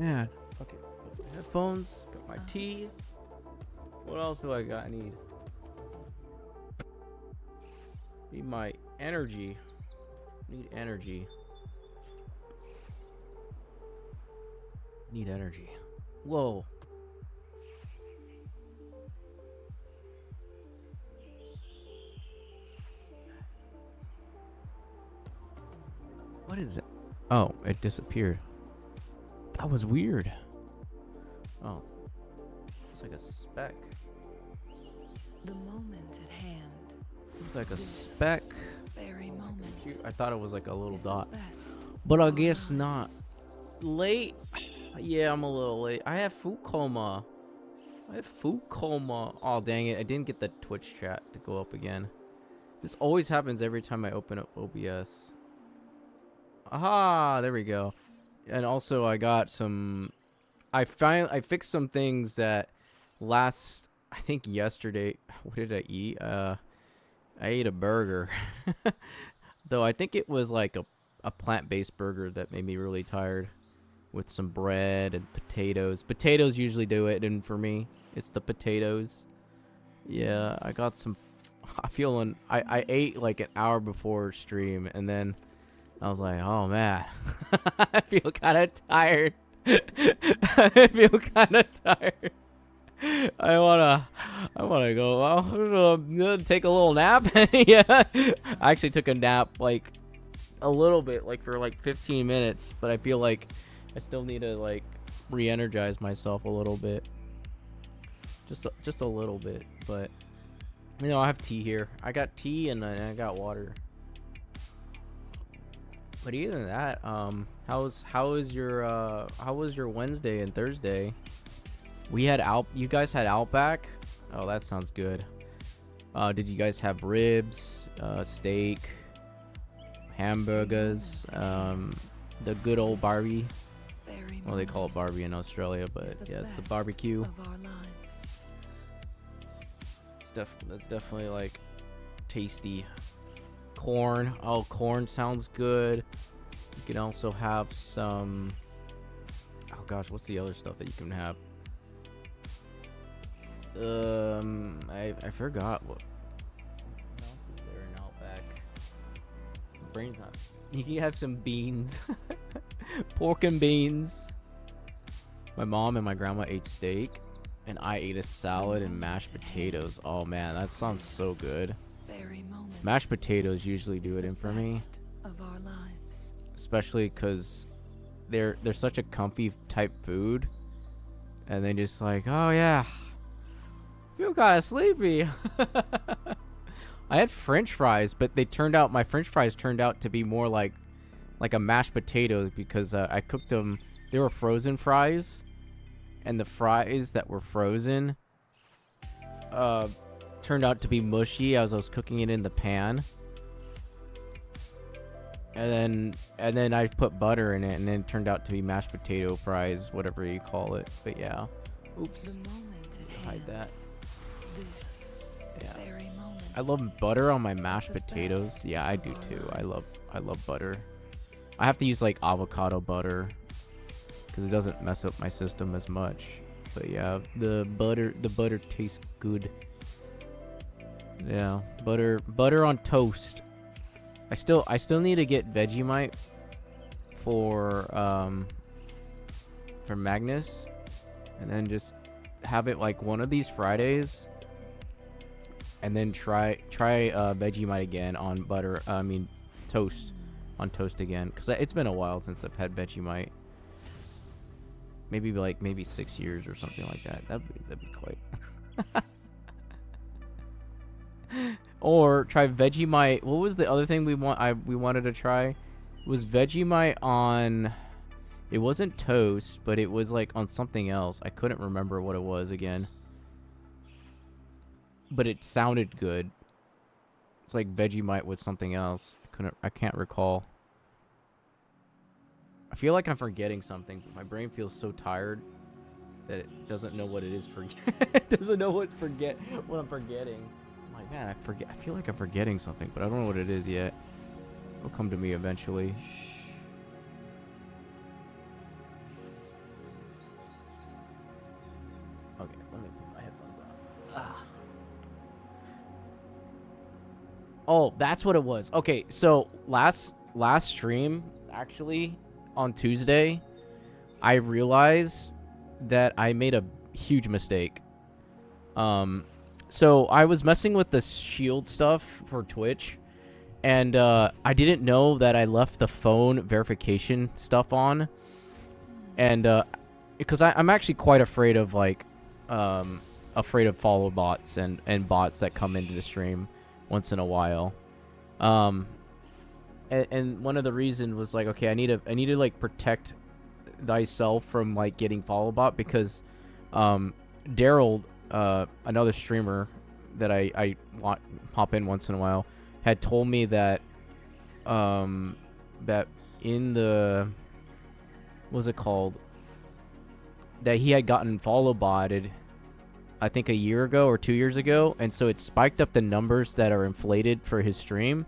Man. Okay. Headphones. Got my tea. What else do I got? I need my energy. Need energy. Need energy. Whoa. What is it? Oh, it disappeared. That was weird. Oh. It's like a speck. The moment at hand. It's like a speck. Very moment. I thought it was like a little is dot. the best But I of guess our not. lives. Late? Yeah, I'm a little late. I have food coma. Oh, dang it. I didn't get the Twitch chat to go up again. This always happens every time I open up OBS. Aha! There we go. And also, I got some... I fixed some things that I think yesterday... What did I eat? I ate a burger. Though I think it was like a plant-based burger that made me really tired. With some bread and potatoes. Potatoes usually do it, and for me, it's the potatoes. Yeah, I got some... I ate like an hour before stream, and then I was like, oh man, I feel kind of tired. I feel kind of tired. I wanna go. Take a little nap. Yeah, I actually took a nap like a little bit, like for like 15 minutes, but I feel like I still need to like re-energize myself a little bit. Just a little bit, but you know, I have tea here. I got tea and I got water. But either than that, how was your Wednesday and Thursday? You guys had Outback? Oh, that sounds good. Did you guys have ribs, steak, hamburgers, the good old Barbie? Very Well, they call it Barbie in Australia, but yeah, it's the barbecue. of our lives. That's definitely like tasty. Corn. Oh, corn sounds good. You can also have some... Oh gosh, what's the other stuff that you can have? I forgot what else is there in Outback. Brain's not. You can have some beans. Pork and beans. My mom and my grandma ate steak, and I ate a salad and mashed potatoes. Oh man, that sounds so good. Very moment Mashed potatoes usually do it in for me, of our lives. especially because they're such a comfy type food, and they just like, oh yeah, feel kind of sleepy. I had French fries, but my French fries turned out to be more like a mashed potatoes because I cooked them. They were frozen fries, and the fries that were frozen turned out to be mushy as I was cooking it in the pan. And then I put butter in it, and then it turned out to be mashed potato fries, whatever you call it. But yeah, oops, The moment at hide hand. that. This Yeah, very moment. I love butter on my is mashed the potatoes. best Yeah, I of do our too. lives. I love butter. I have to use like avocado butter because it doesn't mess up my system as much. But yeah, the butter tastes good. Yeah, butter on toast. I still need to get Vegemite for Magnus, and then just have it like one of these Fridays, and then try Vegemite again on butter. I mean, toast on toast again, because it's been a while since I've had Vegemite. Maybe 6 years or something like that. That'd be quite. Or try Vegemite. What was the other thing we wanted to try? It was Vegemite on... It wasn't toast, but it was like on something else. I couldn't remember what it was again. But it sounded good. It's like Vegemite with something else. I can't recall. I feel like I'm forgetting something. My brain feels so tired that it doesn't know what it is it doesn't know what I'm forgetting. I'm like, man, I feel like I'm forgetting something, but I don't know what it is yet. It'll come to me eventually. Oh, that's what it was. Okay, so last stream, actually, on Tuesday, I realized that I made a huge mistake. So I was messing with the shield stuff for Twitch, and I didn't know that I left the phone verification stuff on, and because I'm actually quite afraid of like afraid of follow bots and bots that come into the stream once in a while. And one of the reasons was like, okay, I need to like protect thyself from like getting follow bot, because Daryl, another streamer that I pop in once in a while, had told me that that in the, what was it called, that he had gotten follow botted, I think a year ago or 2 years ago, and so it spiked up the numbers that are inflated for his stream.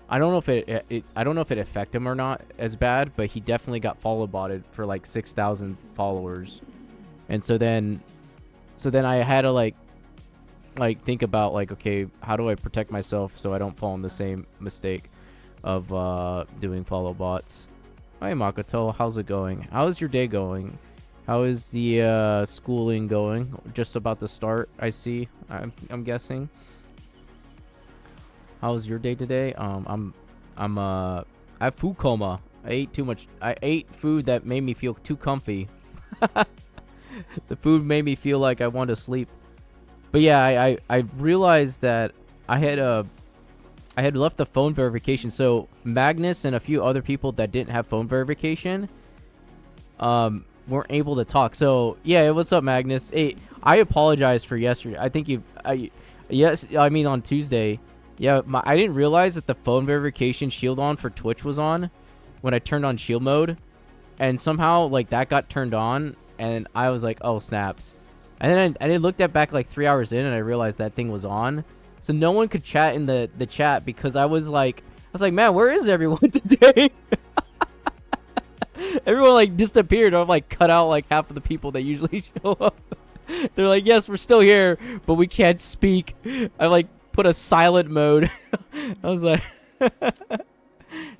I don't know if I don't know if it affected him or not as bad, but he definitely got follow botted for like 6,000 followers. And so then I had to like think about like, okay, how do I protect myself so I don't fall in the same mistake of doing follow bots. Hi Makoto, how's it going? How's your day going? How is the schooling going? Just about to start, I see. I'm guessing. How's your day today? I have food coma. I ate too much. I ate food that made me feel too comfy. The food made me feel like I wanted to sleep. But yeah, I realized that I had left the phone verification. So Magnus and a few other people that didn't have phone verification weren't able to talk. So yeah, what's up, Magnus? Hey, I apologize for yesterday. I think on Tuesday. Yeah, I didn't realize that the phone verification shield on for Twitch was on when I turned on shield mode, and somehow like that got turned on, and I was like, oh snaps. And then I looked at back like 3 hours in, and I realized that thing was on. So no one could chat in the chat because I was like, man, where is everyone today? Everyone like disappeared. I've like cut out like half of the people that usually show up. They're like, yes, we're still here, but we can't speak. I like put a silent mode. I was like,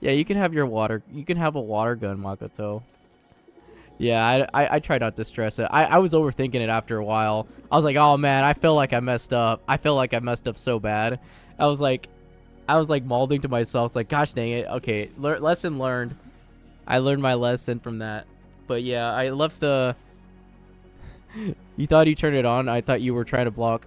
yeah, you can have your water. You can have a water gun, Makoto. Yeah, I try not to stress it. I was overthinking it after a while. I was like, oh man, I feel like I messed up. I feel like I messed up so bad. I was like mauling to myself. I was like, gosh dang it. Okay, lesson learned. I learned my lesson from that. But yeah, I left the... You thought you turned it on? I thought you were trying to block.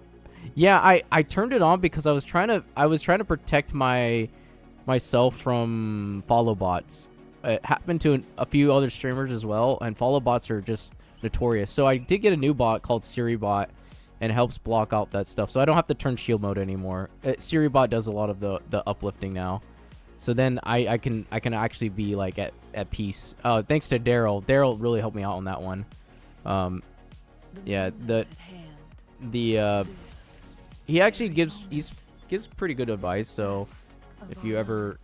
Yeah, I turned it on because I was trying to protect myself from follow bots. It happened to a few other streamers as well, and follow bots are just notorious. So I did get a new bot called SiriBot, and it helps block out that stuff. So I don't have to turn shield mode anymore. SiriBot does a lot of the uplifting now. So then I can actually be like at peace. Thanks to Daryl. Daryl really helped me out on that one. Yeah, he actually gives pretty good advice. So if you're ever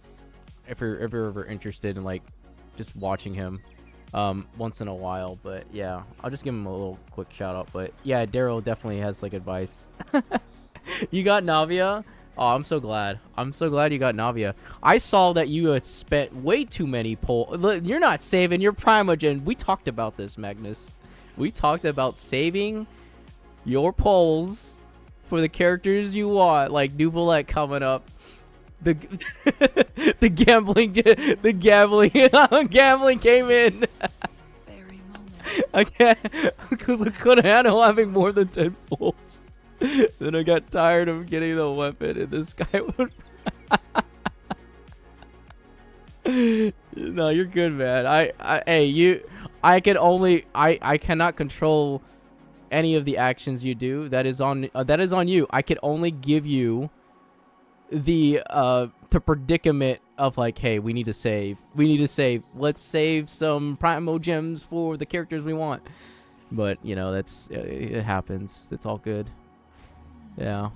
interested in like just watching him once in a while, but yeah, I'll just give him a little quick shout out. But yeah, Daryl definitely has like advice. You got Navia? Oh, I'm so glad you got Navia. I saw that you had spent way too many you're not saving your Primogen. We talked about this, Magnus. We talked about saving your polls for the characters you want, like Nuvolette coming up. The gambling came in. Very moment. I can't, because I couldn't handle having more than 10 pulls. Then I got tired of getting the weapon, and this guy would. No, you're good, man. I cannot control any of the actions you do. That is on you. I can only give you the predicament of like, hey, we need to save. Let's save some Primo gems for the characters we want. But you know, it happens. It's all good. Yeah.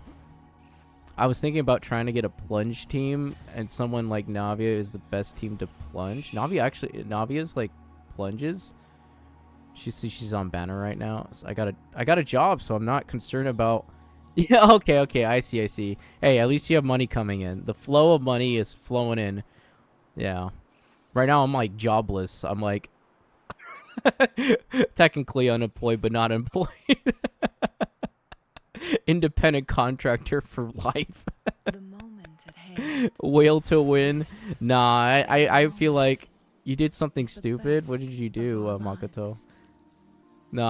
I was thinking about trying to get a plunge team, and someone like Navia is the best team to plunge. Navia's like plunges. She's on banner right now. So I got a job, so I'm not concerned about Yeah, okay, okay. I see, I see. Hey, at least you have money coming in. The flow of money is flowing in. Yeah. Right now I'm like jobless. I'm like technically unemployed but not employed. Independent contractor for life. The moment at hand. Whale to win. Nah, I Every feel like moment you did something is the stupid. What did best you of do, our Makoto? lives. No,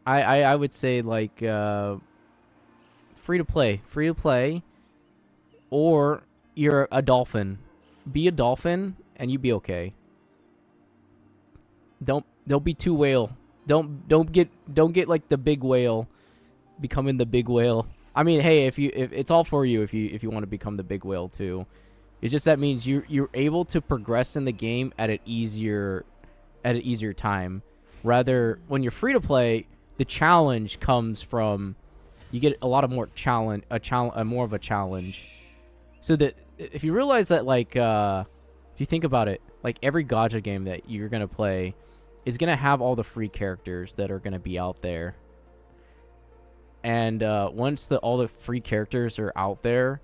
I would say like free to play. Free to play, or you're a dolphin. Be a dolphin and you be okay. Don't be too whale. Don't get like the big whale, becoming the big whale. I mean, hey, if it's all for you if you want to become the big whale too. It's just that means you're able to progress in the game at an easier time. Rather, when you're free to play, the challenge comes from you get a lot of more more of a challenge. So that if you realize that if you think about it, like every gacha game that you're gonna play is gonna have all the free characters that are gonna be out there. And once all the free characters are out there,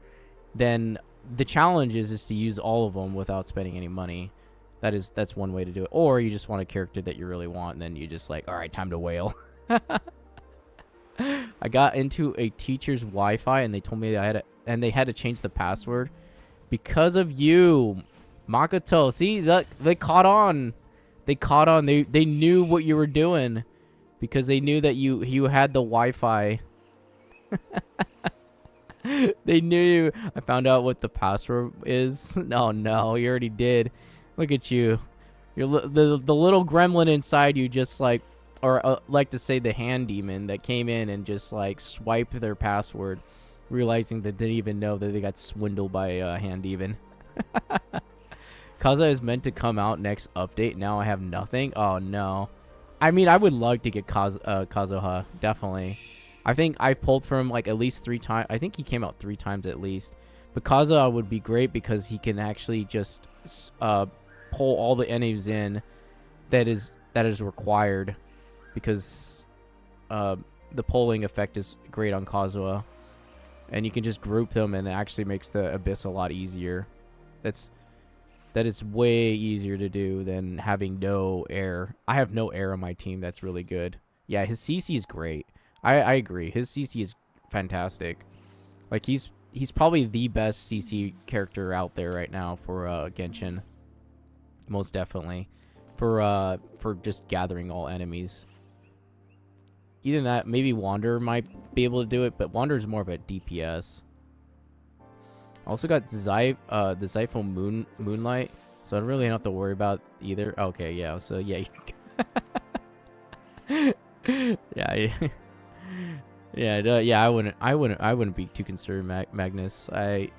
then the challenge is to use all of them without spending any money. That's one way to do it. Or you just want a character that you really want, and then you just like, all right, time to whale. I got into a teacher's Wi-Fi, and they told me that they had to change the password because of you, Makoto. See, they caught on. They caught on. They knew what you were doing because they knew that you had the Wi-Fi. They knew. I found out what the password is. No, no, you already did. Look at you. The little gremlin inside you just like, or like to say the hand demon that came in and just like swiped their password, realizing that they didn't even know that they got swindled by a hand demon. Kaza is meant to come out next update. Now I have nothing. Oh no. I mean, I would love to get Kazuha, definitely. I think I've pulled from him like at least 3 times. I think he came out 3 times at least. But Kazuha would be great because he can actually just pull all the enemies in that is required, because the polling effect is great on Kazuha, and you can just group them, and it actually makes the abyss a lot easier. That is way easier to do than having no air. I have no air on my team. That's really good. Yeah, his CC is great. I agree. His CC is fantastic. Like he's probably the best CC character out there right now for Genshin. Most definitely. For just gathering all enemies. Either that, maybe Wander might be able to do it, but Wander is more of a DPS. Also got the Zypho Moonlight, so I don't really have to worry about either. Okay, yeah, so yeah. Yeah, yeah, I wouldn't be too concerned, Magnus. I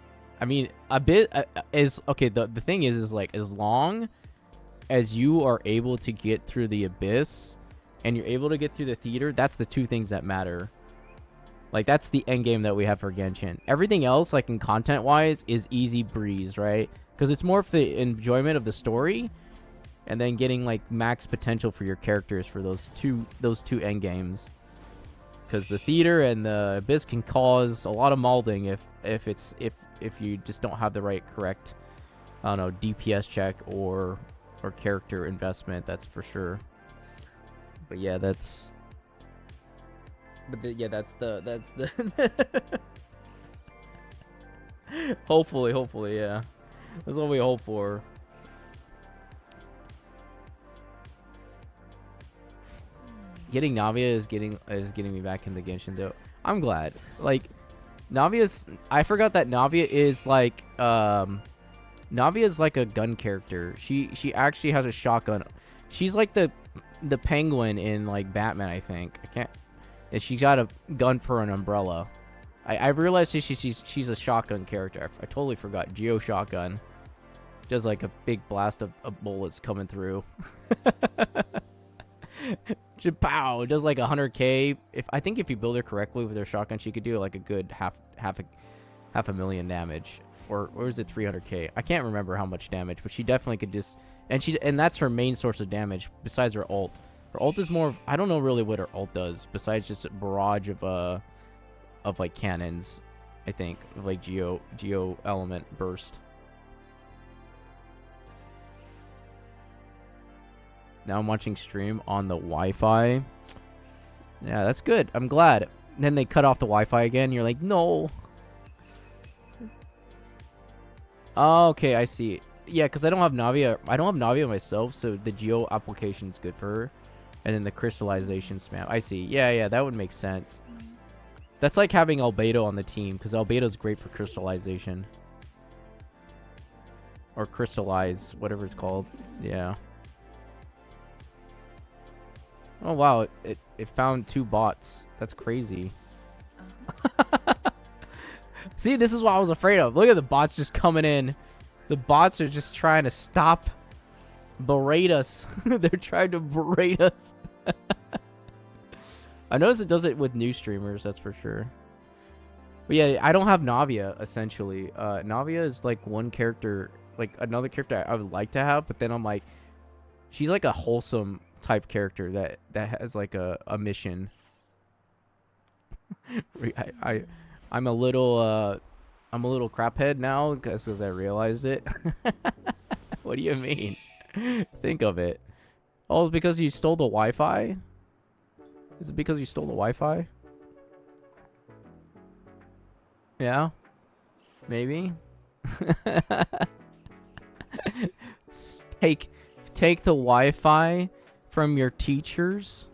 mean, a bit is okay. The thing is like, as long as you are able to get through the abyss and you're able to get through the theater, that's the 2 things that matter. Like, that's the end game that we have for Genshin. Everything else, like in content wise, is easy breeze, right? Because it's more for the enjoyment of the story, and then getting like max potential for your characters for those two end games. Because the theater and the abyss can cause a lot of molding if you just don't have the right correct, I don't know, DPS check or character investment. That's for sure. But yeah, that's the hopefully, yeah. That's what we hope for. Getting Navia is getting me back into Genshin though. I'm glad. Like, Navia's, I forgot that Navia is like Navia is like a gun character. She actually has a shotgun. She's like the penguin in like Batman, I think. I can't. And she got a gun for an umbrella. I realized she's a shotgun character. I totally forgot. Geo shotgun. Does like a big blast of bullets coming through. Pow! It does like 100k. I think if you build her correctly with her shotgun, she could do like a good half a million damage. Or is it 300k? I can't remember how much damage, but she definitely could just, and that's her main source of damage besides her ult. Her ult is more of, I don't know really what her ult does besides just a barrage of like cannons, I think, of like geo element burst. Now I'm watching stream on the Wi-Fi. Yeah, that's good. I'm glad. And then they cut off the Wi-Fi again. You're like, no. Oh, okay, I see. Yeah, because I don't have Navia. I don't have Navia myself, so the geo application is good for her. And then the crystallization spam. I see. Yeah, that would make sense. That's like having Albedo on the team, because Albedo's great for crystallization. Or crystallize, whatever it's called. Yeah. Oh, wow. It found 2 bots. That's crazy. See, this is what I was afraid of. Look at the bots just coming in. The bots are just trying to berate us. They're trying to berate us. I noticed it does it with new streamers, that's for sure. But yeah, I don't have Navia, essentially. Navia is like one character, like another character I would like to have, but then I'm like, she's like a wholesome type character that has like a mission. I'm a little craphead now because I realized it. What do you mean? Think of it. Oh, it's because you stole the Wi-Fi? Is it because you stole the Wi-Fi? Yeah? Maybe? Take the Wi-Fi from your teachers?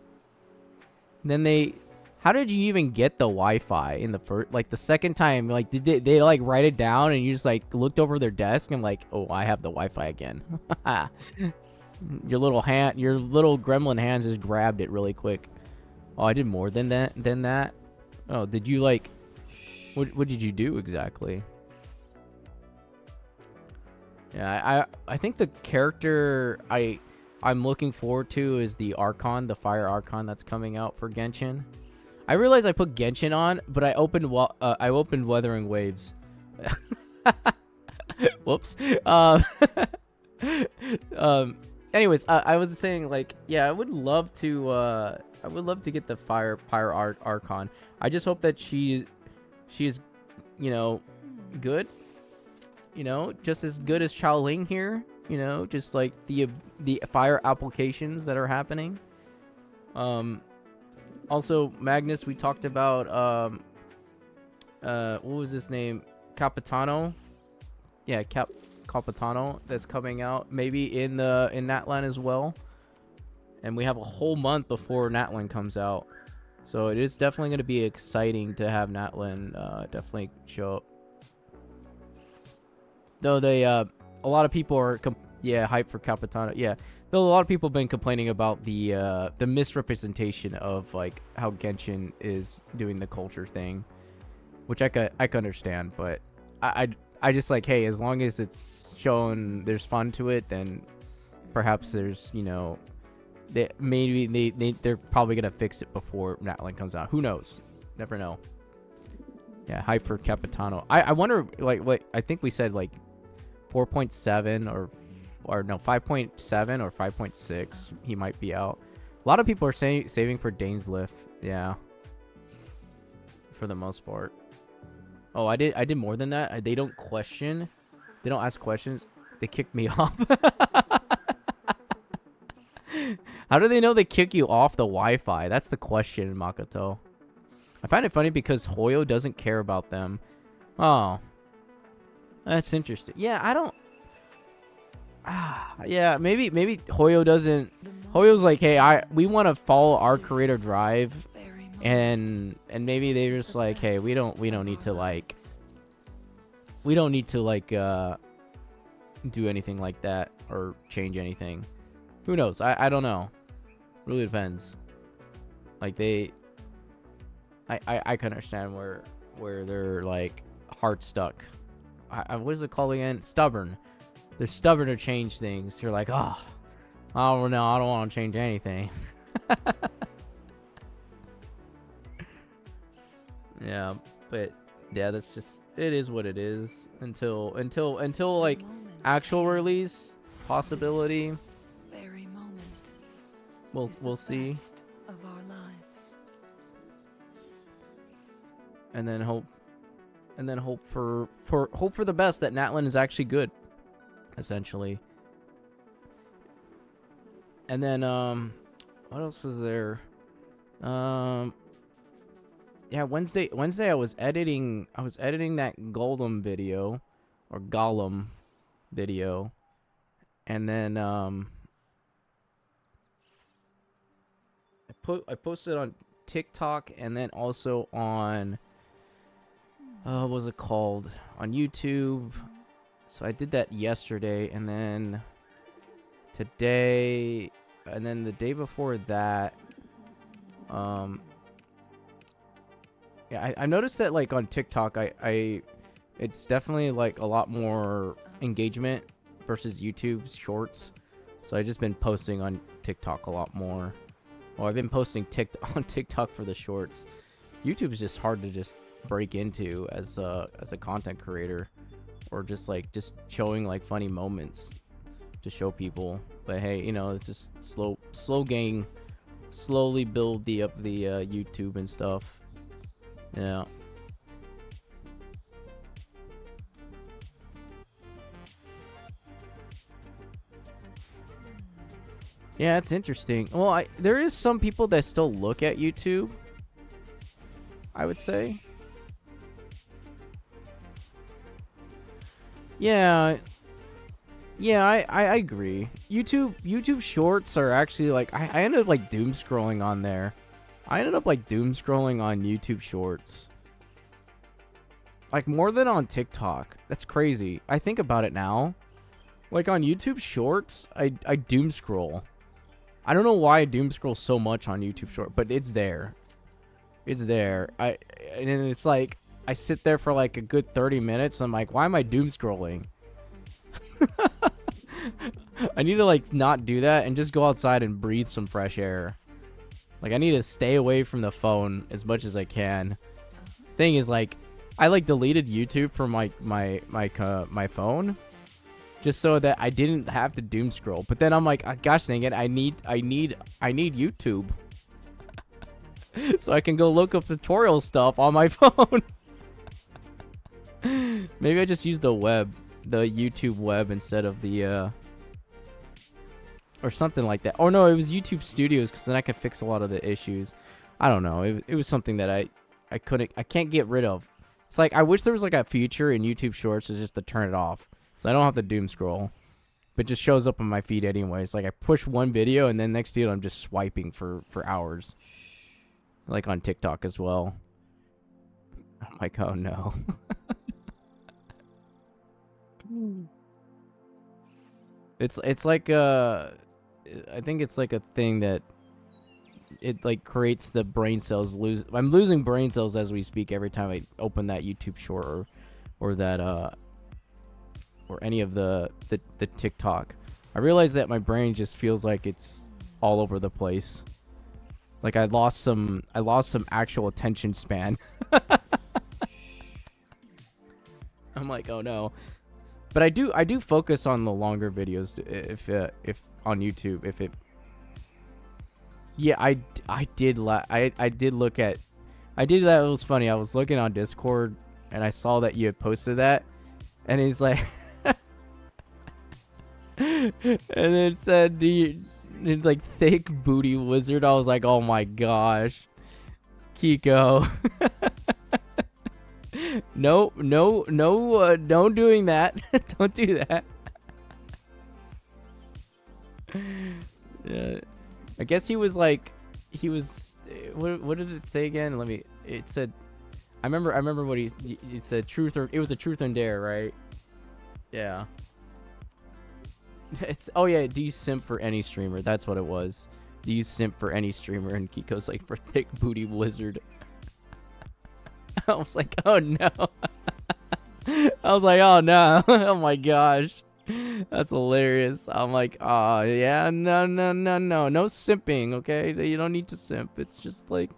Then they... How did you even get the Wi-Fi in the first... Like, the second time, like, did they like, write it down and you just, like, looked over their desk and, like, oh, I have the Wi-Fi again. Your little gremlin hands just grabbed it really quick. Oh, I did more than that? Oh, did you, like... What did you do exactly? Yeah, I think the character I'm looking forward to is the Archon, the Fire Archon that's coming out for Genshin. I realized I put Genshin on, but I opened Wuthering Waves. Whoops. Anyways, I was saying, like, yeah, I would love to get the Fire Archon. I just hope that she is, you know, good. You know, just as good as Chao Ling here. You know, just like the fire applications that are happening. Also, Magnus, we talked about what was his name? Capitano. Yeah, Capitano that's coming out maybe in Natlan as well. And we have a whole month before Natlan comes out. So it is definitely going to be exciting to have Natlan definitely show up. Though they a lot of people are hyped for Capitano. Yeah. Though a lot of people have been complaining about the misrepresentation of like how Genshin is doing the culture thing, which I could understand, but I just like, hey, as long as it's shown there's fun to it, then perhaps there's, you know, they're probably gonna fix it before Natlan comes out. Who knows? Never know. Yeah, hype for Capitano. I wonder, like I think we said like 4.7 or no 5.7 or 5.6 he might be out. A lot of people are saving for Dainsliff. Yeah, for the most part. Oh, I did more than that. They don't ask questions. They kicked me off. How do they know they kick you off the Wi-Fi? That's the question, Makoto. I find it funny because Hoyo doesn't care about them. Oh, that's interesting. Yeah, I don't. Yeah, maybe Hoyo doesn't. Hoyo's like, hey, we want to follow our creator drive, and maybe they're just like, hey, we don't need to like do anything like that or change anything. Who knows? I don't know. Really depends. Like I can understand where they're like hard stuck. What is it called again? Stubborn. They're stubborn to change things. You're like, oh, I don't know. I don't want to change anything. Yeah, but yeah, that's just, it is what it is until like actual release possibility. Very moment. is we'll the see. best of our lives. And then hope for the best that Natlin is actually good, essentially. And then what else is there? Yeah, Wednesday I was editing that Golem video or Gollum video. And then I posted on TikTok and then also on what was it called? On YouTube. So I did that yesterday, and then today, and then the day before that, yeah, I noticed that like on TikTok, it's definitely like a lot more engagement versus YouTube's shorts. So I just been posting on TikTok a lot more. Well, I've been posting on TikTok for the shorts. YouTube is just hard to just break into as a content creator, or just showing like funny moments to show people. But hey, it's just slow gang, slowly build the YouTube and stuff. Yeah. Yeah, it's interesting. Well, there is some people that still look at YouTube, I would say. Yeah. Yeah, I agree. YouTube shorts are actually like I ended up like doom scrolling on there. I ended up like doom scrolling on YouTube shorts. Like more than on TikTok. That's crazy. I think about it now. Like on YouTube shorts, I doom scroll. I don't know why I doom scroll so much on YouTube short, but it's there. It's there. And it's like I sit there for like a good 30 minutes. And I'm like, why am I doom scrolling? I need to like not do that and just go outside and breathe some fresh air. Like I need to stay away from the phone as much as I can. Thing is, like, I like deleted YouTube from my phone just so that I didn't have to doom scroll. But then I'm like, gosh dang it, I need YouTube so I can go look up tutorial stuff on my phone. Maybe I just use the YouTube web instead of the or something like that. Oh no, it was YouTube Studios, because then I could fix a lot of the issues. I don't know. It was something that I can't get rid of. It's like I wish there was like a feature in YouTube Shorts is just to turn it off, so I don't have to doom scroll. But it just shows up on my feed anyways. Like I push one video and then next to it I'm just swiping for hours. Like on TikTok as well. I'm like, oh no. It's like I think it's like a thing that it like creates the brain cells I'm losing brain cells as we speak every time I open that YouTube short or that or any of the TikTok. I realize that my brain just feels like it's all over the place. Like I lost some actual attention span. I'm like, oh no. But I do focus on the longer videos if on YouTube if it. Yeah, I did look at. I did that. It was funny. I was looking on Discord and I saw that you had posted that, and he's like, and then it said, it's like thick booty wizard. I was like, oh my gosh, Kiko. No, don't doing that. Don't do that. Yeah. I guess he was like, what did it say again? It said, I remember what it said, it was a truth and dare, right? Yeah. Oh yeah, do you simp for any streamer? That's what it was. Do you simp for any streamer? And Kiko's like, for thick booty wizard. I was like, oh no. I was like, oh no. Oh my gosh. That's hilarious. I'm like, oh yeah, no simping, okay? You don't need to simp. It's just like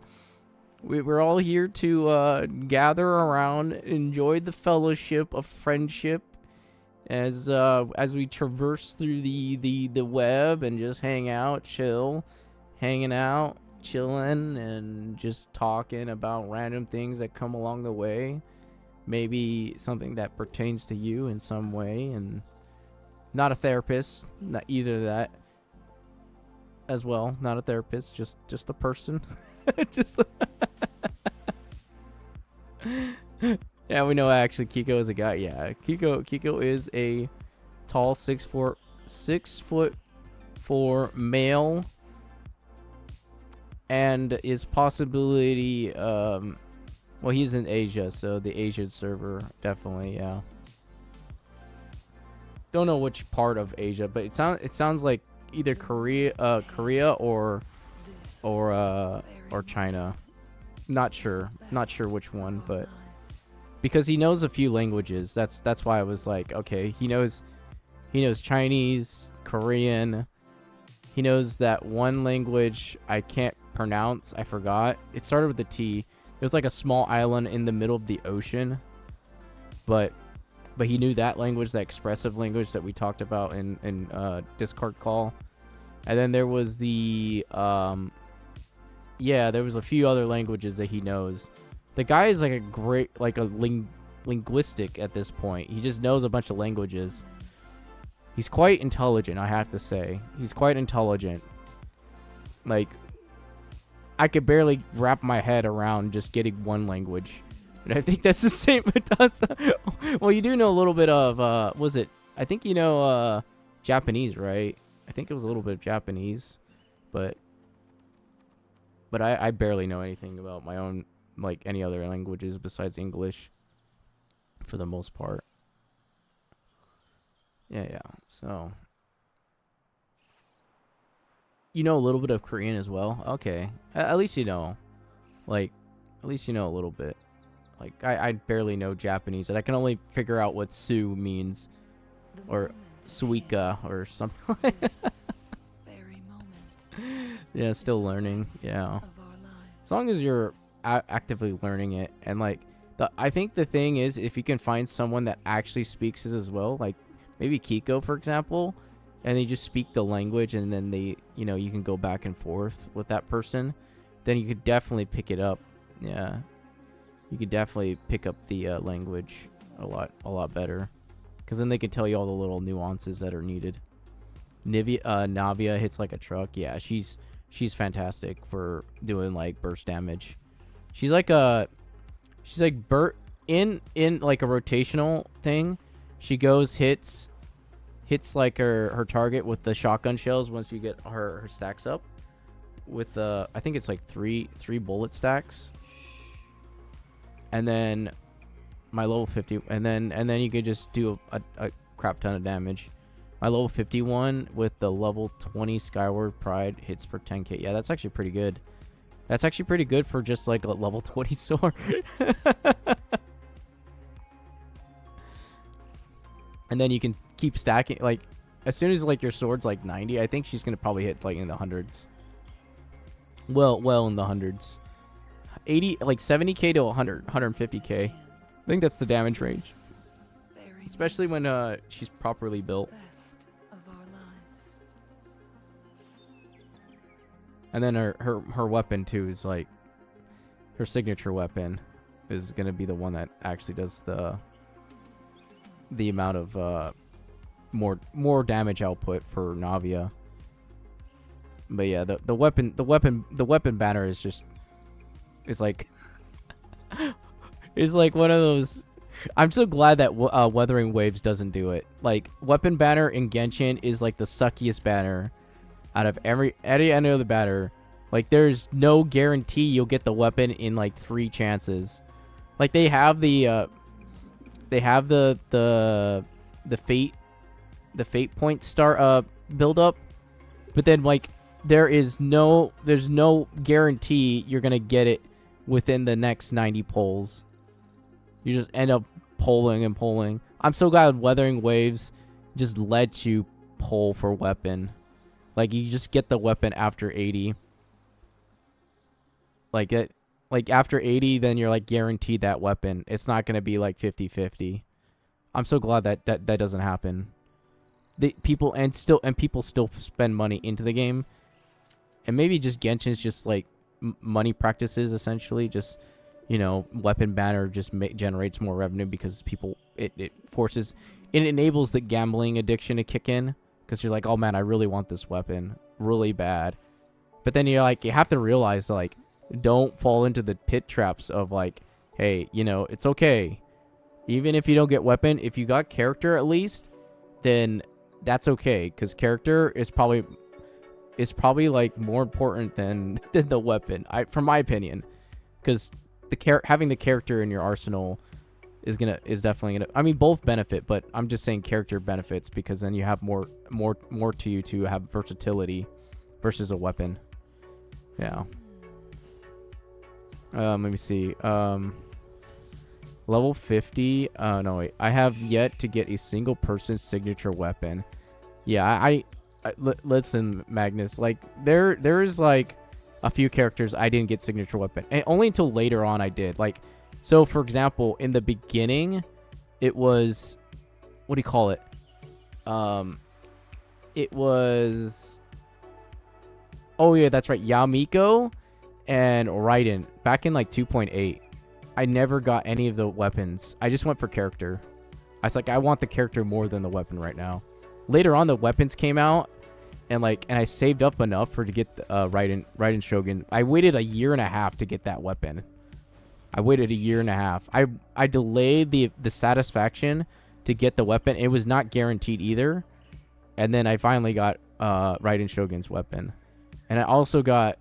we're all here to gather around, enjoy the fellowship of friendship as we traverse through the web and just hang out, chill, hanging out, chilling, and just talking about random things that come along the way. Maybe something that pertains to you in some way, and not a therapist, not either of that as well. Not a therapist, just a person. just yeah, we know actually Kiko is a guy. Yeah, Kiko is a tall 6'4" male, and is possibility well, he's in Asia, so the Asian server definitely, yeah. Don't know which part of Asia, but it sounds like either Korea or China. Not sure which one, but because he knows a few languages, that's why I was like, okay, he knows Chinese, Korean. He knows that one language I can't pronounce. I forgot. It started with a T. It was like a small island in the middle of the ocean, but he knew that language, that expressive language that we talked about in Discord call. And then there was the there was a few other languages that he knows. The guy is like linguistic at this point. He just knows a bunch of languages. He's quite intelligent, I have to say. He's quite intelligent. Like, I could barely wrap my head around just getting one language. And I think that's the same with us. Well, you do know a little bit of, I think you know Japanese, right? I think it was a little bit of Japanese. But I barely know anything about my own, like, any other languages besides English. For the most part. Yeah. So, you know a little bit of Korean as well? Okay. At least you know. Like, at least you know a little bit. Like, I barely know Japanese, and I can only figure out what Su means. Or Suika or something like that. Yeah, still learning. Yeah. As long as you're actively learning it. And, like, I think the thing is, if you can find someone that actually speaks it as well, like, maybe Kiko, for example, and they just speak the language, and then they, you can go back and forth with that person, then you could definitely pick it up. Yeah. You could definitely pick up the language a lot better. Because then they can tell you all the little nuances that are needed. Navia hits like a truck. Yeah, she's fantastic for doing, like, burst damage. She's like in like a rotational thing. She goes, hits like her target with the shotgun shells once you get her stacks up with I think it's like three bullet stacks, and then my level 50, and then you could just do a crap ton of damage. My level 51 with the level 20 Skyward Pride hits for 10k. Yeah, that's actually pretty good. That's actually pretty good for just like a level 20 sword. And then you can keep stacking, like, as soon as, like, your sword's, like, 90, I think she's going to probably hit, like, in the hundreds. Well, in the hundreds. 80, like, 70k to 150k. I think that's the damage range. Especially when, she's properly built. And then her weapon, too, is, like, her signature weapon is going to be the one that actually does the amount of more damage output for Navia. But yeah, the weapon banner is just like is like one of those. I'm so glad that Weathering Waves doesn't do it. Like, weapon banner in Genshin is like the suckiest banner out of any other banner. Like, there's no guarantee you'll get the weapon in like 3 chances. Like, they have the fate point start build up, but then, like, there's no guarantee you're gonna get it within the next 90 pulls. You just end up pulling and pulling. I'm so glad Weathering Waves just lets you pull for weapon. Like, you just get the weapon after 80. Like, it, like, after 80, then you're, like, guaranteed that weapon. It's not gonna be like 50-50. I'm so glad that doesn't happen. People still spend money into the game, and maybe just Genshin's just like money practices essentially. Just weapon banner just generates more revenue because people it enables the gambling addiction to kick in because you're like, oh man, I really want this weapon really bad, but then you're like, you have to realize like, don't fall into the pit traps of like, hey, it's okay. Even if you don't get weapon, if you got character at least, then that's okay. Because character is probably like more important than the weapon, from my opinion. Because having the character in your arsenal is definitely gonna. I mean, both benefit, but I'm just saying character benefits because then you have more to you to have versatility versus a weapon. Yeah. Let me see. Level 50. No, wait. I have yet to get a single person signature weapon. Yeah, listen, Magnus. Like, there's like a few characters I didn't get signature weapon. And only until later on I did. Like, so for example, in the beginning, it was, what do you call it? It was, oh yeah, that's right. Yamiko and Raiden back in like 2.8. I never got any of the weapons. I just went for character. I was like, I want the character more than the weapon right now. Later on, the weapons came out, and I saved up enough to get the, Raiden Shogun. I waited a year and a half to get that weapon. I waited a year and a half. I delayed the satisfaction to get the weapon. It was not guaranteed either. And then I finally got Raiden Shogun's weapon. And I also got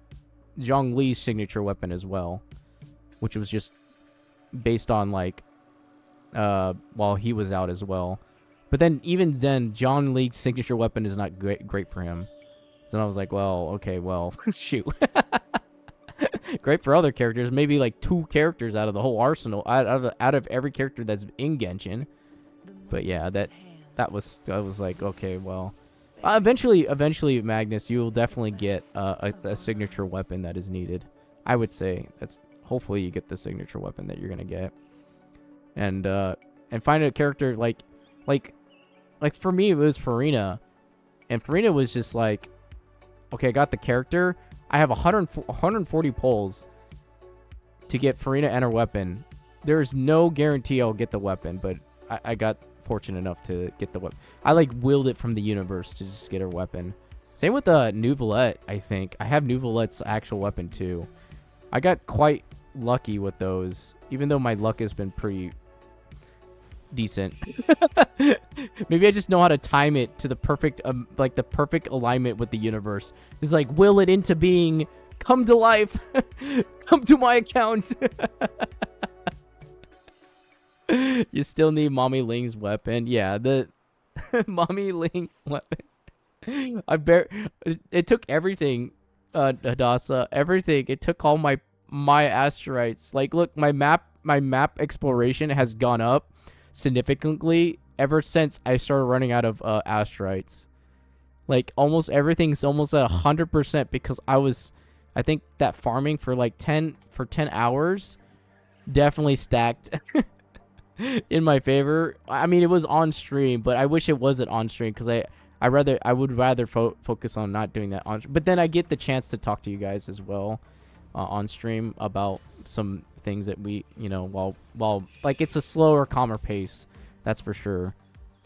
Zhong Li's signature weapon as well, which was just based on like while he was out as well. But then even then, Zhong Li's signature weapon is not great for him. So I was like, well, okay, well, shoot. Great for other characters, maybe like 2 characters out of the whole arsenal, out of every character that's in Genshin. But yeah, that was like, okay, well, eventually, Magnus, you will definitely get a signature weapon that is needed. I would say hopefully you get the signature weapon that you're gonna get, and find a character like for me it was Farina, and Farina was just like, okay, I got the character. I have 140 pulls to get Farina and her weapon. There's no guarantee I'll get the weapon, but I got fortunate enough to get the weapon. I like willed it from the universe to just get her weapon. Same with Nouvelette, I think. I have Nouvelette's actual weapon too. I got quite lucky with those, even though my luck has been pretty decent. Maybe I just know how to time it to the perfect like the perfect alignment with the universe. It's like, will it into being, come to life. Come to my account. You still need Mommy Ling's weapon. Yeah, the Mommy Ling weapon. It took everything, Hadassah, everything. It took all my asteroids. Like, look, my map exploration has gone up significantly ever since I started running out of asteroids. Like, almost everything's almost at 100% because I think that farming for like 10 hours definitely stacked in my favor. I mean, it was on stream, but I wish it wasn't on stream because I would rather focus on not doing that on. But then I get the chance to talk to you guys as well on stream about some things that we, while like it's a slower, calmer pace, that's for sure,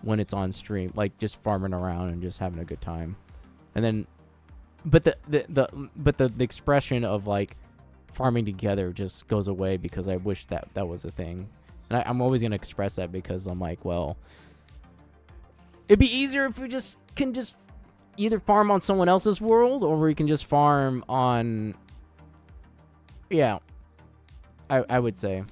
when it's on stream, like just farming around and just having a good time. And then but the expression of like farming together just goes away because I wish that was a thing. And I'm always gonna express that because I'm like, well, it'd be easier if we can either farm on someone else's world or we can just farm on, yeah, I would say.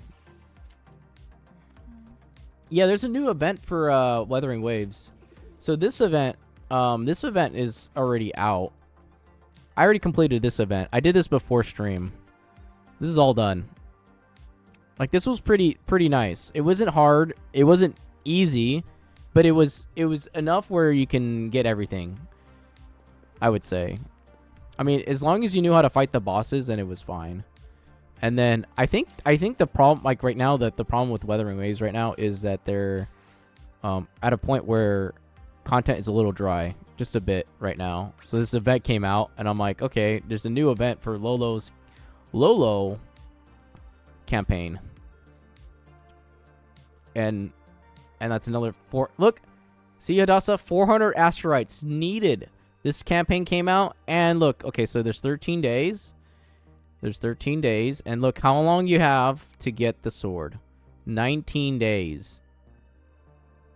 Yeah, there's a new event for Weathering Waves. So this event is already out. I already completed this event. I did this before stream. This is all done. Like, this was pretty nice. It wasn't hard. It wasn't easy, but it was enough where you can get everything, I would say. I mean, as long as you knew how to fight the bosses, then it was fine. And then I think the problem, like right now, that the problem with Weathering Waves right now is that they're at a point where content is a little dry, just a bit right now. So this event came out, and I'm like, okay, there's a new event for Lolo campaign, and that's another 4. Look, see, Hadassah, 400 asteroids needed. This campaign came out, and look, okay, so there's 13 days. There's 13 days, and look how long you have to get the sword. 19 days.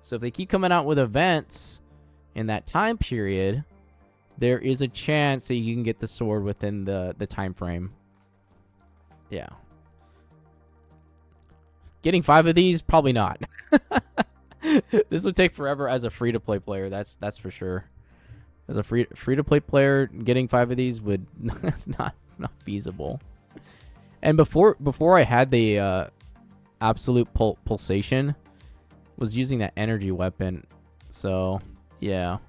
So if they keep coming out with events in that time period, there is a chance that you can get the sword within the time frame. Yeah. Getting 5 of these, probably not. This would take forever as a free-to-play player. That's for sure. As a free-to-play player, getting 5 of these would not feasible. And before I had the absolute pulsation, was using that energy weapon. So yeah.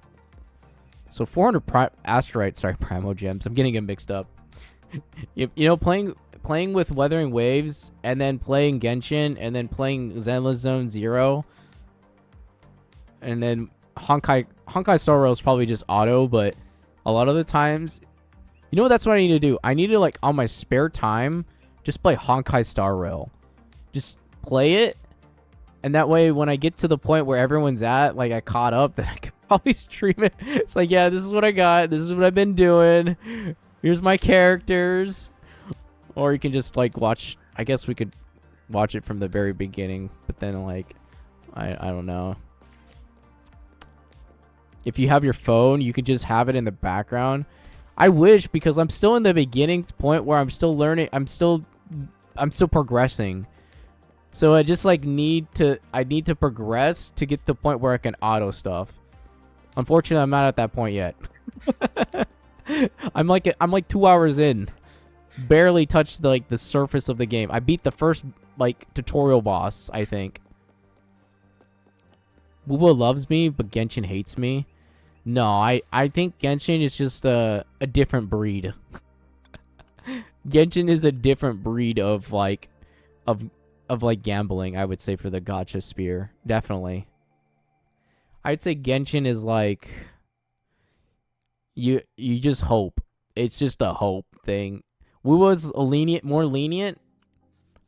So 400 asteroids. Sorry, Primo gems. I'm getting them mixed up. You know, playing with Weathering Waves, and then playing Genshin, and then playing Zenless Zone Zero, and then Honkai Star Rail is probably just auto, but a lot of the times, you know what, that's what I need to do. I need to, like, on my spare time, just play Honkai Star Rail. Just play it, and that way when I get to the point where everyone's at, like, I caught up, then I can probably stream it. It's like, yeah, this is what I got. This is what I've been doing. Here's my characters. Or you can just, like, watch. I guess we could watch it from the very beginning, but then, like, I don't know. If you have your phone, you could just have it in the background. I wish, because I'm still in the beginning point where I'm still learning. I'm still progressing. So I just, like, need to progress to get to the point where I can auto stuff. Unfortunately, I'm not at that point yet. I'm like 2 hours in. Barely touched the surface of the game. I beat the first, like, tutorial boss, I think. wuwa loves me, but Genshin hates me. No, I think Genshin is just a different breed. Genshin is a different breed of like gambling, I would say, for the gacha spear. Definitely. I'd say Genshin is like you just hope. It's just a hope thing. wuwa's more lenient.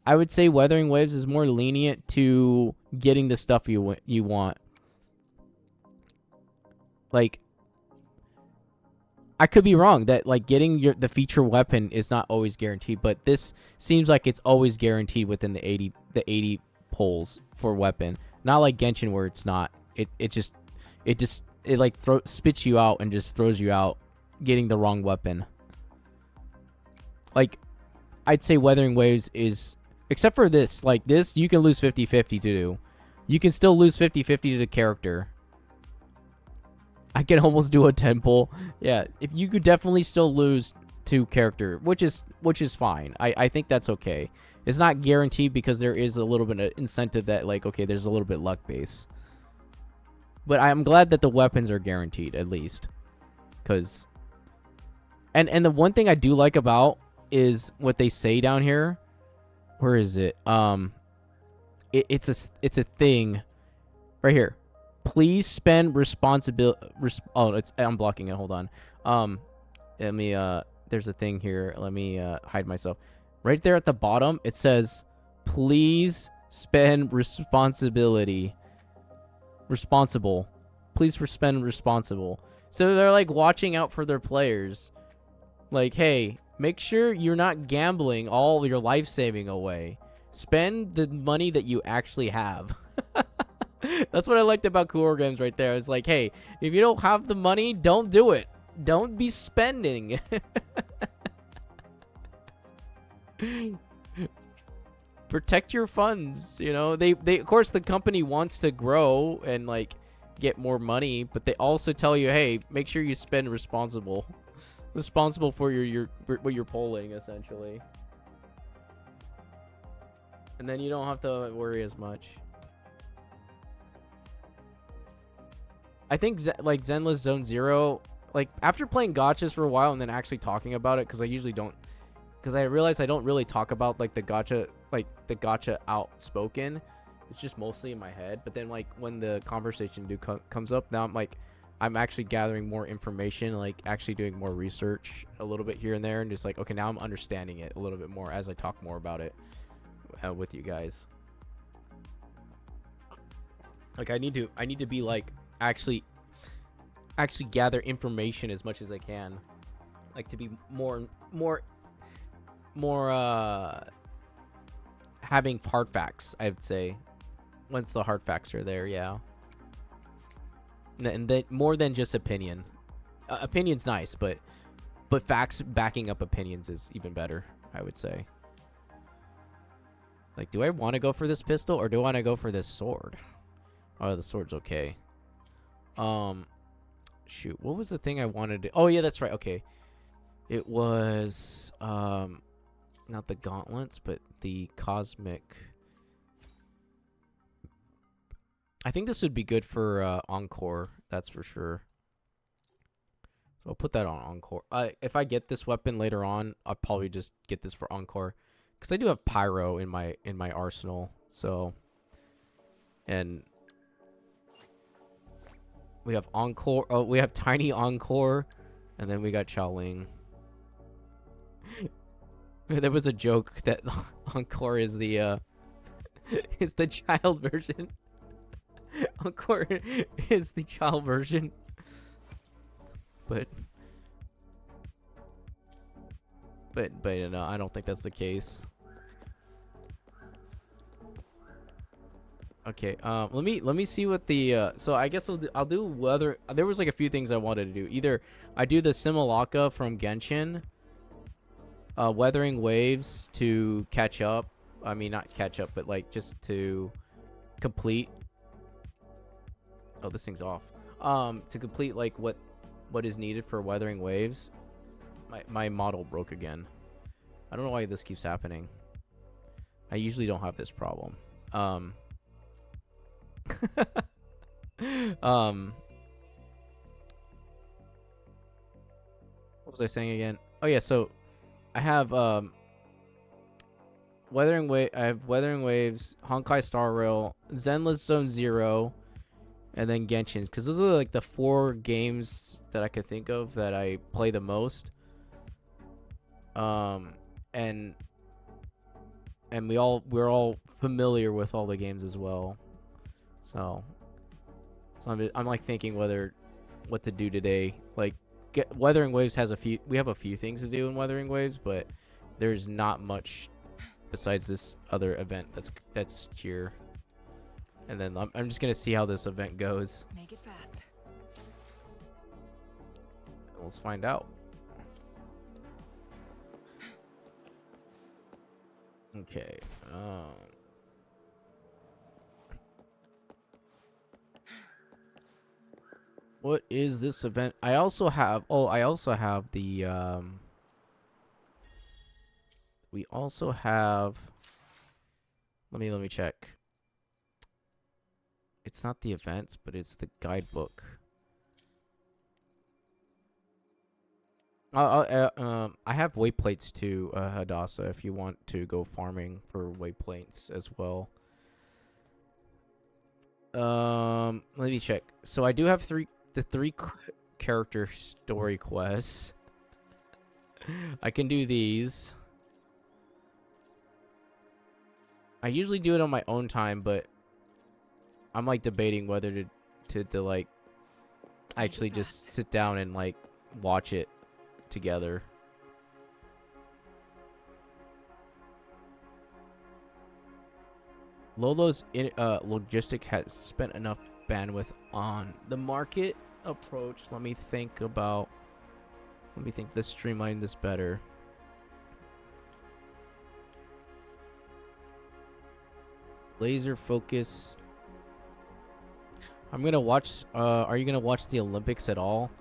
I would say Weathering Waves is more lenient to getting the stuff you want. Like, I could be wrong that, like, getting the feature weapon is not always guaranteed, but this seems like it's always guaranteed within the 80 pulls for weapon. Not like Genshin where it's not. It like spits you out and just throws you out getting the wrong weapon. Like, I'd say Weathering Waves is, except for this, like this, you can lose 50-50 to do. You can still lose 50-50 to the character. I can almost do a 10 pull. Yeah, if you could definitely still lose to character, which is fine. I think that's okay. It's not guaranteed because there is a little bit of incentive that, like, okay, there's a little bit luck base. But I'm glad that the weapons are guaranteed, at least. Because and the one thing I do like about is what they say down here. Where is it? It's a thing right here. Please spend responsibility. I'm blocking it. Hold on. Let me. There's a thing here. Let me hide myself. Right there at the bottom, it says, "Please spend responsibility. Responsible. Please spend responsible." So they're like watching out for their players. Like, hey, make sure you're not gambling all your life saving away. Spend the money that you actually have. That's what I liked about Cooler Games right there. It's like, hey, if you don't have the money, don't do it. Don't be spending. Protect your funds. You know, they of course the company wants to grow and like get more money, but they also tell you, hey, make sure you spend responsible for your what you're pulling, essentially. And then you don't have to worry as much. I think like Zenless Zone Zero, like after playing gachas for a while and then actually talking about it, because I usually don't, because I realize I don't really talk about like the gacha outspoken. It's just mostly in my head. But then like when the conversation comes up, now I'm like, I'm actually gathering more information, like actually doing more research a little bit here and there, and just like, okay, now I'm understanding it a little bit more as I talk more about it with you guys. Like I need to be like actually gather information as much as I can, like to be more having hard facts, I would say, once the hard facts are there. Yeah. And then more than just opinion. Opinion's nice, but facts backing up opinions is even better, I would say. Like, do I want to go for this pistol or do I want to go for this sword? Oh, the sword's okay. Shoot, what was the thing I wanted to... Oh, yeah, that's right. Okay. It was not the gauntlets, but the cosmic... I think this would be good for Encore, that's for sure. So I'll put that on Encore. If I get this weapon later on, I'll probably just get this for Encore, because I do have Pyro in my arsenal. So, and we have Encore. Oh, we have Tiny Encore, and then we got Xiaoling. There was a joke that Encore is the is the child version. Encore is the child version, but you know, I don't think that's the case. Okay, let me see what the so I guess I'll do weather. There was like a few things I wanted to do. Either I do the Simulacra from Genshin, weathering waves to catch up. I mean, not catch up, but like just to complete. Oh, this thing's off. To complete like what is needed for weathering waves. My model broke again. I don't know why this keeps happening. I usually don't have this problem. What was I saying again? Oh yeah, so I have weathering waves, Honkai Star Rail, Zenless Zone Zero, and then Genshin, because those are like the 4 games that I could think of that I play the most. And we're all familiar with all the games as well. So I'm like thinking what to do today. Like Weathering Waves has we have a few things to do in Weathering Waves, but there's not much besides this other event that's here. And then I'm just gonna see how this event goes. Make it fast. Let's find out. Okay. What is this event? I also have the we also have, let me check. It's not the events, but it's the guidebook. I have wayplates too, Hadassah, if you want to go farming for wayplates as well. Let me check. So I do have the three character story quests. I can do these. I usually do it on my own time, but I'm like debating whether to like actually just sit down and like watch it together. Lolo's logistic has spent enough bandwidth on the market approach. Let me think this streamline this better. Laser focus. I'm gonna watch. Are you gonna watch the Olympics at all?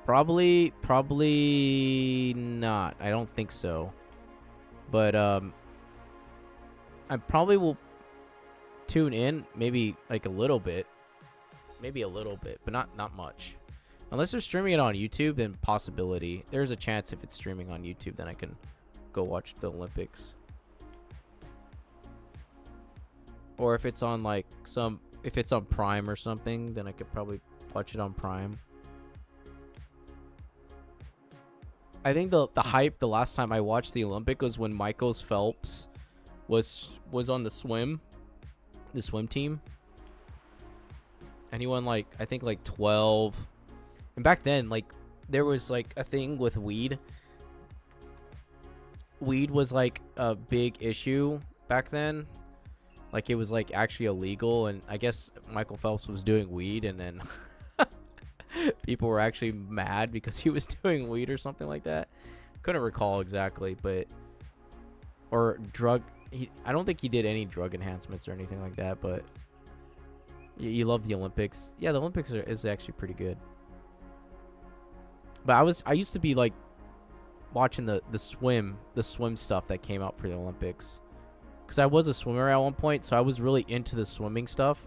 Probably not. I don't think so. But I probably will tune in, maybe like a little bit, but not much. Unless they're streaming it on YouTube, then possibility. There's a chance if it's streaming on YouTube, then I can go watch the Olympics. Or if it's on like if it's on Prime or something, then I could probably Watch it on Prime. I think the hype the last time I watched the Olympic was when Michael Phelps was on the swim team. And he won like I think like 12. And back then like there was like a thing with weed. Weed was like a big issue back then. Like it was like actually illegal, and I guess Michael Phelps was doing weed, and then people were actually mad because he was doing weed or something like that. Couldn't recall exactly, but or drug. I don't think he did any drug enhancements or anything like that. But you love the Olympics. Yeah, the Olympics is actually pretty good. But I used to be like watching the swim stuff that came out for the Olympics, because I was a swimmer at one point, so I was really into the swimming stuff,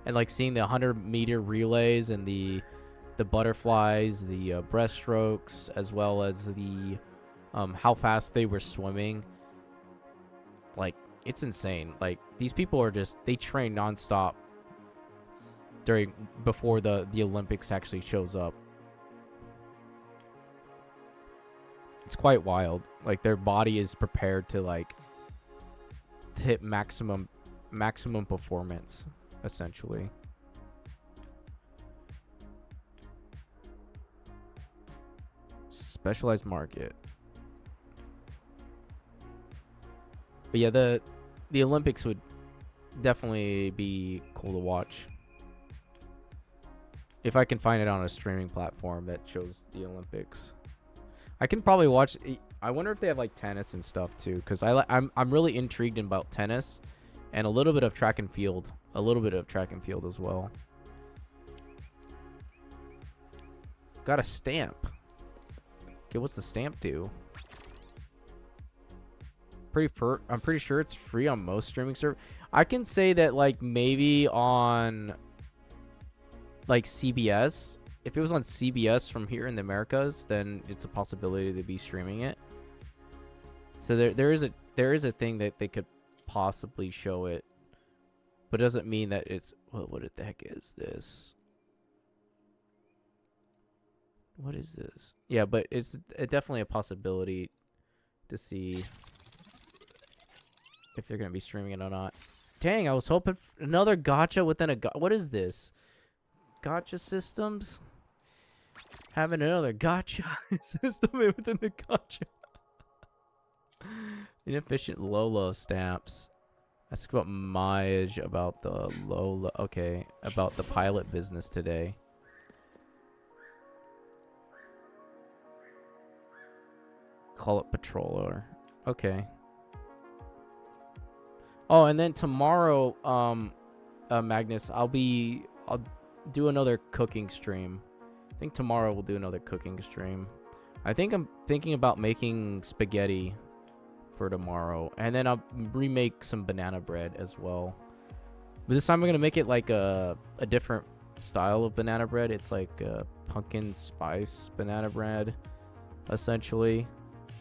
and like seeing the 100-meter relays and the butterflies, the breaststrokes, as well as the how fast they were swimming. Like it's insane. Like these people are they train nonstop before the Olympics actually shows up. It's quite wild. Like their body is prepared to like hit maximum performance, essentially. Specialized market. But yeah, the Olympics would definitely be cool to watch. If I can find it on a streaming platform that shows the Olympics. I can probably watch. I wonder if they have like tennis and stuff too, because I'm really intrigued about tennis, and a little bit of track and field, as well. Got a stamp. Okay, what's the stamp do? I'm pretty sure it's free on most streaming service. I can say that like maybe on like CBS. If it was on CBS from here in the Americas, then it's a possibility to be streaming it. So there is a thing that they could possibly show it, but it doesn't mean that it's what the heck is this? What is this? Yeah, but it's definitely a possibility to see if they're gonna be streaming it or not. Dang, I was hoping for another gacha within a what is this? Gacha systems? Having another gacha system within the gacha. Inefficient Lola stamps. Ask about Maj about the Lola. Okay, about the pilot business today. Call it patroller. Okay. Oh, and then tomorrow, Magnus, I'll do another cooking stream. I think tomorrow we'll do another cooking stream. I think I'm thinking about making spaghetti for tomorrow, and then I'll remake some banana bread as well. But this time I'm gonna make it like a different style of banana bread. It's like a pumpkin spice banana bread, essentially.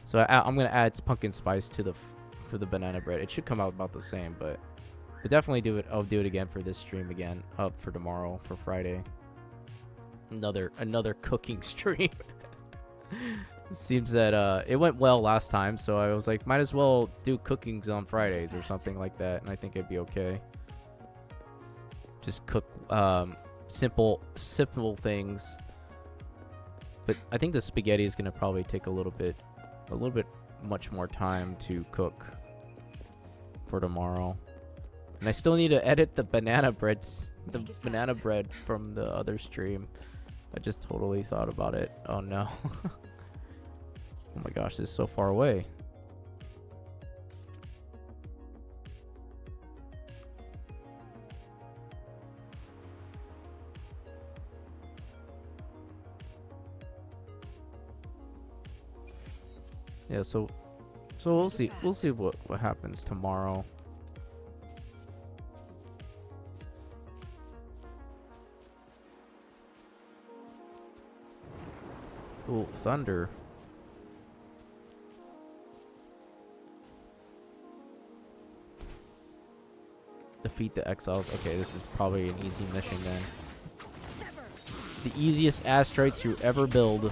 So I'm gonna add pumpkin spice for the banana bread. It should come out about the same, but definitely do it. I'll do it again for this stream again, up for tomorrow, for Friday. Another cooking stream. Seems that it went well last time, so I was like, might as well do cookings on Fridays or something like that, and I think it'd be okay. Just cook simple things. But I think the spaghetti is gonna probably take a little bit much more time to cook for tomorrow. And I still need to edit the banana bread from the other stream. I just totally thought about it. Oh no. Oh my gosh, this is so far away. Yeah, so we'll see what happens tomorrow. Ooh, thunder. Defeat the exiles. Okay, this is probably an easy mission then. the easiest asteroids you ever build.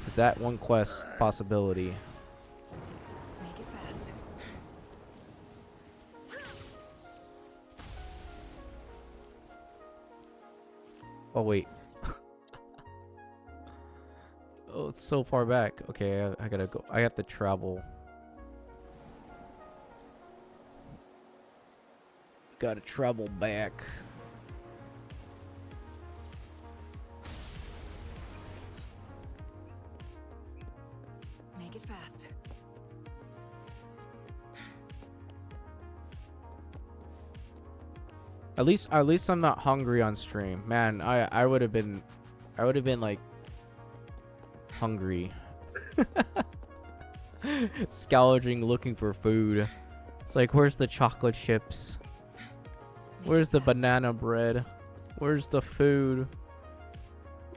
Is that one quest possibility? Make it fast. Oh wait. Oh, it's so far back. Okay, I gotta go. I have to travel. Gotta travel back. Make it fast. At least I'm not hungry on stream. Man, I would have been like hungry. Scavenging looking for food. It's like, where's the chocolate chips? Where's the banana bread? Where's the food?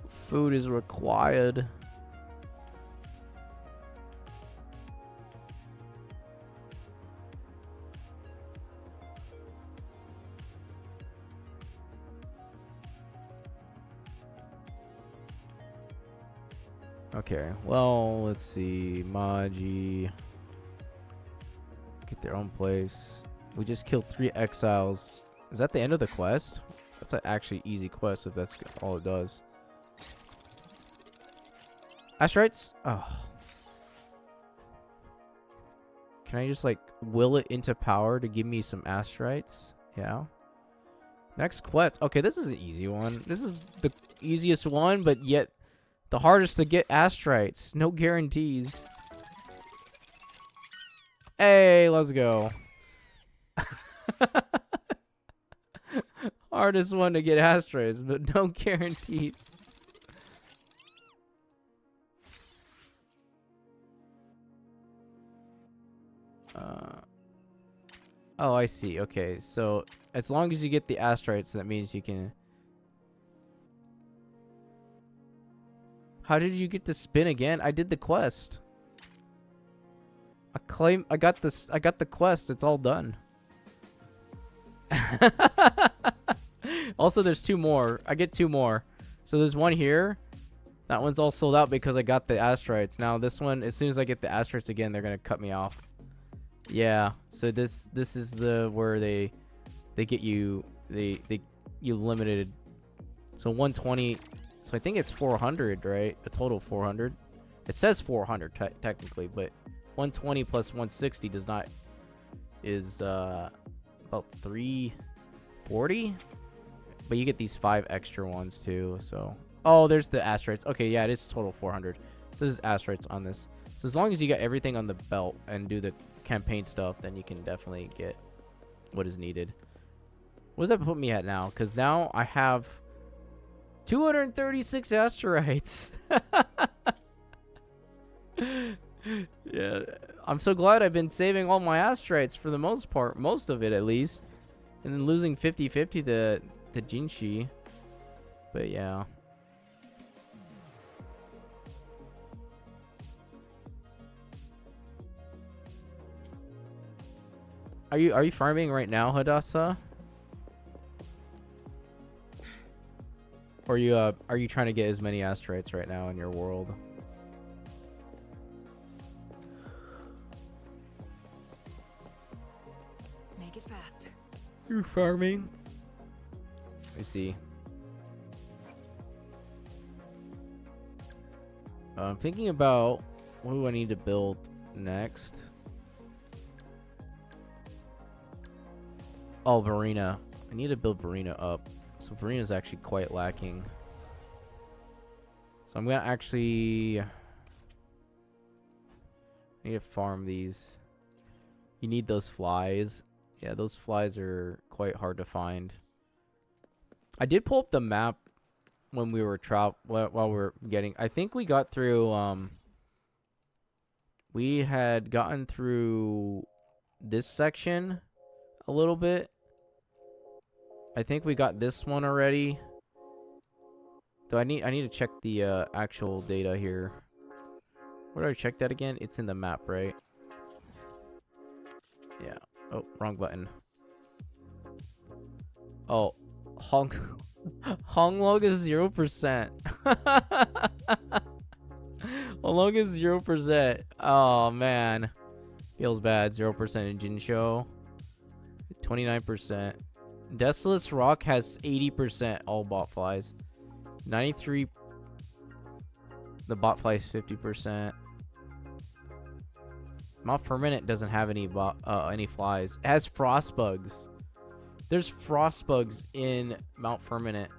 Food is required. Okay, well, let's see. Maji. Get their own place. We just killed 3 exiles. Is that the end of the quest? That's an actually easy quest if that's all it does. Asteroids? Oh. Can I just like will it into power to give me some asteroids? Yeah. Next quest. Okay, this is an easy one. This is the easiest one, but yet the hardest to get asteroids. No guarantees. Hey, let's go. Hardest one to get asteroids, but no guarantees. Oh, I see. Okay, so as long as you get the asteroids, that means you can... How did you get to spin again? I did the quest. I got this. I got the quest. It's all done. Also, there's 2 more. I get 2 more. So there's one here. That one's all sold out because I got the asteroids. Now this one, as soon as I get the asteroids again, they're gonna cut me off. Yeah. So this is the where they get you you limited. So 120. So I think it's 400, right? A total 400. It says 400 technically, but 120 plus 160 does not is about 340. But you get these 5 extra ones too. So oh, there's the asteroids. Okay, yeah, it is total 400. It says asteroids on this. So as long as you got everything on the belt and do the campaign stuff, then you can definitely get what is needed. What does that put me at now? Because now I have 236 asteroids. Yeah, I'm so glad I've been saving all my asteroids for the most part, most of it at least, and then losing 50-50 to Jinshi. But yeah. Are you farming right now, Hadassah? Or are you trying to get as many asteroids right now in your world? Make it fast. You're farming? I see. I'm thinking about what do I need to build next. Oh, Varina. I need to build Varina up. So Varina's actually quite lacking. So I'm gonna actually need to farm these. You need those flies. Yeah, those flies are quite hard to find. I did pull up the map when we were while we were getting. I think we got through. We had gotten through this section a little bit. I think we got this one already. Though I need to check the actual data here. Where do I check that again? It's in the map, right? Yeah. Oh, wrong button. Oh, honk. Honglog is 0%. Honglog is 0%. Oh man. Feels bad. 0% in Jinsho. 29%. Desolate Rock has 80% all bot flies. 93. The bot flies 50%. Mount Permanent doesn't have any flies. It has frost bugs. There's frost bugs in Mount Permanent.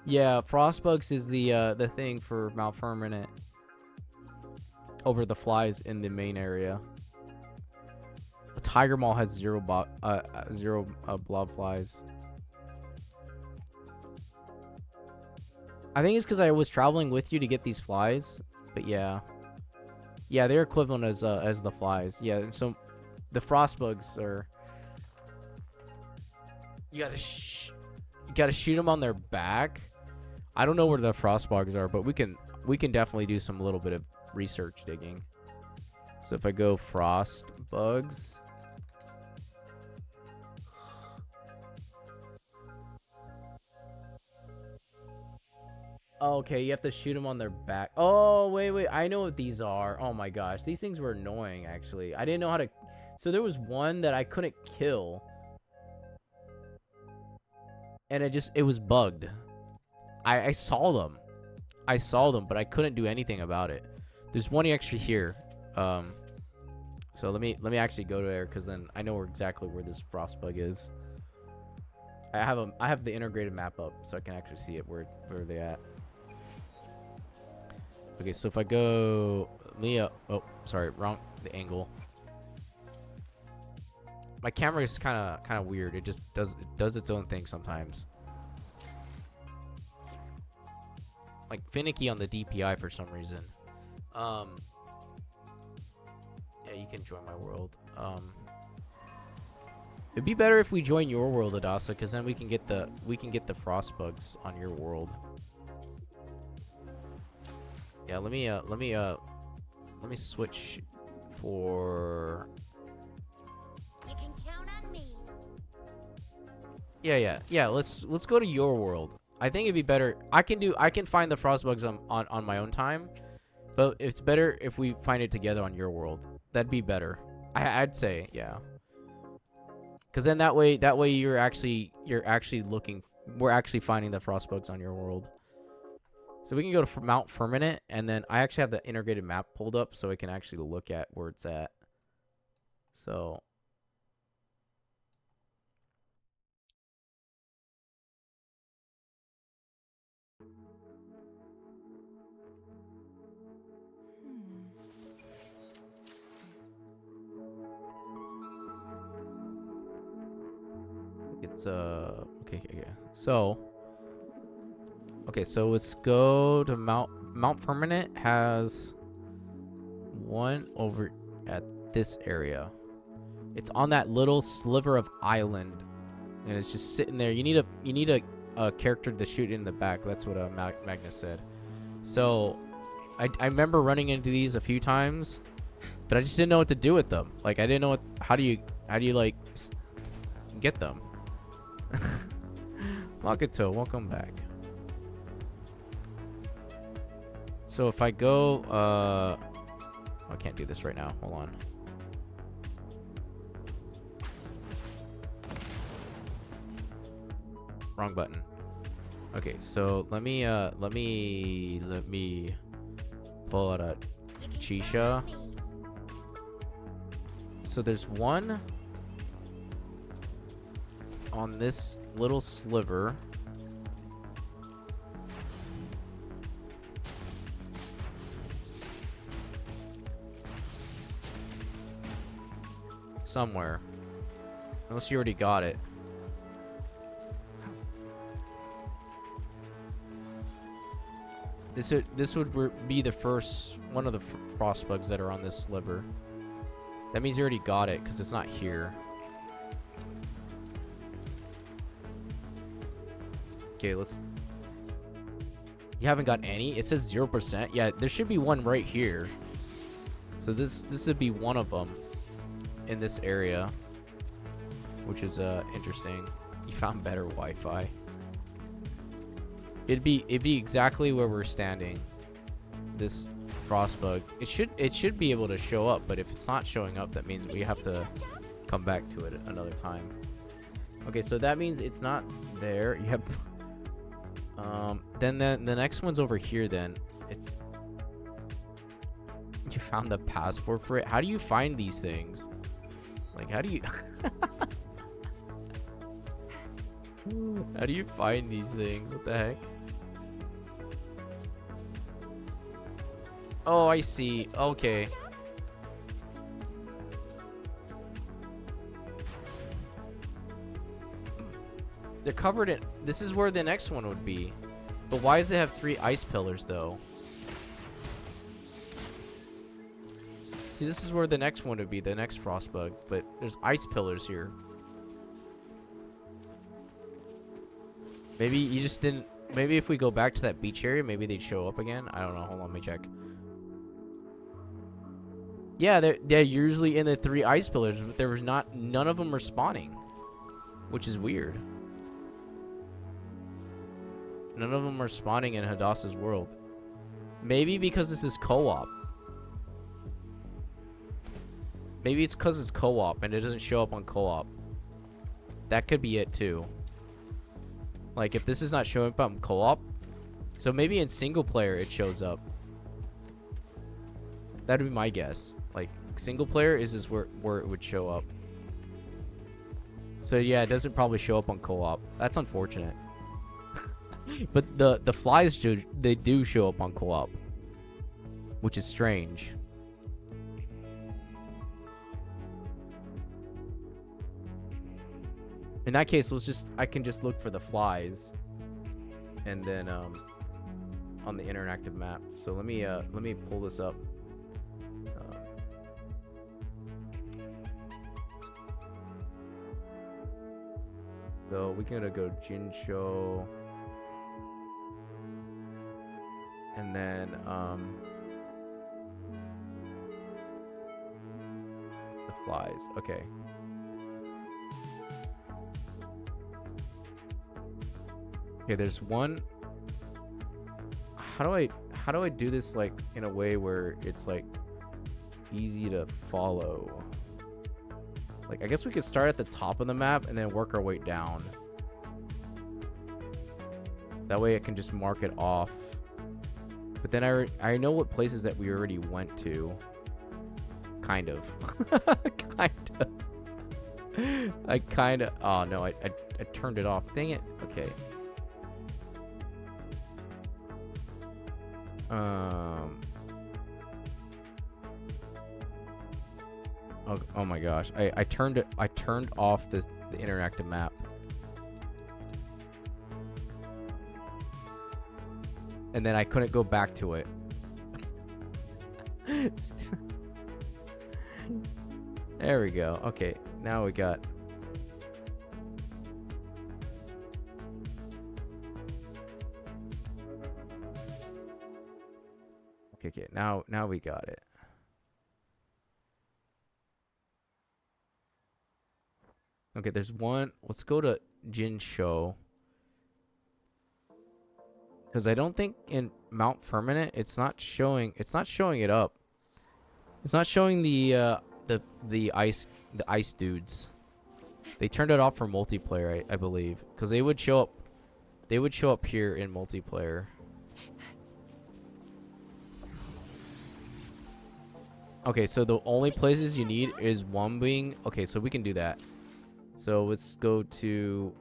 Yeah, frost bugs is the thing for Mount Permanent over the flies in the main area. Tiger Mall has zero blob flies. I think it's because I was traveling with you to get these flies, but yeah, they're equivalent as the flies. Yeah, so the frost bugs are. You gotta shoot them on their back. I don't know where the frost bugs are, but we can definitely do some little bit of research digging. So if I go frost bugs. Okay, you have to shoot them on their back. Oh, wait. I know what these are. Oh my gosh. These things were annoying, actually. I didn't know how to. So there was one that I couldn't kill. And it was bugged. I saw them. But I couldn't do anything about it. There's one extra here. So let me actually go there, because then I know exactly where this frost bug is. I have the integrated map up, so I can actually see it where they at. Okay, so if I go oh, sorry, wrong the angle. My camera is kind of weird. It just does its own thing sometimes. Like finicky on the DPI for some reason. Yeah, you can join my world. It'd be better if we join your world, Adasa, because then we can get the frost bugs on your world. Yeah, let me switch for. You can count on me. Yeah. Let's go to your world. I think it'd be better. I can find the frost bugs on my own time, but it's better if we find it together on your world. That'd be better. I'd say, yeah. Because then that way you're actually looking. We're actually finding the frost bugs on your world. So we can go to Mount Firmament, and then I actually have the integrated map pulled up so I can actually look at where it's at. So. It's okay. So let's go to Mount Permanent has one over at this area. It's on that little sliver of island, and it's just sitting there. You need a character to shoot in the back. That's what Magnus said. So I remember running into these a few times, but I just didn't know what to do with them. Like I didn't know how do you like get them. Makoto, welcome back. So if I go, I can't do this right now. Hold on. Wrong button. Okay, so let me pull out a Chisha. So there's one on this little sliver. Somewhere. Unless you already got it. This would be the first one of the frost bugs that are on this sliver. That means you already got it because it's not here. Okay, let's. You haven't got any? It says 0%. Yeah, there should be one right here. So this would be one of them in this area, which is interesting. You found better Wi-Fi. It'd be exactly where we're standing. This frost bug. It should be able to show up, but if it's not showing up, that means we have to come back to it another time. Okay, so that means it's not there. Yep. Then the next one's over here. Then it's. You found the password for it. How do you find these things? Like, how do you? How do you find these things? What the heck? Oh, I see. Okay. They're covered in... This is where the next one would be. But why does it have 3 ice pillars, though? See, this is where the next one would be, the next frost bug. But there's ice pillars here. Maybe you just didn't... Maybe if we go back to that beach area, maybe they'd show up again. I don't know. Hold on, let me check. Yeah, they're usually in the 3 ice pillars, but there was none of them are spawning, which is weird. None of them are spawning in Hadassah's world. Maybe because this is co-op. Maybe it's because it's co-op and it doesn't show up on co-op. That could be it too. Like if this is not showing up on co-op, so maybe in single player it shows up. That'd be my guess. Like single player is where it would show up. So yeah, it doesn't probably show up on co-op. That's unfortunate. But the flies they do show up on co-op, which is strange. In that case, I can just look for the flies, and then on the interactive map. So let me pull this up. So we're gonna go Jinsho, and then the flies. Okay. Okay, there's one. How do I do this like in a way where it's like easy to follow? Like I guess we could start at the top of the map and then work our way down. That way I can just mark it off. But then I know what places that we already went to. Kind of. kind of. Oh no, I turned it off. Dang it. Okay. Oh my gosh. I turned off the interactive map. And then I couldn't go back to it. There we go. Okay, now we got. Okay, now we got it. Okay, there's one. Let's go to Jinsho. Because I don't think in Mount Firmament it's not showing it up. It's not showing the ice dudes. They turned it off for multiplayer, I believe, because they would show up here in multiplayer. Okay, so the only places you need is one wing. Okay, so we can do that. So let's go to.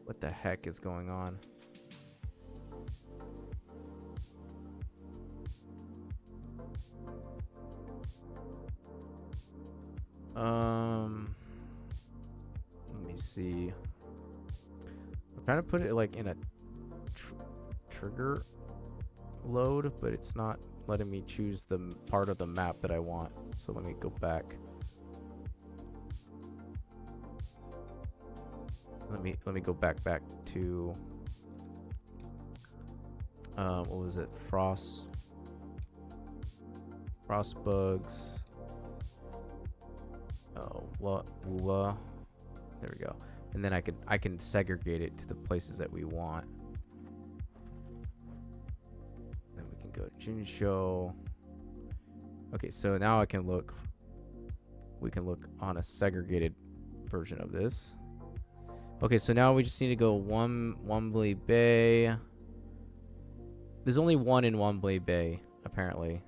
What the heck is going on? Let me see. I'm trying to put it like in a trigger load, but it's not letting me choose the part of the map that I want. So let me go back. Let me go back to what was it? Frost bugs. What? Wuwa. There we go. And then I can segregate it to the places that we want. Then we can go to Jinsho. Okay, so now I can look. We can look on a segregated version of this. Okay, so now we just need to go Wembley Bay. There's only one in Wembley Bay, apparently.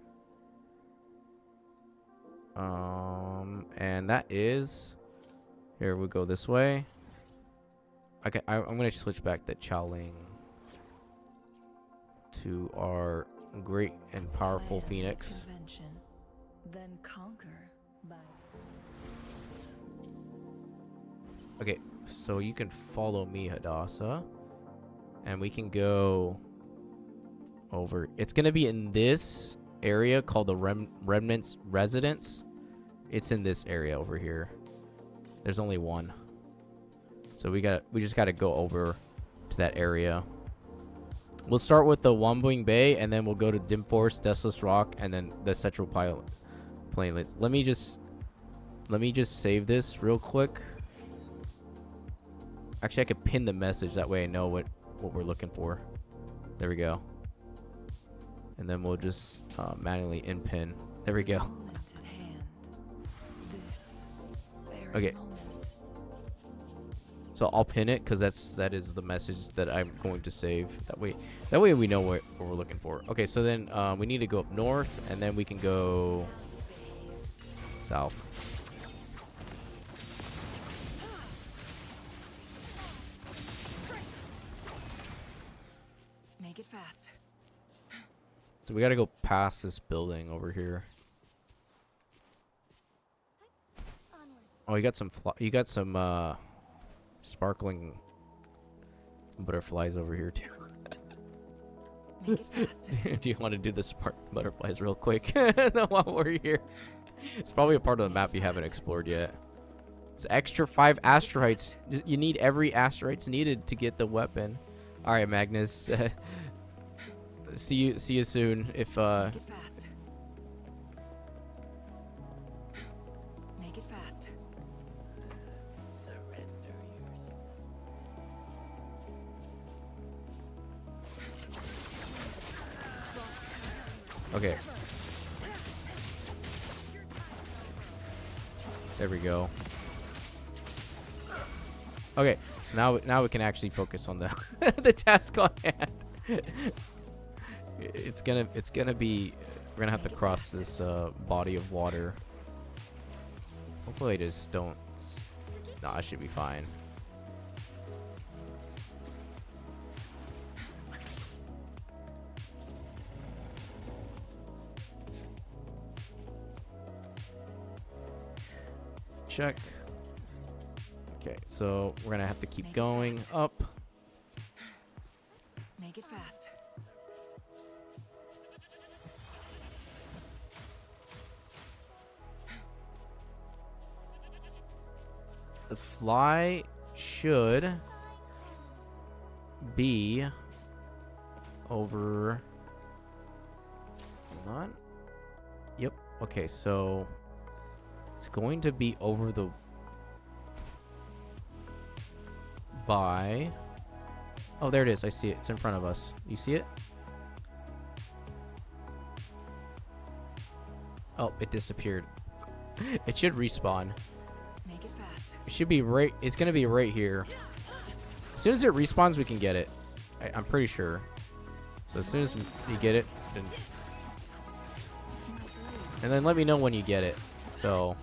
And that is... Here, we go this way. Okay, I'm going to switch back to Chaoling. To our great and powerful Phoenix. Then conquer by... Okay, so you can follow me, Hadassah. And we can go... over. It's going to be in this area called the Remnant's Residence. It's in this area over here. There's only one. So we just got to go over to that area. We'll start with the Wambling Bay, and then we'll go to Dim Forest, Desolate Rock, and then the Central Plainlands. Let me just save this real quick. Actually, I could pin the message. That way I know what we're looking for. There we go. And then we'll just manually inpin. There we go. Okay. So I'll pin it because that is the message that I'm going to save. That way we know what we're looking for. Okay, so then we need to go up north, and then we can go south. Make it fast. So we got to go past this building over here. Oh, you got some sparkling butterflies over here too. Make it fast. Do you want to do the spark butterflies real quick while we're here? It's probably a part of the map you haven't explored yet. It's extra 5 asteroids. You need every asteroids needed to get the weapon. All right, Magnus. See you soon. If Make it fast. Make it fast. Surrender yourself. okay. There we go. Okay, so now we can actually focus on the the task on hand. It's gonna be, we're gonna have to cross this body of water. Hopefully I just don't. No, I should be fine. Check. Okay, so we're gonna have to keep going up. Make it fast. The fly should be over. Hold on. Yep. Okay, so it's going to be over the by. Oh, there it is. I see it. It's in front of us. You see it? Oh, it disappeared. It should respawn. Make it fast. It should be right. It's gonna be right here. As soon as it respawns, we can get it. I'm pretty sure. So as soon as you get it, and then let me know when you get it. So.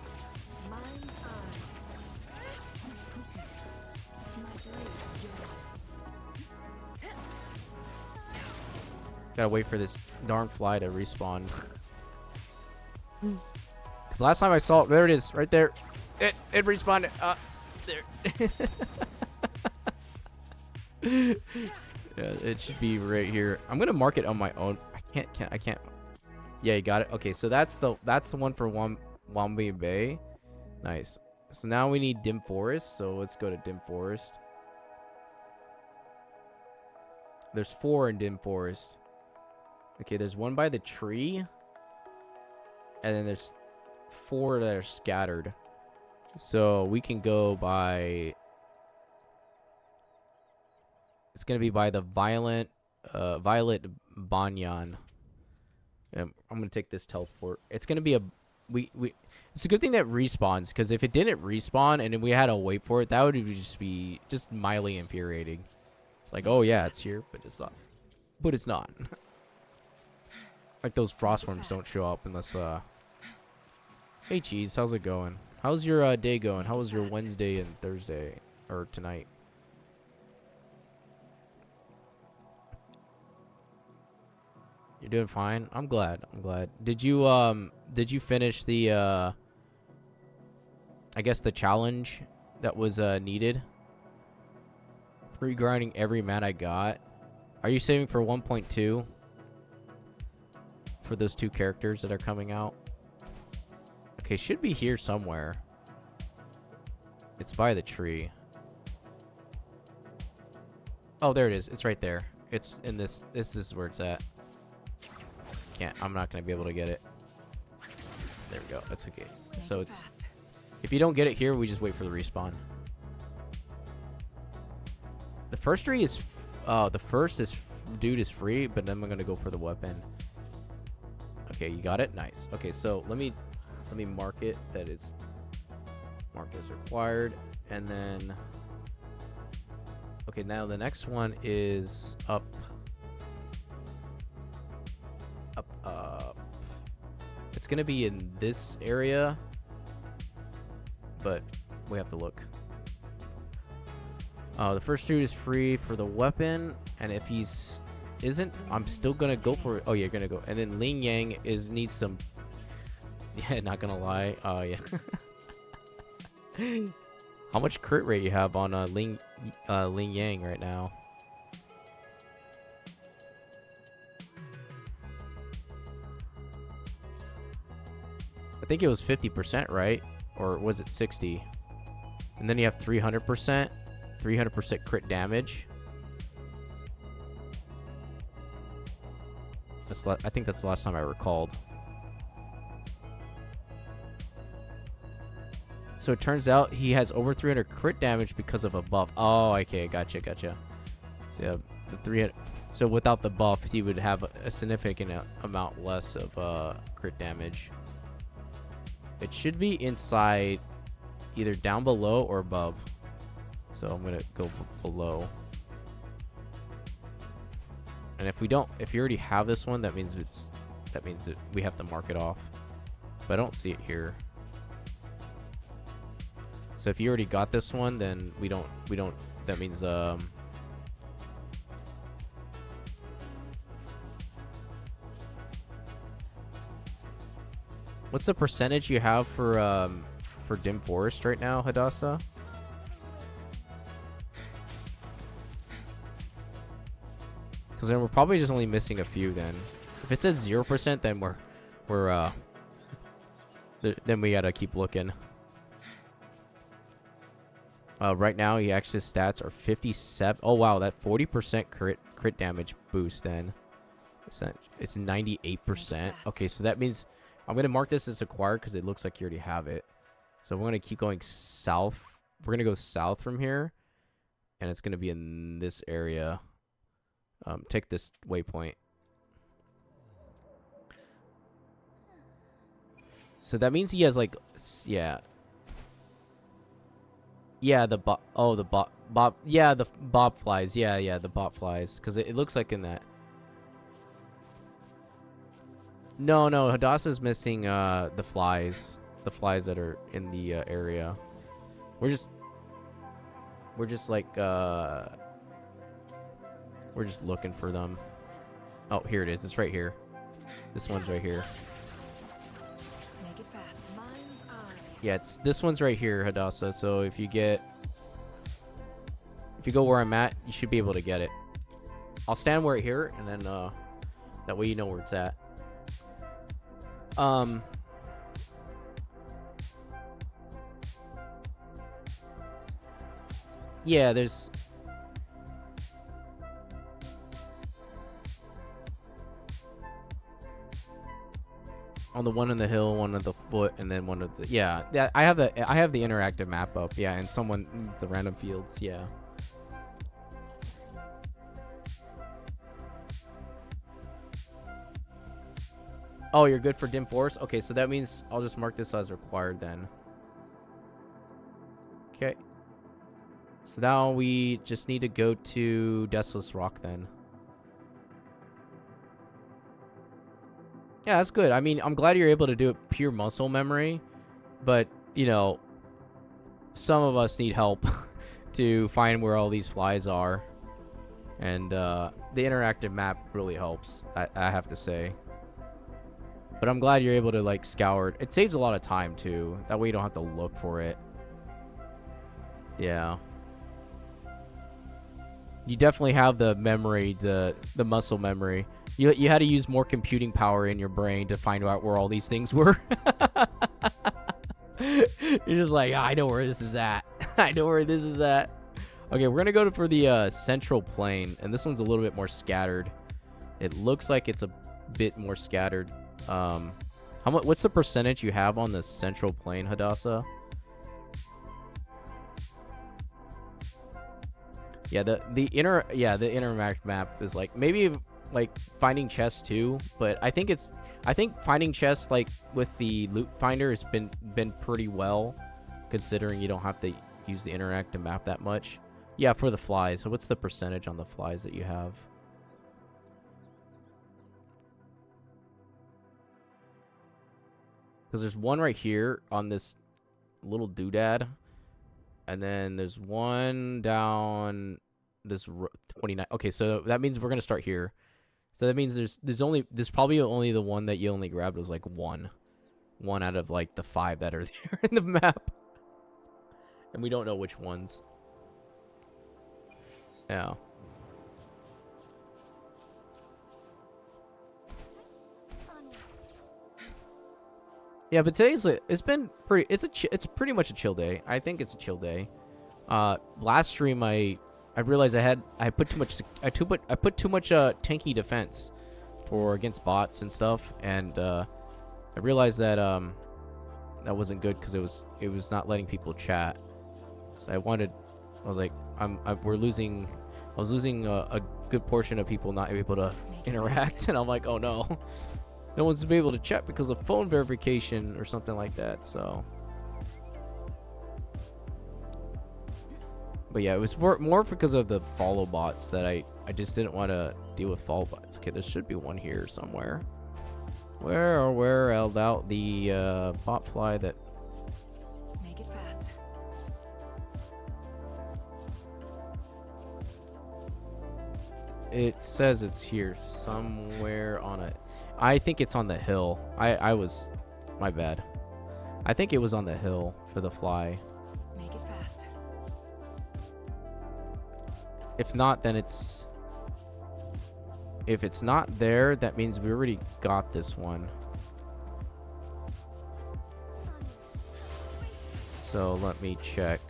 Gotta wait for this darn fly to respawn. Because last time I saw it, there it is, right there. It respawned. There. Yeah, it should be right here. I'm gonna mark it on my own. I can't. Yeah, you got it. Okay, so that's the one for Wambi Bay. Nice. So now we need Dim Forest. So let's go to Dim Forest. There's 4 in Dim Forest. Okay, there's one by the tree. And then there's 4 that are scattered. So we can go by... It's going to be by the Violet Banyan. I'm going to take this teleport. It's going to be a... It's a good thing that respawns, because if it didn't respawn and we had to wait for it, that would just be just mildly infuriating. It's like, oh yeah, it's here, but it's not. But it's not. Like those frostworms don't show up unless... Hey, Cheese, how's it going? How's your day going? How was your Wednesday and Thursday? Or tonight? You're doing fine? I'm glad. I'm glad. Did you finish the, I guess the challenge that was, needed? Pre-grinding every mat I got. Are you saving for 1.2? For those 2 characters that are coming out? Okay, should be here somewhere. It's by the tree. Oh, there it is. It's right there. It's in this. This is where it's at. I'm not going to be able to get it. There we go. That's okay. So it's... If you don't get it here, we just wait for the respawn. The first tree is... the first is... Dude is free, but then I'm going to go for the weapon. Okay, you got it? Nice. Okay, so let me mark it that it's marked as required. And then... Okay, now the next one is up... Up. It's gonna be in this area, but we have to look. The first dude is free for the weapon, and if he's isn't, I'm still gonna go for it. Oh, you're gonna go. And then Ling Yang needs some. Yeah, not gonna lie. Oh yeah. How much crit rate you have on Ling Yang right now? I think it was 50%, right? Or was it 60? And then you have 300%. 300% crit damage. I think that's the last time I recalled. So it turns out he has over 300 crit damage because of a buff. Oh, okay. Gotcha. So yeah, the 300... So without the buff, he would have a significant amount less of crit damage. It should be inside, either down below or above. So I'm gonna go below. And if you already have this one, that means that we have to mark it off. But I don't see it here. So if you already got this one, then we don't. That means what's the percentage you have for Dim Forest right now, Hadassah? Because then we're probably just only missing a few. Then, if it says 0%, then then we gotta keep looking. Right now, he actually stats are 57. Oh wow, that 40% crit damage boost. Then it's 98%. Okay, so that means. I'm going to mark this as acquired because it looks like you already have it. So we're going to keep going south. We're going to go south from here. And it's going to be in this area. Take this waypoint. So that means he has like... Yeah. Yeah, the bob... Oh, the bob... Yeah, the bob flies. Yeah, the bob flies. Because it looks like in that... No, Hadassah's missing the flies. The flies that are in the area. We're just like we're just looking for them. Oh, here it is. It's right here. This one's right here. Make it fast. Mind's eye. Yeah, this one's right here, Hadassah. So if you go where I'm at, you should be able to get it. I'll stand right here, and then that way you know where it's at. Yeah, there's... On the one on the hill, one at the foot, and then one at the yeah. I have the interactive map up. Yeah, and someone the random fields. Yeah. Oh, you're good for dim forest. Okay, so that means I'll just mark this as required then. Okay. So now we just need to go to Deathless Rock then. Yeah, that's good. I mean, I'm glad you're able to do it pure muscle memory, but, you know, some of us need help to find where all these flies are. And the interactive map really helps, I have to say. But I'm glad you're able to, like, scour it. It saves a lot of time, too. That way you don't have to look for it. Yeah. You definitely have the memory, the muscle memory. You had to use more computing power in your brain to find out where all these things were. You're just like, I know where this is at. I know where this is at. Okay, we're gonna go for the central plane, and this one's a little bit more scattered. It looks like it's a bit more scattered. How much? What's the percentage you have on the central plane, Hadassah? Yeah, the interact map is like maybe like finding chests too, but I think finding chests like with the loot finder has been pretty well, considering you don't have to use the interactive map that much. Yeah, for the flies. So what's the percentage on the flies that you have? Because there's one right here on this little doodad. And then there's one down this 29. Okay, so that means we're going to start here. So that means there's probably only the one that you only grabbed was like one out of like the 5 that are there in the map. And we don't know which ones. Yeah. Yeah, but today's it's been pretty. It's pretty much a chill day. I think it's a chill day. Last stream I realized I put too much tanky defense against bots and stuff, and I realized that that wasn't good because it was not letting people chat. So I was like, we're losing. I was losing a good portion of people not able to interact, and I'm like, oh no. No one's been able to chat because of phone verification or something like that, so. But yeah, it was more because of the follow bots that I just didn't want to deal with follow bots. Okay, there should be one here somewhere. Where held out the bot fly that... Make it fast. It says it's here somewhere on it. I think it's on the hill. My bad. I think it was on the hill for the fly. Make it fast. If not, then it's... If it's not there, that means we already got this one. So let me check.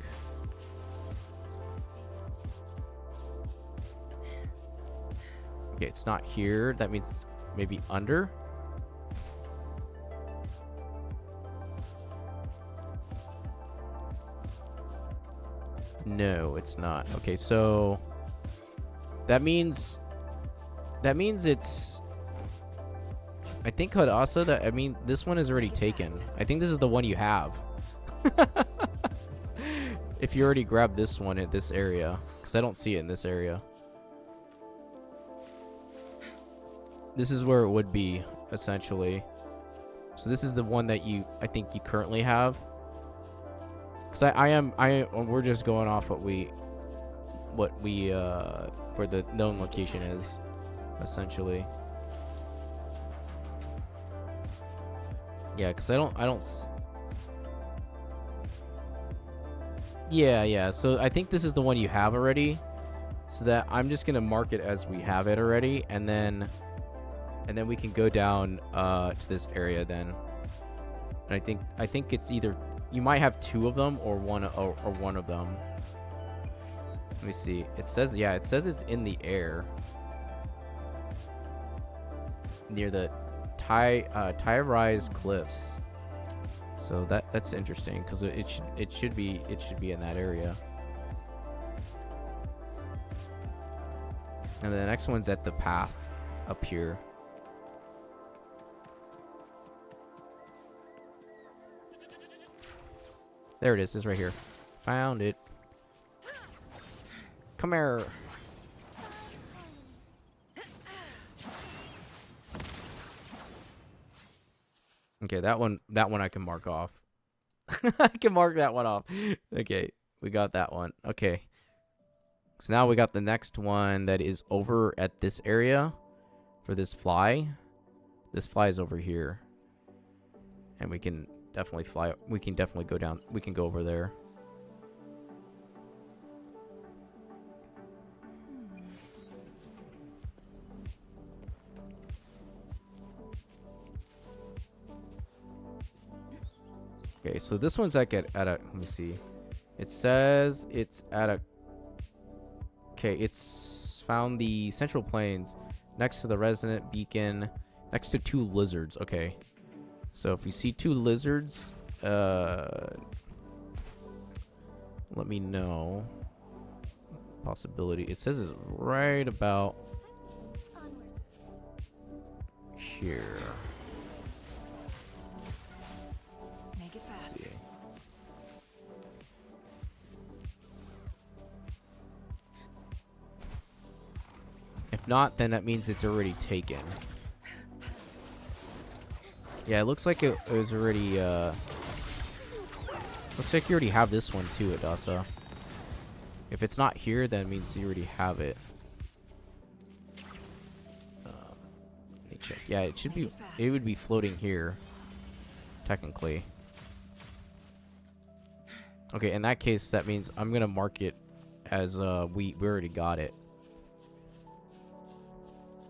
Okay, it's not here. That means it's maybe under. No, it's not. Okay, so that means it's... I think Hadassah, this one is already taken. I think this is the one you have. If you already grabbed this one at this area, because I don't see it in this area. This is where it would be, essentially. So this is the one that I think you currently have. Because we're just going off where the known location is, essentially. Yeah, because I don't. Yeah. So I think this is the one you have already. So that I'm just gonna mark it as we have it already, and then we can go down to this area then. And I think it's either you might have 2 of them or one of them. Let me see. It says it's in the air near the tie rise cliffs. So that's interesting because it should be in that area. And the next one's at the path up here. There it is. It's right here. Found it. Come here. Okay, that one I can mark off. I can mark that one off. Okay, we got that one. Okay. So now we got the next one that is over at this area for this fly. This fly is over here. And we can definitely fly. We can definitely go down. We can go over there. Okay, so this one's like at a, let me see. It says it's at a, okay, it's found the Central Plains next to the Resonant Beacon, next to 2 lizards. Okay. So if you see 2 lizards, let me know. Possibility. It says it's right about here. Make it Let's fast. see. If not, then that means it's already taken. Yeah, it looks like it was already, looks like you already have this one too, Adasa. If it's not here, then it means you already have it. Let me check. Yeah, it should be, it would be floating here. Technically. Okay, in that case, that means I'm gonna mark it as, we already got it.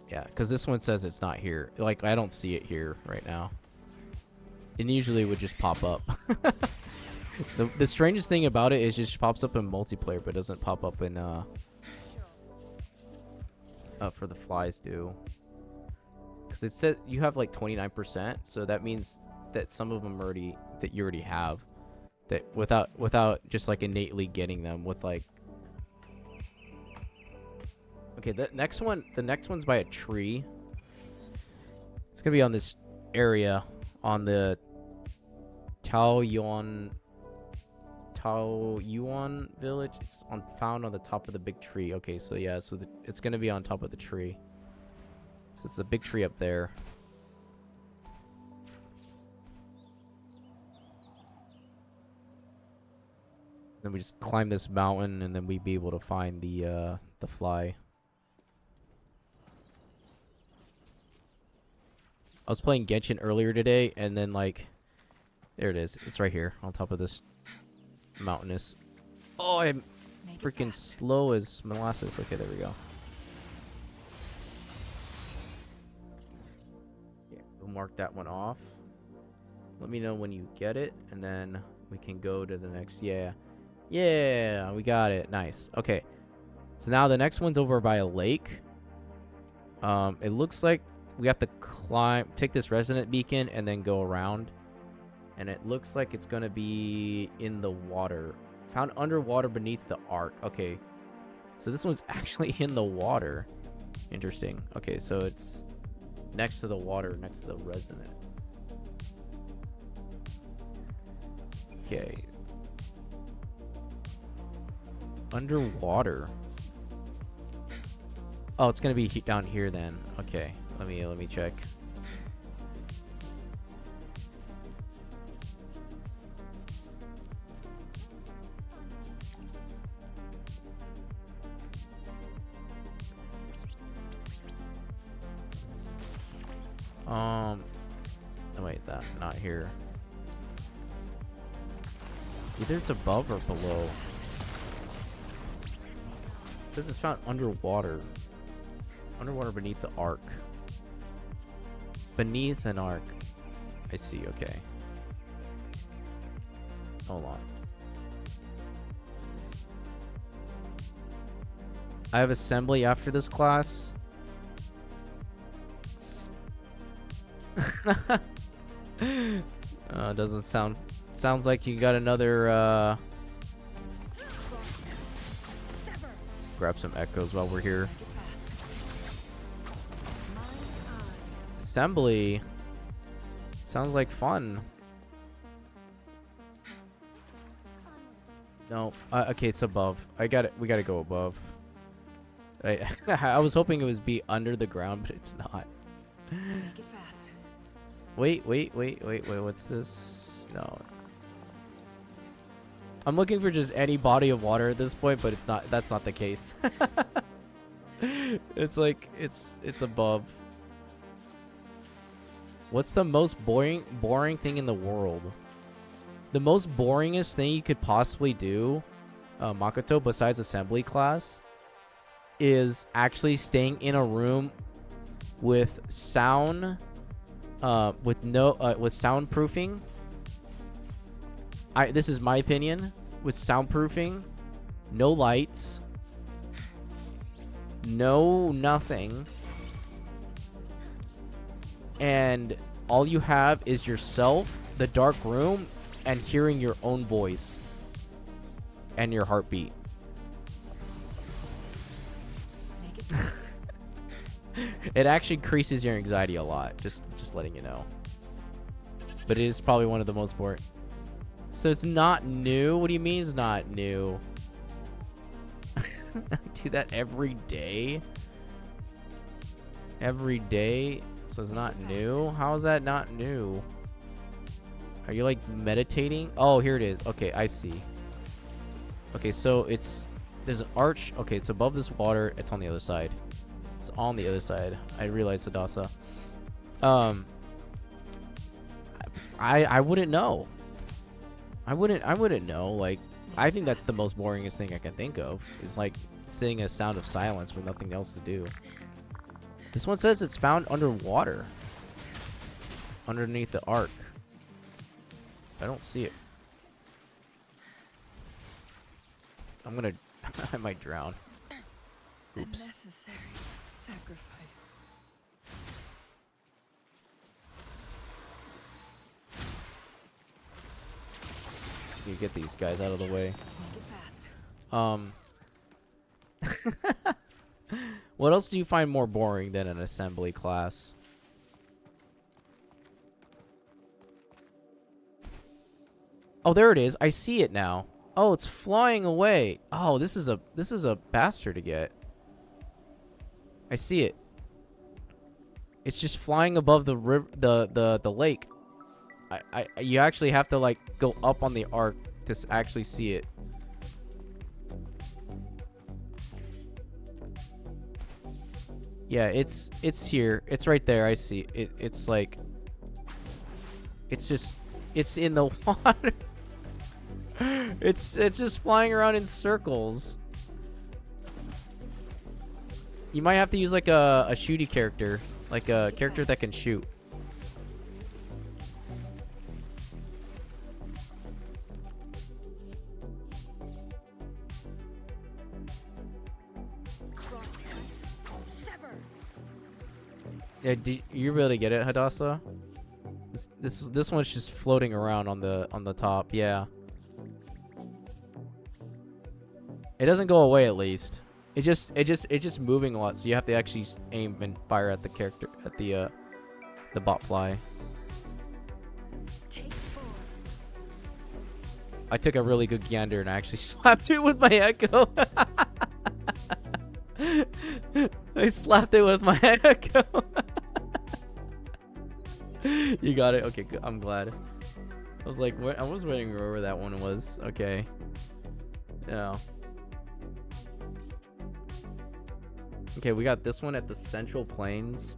Yeah, because this one says it's not here. Like, I don't see it here right now. It usually would just pop up. The strangest thing about it is it just pops up in multiplayer, but doesn't pop up in, for the flies do. Because it said you have like 29%, so that means that some of them already, that you already have. That without just like innately getting them with like. Okay, the next one's by a tree. It's gonna be on this area on the Taoyuan village. It's found on the top of the big tree. Okay, so yeah, so it's gonna be on top of the tree. So it's the big tree up there. Then we just climb this mountain, and then we'd be able to find the fly. I was playing Genshin earlier today, and then like, there it is. It's right here on top of this mountainous. Oh, I'm freaking slow as molasses. Okay, there we go. Yeah, we'll mark that one off. Let me know when you get it, and then we can go to the next. Yeah, we got it. Nice. Okay, so now the next one's over by a lake. It looks like we have to take this resonant beacon and then go around. And it looks like it's going to be in the water. Found underwater beneath the ark. Okay. So this one's actually in the water. Interesting. Okay, so it's next to the water, next to the resonant. Okay. Underwater. Oh, it's going to be down here then. Okay. Let me check. Oh, wait, not here. Either it's above or below. It says it's found underwater. Underwater beneath the ark. Beneath an ark. I see, okay. Hold on. I have assembly after this class. Doesn't sound. Sounds like you got another. Sever. Grab some echoes while we're here. Make it fast. Mind's eye. Assembly. Sounds like fun. No. Okay, it's above. I got it. We gotta go above. I was hoping it was be under the ground, but it's not. Make it fast. Wait. What's this? No. I'm looking for just any body of water at this point, but it's not. That's not the case. It's like it's above. What's the most boring thing in the world? The most boringest thing you could possibly do, Makoto, besides assembly class, is actually staying in a room with sound, with soundproofing. This is my opinion. With soundproofing, no lights, no nothing, and all you have is yourself, the dark room, and hearing your own voice and your heartbeat. Make it fast. It actually increases your anxiety a lot, just letting you know. But it is probably one of the most boring. So it's not new? What do you mean it's not new? I do that every day? Every day? So it's not new? How is that not new? Are you like meditating? Oh, here it is. Okay, I see. Okay, so there's an arch. Okay, it's above this water. It's on the other side. It's on the other side. I realized, Hadassah. I wouldn't know. I wouldn't know. Like, I think that's the most boringest thing I can think of. Is like sitting a sound of silence with nothing else to do. This one says it's found underwater. Underneath the arc. I don't see it. I'm gonna... I might drown. Oops. A necessary sacrifice. You get these guys out of the way. Make it fast. What else do you find more boring than an assembly class? Oh, there it is. I see it now. Oh, it's flying away. Oh, this is a bastard to get. I see it. It's just flying above the river, the lake. You actually have to like go up on the arc to actually see it. Yeah, it's here. It's right there. I see it. It's like it's in the water. It's just flying around in circles. You might have to use like a shooty character, like a character that can shoot. Sever. Yeah, do you really get it, Hadassah? This one's just floating around on the top. Yeah. It doesn't go away at least. It's just moving a lot, so you have to actually aim and fire at the character at the bot fly. Take 4. I took a really good gander and I actually slapped it with my echo. I slapped it with my echo. You got it? Okay, good. I'm glad. I was like, I was waiting where that one was. Okay. Yeah. Okay, we got this one at the Central Plains.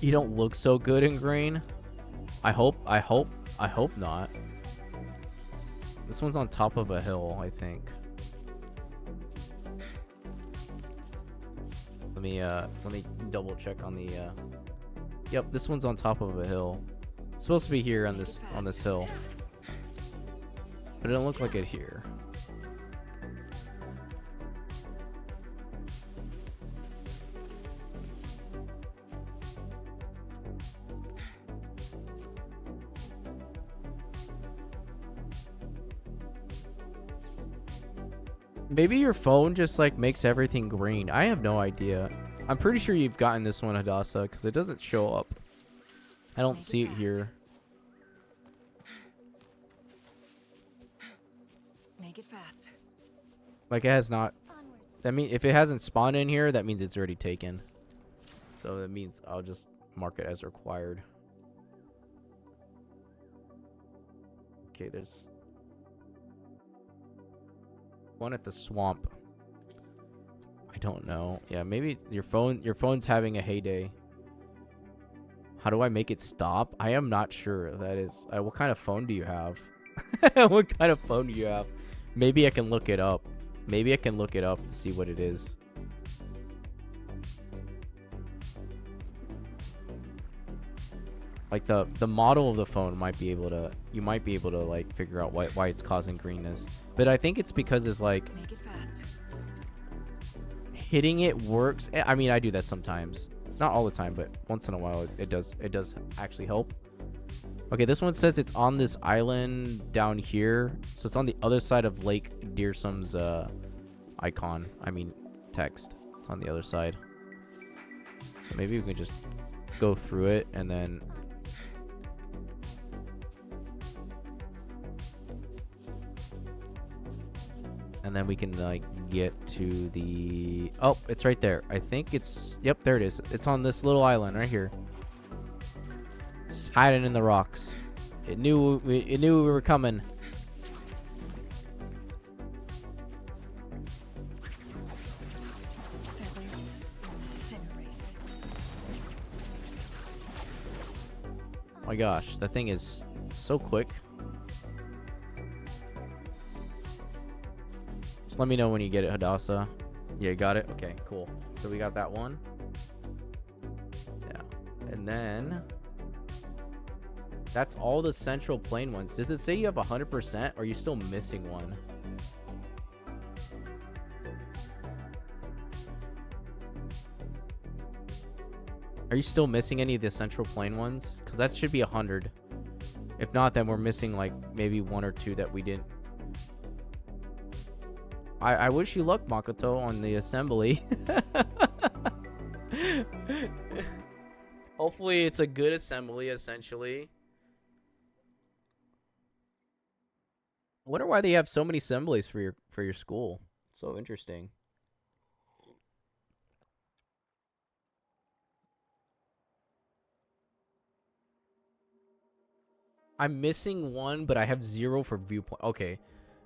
You don't look so good in green. I hope not. This one's on top of a hill, I think. Let me double check on the Yep, this one's on top of a hill. It's supposed to be here on this hill. But it don't look like it here. Maybe your phone just like makes everything green. I have no idea. I'm pretty sure you've gotten this one, Hadassah, because it doesn't show up. I don't Make it see it fast. here. Make it fast. Like it has not. Onwards. That mean if it hasn't spawned in here, that means it's already taken. So that means I'll just mark it as required. Okay, there's one at the swamp. I don't know. Yeah, maybe your phone's having a heyday. How do I make it stop? I am not sure. That is, what kind of phone do you have? What kind of phone do you have? Maybe I can look it up. Maybe I can look it up and see what it is. Like the model of the phone might be able to, you might be able to like figure out why it's causing greenness. But I think it's because of like Make it fast. hitting it works. I mean, I do that sometimes. Not all the time, but once in a while it does actually help. Okay, this one says it's on this island down here. So it's on the other side of Lake Deersum's icon. I mean text. It's on the other side. So maybe we can just go through it and then we can like get to the, oh, it's right there. I think it's, yep, there it is. It's on this little island right here. It's hiding in the rocks. It knew we were coming. Feathers incinerate. Oh my gosh, that thing is so quick. Just let me know when you get it, Hadassah. Yeah, you got it? Okay, cool. So we got that one. Yeah. And then that's all the central plain ones. Does it say you have 100% or are you still missing one? Are you still missing any of the central plain ones? Because that should be 100. If not, then we're missing like maybe one or two that we didn't. I wish you luck, Makoto, on the assembly. Hopefully it's a good assembly, essentially. I wonder why they have so many assemblies for your school. So interesting. I'm missing one, but I have 0 for viewpoint. Okay.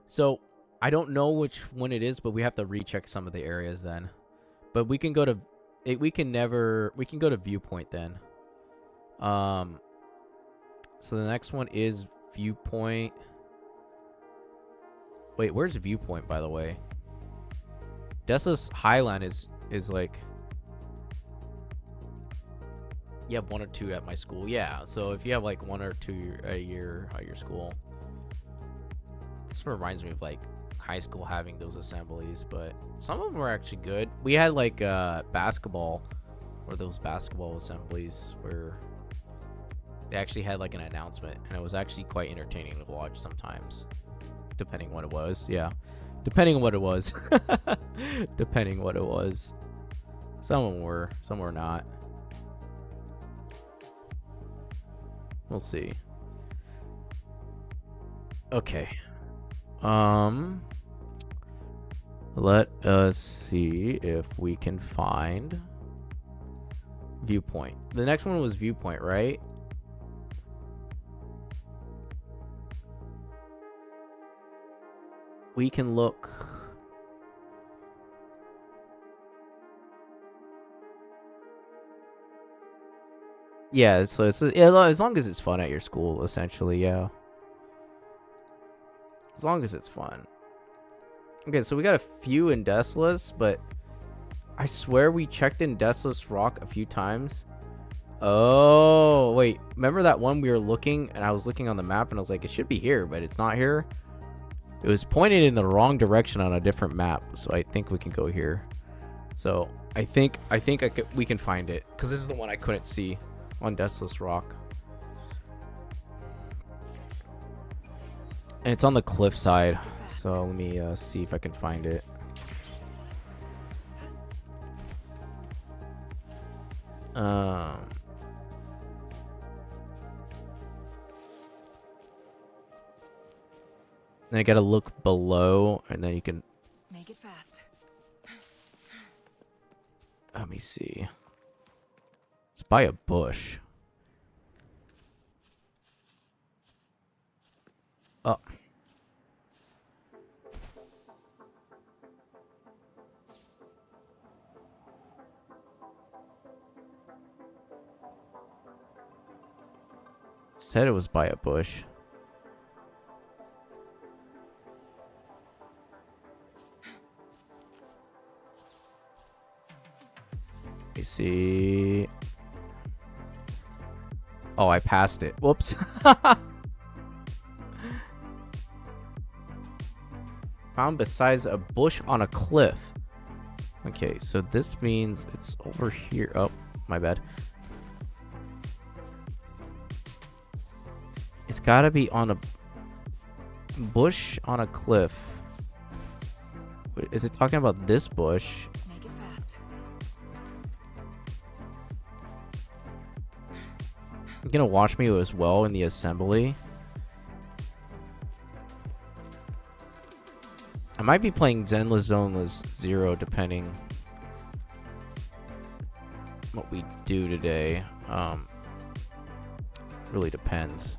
So I don't know which one it is, but we have to recheck some of the areas then. But we can go to we can go to viewpoint then. So the next one is viewpoint. Wait, where's viewpoint, by the way? Desos Highland is like, you have 1 or 2 at my school. Yeah, so if you have like 1 or 2 a year at your school, this reminds me of like high school having those assemblies, but some of them were actually good. We had like basketball, or those basketball assemblies where they actually had like an announcement, and it was actually quite entertaining to watch sometimes, depending what it was. Yeah, depending on what it was. Depending what it was. Some of them were, some were not. We'll see. Okay. Let us see if we can find viewpoint. The next one was viewpoint, right? We can look. Yeah, so it's as long as it's fun at your school, essentially, yeah. As long as it's fun. Okay, so we got a few in Desolus, but I swear we checked in Desolus Rock a few times. Oh, wait. Remember that one we were looking, and I was looking on the map, and I was like, it should be here, but it's not here. It was pointed in the wrong direction on a different map, so I think we can go here. So I think we can find it, because this is the one I couldn't see on Desolus Rock. And it's on the cliff side. So let me see if I can find it. Um. Then I gotta look below, and then you can. Make it fast. Let me see. It's by a bush. Oh. Said it was by a bush. Let me see. Oh, I passed it. Whoops. Found besides a bush on a cliff. Okay, so this means it's over here. Oh, my bad. It's gotta be on a bush on a cliff. Wait, is it talking about this bush? Make it fast. You gonna watch me as well in the assembly? I might be playing Zenless Zoneless 0 depending what we do today. Really depends.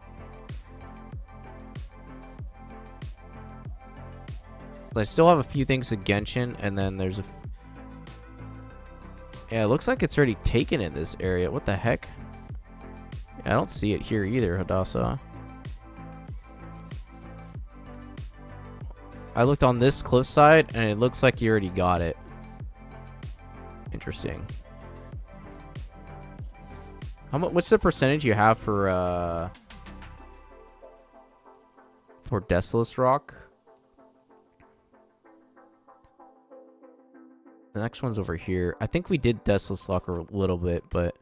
I still have a few things to Genshin, and then there's a... Yeah, it looks like it's already taken in this area. What the heck? Yeah, I don't see it here either, Hadassah. I looked on this cliffside, and it looks like you already got it. Interesting. How much? What's the percentage you have for Desolate Rock? The next one's over here. I think we did Desolate Rock a little bit, but...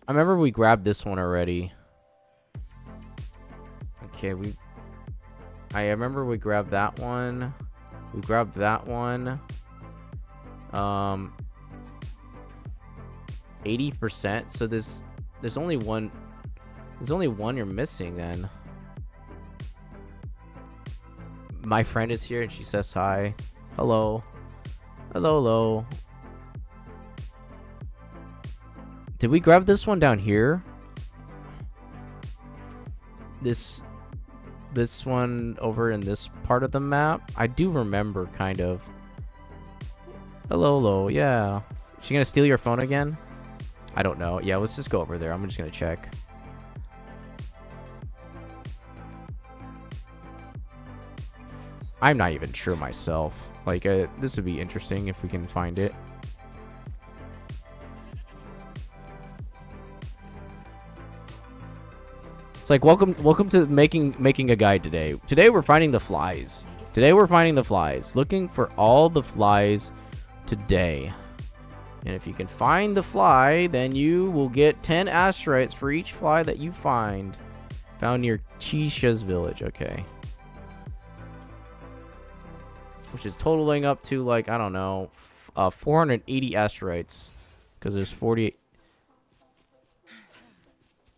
I remember we grabbed this one already. Okay, I remember we grabbed that one. We grabbed that one. 80%. So there's only one. There's only one you're missing then. My friend is here and she says hi. Hello. Hello, hello. Did we grab this one down here? This one over in this part of the map? I do remember, kind of. Hello, hello, yeah. Is she gonna steal your phone again? I don't know. Yeah, let's just go over there. I'm just gonna check. I'm not even sure myself. Like, this would be interesting if we can find it. It's like, welcome to making a guide today. Today we're finding the flies. Looking for all the flies today. And if you can find the fly, then you will get 10 asteroids for each fly that you find. Found near Chisha's village. Okay. Which is totaling up to, like, I don't know, 480 asteroids. Because there's 48.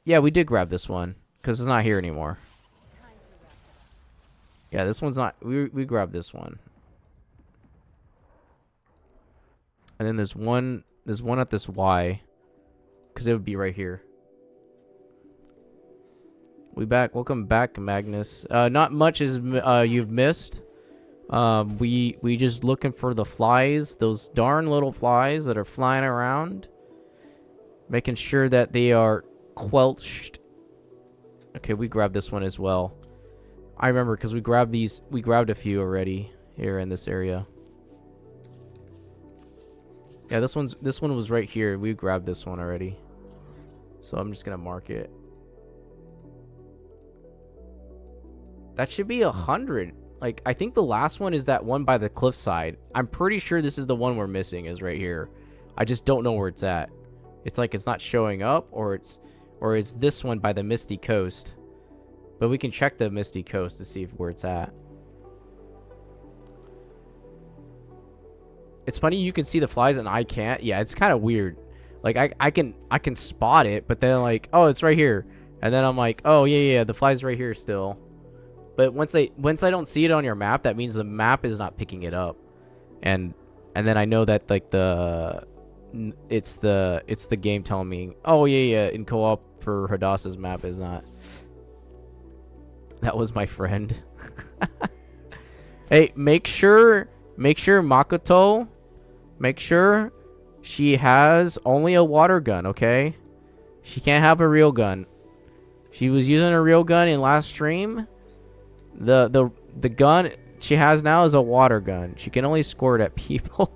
Yeah, we did grab this one. Because it's not here anymore. Yeah, this one's not... We grabbed this one. And then there's one at this Y. Because it would be right here. Welcome back, Magnus. Not much is you've missed. We just looking for the flies. Those darn little flies that are flying around. Making sure that they are quelched. Okay, we grabbed this one as well. I remember because we grabbed a few already here in this area. Yeah, this one was right here. We grabbed this one already. So I'm just gonna mark it. That should be 100. Like, I think the last one is that one by the cliffside. I'm pretty sure this is the one we're missing is right here. I just don't know where it's at. It's like it's not showing up, or it's this one by the Misty Coast. But we can check the Misty Coast to see where it's at. It's funny you can see the flies and I can't. Yeah, it's kind of weird. Like I can spot it, but then like, oh, it's right here. And then I'm like, oh yeah, the fly's right here still. But once I don't see it on your map, that means the map is not picking it up. And then I know that like it's the game telling me, oh yeah, in co-op for Hadassah's map is not. That was my friend. Hey, make sure Makoto, make sure she has only a water gun, okay? She can't have a real gun. She was using a real gun in last stream. The gun she has now is a water gun. She can only squirt at people.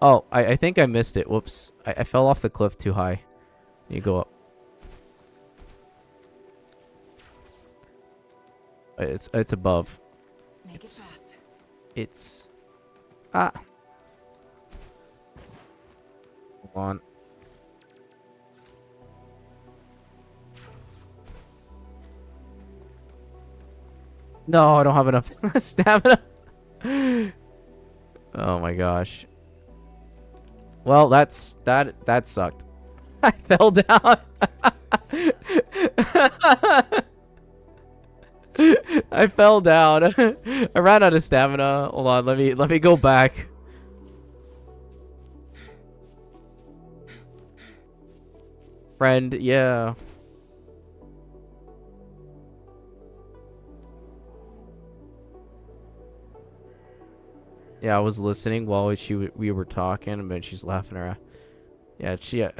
Oh, I think I missed it. Whoops. I fell off the cliff too high. You go up. It's above. Make it fast. It's hold on. No, I don't have enough stamina. Oh my gosh. Well, that sucked. I fell down. I fell down. I ran out of stamina. Hold on, let me go back. Friend, yeah. Yeah, I was listening while we were talking, but she's laughing around. Yeah, yeah,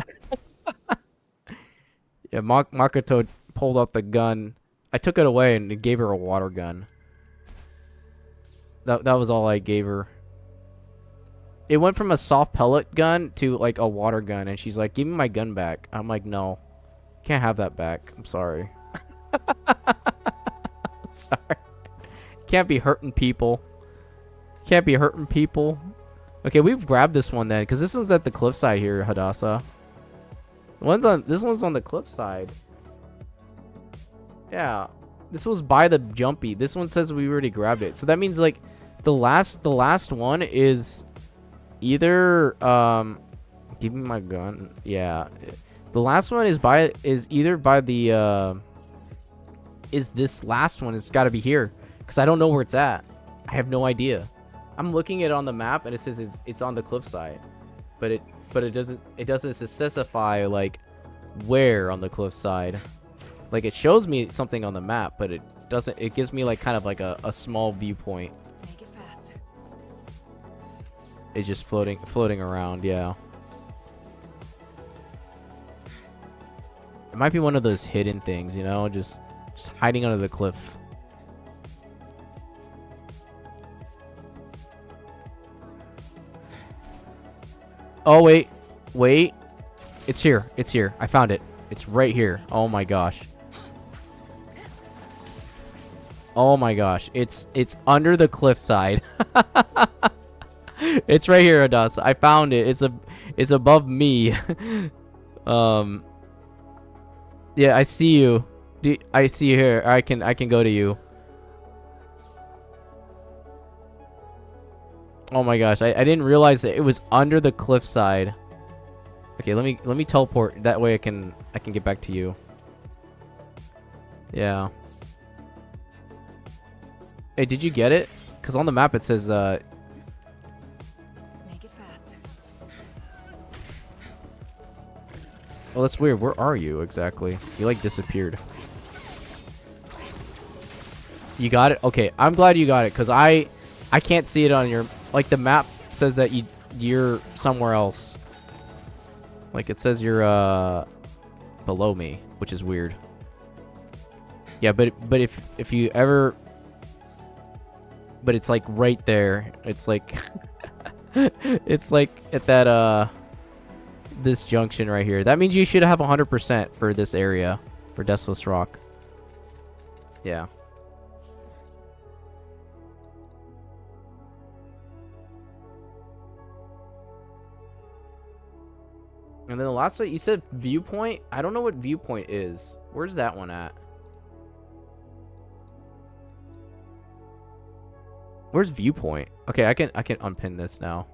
Makoto pulled out the gun. I took it away and gave her a water gun. That was all I gave her. It went from a soft pellet gun to like a water gun, and she's like, "Give me my gun back." I'm like, "No, can't have that back. I'm sorry." Sorry. Can't be hurting people. Can't be hurting people. Okay, we've grabbed this one then, because this one's at the cliffside here, Hadassah. This one's on the cliffside. Yeah, this was by the jumpy. This one says we already grabbed it, so that means like the last one is either give me my gun. Yeah, the last one is either by the is this last one. It's got to be here, because I don't know where it's at. I have no idea. I'm looking at it on the map and it says it's on the cliffside, but it doesn't specify like where on the cliffside. Like it shows me something on the map, but it doesn't. It gives me like kind of like a small viewpoint. Make it fast. It's just floating around. Yeah. It might be one of those hidden things, you know, just hiding under the cliff. Oh, wait. It's here. I found it. It's right here. Oh my gosh. It's under the cliffside. It's right here, Hadassah. I found it. It's above me. Yeah, I see you. I see you here. I can go to you. Oh my gosh, I didn't realize that it was under the cliffside. Okay, let me teleport. That way I can get back to you. Yeah. Hey, did you get it? Because on the map it says Make it fast. oh, that's weird. Where are you exactly? You like disappeared. You got it? Okay, I'm glad you got it, because I can't see it on your... Like, the map says that you're somewhere else. Like, it says you're, below me, which is weird. Yeah, but if you ever... But it's, like, right there. It's, like... it's, like, at that, this junction right here. That means you should have 100% for this area. For Deathless Rock. Yeah. And then the last one, you said viewpoint? I don't know what viewpoint is. Where's that one at? Where's viewpoint? Okay, I can unpin this now.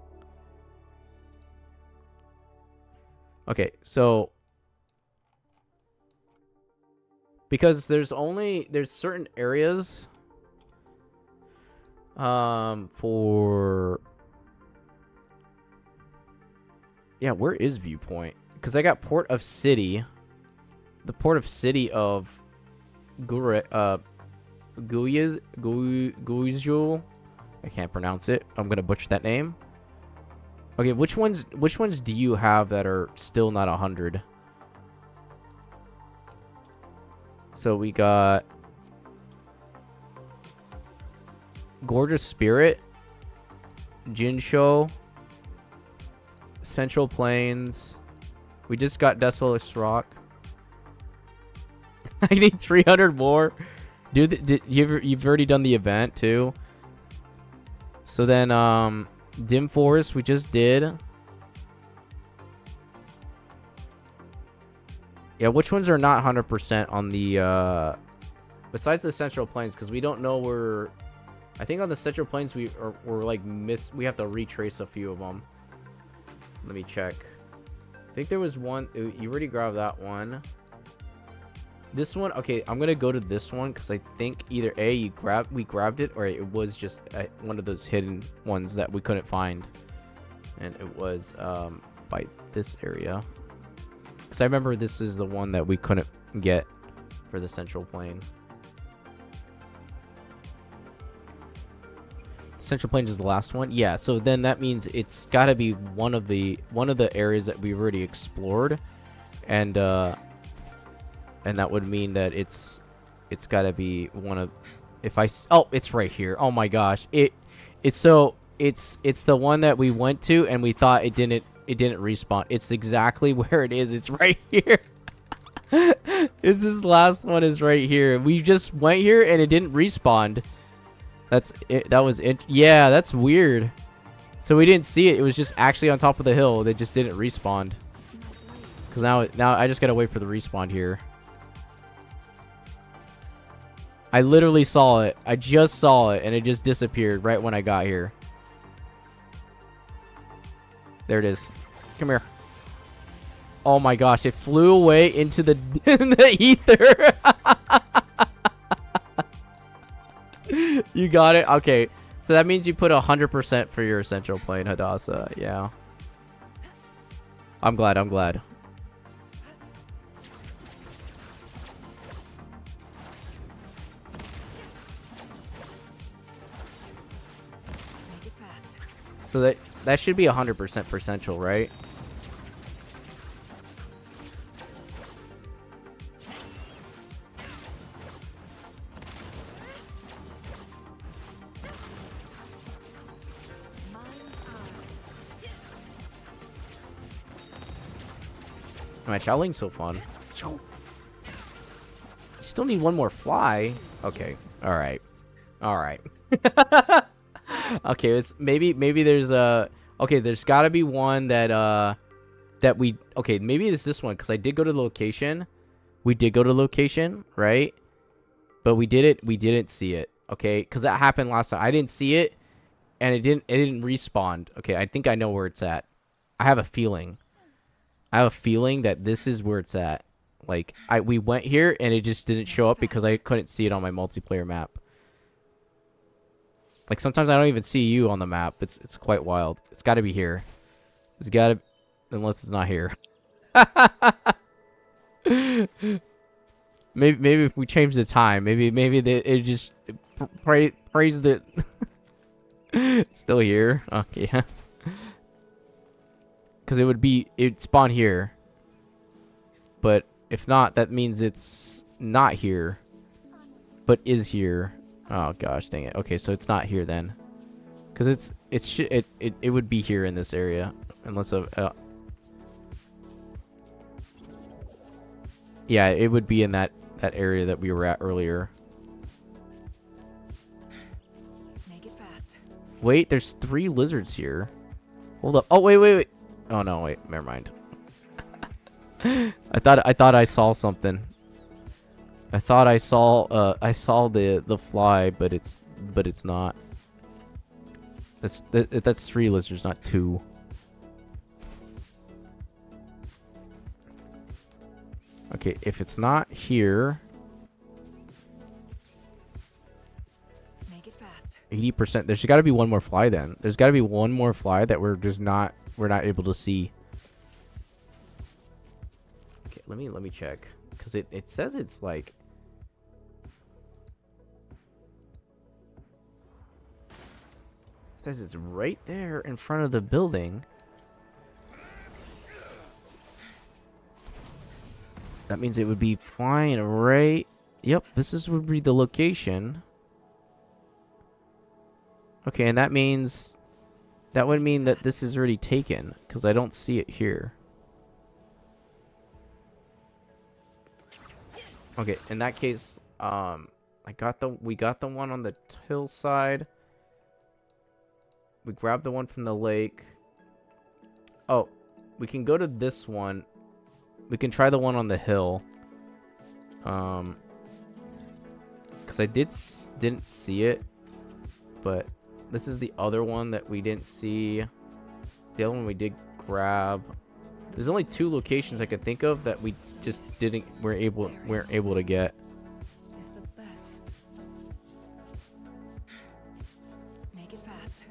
Okay, so because there's certain areas for yeah, where is viewpoint? Because I got port of city, the port of city of Guyazul. I can't pronounce it. I'm gonna butcher that name. Okay, which ones do you have that are still not 100? So we got Gorgeous Spirit, Jinsho, Central Plains. We just got Desolate Rock. I need 300 more. Dude, you've already done the event too. So then Dim Forest we just did. Yeah, which ones are not 100% on the besides the Central Plains, because we don't know where. I think on the Central Plains we're like we have to retrace a few of them. Let me check. I think there was one. You already grabbed that one. This one, okay, I'm gonna go to this one because I think either we grabbed it, or it was just one of those hidden ones that we couldn't find, and it was by this area. Because I remember this is the one that we couldn't get for the Central Plain. Central Plain is the last one, yeah. So then that means it's got to be one of the areas that we've already explored, and that would mean that it's got to be one of. Oh, it's right here. Oh my gosh, it's the one that we went to and we thought it didn't respawn. It's exactly where it is. It's right here. This last one is right here. We just went here and it didn't respawn. That's it. That was it. Yeah, that's weird. So we didn't see it. It was just actually on top of the hill. They just didn't respawn. Because now I just gotta wait for the respawn here. I literally saw it. I just saw it and it just disappeared right when I got here. There it is. Come here. Oh my gosh, it flew away into the the ether. You got it? Okay. So that means you put 100% for your Central Plain, Hadassah. Yeah. I'm glad. So that should be 100% for Central, right? My Chowling's so fun. Still need one more fly. Okay. All right. Okay, it's maybe there's okay, there's got to be one that okay, maybe it's this one because I did go to the location. We did go to location, right? But we didn't see it. Okay, because that happened last time. I didn't see it, and it didn't respawn. Okay, I think I know where it's at. I have a feeling that this is where it's at. Like we went here and it just didn't show up because I couldn't see it on my multiplayer map. Like sometimes I don't even see you on the map. It's quite wild. It's got to be here. It's got to, unless it's not here. maybe if we change the time, maybe it just praise the still here. Okay, yeah. Because it'd spawn here. But if not, that means it's not here, but is here. Oh gosh, dang it. Okay, so it's not here then, because it would be here in this area, unless yeah, it would be in that area that we were at earlier. Make it fast. Wait, there's 3 lizards here. Hold up. Oh wait. Oh no, wait, never mind. I thought I saw something. I thought I saw the fly, but it's not. That's 3 lizards, not 2. Okay, if it's not here, Make it fast. 80%. There's got to be one more fly then. There's got to be one more fly that we're not able to see. Okay, let me check, cuz it says it's like it says it's right there in front of the building. That means it would be flying right. Yep, would be the location. Okay, and that would mean that this is already taken, because I don't see it here. Okay, in that case, we got the one on the hillside. We grabbed the one from the lake. Oh, we can go to this one. We can try the one on the hill. Because I didn't see it, but this is the other one that we didn't see. The other one we did grab. There's only 2 locations I could think of that we just weren't able to get. Is the best. Make it fast.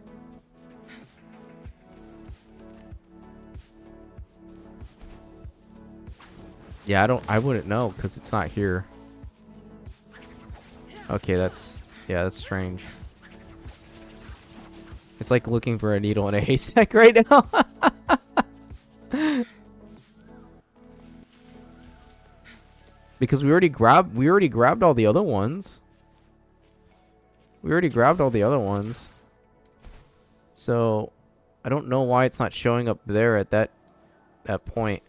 Yeah, I wouldn't know because it's not here. Okay, that's strange. It's like looking for a needle in a haystack right now. Because we already grabbed all the other ones. So I don't know why it's not showing up there at that point.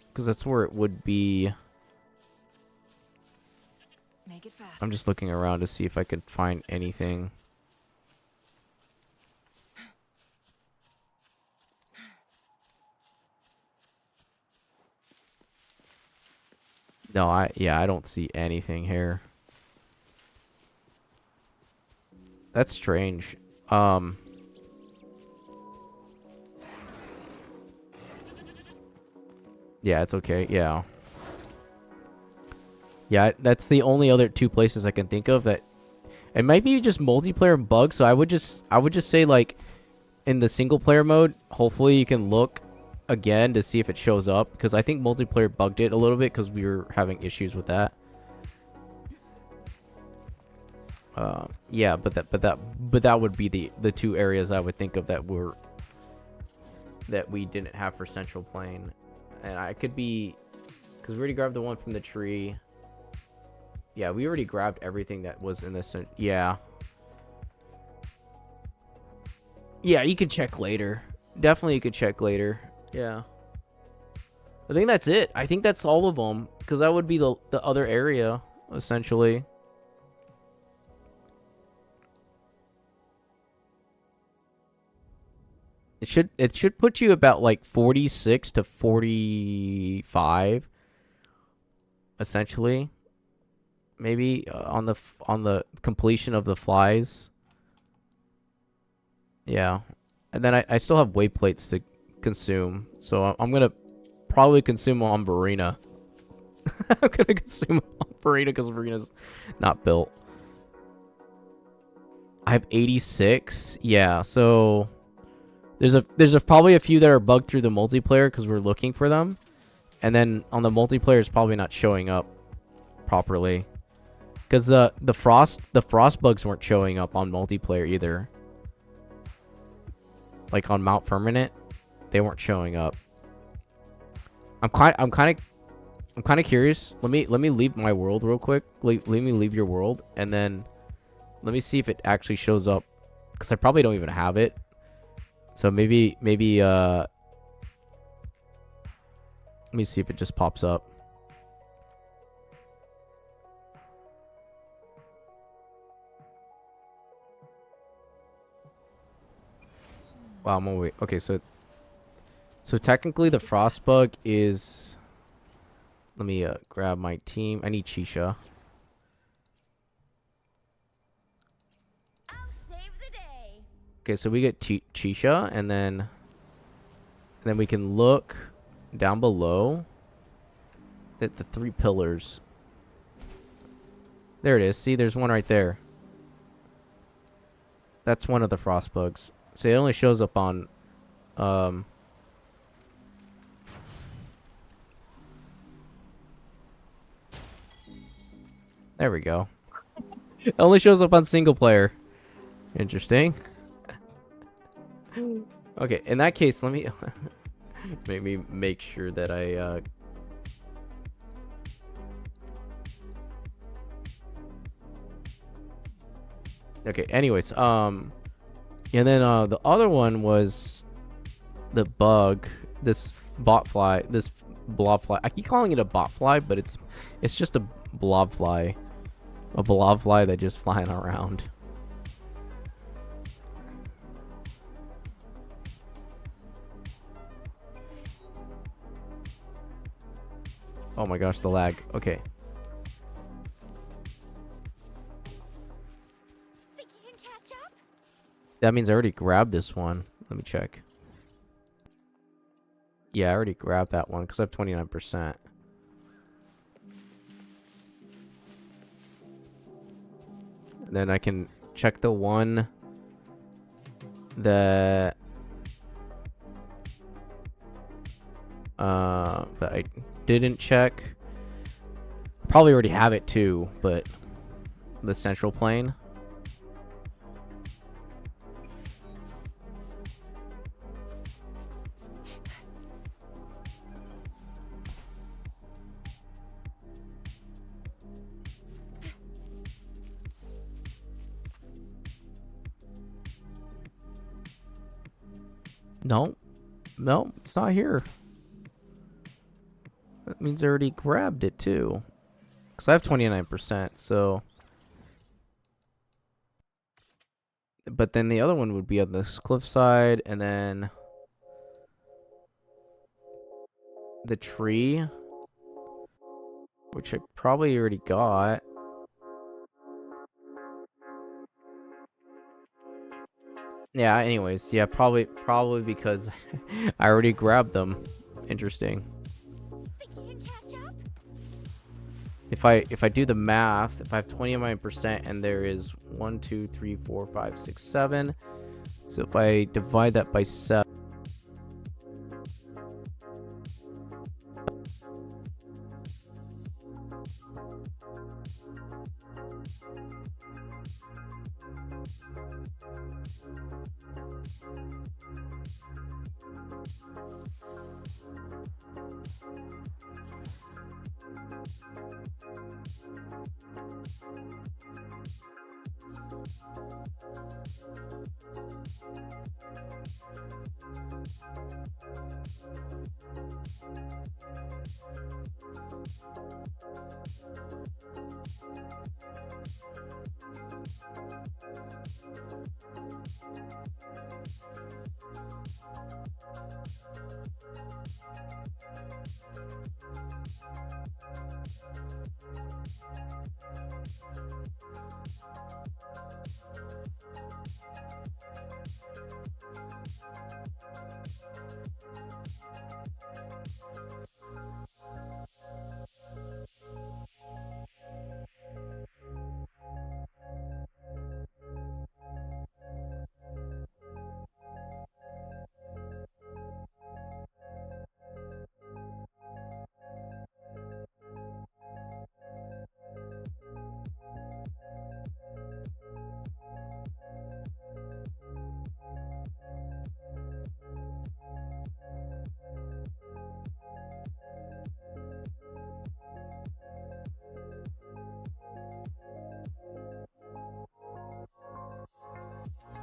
Because that's where it would be. Make it fast. I'm just looking around to see if I could find anything. No, I don't see anything here. That's strange. Yeah, it's okay. Yeah. Yeah, that's the only other 2 places I can think of that it might be just multiplayer bugs, so I would just say, like, in the single player mode, hopefully you can look again to see if it shows up, because I think multiplayer bugged it a little bit because we were having issues with that. Yeah, but that would be the 2 areas I would think of that we didn't have for Central Plain. And I could be, because we already grabbed the one from the tree. Yeah, we already grabbed everything that was in this. Yeah. Yeah, you can check later. Definitely you could check later. Yeah. I think that's it. I think that's all of them, because that would be the other area, essentially. It should put you about like 46 to 45, essentially. Maybe on the completion of the flies. Yeah, and then I still have wayplates to consume, so I'm gonna probably consume on Barina. I'm gonna consume on Barina because Barina's not built. I have 86. Yeah, so. There's probably a few that are bugged through the multiplayer because we're looking for them, and then on the multiplayer it's probably not showing up properly because the frost bugs weren't showing up on multiplayer either. Like on Mount Permanent, they weren't showing up. I'm kind of curious. Let me leave my world real quick. Let me leave your world, and then let me see if it actually shows up, because I probably don't even have it. So maybe let me see if it just pops up. Wow, I'm gonna wait. Okay, so technically the frost bug is. Let me grab my team. I need Chisha. I'll save Okay, so we get Chisha, and then we can look down below at the 3 pillars. There it is. See, there's one right there. That's one of the frost bugs. So it only shows up on there we go. It only shows up on single player. Interesting. Okay, in that case, let me make sure that I okay, anyways, and then the other one was the bug, this botfly, this blobfly. I keep calling it a botfly, but it's just a blobfly. A blobfly that just flying around. Oh my gosh, the lag. Okay. Think you can catch up? That means I already grabbed this one. Let me check. Yeah, I already grabbed that one because I have 29%. And then I can check the one that I didn't check. Probably already have it too, but the central plane. No, no, it's not here. That means I already grabbed it too. Because I have 29%, so. But then the other one would be on this cliffside, and then the tree, which I probably already got. Yeah, anyways, yeah, probably because I already grabbed them. Interesting. Think you can catch up? If I do the math, if I have 29% and there is 1, 2, 3, 4, 5, 6, 7. So if I divide that by 7.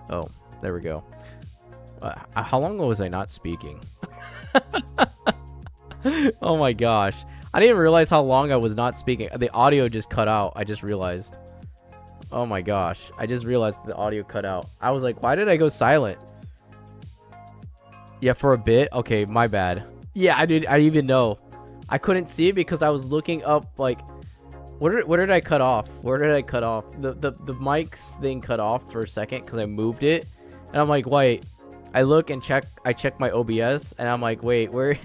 Oh, there we go. How long was I not speaking? Oh my gosh. I didn't even realize how long I was not speaking. The audio just cut out. I just realized. Oh my gosh. I just realized the audio cut out. I was like, why did I go silent? Yeah, for a bit. Okay, my bad. Yeah, I didn't even know. I couldn't see it because I was looking up, like, where did I cut off? Where did I cut off? The mic's thing cut off for a second because I moved it. And I'm like, wait. I look and I check my OBS, and I'm like, wait, where?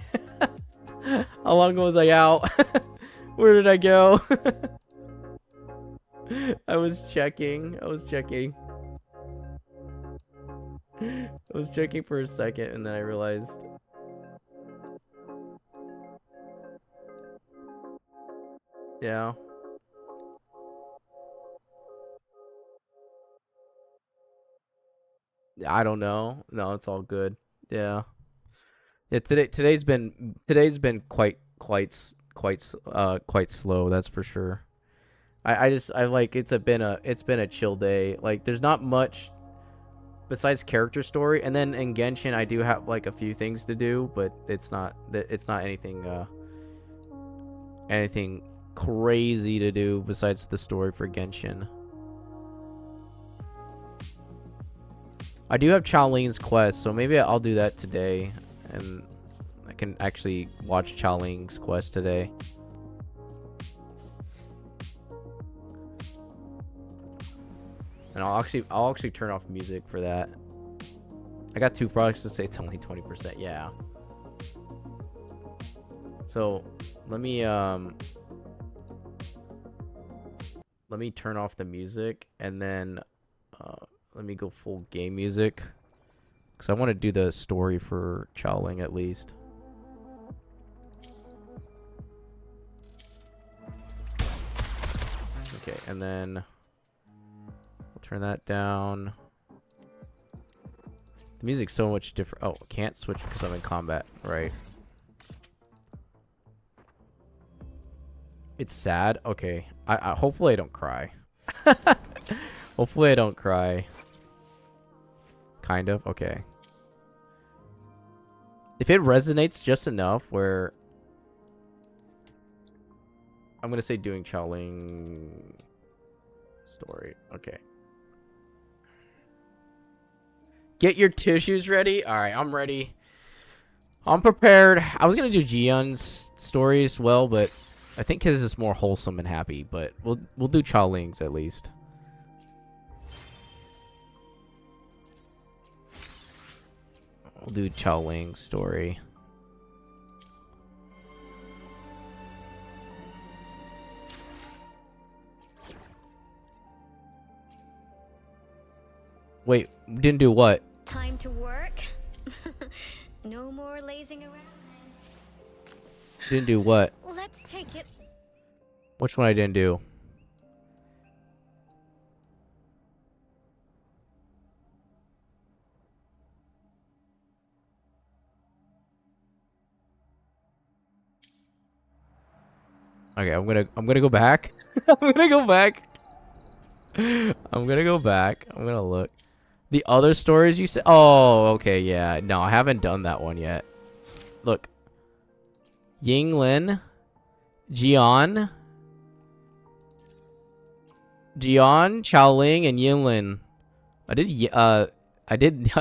How long was I out? Where did I go? I was checking. I was checking for a second, and then I realized. Yeah. I don't know. No, it's all good. Yeah. Yeah. Today's been quite slow. That's for sure. I like it's been a chill day. Like there's not much besides character story, and then in Genshin I do have like a few things to do, but it's not anything crazy to do besides the story for Genshin. I do have Chaoling's quest, so maybe I'll do that today, and I can actually watch Chaoling's quest today. And I'll actually turn off music for that. I got 2 products to say it's only 20%. Yeah. So let me turn off the music, and then let me go full game music, because I want to do the story for Chaoling at least. Okay, and then I'll turn that down. The music's so much different. Oh, can't switch because I'm in combat, right? It's sad. Okay, I hopefully I don't cry. Hopefully I don't cry. Kind of. Okay. If it resonates just enough where I'm gonna say doing Chaoling story. Okay. Get your tissues ready. All right, I'm ready. I'm prepared. I was gonna do Jiyeon's story as well, but I think his is more wholesome and happy. But we'll do Chaoling's at least. We'll do Chaoling's story. Wait, didn't do what? Time to work. No more lazing around. Didn't do what? Let's take it. Which one I didn't do? Okay, I'm gonna go back. I'm gonna go back. I'm gonna go back. I'm gonna look. The other stories you said. Oh, okay, yeah. No, I haven't done that one yet. Look. Yinglin, Jian, Chaoling, and Yinlin. I did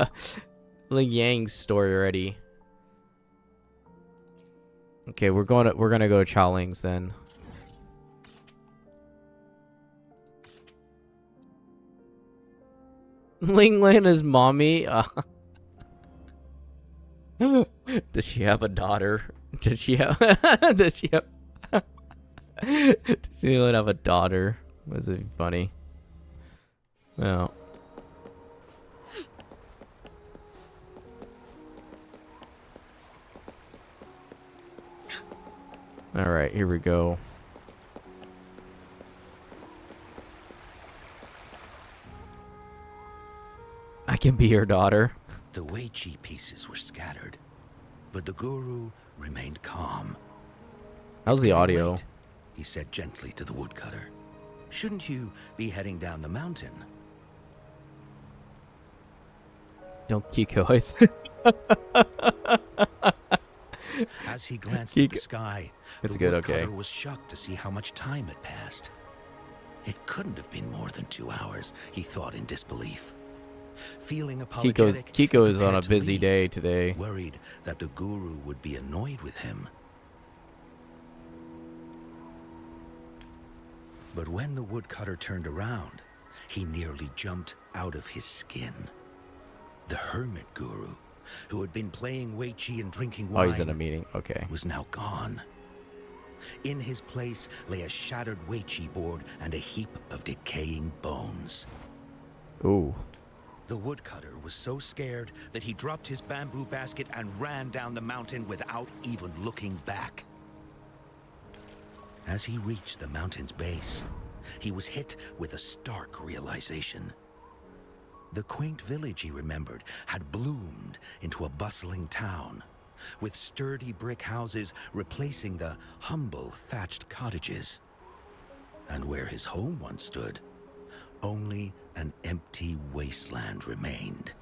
Ling Yang's story already. Okay, we're gonna go to Chaoling's then. Ling Lin is mommy. Does she have a daughter? Does she have? Does she have? Does Ling have a daughter? Was it funny? No. All right, here we go. I can be your daughter. The Weiqi pieces were scattered, but the guru remained calm. How's the audio? Wait, he said gently to the woodcutter. Shouldn't you be heading down the mountain? Don't Kiko us. As he glanced at the sky, the woodcutter okay. was shocked to see how much time had passed. It couldn't have been more than 2 hours, he thought in disbelief. Feeling apologetic, Kiko is on a busy day today. Worried that the guru would be annoyed with him. But when the woodcutter turned around, he nearly jumped out of his skin. The hermit guru, who had been playing Weiqi and drinking Oh, wine, he's in a meeting. Okay. was now gone. In his place lay a shattered Weiqi board and a heap of decaying bones. Ooh. The woodcutter was so scared that he dropped his bamboo basket and ran down the mountain without even looking back. As he reached the mountain's base, he was hit with a stark realization. The quaint village he remembered had bloomed into a bustling town, with sturdy brick houses replacing the humble thatched cottages. And where his home once stood, only an empty wasteland remained.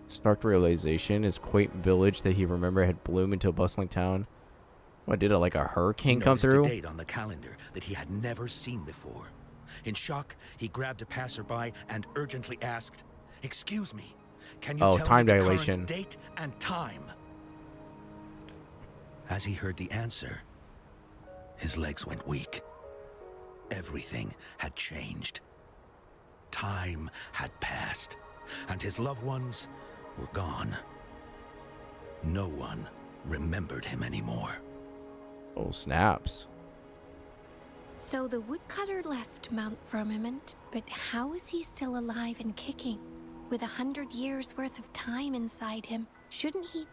Stark realization, his quaint village that he remembered had bloomed into a bustling town. What, did it like a hurricane He come noticed through? a date on the calendar that he had never seen before. In shock, he grabbed a passerby and urgently asked, "Excuse me, can you tell time me the dilation. current date and time?" As he heard the answer, his legs went weak. Everything had changed. Time had passed, and his loved ones were gone. No one remembered him anymore. Oh, snaps. So the woodcutter left Mount Firmament, but how is he still alive and kicking? With 100 years worth of time inside him, shouldn't he?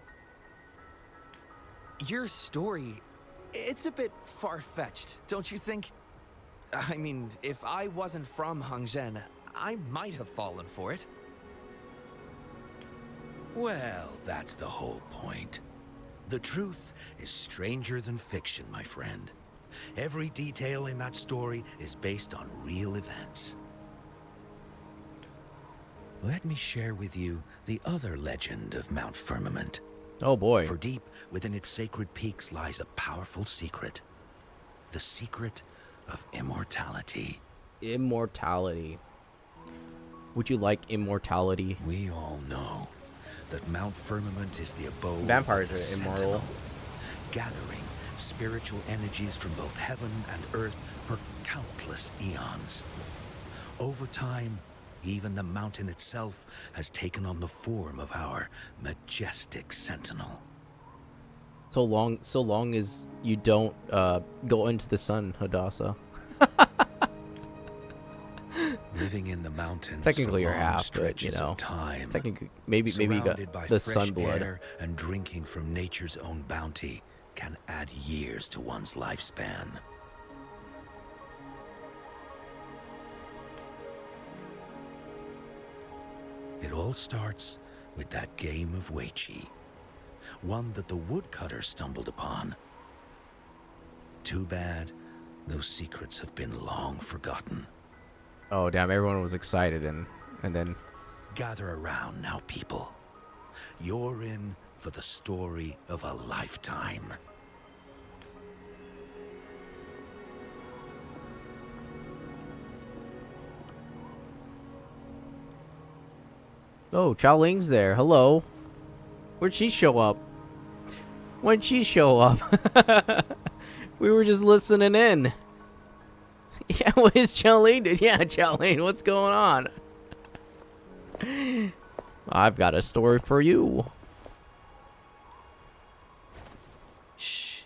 Your story, it's a bit far-fetched, don't you think? I mean, if I wasn't from Hongzhen, I might have fallen for it. Well, that's the whole point. The truth is stranger than fiction, my friend. Every detail in that story is based on real events. Let me share with you the other legend of Mount Firmament. Oh boy. For deep within its sacred peaks lies a powerful secret. The secret of immortality. Immortality. Would you like immortality? We all know that Mount Firmament is the abode Vampires of the are immortal. Sentinel, gathering spiritual energies from both heaven and earth for countless eons. Over time, even the mountain itself has taken on the form of our majestic sentinel. So long as you don't go into the sun, Hadassah. Living in the mountains Technically for you're long half, but stretches you know. of time. Technically, maybe you got Surrounded by the fresh sun blood. air and drinking from nature's own bounty can add years to one's lifespan. It all starts with that game of Weiqi, one that the woodcutter stumbled upon. Too bad those secrets have been long forgotten. Oh damn! Everyone was excited, and then Gather around now, people. You're in for the story of a lifetime. oh, Chao Ling's there. Hello. Where'd she show up? When'd she show up? We were just listening in. Yeah, what is Chao Ling? Yeah, Chao Ling, what's going on? I've got a story for you. Shh.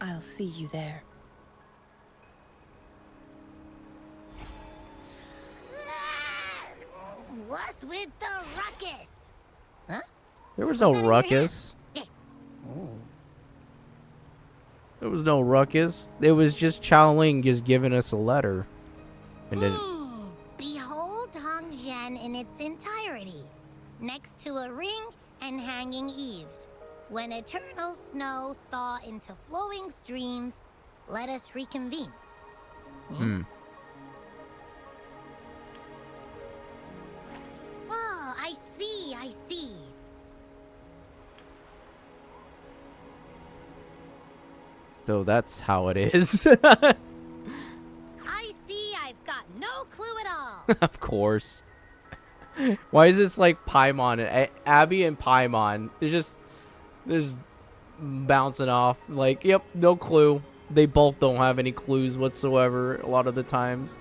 I'll see you there. What's with the ruckus? Huh? There was no What's that in your ruckus. There was no ruckus. It was just Chao Ling just giving us a letter. And then Behold Hongzhen in its entirety, next to a ring and hanging eaves. When eternal snow thaw into flowing streams, let us reconvene. Oh, I see, I see. so that's how it is. I see, I've got no clue at all. Of course. Why is this like Paimon and Abby and Paimon? There's bouncing off. Like, yep, no clue. They both don't have any clues whatsoever a lot of the times.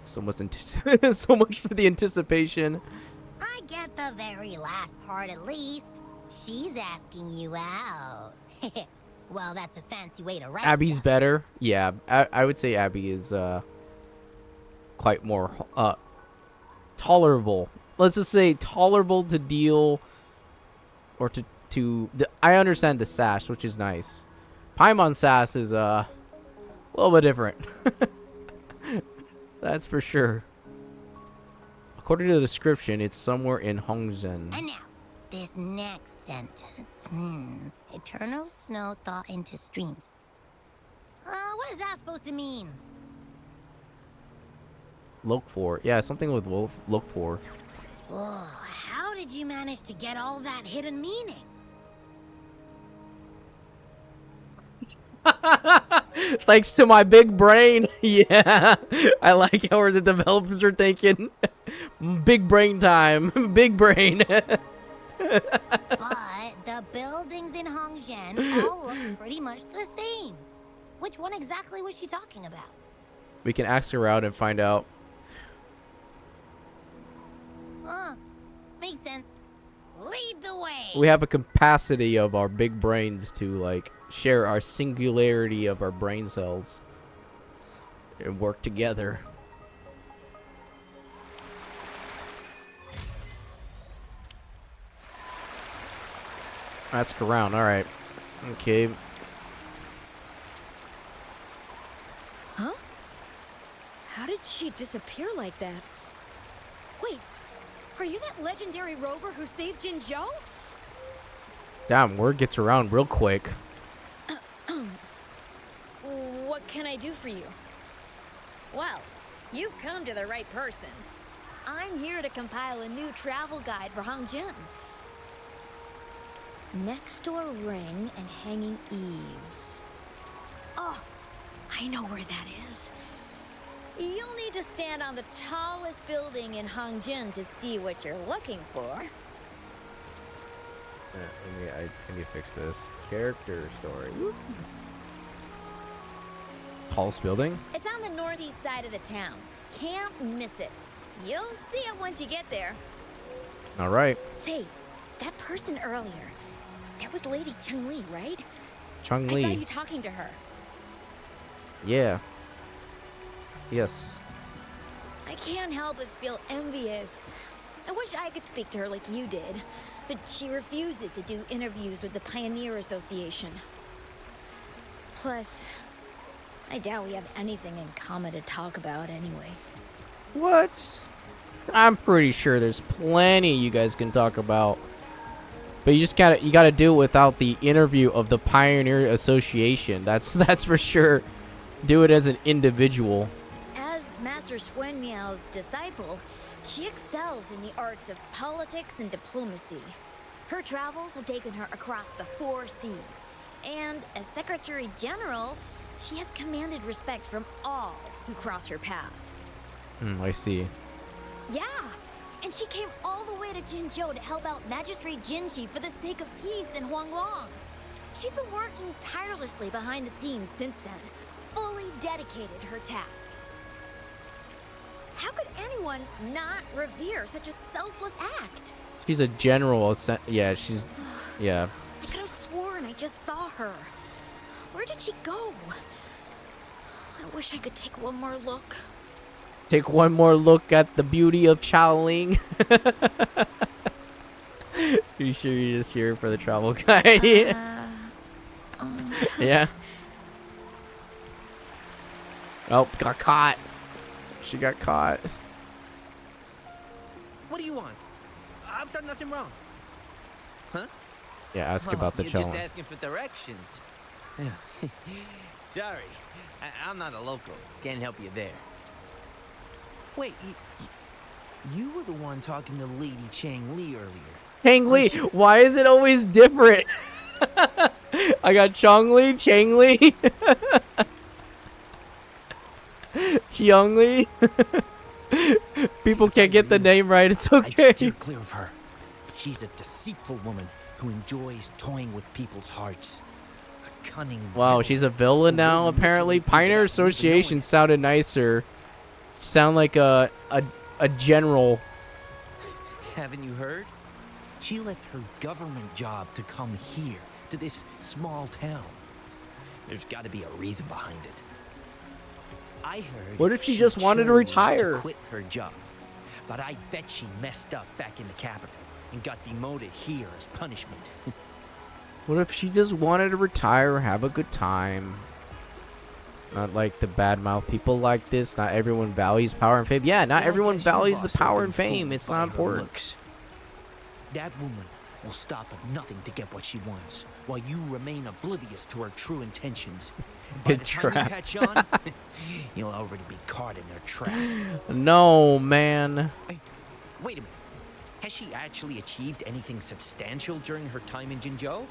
So much, so much for the anticipation. I get the very last part at least. She's asking you out. Well, that's a fancy way to write Abby's stuff. better. Yeah, I would say Abby is quite more tolerable. Let's just say tolerable to deal, or I understand the sass, which is nice. Paimon sass is a little bit different. That's for sure. According to the description, it's somewhere in Hongzhen. And now, this next sentence. Eternal snow thaw into streams. What is that supposed to mean? Look for. Yeah, something with wolf. Look for. Whoa, how did you manage to get all that hidden meaning? Thanks to my big brain. Yeah, I like how the developers are thinking. Big brain time. Big brain. But the buildings in Hongzhen all look pretty much the same. Which one exactly was she talking about? We can ask her out and find out. Makes sense. Lead the way. We have a capacity of our big brains to, like, share our singularity of our brain cells and work together. Ask around. All right. Okay. Huh? How did she disappear like that? Wait, are you that legendary rover who saved Jinzhou? Damn, word gets around real quick. What can I do for you? Well, you've come to the right person. I'm here to compile a new travel guide for Hongzhen. Next door ring and hanging eaves. Oh, I know where that is. You'll need to stand on the tallest building in Hongzhen to see what you're looking for. I need to fix this. Character story. Tallest building? It's on the northeast side of the town. Can't miss it. You'll see it once you get there. All right. Say, that person earlier, that was Lady Changli, right? I saw Changli. you talking to her. Yeah. Yes. I can't help but feel envious. I wish I could speak to her like you did, but she refuses to do interviews with the Pioneer Association. Plus, I doubt we have anything in common to talk about anyway. What? I'm pretty sure there's plenty you guys can talk about. But you gotta do it without the interview of the Pioneer Association. That's for sure. Do it as an individual. As Master Swen Miao's disciple, she excels in the arts of politics and diplomacy. Her travels have taken her across the 4 seas, and as Secretary General, she has commanded respect from all who cross her path. I see. Yeah, and she came all the way to Jinzhou to help out Magistrate Jinshi for the sake of peace in Huanglong. She's been working tirelessly behind the scenes since then, fully dedicated to her task. How could anyone not revere such a selfless act? She's a general. Yeah, she's. Yeah. I could have sworn I just saw her. Where did she go? I wish I could take one more look. Take one more look at the beauty of Chaoling. You sure you're just here for the travel guide? Yeah. Oh, got caught. She got caught. What do you want? I've done nothing wrong. Huh? Yeah, ask about the You're just Chaoling. asking for directions. Sorry, I'm not a local. Can't help you there. Wait, you were the one talking to Lady Changli earlier. Changli, why is it always different? I got Changli, Changli, Chiangli. People can't get the name right. It's I'd okay. steer clear of her. She's a deceitful woman who enjoys toying with people's hearts. A cunning Wow, villain she's a villain who now, will apparently. manipulate people Pioneer without even Association knowing it. sounded nicer. Sound like a general. Haven't you heard? She left her government job to come here, to this small town. There's got to be a reason behind it. I heard. What if she just wanted to chose retire? To quit her job, but I bet she messed up back in the capital and got demoted here as punishment. What if she just wanted to retire, have a good time? Not like the badmouth people like this. Not everyone values power and fame. Yeah, not Well, I everyone guess you've values the also power been and fame. fooled It's by not her important. looks. That woman will stop at nothing to get what she wants, while you remain oblivious to her true intentions. By Good the time you trap. catch on, you'll already be caught in their trap. No, man. Hey, wait a minute. Has she actually achieved anything substantial during her time in Jinzhou?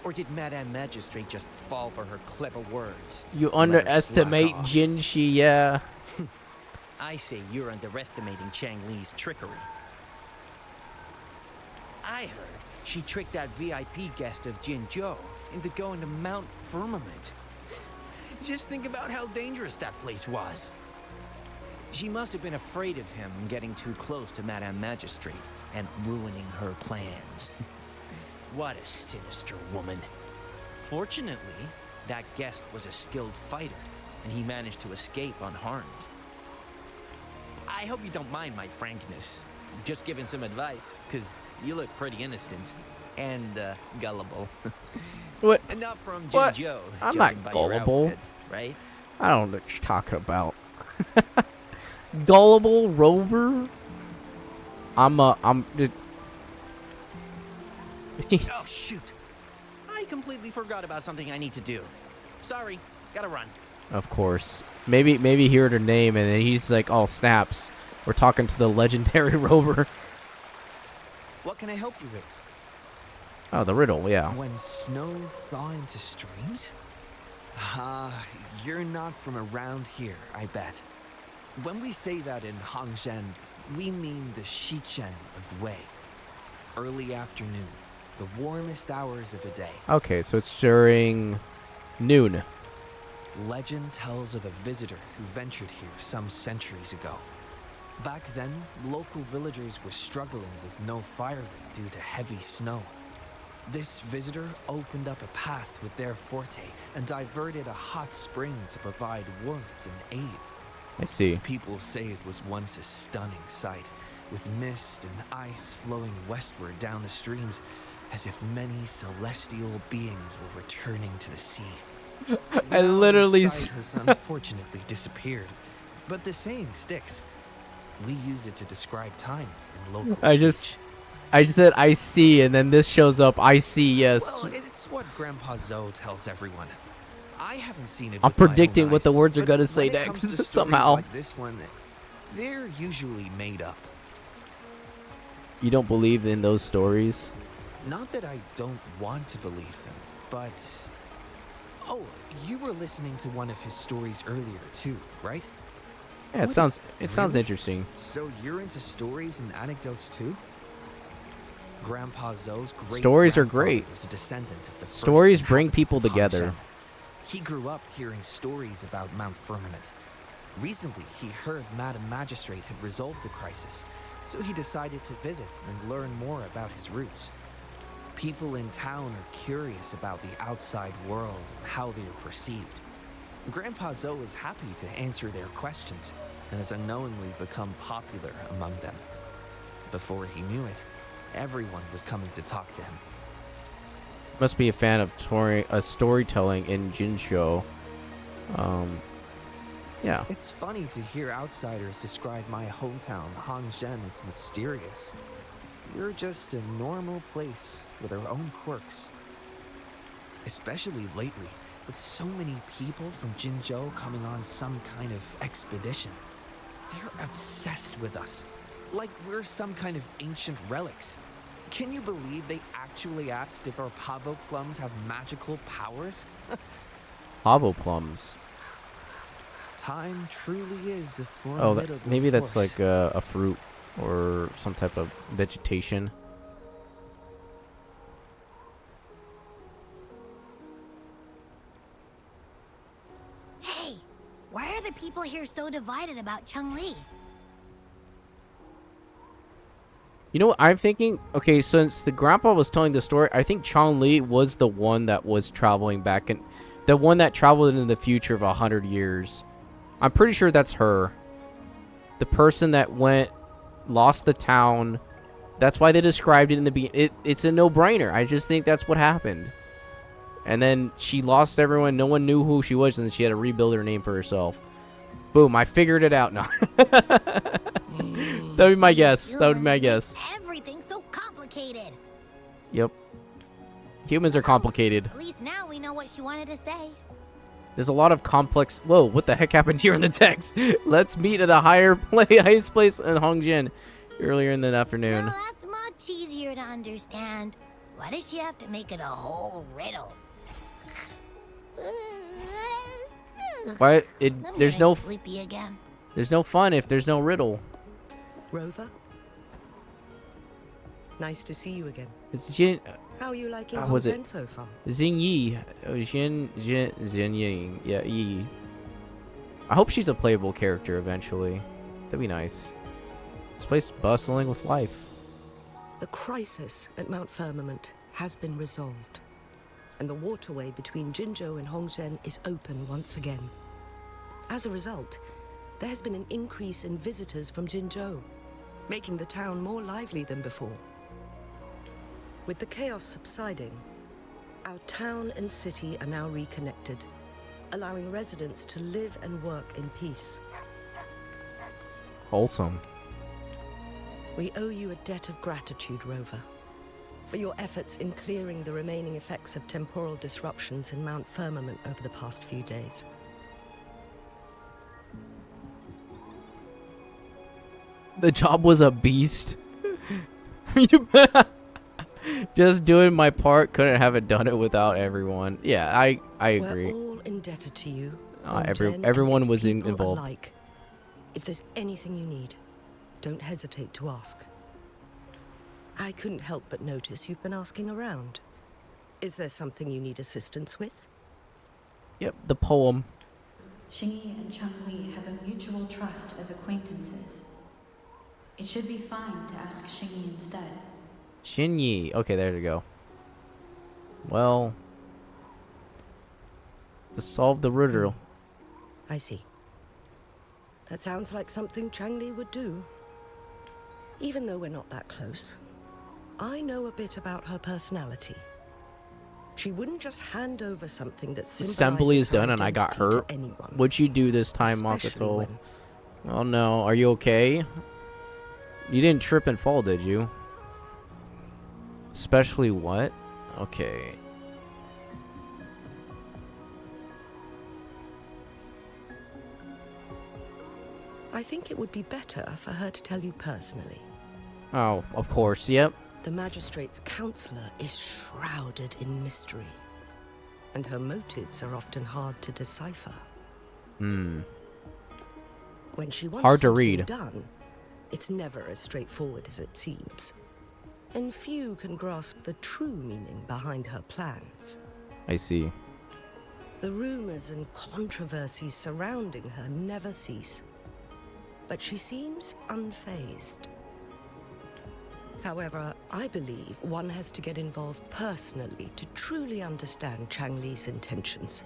Or did Madame Magistrate just fall for her clever words? You Let her underestimate slack off. Jinshi, yeah. I say you're underestimating Changli's trickery. I heard she tricked that VIP guest of Jinzhou into going to Mount Firmament. Just think about how dangerous that place was. She must have been afraid of him getting too close to Madame Magistrate and ruining her plans. What a sinister woman. Fortunately, that guest was a skilled fighter, and he managed to escape unharmed. I hope you don't mind my frankness. Just giving some advice, because you look pretty innocent and gullible. What? And not from What? Jinzhou, I'm judging not by your gullible. outfit, right? I don't know what you're talking about. Gullible rover? I'm Oh, shoot. I completely forgot about something I need to do. Sorry, gotta run. Of course. Maybe he heard her name and then he's like, "Oh, snaps. We're talking to the legendary rover." What can I help you with? Oh, the riddle, yeah. When snow thaw into streams? You're not from around here, I bet. When we say that in Hangzhen, we mean the Shichen of Wei. Early afternoon, the warmest hours of the day. Okay, so it's during noon. Legend tells of a visitor who ventured here some centuries ago. Back then, local villagers were struggling with no firewood due to heavy snow. This visitor opened up a path with their forte and diverted a hot spring to provide warmth and aid. I see. People say it was once a stunning sight, with mist and ice flowing westward down the streams, as if many celestial beings were returning to the sea. I Now literally the sight has unfortunately disappeared, but the saying sticks. We use it to describe time in local I just said I see, and then this shows up. I see, yes. Well, it's what Grandpa Zoe tells everyone. I haven't seen it. I'm with my own predicting what eyes, the words are but gonna say when it comes next, to stories somehow. like this one, they're usually made up. You don't believe in those stories? Not that I don't want to believe them, but oh, you were listening to one of his stories earlier too, right? Yeah, it What? sounds Really? interesting. So you're into stories and anecdotes too? Grandpa Zoe's great Stories are great. was a descendant of the first Stories bring inhabitants people of together. Hangzhen. He grew up hearing stories about Mount Firmament. Recently, he heard Madame Magistrate had resolved the crisis, so he decided to visit and learn more about his roots. People in town are curious about the outside world and how they are perceived. Grandpa Zoe is happy to answer their questions and has unknowingly become popular among them. Before he knew it, everyone was coming to talk to him. Must be a fan of storytelling in Jinzhou. Yeah. It's funny to hear outsiders describe my hometown, Hangzhen, as mysterious. We're just a normal place with our own quirks. Especially lately, with so many people from Jinzhou coming on some kind of expedition. They're obsessed with us, like we're some kind of ancient relics. Can you believe they actually asked if our pavo plums have magical powers? Pavo plums. Time truly is a Oh, formidable maybe that's force. like a fruit or some type of vegetation. are the people here so divided about Changli? You know what I'm thinking? Okay, since the grandpa was telling the story, I think Changli was the one that was traveling back in, the one that traveled into the future of 100 years. I'm pretty sure that's her. The person that lost the town. That's why they described it in the beginning. It's a no-brainer. I just think that's what happened. And then she lost everyone. No one knew who she was, and then she had to rebuild her name for herself. Boom, I figured it out now. That would be my guess. That would be my guess. Everything's so complicated. Yep. Humans are complicated. At least now we know what she wanted to say. There's a lot of complex... Whoa, what the heck happened here in the text? Let's meet at a highest place in Hongjin earlier in the afternoon. Well, that's much easier to understand. Why does she have to make it a whole riddle? Why? I'm There's getting no... sleepy again. There's no fun if there's no riddle. Rover? Nice to see you again. It's Jin... How are you liking was it? Hongzhen so far? Xing Yi. Jin Ying. Yeah, Yi. I hope she's a playable character eventually. That'd be nice. This place is bustling with life. The crisis at Mount Firmament has been resolved, and the waterway between Jinzhou and Hongzhen is open once again. As a result, there has been an increase in visitors from Jinzhou, making the town more lively than before. With the chaos subsiding, our town and city are now reconnected, allowing residents to live and work in peace. Wholesome. We owe you a debt of gratitude, Rover, for your efforts in clearing the remaining effects of temporal disruptions in Mount Firmament over the past few days. The job was a beast. Just doing my part, couldn't have it done it without everyone. Yeah, I agree. We're all indebted to you. Everyone was involved. Alike. If there's anything you need, don't hesitate to ask. I couldn't help but notice you've been asking around. Is there something you need assistance with? Yep, the poem. Xingyi and Changli have a mutual trust as acquaintances. It should be fine to ask Xingyi instead. Xinyi. Okay, there you go. Well, to solve the riddle. I see. That sounds like something Changli would do. Even though we're not that close, I know a bit about her personality. She wouldn't just hand over something that Assembly is symbolizes her done and I got identity hurt. to anyone, What'd you do this time, especially Makoto? when- Oh no, are you okay? You didn't trip and fall, did you? Especially what? Okay. I think it would be better for her to tell you personally. Oh, of course, yep. The magistrate's counselor is shrouded in mystery, and her motives are often hard to decipher. Hmm. When she wants Hard to something read. done, it's never as straightforward as it seems. And few can grasp the true meaning behind her plans. I see. The rumors and controversies surrounding her never cease, but she seems unfazed. However, I believe one has to get involved personally to truly understand Changli's intentions,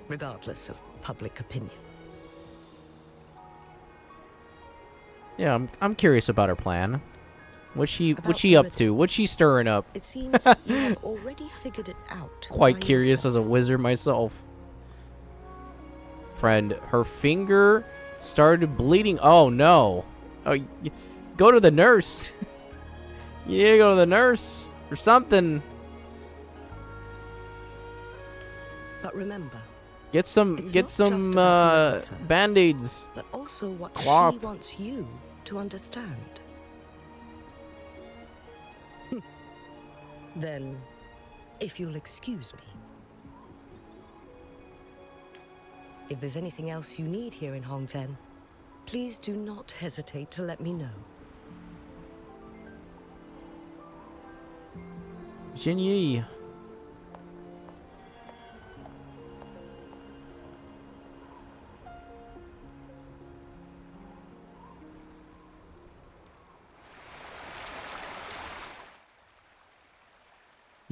regardless of public opinion. Yeah, I'm curious about her plan. What's she About up the to? What's she stirring up? It seems you have already figured it out. Quite by curious as a yourself. wizard myself. Friend, her finger started bleeding. Oh no. Oh, go to the nurse. You need to go to the nurse or something. But remember, Get some It's not just about the answer. band-aids. but also what Cloth. she wants you to understand. Then, if you'll excuse me. If there's anything else you need here in Hongzhen, please do not hesitate to let me know. Jinyi.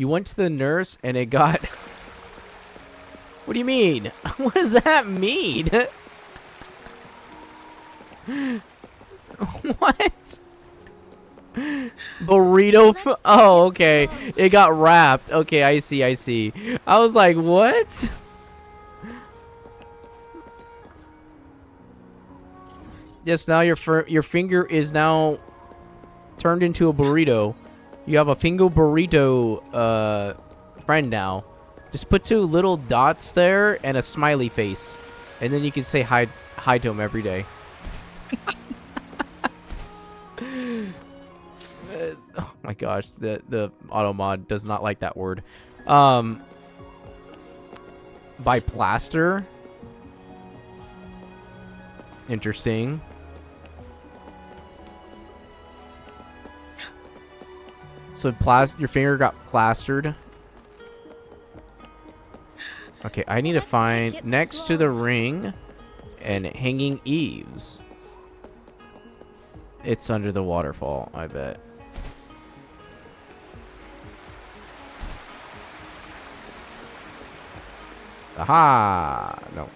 You went to the nurse and it got... What do you mean? What does that mean? What? Burrito? Oh, okay. It got wrapped. Okay, I see, I see. I was like, what? Yes, now your finger is now turned into a burrito. You have a finger burrito friend now. Just put 2 little dots there and a smiley face. And then you can say hi to him every day. Oh my gosh, the auto mod does not like that word. By plaster. Interesting. So your finger got plastered. Okay, I need to find next to the ring and hanging eaves. It's under the waterfall, I bet. Aha! No.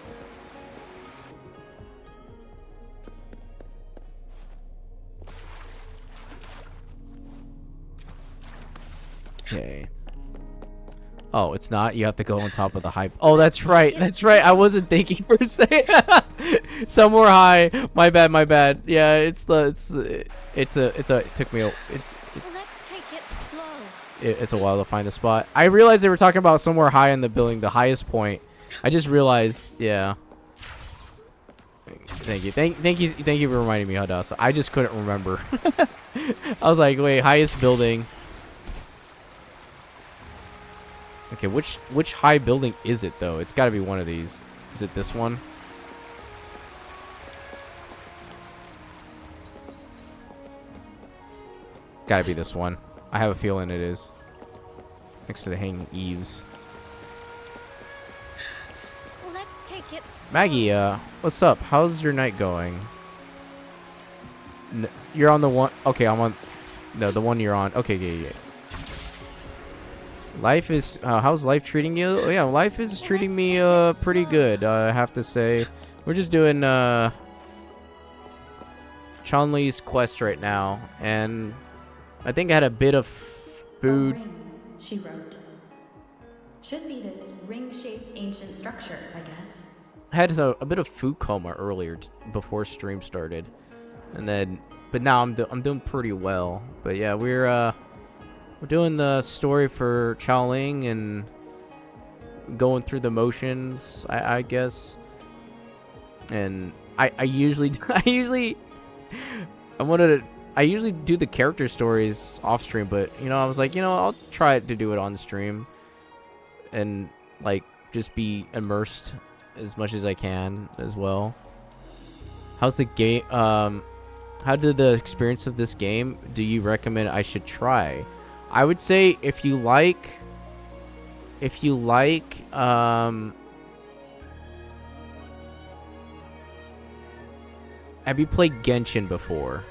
Okay. Oh, it's not? You have to go on top of the high... Oh, that's right. That's right. I wasn't thinking per se. Somewhere high. My bad, my bad. Yeah, it took me a... It's Let's take it slow. it's a while to find a spot. I realized they were talking about somewhere high in the building, the highest point. I just realized, yeah. Thank you. Thank you for reminding me, Hadassah. I just couldn't remember. I was like, wait, highest building. Okay, which high building is it though? It's got to be one of these. Is it this one? It's got to be this one. I have a feeling it is. Next to the hanging eaves. Let's take it slow. Maggie, what's up? How's your night going? You're on the one. Okay, I'm on. No, the one you're on. Okay, yeah. Life is... how's life treating you? Oh, yeah, life is treating me pretty good, I have to say. We're just doing Changli's quest right now, and I think I had a bit of food. A ring, she wrote. Should be this ring-shaped ancient structure, I guess. I had a bit of food coma earlier before stream started, and then... But now I'm doing pretty well. But yeah, we're doing the story for Changli and going through the motions, I guess. And I usually do the character stories off stream, but I was like, I'll try to do it on stream and like just be immersed as much as I can as well. How's the game? How did the experience of this game? Do you recommend I should try? I would say if you like, have you played Genshin before?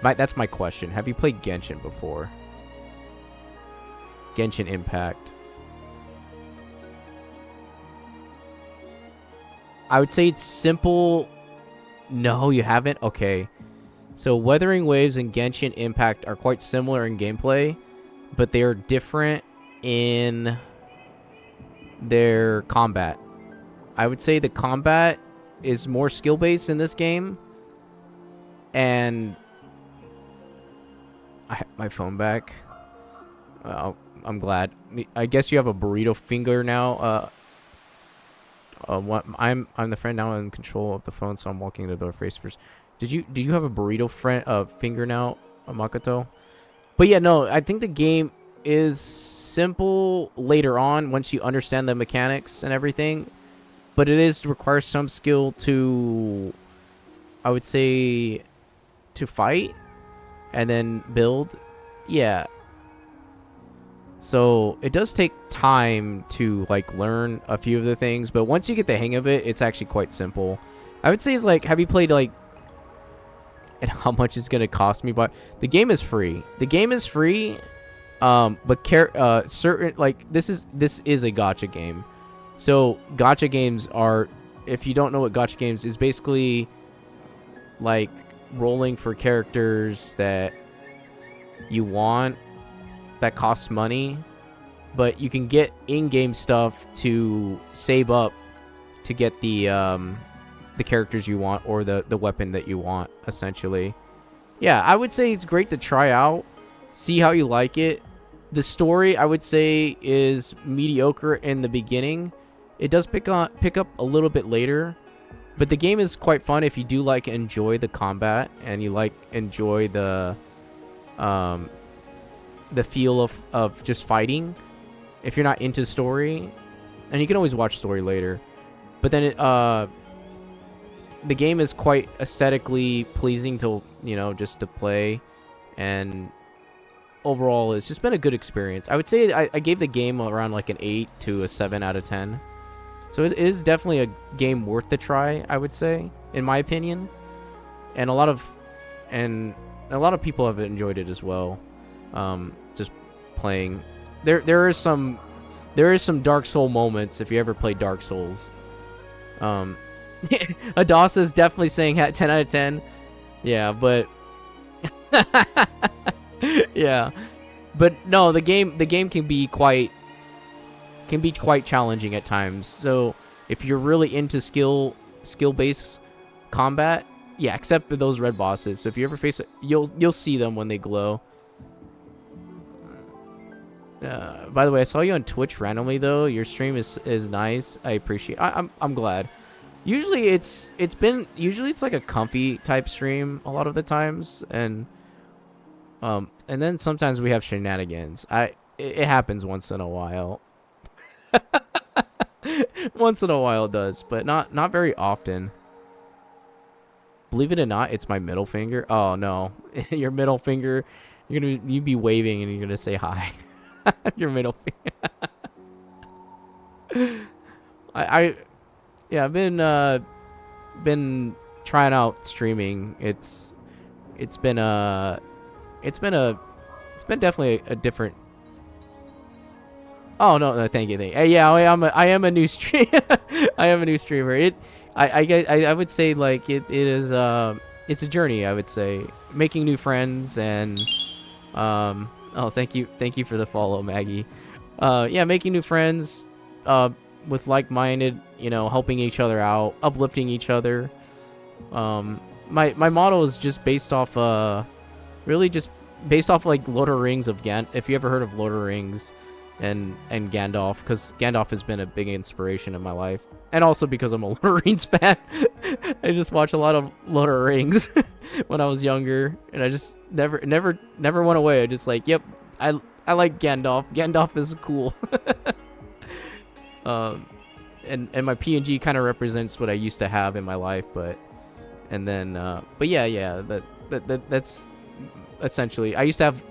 That's my question. Have you played Genshin before? Genshin Impact. I would say it's simple. No, you haven't? Okay. So Wuthering Waves and Genshin Impact are quite similar in gameplay, but they are different in their combat. I would say the combat is more skill-based in this game, and I have my phone back. I'm glad. I guess you have a burrito finger now. I'm the friend now in control of the phone, so I'm walking the door face first. Do you have a burrito finger now, Makoto? But yeah, no, I think the game is simple later on once you understand the mechanics and everything, but it requires some skill to, I would say, to fight and then build. Yeah. So it does take time to like learn a few of the things, but once you get the hang of it, it's actually quite simple. I would say it's like, have you played like, and how much it's gonna cost me? But the game is free. The game is free, But certain, like, this is a gacha game. So gacha games are, if you don't know what gacha games is, basically like rolling for characters that you want that costs money, but you can get in-game stuff to save up to get the characters you want, or the weapon that you want, essentially. Yeah, I would say it's great to try out, see how you like it. The story, I would say, is mediocre in the beginning. It does pick up a little bit later, but the game is quite fun if you do enjoy the combat and you enjoy the feel of just fighting. If you're not into story, and you can always watch story later, but then the game is quite aesthetically pleasing to just to play, and overall it's just been a good experience. I would say I gave the game around like an 8 to a 7 out of 10. So it is definitely a game worth the try, I would say, in my opinion. And a lot of people have enjoyed it as well. Just playing. There is some Dark Soul moments if you ever played Dark Souls. Adasa is definitely saying 10 out of 10. Yeah, but yeah. But no, the game can be quite challenging at times. So if you're really into skill based combat, yeah, except for those red bosses. So if you ever face it, you'll see them when they glow. By the way, I saw you on Twitch randomly though. Your stream is nice. I appreciate. I'm glad. Usually it's like a comfy type stream a lot of the times, and then sometimes we have shenanigans. It happens once in a while. Once in a while it does, but not very often. Believe it or not, it's my middle finger. Oh no, your middle finger. You'd be waving and you're gonna say hi. Your middle finger. Yeah, I've been trying out streaming. It's been definitely a different. Oh no, thank you. Yeah, I am a new streamer. I am a new streamer. I would say like it is it's a journey, I would say, making new friends, and oh, thank you for the follow, Maggie. Yeah, making new friends with like-minded, helping each other out, uplifting each other. My model is just based off really just based off like Lord of the Rings of if you ever heard of Lord of the Rings and Gandalf, because Gandalf has been a big inspiration in my life, and also because I'm a Lord of the Rings fan. I just watched a lot of Lord of the Rings when I was younger, and I just never went away. I just like, yep, I like Gandalf. Gandalf is cool. And my PNG kind of represents what I used to have in my life, but yeah, that's essentially. I used to have.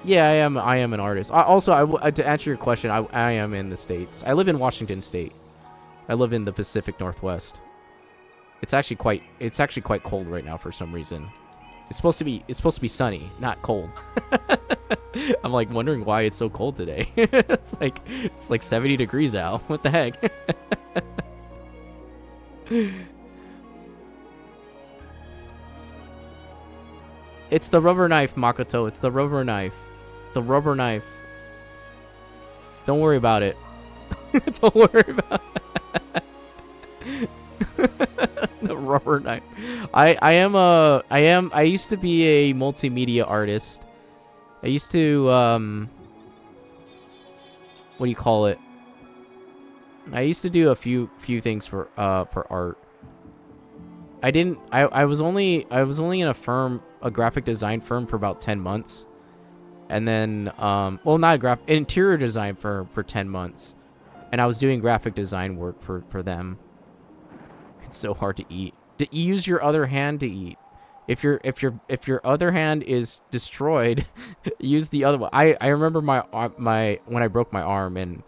Yeah, I am an artist. To answer your question, I am in the States. I live in Washington State. I live in the Pacific Northwest. It's actually quite cold right now for some reason. It's supposed to be sunny, not cold. I'm like wondering why it's so cold today. It's like 70 degrees out. What the heck? It's the rubber knife, Makoto. It's the rubber knife. The rubber knife. Don't worry about it. Don't worry about it. The rubber knife. I used to be a multimedia artist. I used to what do you call it? I used to do a few things for art. I was only in a graphic design firm for about 10 months. And then well, not interior design for 10 months. And I was doing graphic design work for them. It's so hard to eat. Use your other hand to eat. If your other hand is destroyed, use the other one. I remember my when I broke my arm, and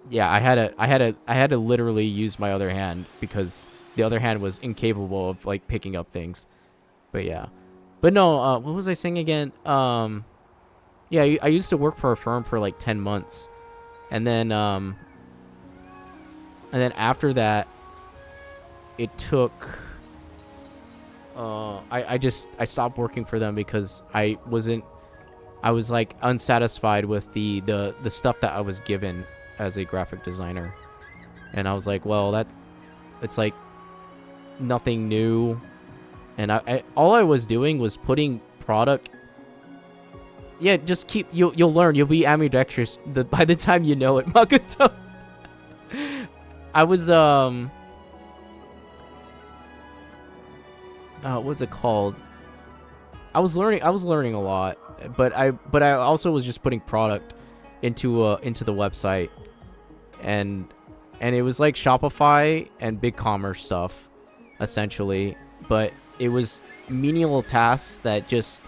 yeah, I had to literally use my other hand because the other hand was incapable of like picking up things. But yeah, But no, what was I saying again? Yeah, I used to work for a firm for like 10 months. And then after that, it took, I stopped working for them because I was like unsatisfied with the stuff that I was given as a graphic designer. And I was like, well, it's like nothing new. And all I was doing was putting product. Yeah, just you'll learn. You'll be ambidextrous by the time you know it, Makoto. I was what's it called? I was learning a lot, but I also was just putting product into the website, and it was like Shopify and BigCommerce stuff, essentially. But it was menial tasks that just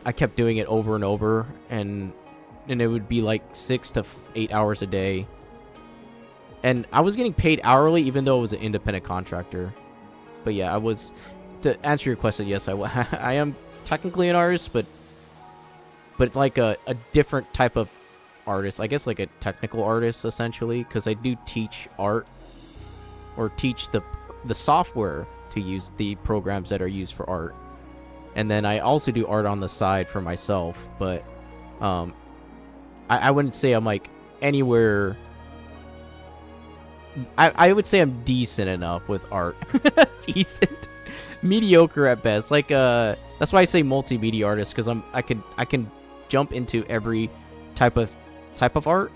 I kept doing it over and over, and it would be like 6 to 8 hours a day. And I was getting paid hourly, even though I was an independent contractor. But yeah, to answer your question, yes, I am technically an artist, but like a different type of artist. I guess like a technical artist, essentially, because I do teach art, or teach the software to use the programs that are used for art. And then I also do art on the side for myself, but I wouldn't say I'm like anywhere. I would say I'm decent enough with art. Decent, mediocre at best. Like that's why I say multimedia artist, because I can jump into every type of art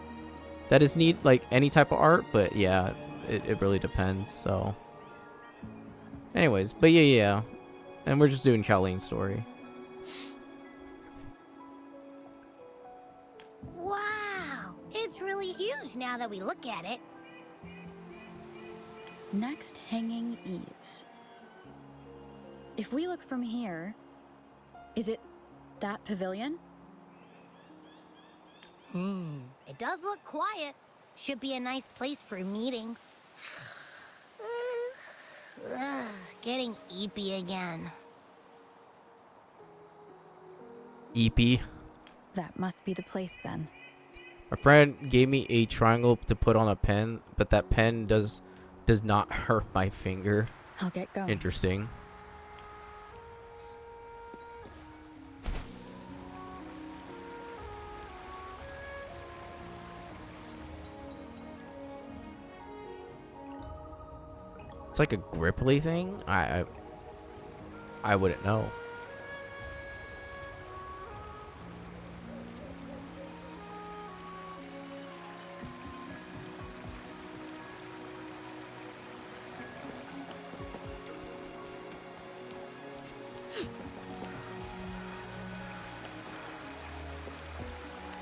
that is like any type of art. But yeah, it really depends. So, anyways, but yeah. And we're just doing Changli Story. Wow! It's really huge now that we look at it. Next, hanging eaves. If we look from here, is it that pavilion? It does look quiet. Should be a nice place for meetings. Getting eepy again. EP. That must be the place then. My friend gave me a triangle to put on a pen, but that pen does not hurt my finger. I'll get going. Interesting. It's like a gripply thing. I wouldn't know.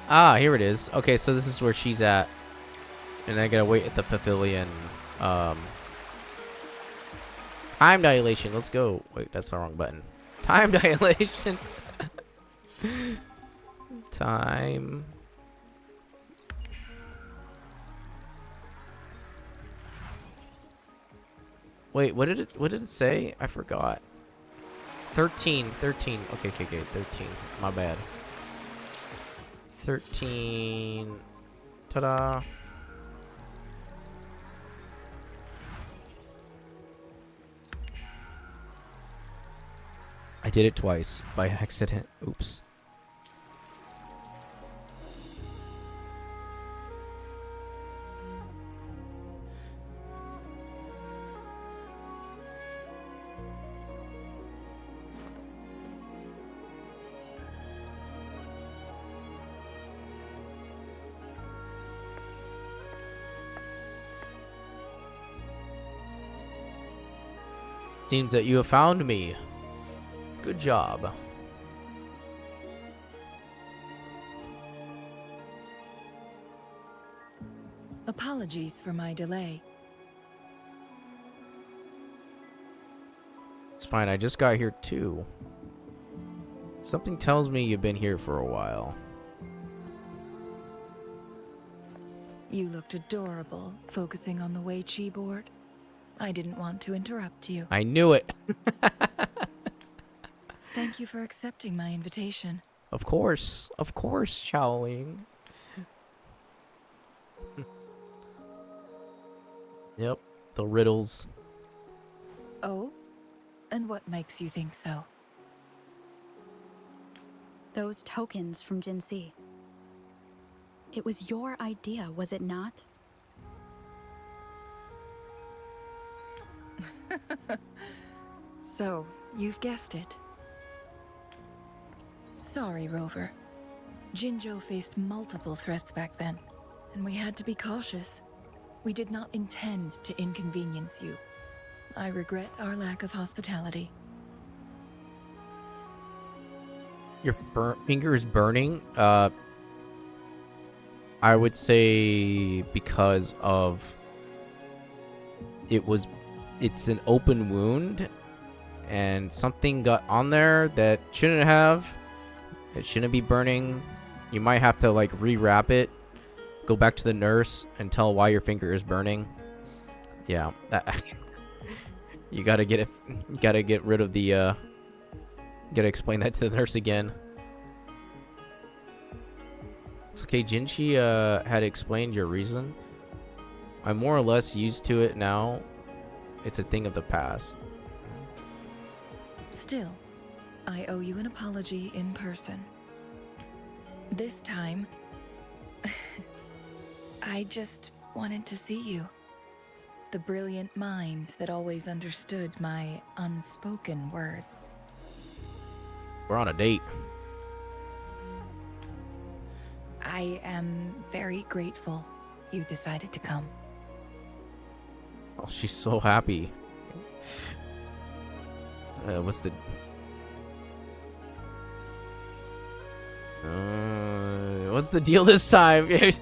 Ah, here it is. Okay, so this is where she's at. And I gotta wait at the pavilion. Time dilation. Let's go. Wait, that's the wrong button. Time dilation. Time. Wait, what did it say? I forgot. 13. Okay. 13. My bad. 13. Ta-da. I did it twice by accident. Oops. Seems that you have found me. Good job. Apologies for my delay. It's fine, I just got here too. Something tells me you've been here for a while. You looked adorable, focusing on the Wei Chi board. I didn't want to interrupt you. I knew it. Thank you for accepting my invitation. Of course, Xiaoling. Yep, the riddles. Oh? And what makes you think so? Those tokens from Jinxi. It was your idea, was it not? So, you've guessed it. Sorry, Rover. Jinzhou faced multiple threats back then, and we had to be cautious. We did not intend to inconvenience you. I regret our lack of hospitality. Your finger is burning? I would say because of it's an open wound and something got on there that shouldn't have. It shouldn't be burning. You might have to like rewrap it, go back to the nurse and tell why your finger is burning. Yeah, you gotta get it. You gotta get rid of the. Gotta explain that to the nurse again. It's okay. Jinchi had explained your reason. I'm more or less used to it now. It's a thing of the past. Still, I owe you an apology in person. This time, I just wanted to see you. The brilliant mind that always understood my unspoken words. We're on a date. I am very grateful you decided to come. Oh, she's so happy. What's the... what's the deal this time? Did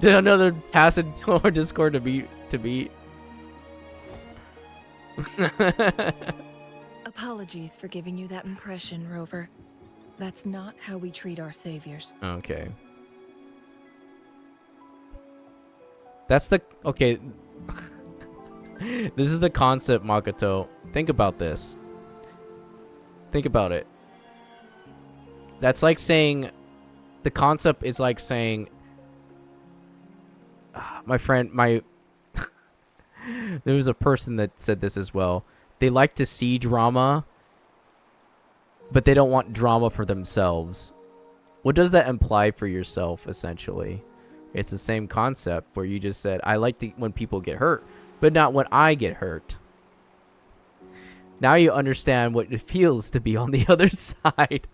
another acid or Discord to beat? Apologies for giving you that impression, Rover. That's not how we treat our saviors. Okay. That's the... Okay. This is the concept, Makoto. Think about this. Think about it. That's like saying... The concept is like saying... my friend... There was a person that said this as well. They like to see drama, but they don't want drama for themselves. What does that imply for yourself, essentially? It's the same concept where you just said, I like to when people get hurt, but not when I get hurt. Now you understand what it feels to be on the other side.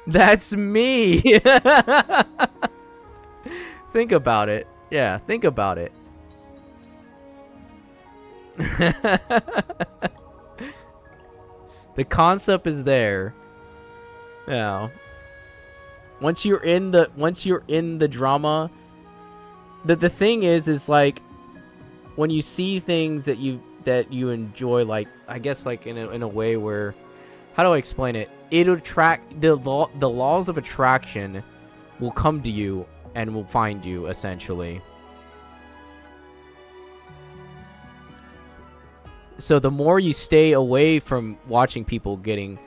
That's me. Think about it. Yeah, think about it. The concept is there. Yeah. Once you're in the drama, the thing is like when you see things that you enjoy, like I guess like in a way where, how do I explain it? It'll attract the laws of attraction will come to you and will find you, essentially. So the more you stay away from watching people getting,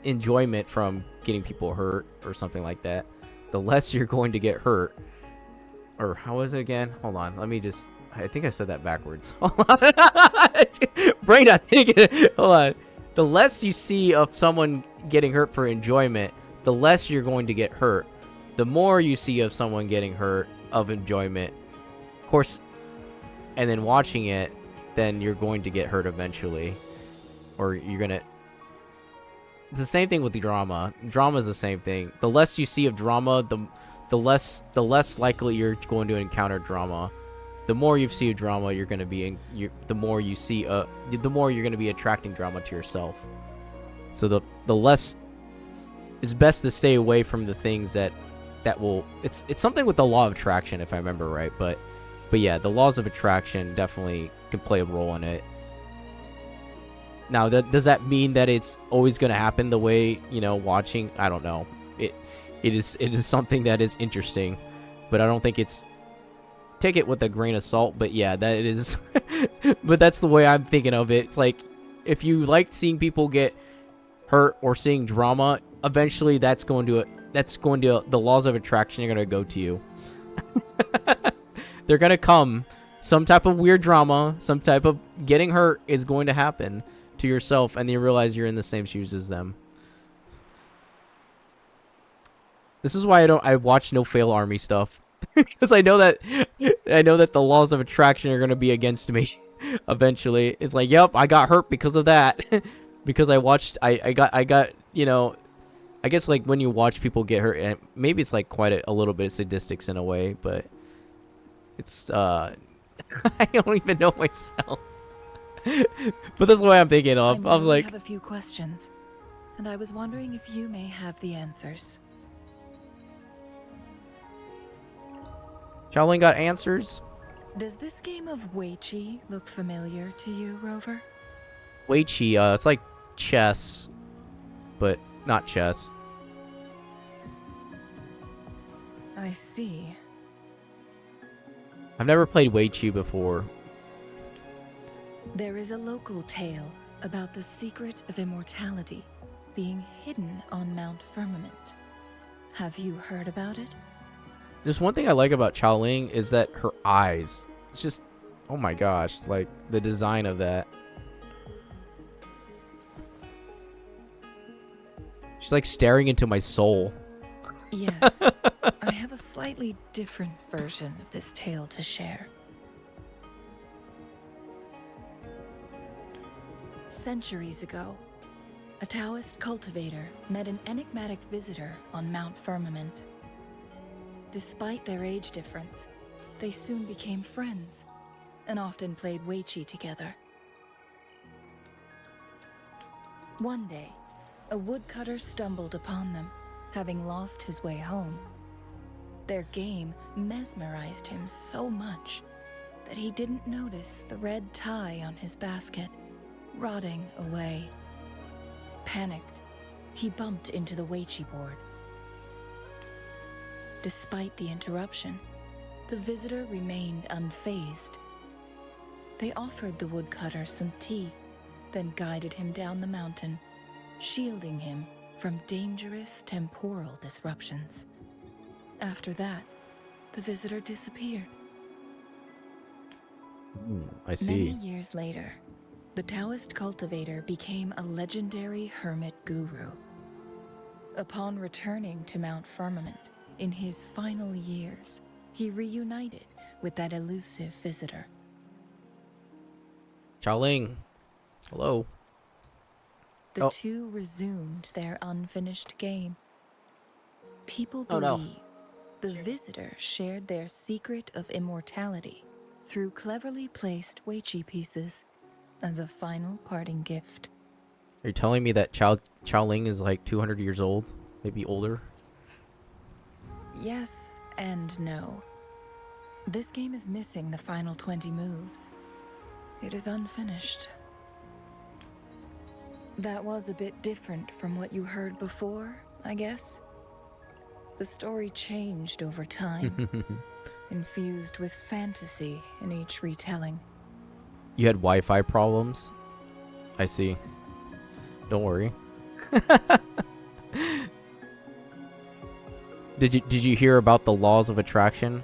enjoyment from getting people hurt or something like that, the less you're going to get hurt. Or how is it again? Hold on. Let me just... I think I said that backwards. Hold on. Brain not thinking. Hold on. The less you see of someone getting hurt for enjoyment, the less you're going to get hurt. The more you see of someone getting hurt of enjoyment, of course, and then watching it, then you're going to get hurt eventually. Or you're going to... It's the same thing with the drama. Drama is the same thing. The less you see of drama, the less likely you're going to encounter drama. The more you see of drama, you're going to be the more you see the more you're going to be attracting drama to yourself. So the less, it's best to stay away from the things that will... It's something with the law of attraction, if I remember right, but yeah, the laws of attraction definitely can play a role in it. Now, does that mean that it's always going to happen the way, watching? I don't know. It is something that is interesting, but I don't think it's take it with a grain of salt, but yeah, that is but that's the way I'm thinking of it. It's like if you like seeing people get hurt or seeing drama, eventually that's going to the laws of attraction are going to go to you. They're going to come. Some type of weird drama, some type of getting hurt is going to happen to yourself, and you realize you're in the same shoes as them. This is why I watch No Fail Army stuff. Because I know that the laws of attraction are going to be against me eventually. It's like, yep, I got hurt because of that. Because I got, you know, I guess like when you watch people get hurt, and maybe it's like quite a little bit of sadistics in a way, but it's I don't even know myself. But that's the way I'm thinking of. I was like, I have a few questions, and I was wondering if you may have the answers. Shaolin got answers. Does this game of Weiqi look familiar to you, Rover? Weiqi, it's like chess, but not chess. I see. I've never played Weiqi before. There is a local tale about the secret of immortality being hidden on Mount Firmament. Have you heard about it? There's one thing I like about Chao-Ling is that her eyes. It's just, oh my gosh, like the design of that. She's like staring into my soul. Yes, I have a slightly different version of this tale to share. Centuries ago, a Taoist cultivator met an enigmatic visitor on Mount Firmament. Despite their age difference, they soon became friends and often played Weiqi together. One day, a woodcutter stumbled upon them, having lost his way home. Their game mesmerized him so much that he didn't notice the red tie on his basket rotting away. Panicked, he bumped into the Weiqi board. Despite the interruption, the visitor remained unfazed. They offered the woodcutter some tea, then guided him down the mountain, shielding him from dangerous temporal disruptions. After that, the visitor disappeared. I see. Many years later, the Taoist cultivator became a legendary hermit guru. Upon returning to Mount Firmament, in his final years, he reunited with that elusive visitor. Chao-Ling. Hello. The two resumed their unfinished game. People Oh, no. believe the visitor shared their secret of immortality through cleverly placed Weiqi pieces as a final parting gift. Are you telling me that Chao-Ling is like 200 years old? Maybe older? Yes and no. This game is missing the final 20 moves. It is unfinished. That was a bit different from what you heard before, I guess. The story changed over time, infused with fantasy in each retelling. You had Wi-Fi problems? I see. Don't worry. Did you hear about the laws of attraction?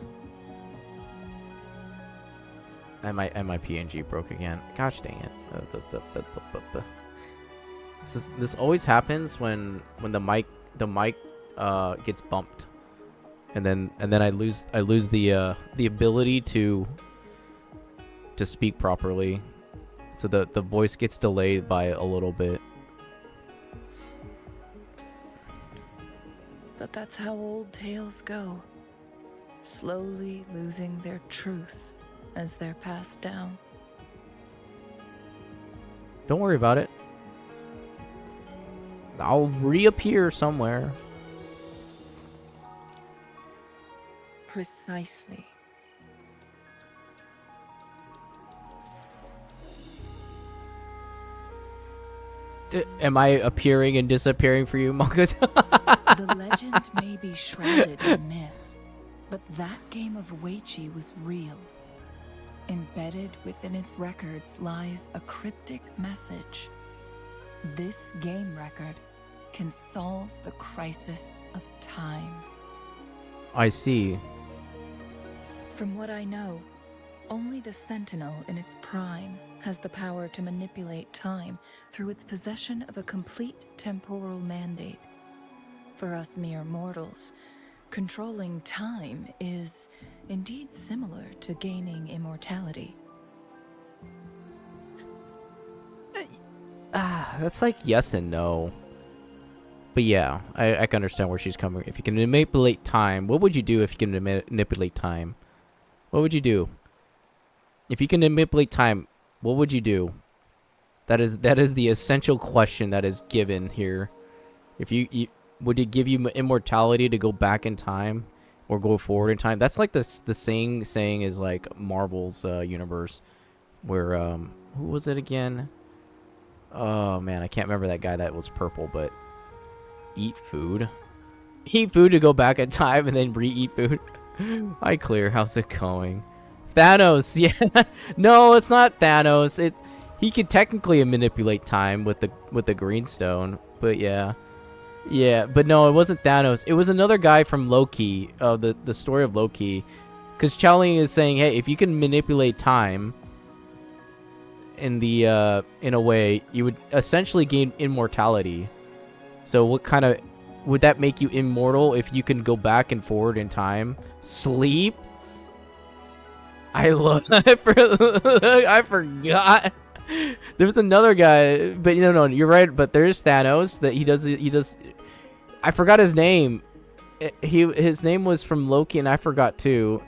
And my PNG broke again. Gosh dang it. This always happens when the mic gets bumped. And then I lose the ability to speak properly. So the voice gets delayed by a little bit. But that's how old tales go, slowly losing their truth as they're passed down. Don't worry about it. I'll reappear somewhere. Precisely. Am I appearing and disappearing for you, Makoto? The legend may be shrouded in myth, But that game of Weiqi was real. Embedded within its records lies a cryptic message. This game record can solve the crisis of time. I see. From what I know, only the Sentinel in its prime has the power to manipulate time through its possession of a complete temporal mandate. For us mere mortals, controlling time is indeed similar to gaining immortality. That's like yes and no. But yeah, I can understand where she's coming. If you can manipulate time, what would you do if you can manipulate time? What would you do? If you can manipulate time, what would you do? That is the essential question that is given here. If you would it give you immortality to go back in time or go forward in time? That's like the saying is like Marvel's universe, where who was it again? Oh man, I can't remember that guy that was purple, but eat food to go back in time and then re-eat food. Hi Clear, how's it going? Thanos, yeah. No, it's not Thanos. He could technically manipulate time with the green stone, but yeah. Yeah, but no, it wasn't Thanos. It was another guy from Loki, the story of Loki. Because Changli is saying, hey, if you can manipulate time in a way, you would essentially gain immortality. So what kind of would that make you immortal if you can go back and forward in time? Sleep? I forgot. There's another guy, but no, you're right. But there's Thanos that he does. I forgot his name. His name was from Loki, and I forgot too.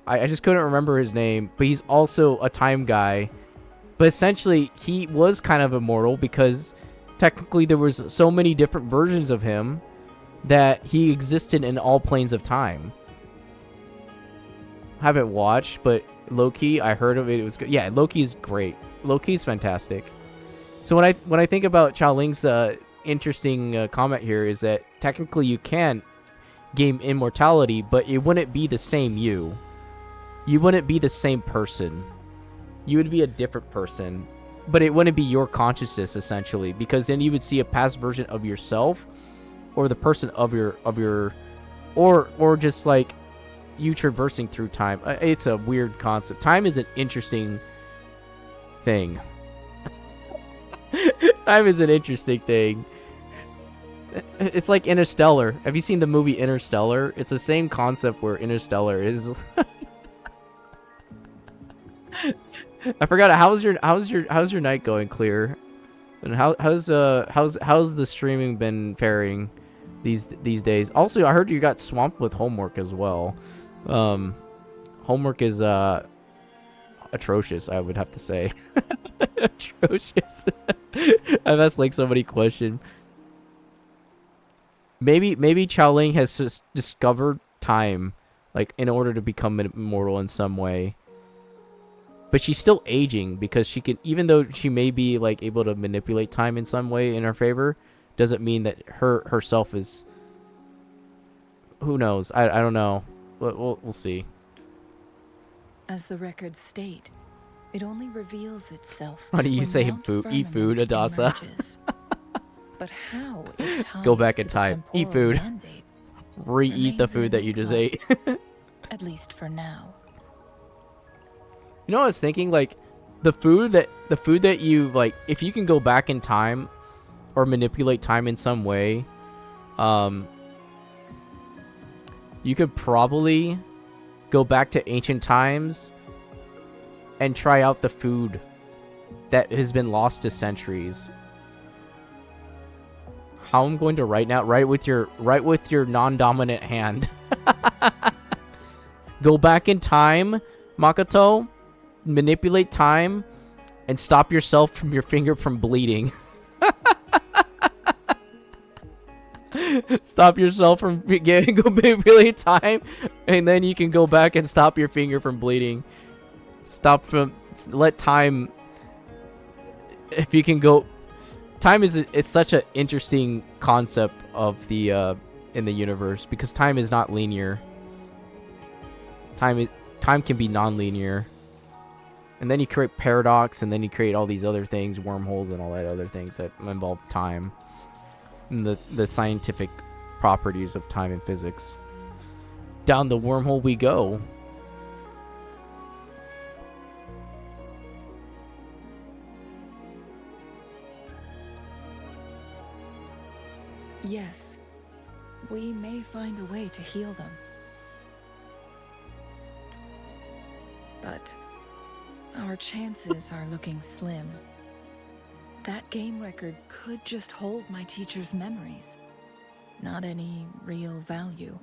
I just couldn't remember his name. But he's also a time guy. But essentially, he was kind of immortal because technically there was so many different versions of him that he existed in all planes of time. Haven't watched, but Loki, I heard of it. It was good. Yeah, Loki's great. Loki's fantastic. So when I think about Chaoling's interesting comment here is that technically you can gain immortality, but it wouldn't be the same you. You wouldn't be the same person. You would be a different person, but it wouldn't be your consciousness essentially, because then you would see a past version of yourself, or the person of your or just like you traversing through time. It's a weird concept. Time is an interesting thing. Time is an interesting thing. It's like Interstellar. Have you seen the movie Interstellar? It's the same concept where Interstellar is. I forgot. How's your night going, Clear? And how's the streaming been faring these days? Also, I heard you got swamped with homework as well. Homework is atrocious, I would have to say. Atrocious. I've asked like so many questions. Maybe Chaoling has just discovered time, like in order to become immortal in some way. But she's still aging because she can, even though she may be like able to manipulate time in some way in her favor, doesn't mean that herself is. Who knows? I don't know. We'll see. As the records state, it only reveals itself. How do you say eat food, Adasa? But how it ties Go back in to time. the Eat food. mandate Re-eat the food that you just ate. at least for now. You know what I was thinking? Like, the food that you, like, if you can go back in time or manipulate time in some way, you could probably go back to ancient times and try out the food that has been lost to centuries. How I'm going to write with your non-dominant hand. Go back in time, Makoto. Manipulate time and stop yourself from your finger from bleeding. Stop yourself from go manipulate time, and then you can go back and stop your finger from bleeding. Let time. If you can go, time it's such an interesting concept of the in the universe because time is not linear. Time can be non-linear. And then you create paradox, and then you create all these other things, wormholes and all that other things that involve time. And the scientific properties of time and physics. Down the wormhole we go. Yes, we may find a way to heal them. But our chances are looking slim. That game record could just hold my teacher's memories. Not any real value.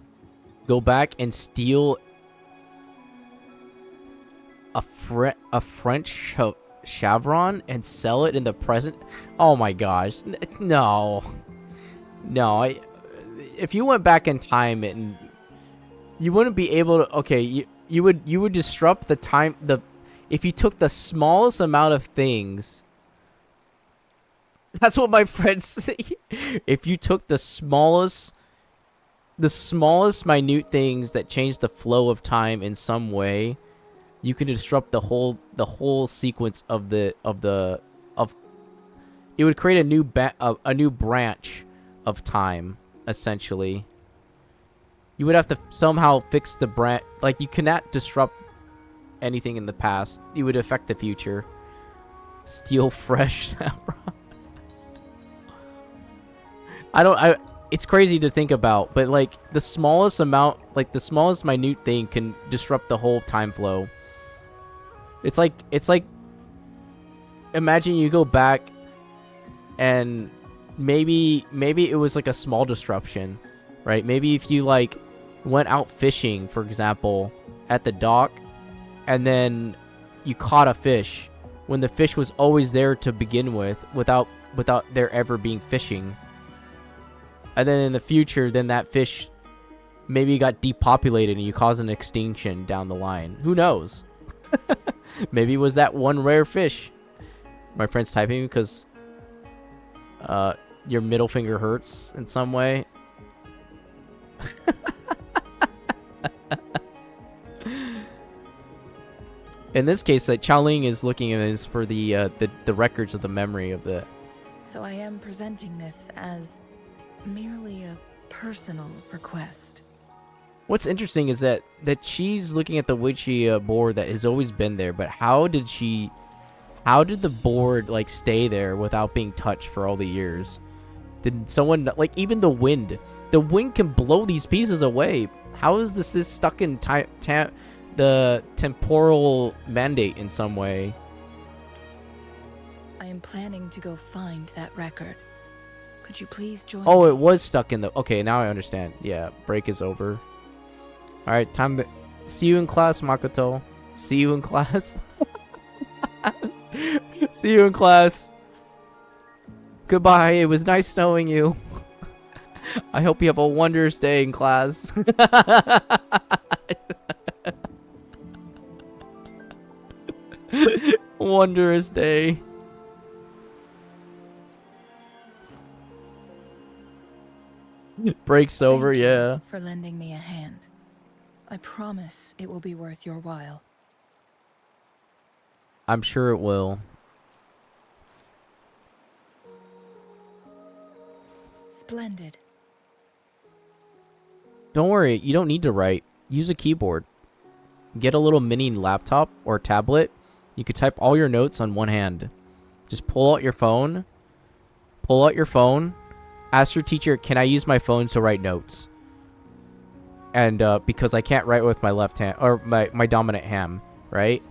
Go back and steal a French chevron and sell it in the present. Oh my gosh. No. No, if you went back in time and you wouldn't be able to, okay, you would disrupt the time, if you took the smallest amount of things. That's what my friends say. If you took the smallest minute things that change the flow of time in some way, you can disrupt the whole sequence of it would create a new branch of time, essentially. You would have to somehow fix the branch. Like, you cannot disrupt anything in the past. You would affect the future. Steal fresh saffron. It's crazy to think about, but like the smallest minute thing can disrupt the whole time flow. It's like imagine you go back and maybe it was like a small disruption, right? Maybe if you like went out fishing, for example, at the dock, and then you caught a fish when the fish was always there to begin with, without there ever being fishing. And then in the future, then that fish maybe got depopulated and you caused an extinction down the line. Who knows? Maybe it was that one rare fish. My friend's typing because your middle finger hurts in some way. In this case, Changli is looking at this for the records of the memory of the. So I am presenting this as merely a personal request. What's interesting is that she's looking at the Ouija board that has always been there, but how did the board like stay there without being touched for all the years? Did someone, like, even the wind can blow these pieces away? How is this stuck in the temporal mandate in some way? I am planning to go find that record. Could you please join Oh, me? it was stuck in the... Okay, now I understand. Yeah, break is over. Alright, time to... See you in class, Makoto. See you in class. See you in class. Goodbye, it was nice knowing you. I hope you have a wondrous day in class. Wondrous day. Breaks over, Thank you yeah. for lending me a hand. I promise it will be worth your while. I'm sure it will. Splendid. Don't worry, you don't need to write. Use a keyboard. Get a little mini laptop or tablet. You could type all your notes on one hand. Just pull out your phone. Ask your teacher, can I use my phone to write notes? And because I can't write with my left hand, or my dominant hand, right?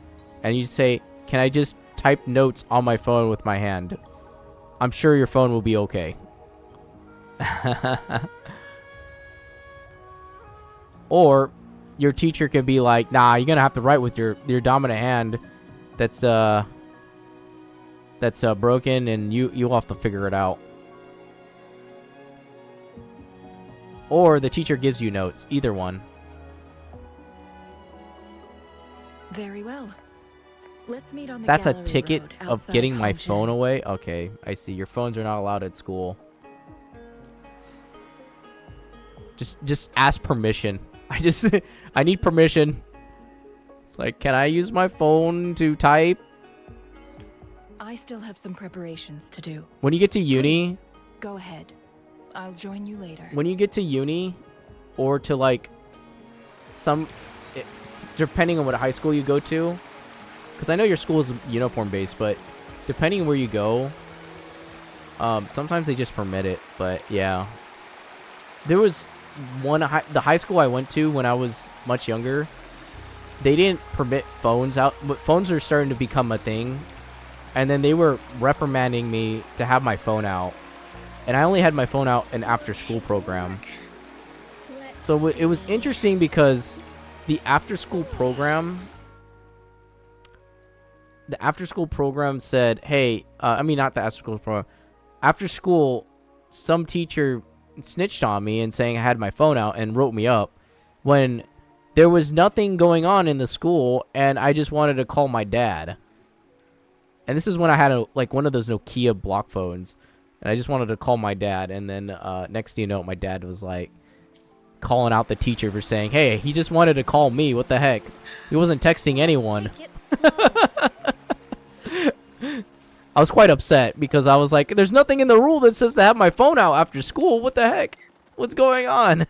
And you say, can I just type notes on my phone with my hand? I'm sure your phone will be okay. Or your teacher could be like, nah, you're gonna have to write with your dominant hand that's broken, and you'll have to figure it out. Or the teacher gives you notes. Either one. Very well. Let's meet on the That's a gallery ticket road of outside getting my Hongjian. phone away? Okay, I see. Your phones are not allowed at school. Just ask permission. I need permission. It's like, can I use my phone to type? I still have some preparations to do. When you get to uni, Please, go ahead. I'll join you later. when you get to uni, or to like depending on what high school you go to, because I know your school is uniform based, but depending where you go, sometimes they just permit it. But yeah, there was the high school I went to when I was much younger. They didn't permit phones out, but phones are starting to become a thing. And then they were reprimanding me to have my phone out. And I only had my phone out in after school program. So it was interesting because the after school program said, hey, I mean, not the after school program. After school, some teacher snitched on me and saying I had my phone out and wrote me up when there was nothing going on in the school and I just wanted to call my dad. And this is when I had one of those Nokia block phones, and I just wanted to call my dad. And then next thing you know, my dad was like calling out the teacher for saying, hey, he just wanted to call me. What the heck? He wasn't texting anyone. I was quite upset because I was like, there's nothing in the rule that says to have my phone out after school. What the heck? What's going on?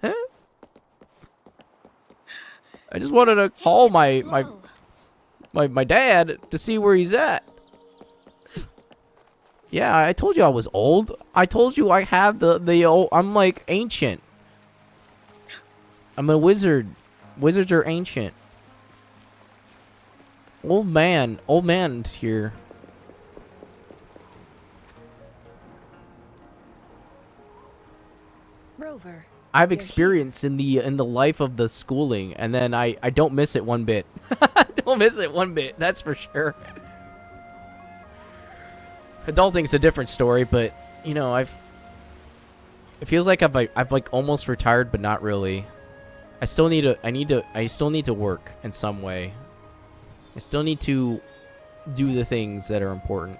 I just wanted to call my dad to see where he's at. Yeah, I told you I was old. I told you I have the old. I'm like ancient. I'm a wizard. Wizards are ancient. Old man here. Rover. I've experienced in the life of the schooling, and then I don't miss it one bit. Don't miss it one bit. That's for sure. Adulting's a different story, but you know, it feels like I've like almost retired, but not really. I still need to work in some way. I still need to do the things that are important.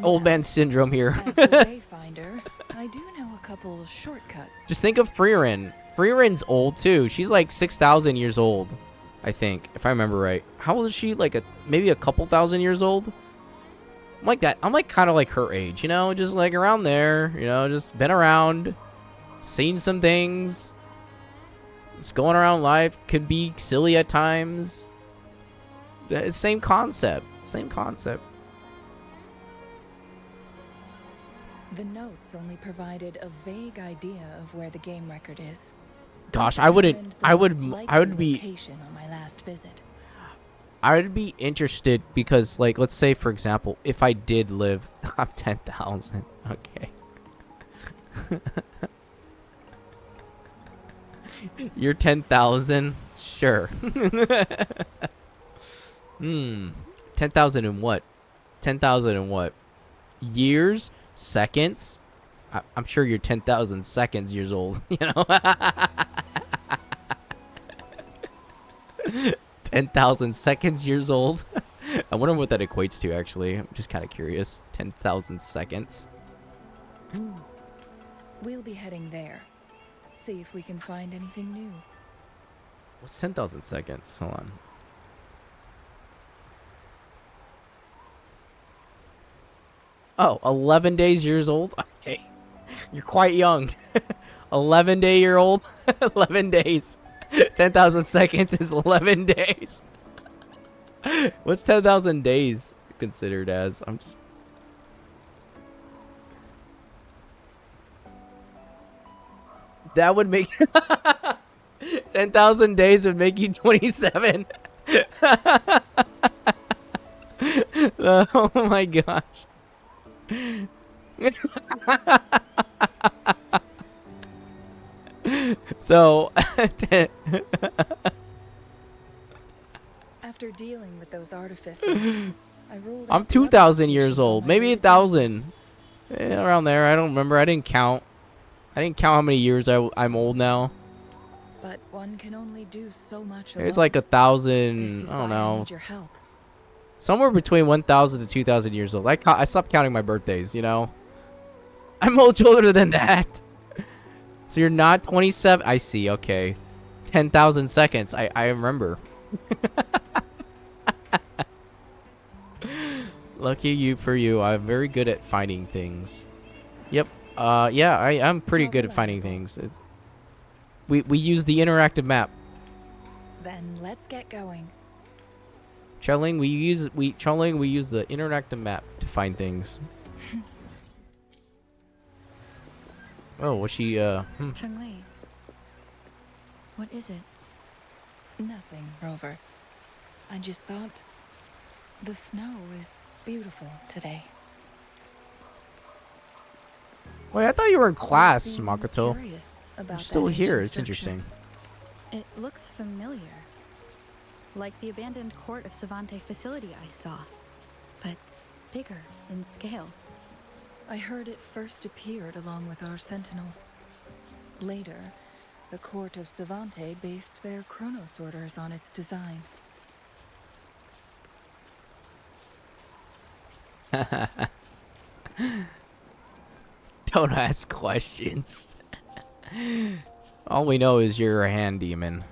Old man syndrome here. As a wayfinder, I do know a couple shortcuts. Just think of Freerin. Freerin's old too. She's like 6,000 years old, I think, if I remember right. How old is she? Like maybe a couple thousand years old? I'm like that. I'm like kind of like her age, you know, just like around there, you know, just been around, seen some things. Just going around life, could be silly at times. Same concept. Same concept. The notes only provided a vague idea of where the game record is. Gosh, I would be Location on my last visit. I would be interested because, like, let's say for example, if I did live, I'm 10,000. Okay. You're 10,000? Sure. 10,000 in what? 10,000 in what? Years? Seconds? I'm sure you're 10,000 seconds years old, you know? 10,000 seconds years old? I wonder what that equates to, actually. I'm just kind of curious. 10,000 seconds. We'll be heading there. See if we can find anything new. What's 10,000 seconds? Hold on. Oh, 11 days years old? Okay. You're quite young. 11-day-year-old? 11 days. 10,000 seconds is 11 days. What's 10,000 days considered as? I'm just... That would make... 10,000 days would make you 27. Oh my gosh. So... After dealing with those artificers, I ruled I'm out 2,000 years locations on old. my Maybe way to 1,000. Around there. I don't remember. I didn't count. I didn't count how many years I'm old now. But one can only do so much. It's alone. like 1,000. I don't I know. need your help. Somewhere between 1,000 to 2,000 years old. I stopped counting my birthdays, you know? I'm much older than that. So you're not 27? I see, okay. 10,000 seconds. I remember. Lucky you for you. I'm very good at finding things. Yep. Yeah, I'm pretty good at finding things. We use the interactive map. Then let's get going. Changli, we use the interactive map to find things. Oh, was she Changli, what is it? Nothing, Rover. I just thought the snow is beautiful today. Wait, I thought you were in class, You seem Makoto. curious You're about still that here. ancient It's structure. interesting. It looks familiar. Like the abandoned court of Savante facility I saw, but bigger in scale. I heard it first appeared along with our sentinel. Later, the court of Savante based their chronos orders on its design. Don't ask questions. All we know is you're a hand demon.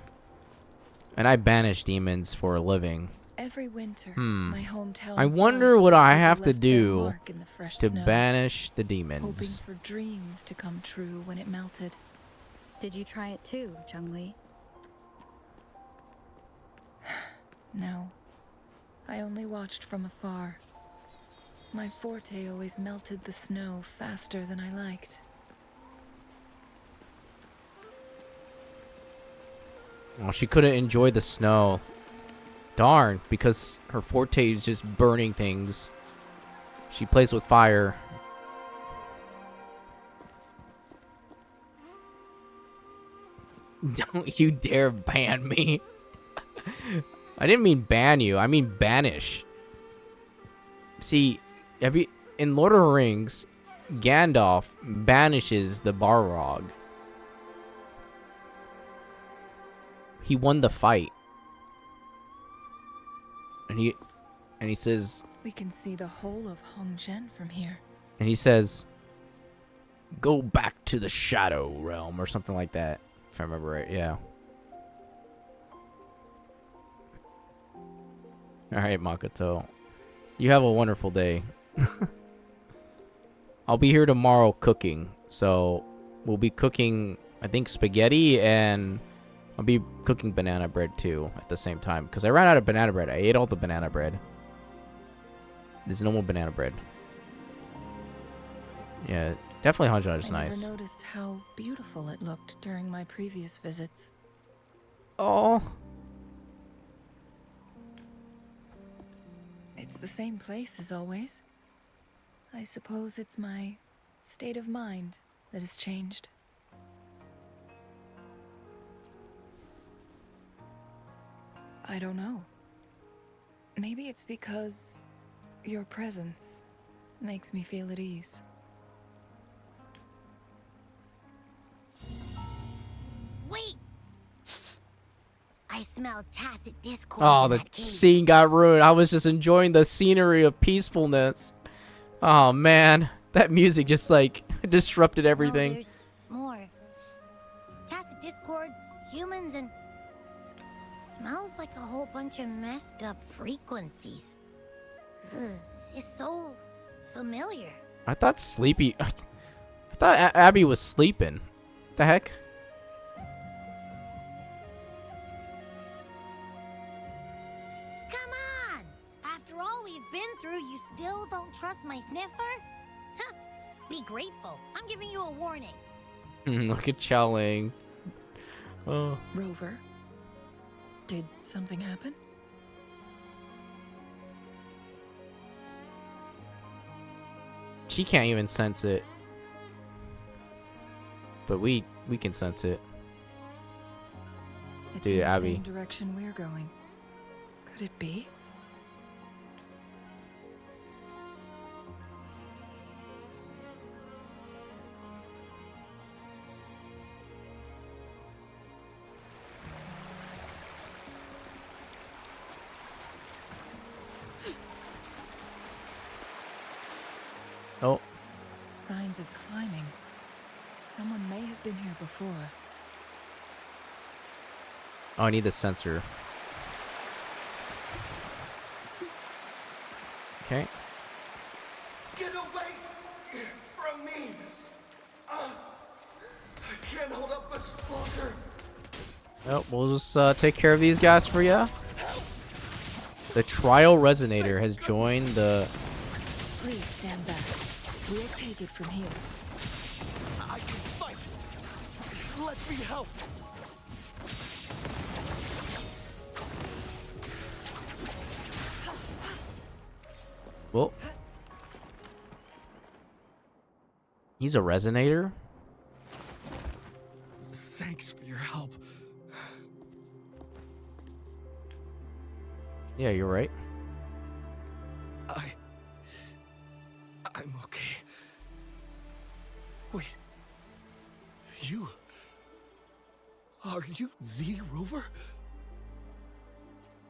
And I banish demons for a living. Every winter, Hmm. my hometown I wonder buzzed what as I people have to left their do mark in the fresh to snow, banish the hoping demons. for dreams to come true when it melted. Did you try it too, Changli? No, I only watched from afar. My forte always melted the snow faster than I liked. Well, she couldn't enjoy the snow. Darn, because her forte is just burning things. She plays with fire. Don't you dare ban me. I didn't mean ban you. I mean banish. See, in Lord of the Rings, Gandalf banishes the Balrog. He won the fight. And he says, We can see the whole of Hongzhen from here. and he says, go back to the Shadow Realm or something like that. If I remember right, yeah. Alright, Makoto. You have a wonderful day. I'll be here tomorrow cooking. So, we'll be cooking, I think, spaghetti, and I'll be cooking banana bread, too, at the same time. Because I ran out of banana bread. I ate all the banana bread. There's no more banana bread. Yeah, definitely Hanjin is I nice. never noticed how beautiful it looked during my previous visits. Oh. It's the same place as always. I suppose it's my state of mind that has changed. I don't know. Maybe it's because your presence makes me feel at ease. Wait! I smell tacit discourse Oh, in the that cave. scene got ruined. I was just enjoying the scenery of peacefulness. Oh, man. That music just, like, disrupted everything. No, there's more. Tacit discords, humans, and... Smells like a whole bunch of messed up frequencies. Ugh, it's so familiar. I thought Sleepy... I thought Abby was sleeping. The heck? Come on! After all we've been through, you still don't trust my sniffer? Huh. Be grateful. I'm giving you a warning. Look at Chowling. Oh. Rover, did something happen? She can't even sense it. But we can sense it. It's Dude, in the Abby. same direction we're going. Could it be? Oh. Signs of climbing. Someone may have been here before us. Oh, I need the sensor. Okay. Get away from me! I can't hold up much longer. Oh, we'll just take care of these guys for you. The trial resonator has joined the... Please stand back. We'll take it from here. I can fight. Let me help. Well, he's a resonator? Thanks for your help. Yeah, you're right. I'm okay. Wait. Are you the Rover?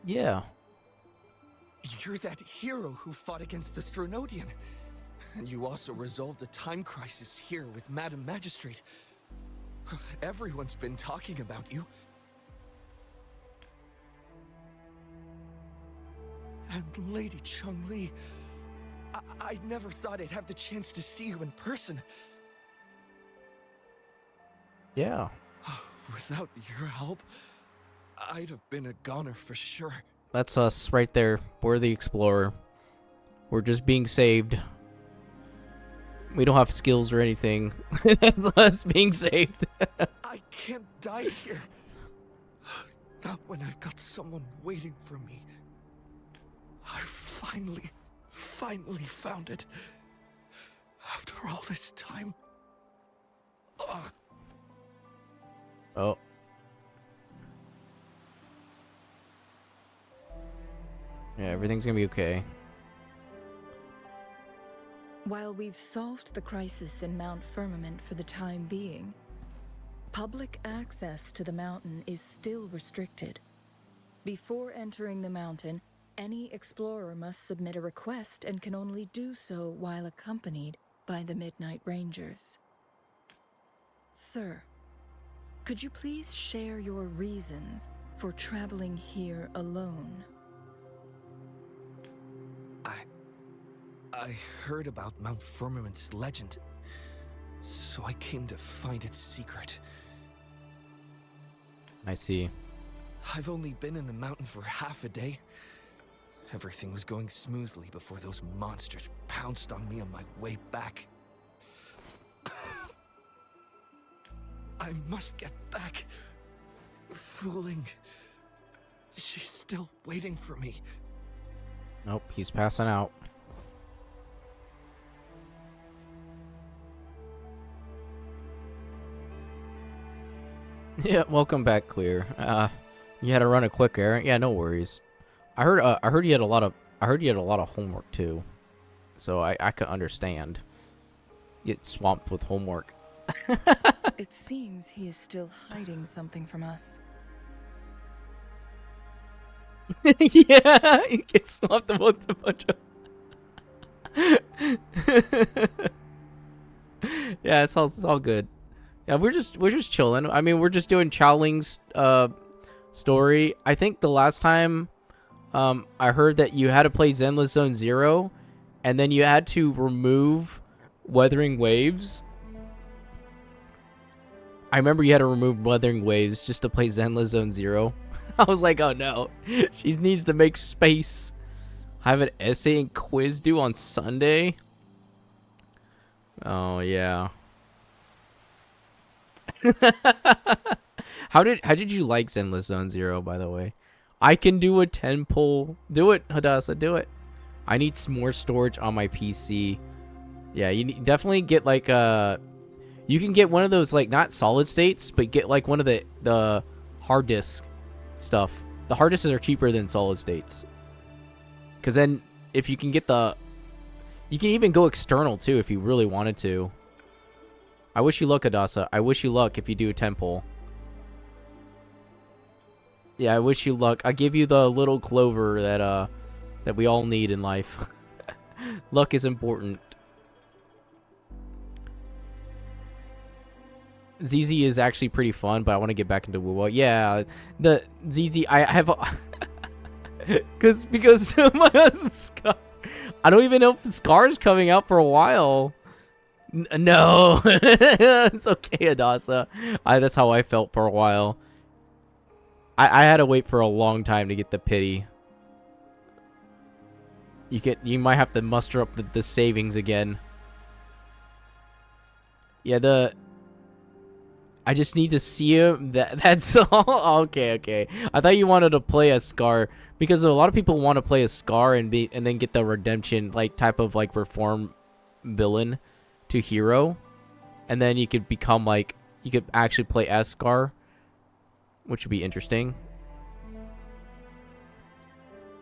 Yeah. You're that hero who fought against the Stronodian. And you also resolved the time crisis here with Madam Magistrate. Everyone's been talking about you. And Lady Changli, I never thought I'd have the chance to see you in person. Yeah. Without your help, I'd have been a goner for sure. That's us right there. We're the explorer. We're just being saved. We don't have skills or anything. That's us being saved. I can't die here. Not when I've got someone waiting for me. I finally found it. After all this time. Ugh. Oh. Yeah, everything's gonna be okay. While we've solved the crisis in Mount Firmament for the time being, public access to the mountain is still restricted. Before entering the mountain, any explorer must submit a request and can only do so while accompanied by the Midnight Rangers. Sir, could you please share your reasons for traveling here alone? I heard about Mount Firmament's legend, so I came to find its secret. I see. I've only been in the mountain for half a day. Everything was going smoothly before those monsters pounced on me on my way back. I must get back. Fooling. She's still waiting for me. Nope, he's passing out. Yeah, welcome back, Clear. You had to run a quick errand. Yeah, no worries. I heard you had a lot of homework too, so I could understand. Get swamped with homework. It seems he is still hiding something from us. Yeah, he gets swamped with a bunch of. Yeah, it's all good. Yeah, we're just chilling. I mean, we're just doing Chowling's story. I think the last time I heard that you had to play Zenless Zone 0 and then you had to remove Weathering Waves. I remember you had to remove Weathering Waves just to play Zenless Zone 0. I was like, oh no, she needs to make space. I have an essay and quiz due on Sunday. Oh yeah. How did you like Zenless Zone 0, by the way? I can do a 10 pull. Do it, Hadassah, do it. I need some more storage on my PC. Yeah, definitely get like you can get one of those, like, not solid states, but get like one of the hard disk stuff. The hard disks are cheaper than solid states. Cause then if you can get you can even go external too if you really wanted to. I wish you luck, Hadassah. I wish you luck if you do a 10 pull. Yeah, I wish you luck. I give you the little clover that we all need in life. Luck is important. ZZ is actually pretty fun, but I want to get back into wuwa. Yeah, the ZZ I have because my Scar. I don't even know if Scar's coming out for a while. No, it's okay, Adasa. That's how I felt for a while. I had to wait for a long time to get the pity. You might have to muster up the savings again. Yeah, I just need to see him. That's all. Okay. I thought you wanted to play as Scar because a lot of people want to play as Scar and then get the redemption like type of like reform villain to hero, and then you could become like you could actually play as Scar, which would be interesting.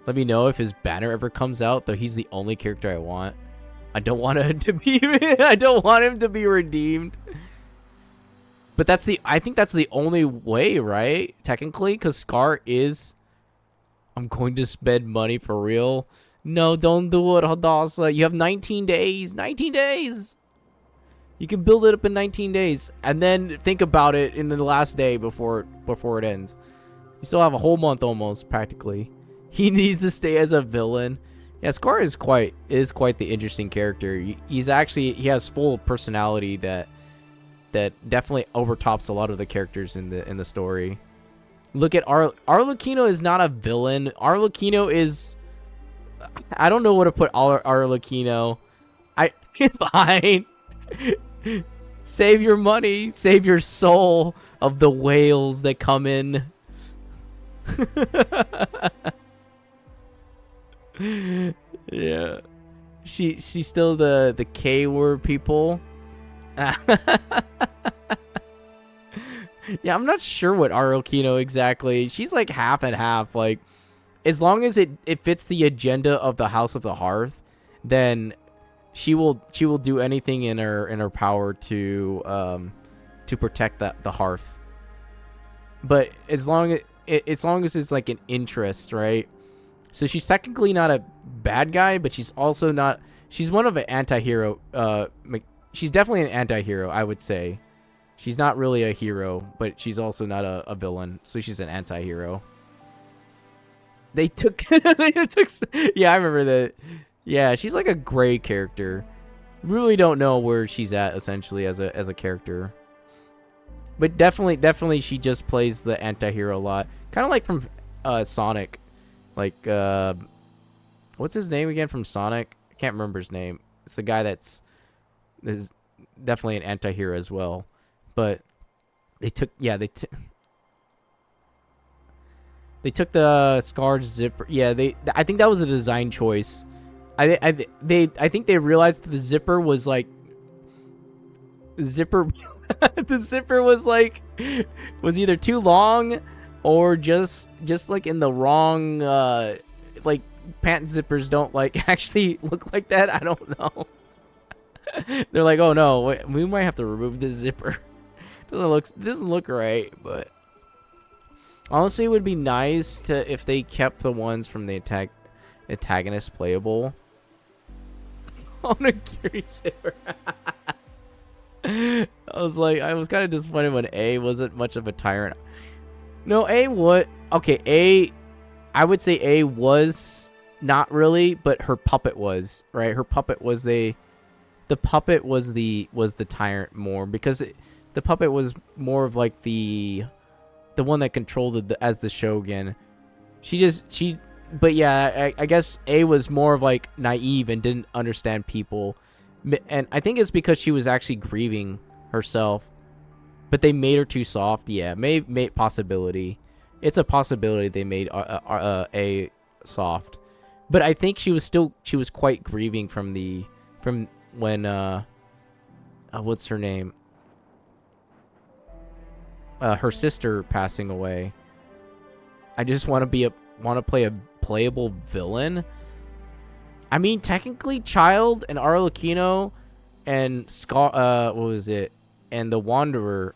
Let me know if his banner ever comes out, though he's the only character I want. I don't want him to be I don't want him to be redeemed. But I think that's the only way, right? Technically, because Scar is I'm going to spend money for real. No, don't do it, Hadassah. You have 19 days. 19 days. You can build it up in 19 days. And then think about it in the last day before it ends. You still have a whole month almost, practically. He needs to stay as a villain. Yeah, Scar is quite the interesting character. He has full personality that definitely overtops a lot of the characters in the story. Look at Arlecchino is not a villain. Arlecchino is I don't know where to put Arlecchino. Fine. Save your money, save your soul of the whales that come in. Yeah. She's still the K word people. Yeah, I'm not sure what Arlecchino exactly. She's like half and half. Like, as long as it fits the agenda of the House of the Hearth, then she will do anything in her power to protect the Hearth. But as long as it's like an interest, right? So she's technically not a bad guy, but she's also not. She's one of an anti-hero. She's definitely an anti-hero, I would say. She's not really a hero, but she's also not a villain. So she's an anti-hero. They took yeah, I remember that. Yeah, she's like a gray character. Really don't know where she's at essentially as a character. But definitely she just plays the anti-hero a lot. Kind of like from Sonic. Like what's his name again from Sonic? I can't remember his name. It's the guy is definitely an anti-hero as well. But they took the Scar's zipper. Yeah, I think that was a design choice. I think they realized the zipper was like the zipper was either too long or just like in the wrong like pant zippers don't like actually look like that. I don't know. They're like, oh no, wait, we might have to remove this zipper. Doesn't look right, but honestly, it would be nice if they kept the ones from the antagonist playable. Onigiri zipper. I was kind of disappointed when A wasn't much of a tyrant. No, A what? Okay, A. I would say A was not really, but her puppet was, right. Her puppet was the puppet was the tyrant more because the puppet was more of like the one that controlled as the shogun. But yeah, I guess A was more of like naive and didn't understand people, and I think it's because she was actually grieving herself. But they made her too soft. Yeah, may possibility. It's a possibility they made A soft, but I think she was quite grieving from when what's her name? Her sister passing away. I just want to play a playable villain. I mean, technically, Child and Arlecchino and Scar, what was it? And the Wanderer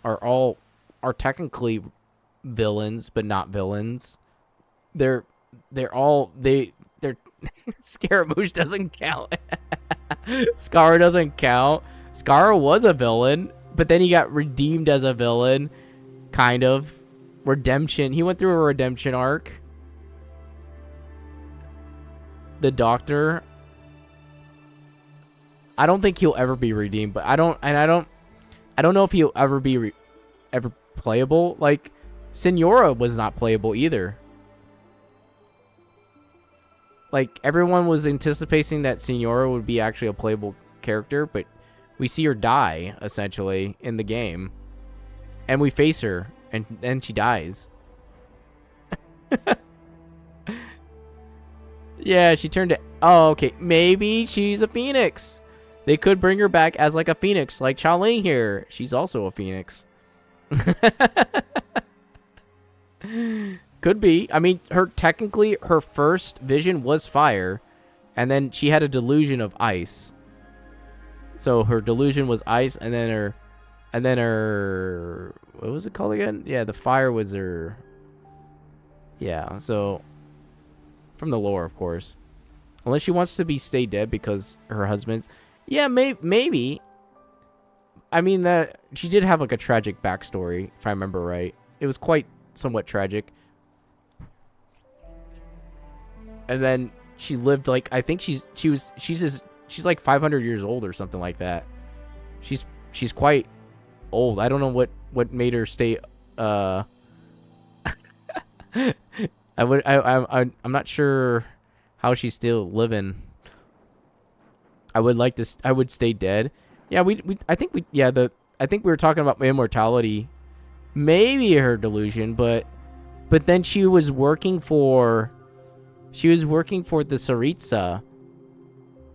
are technically villains, but not villains. They're Scaramouche doesn't count. Scar doesn't count. Scar was a villain. but then he got redeemed as a villain, kind of. Redemption. He went through a redemption arc. The Doctor. I don't think he'll ever be redeemed, but I don't know if he'll ever be ever playable. Like, Senora was not playable either. Like, everyone was anticipating that Senora would be actually a playable character, but we see her die, essentially, in the game. And we face her, and then she dies. Yeah, she turned to... Oh, okay. Maybe she's a phoenix. They could bring her back as, like, a phoenix, like Changli here. She's also a phoenix. Could be. I mean, technically, her first vision was fire, and then she had a delusion of ice. So her delusion was ice, and then her, what was it called again? Yeah, the fire was her. Yeah, so from the lore, of course, unless she wants to stay dead because her husband's. Yeah, maybe. I mean, that she did have like a tragic backstory, if I remember right. It was quite somewhat tragic. And then she lived like, I think she's like 500 years old or something like that. She's quite old. I don't know what made her stay. I'm not sure how she's still living. I would stay dead. Yeah, I think we were talking about immortality. Maybe her delusion, but then she was working for the Tsaritsa.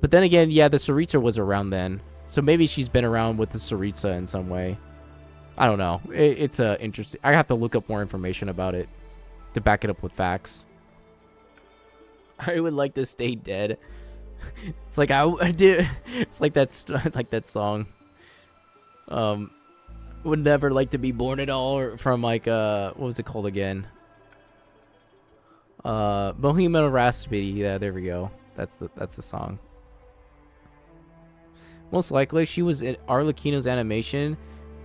But then again, yeah, the Tsaritsa was around then. So maybe she's been around with the Tsaritsa in some way. I don't know. It's interesting. I have to look up more information about it to back it up with facts. I would like to stay dead. It's like I did. It's like that song. Would never like to be born at all, or from like what was it called again? Bohemian Rhapsody. Yeah, there we go. That's the song. Most likely, she was in Arlecchino's animation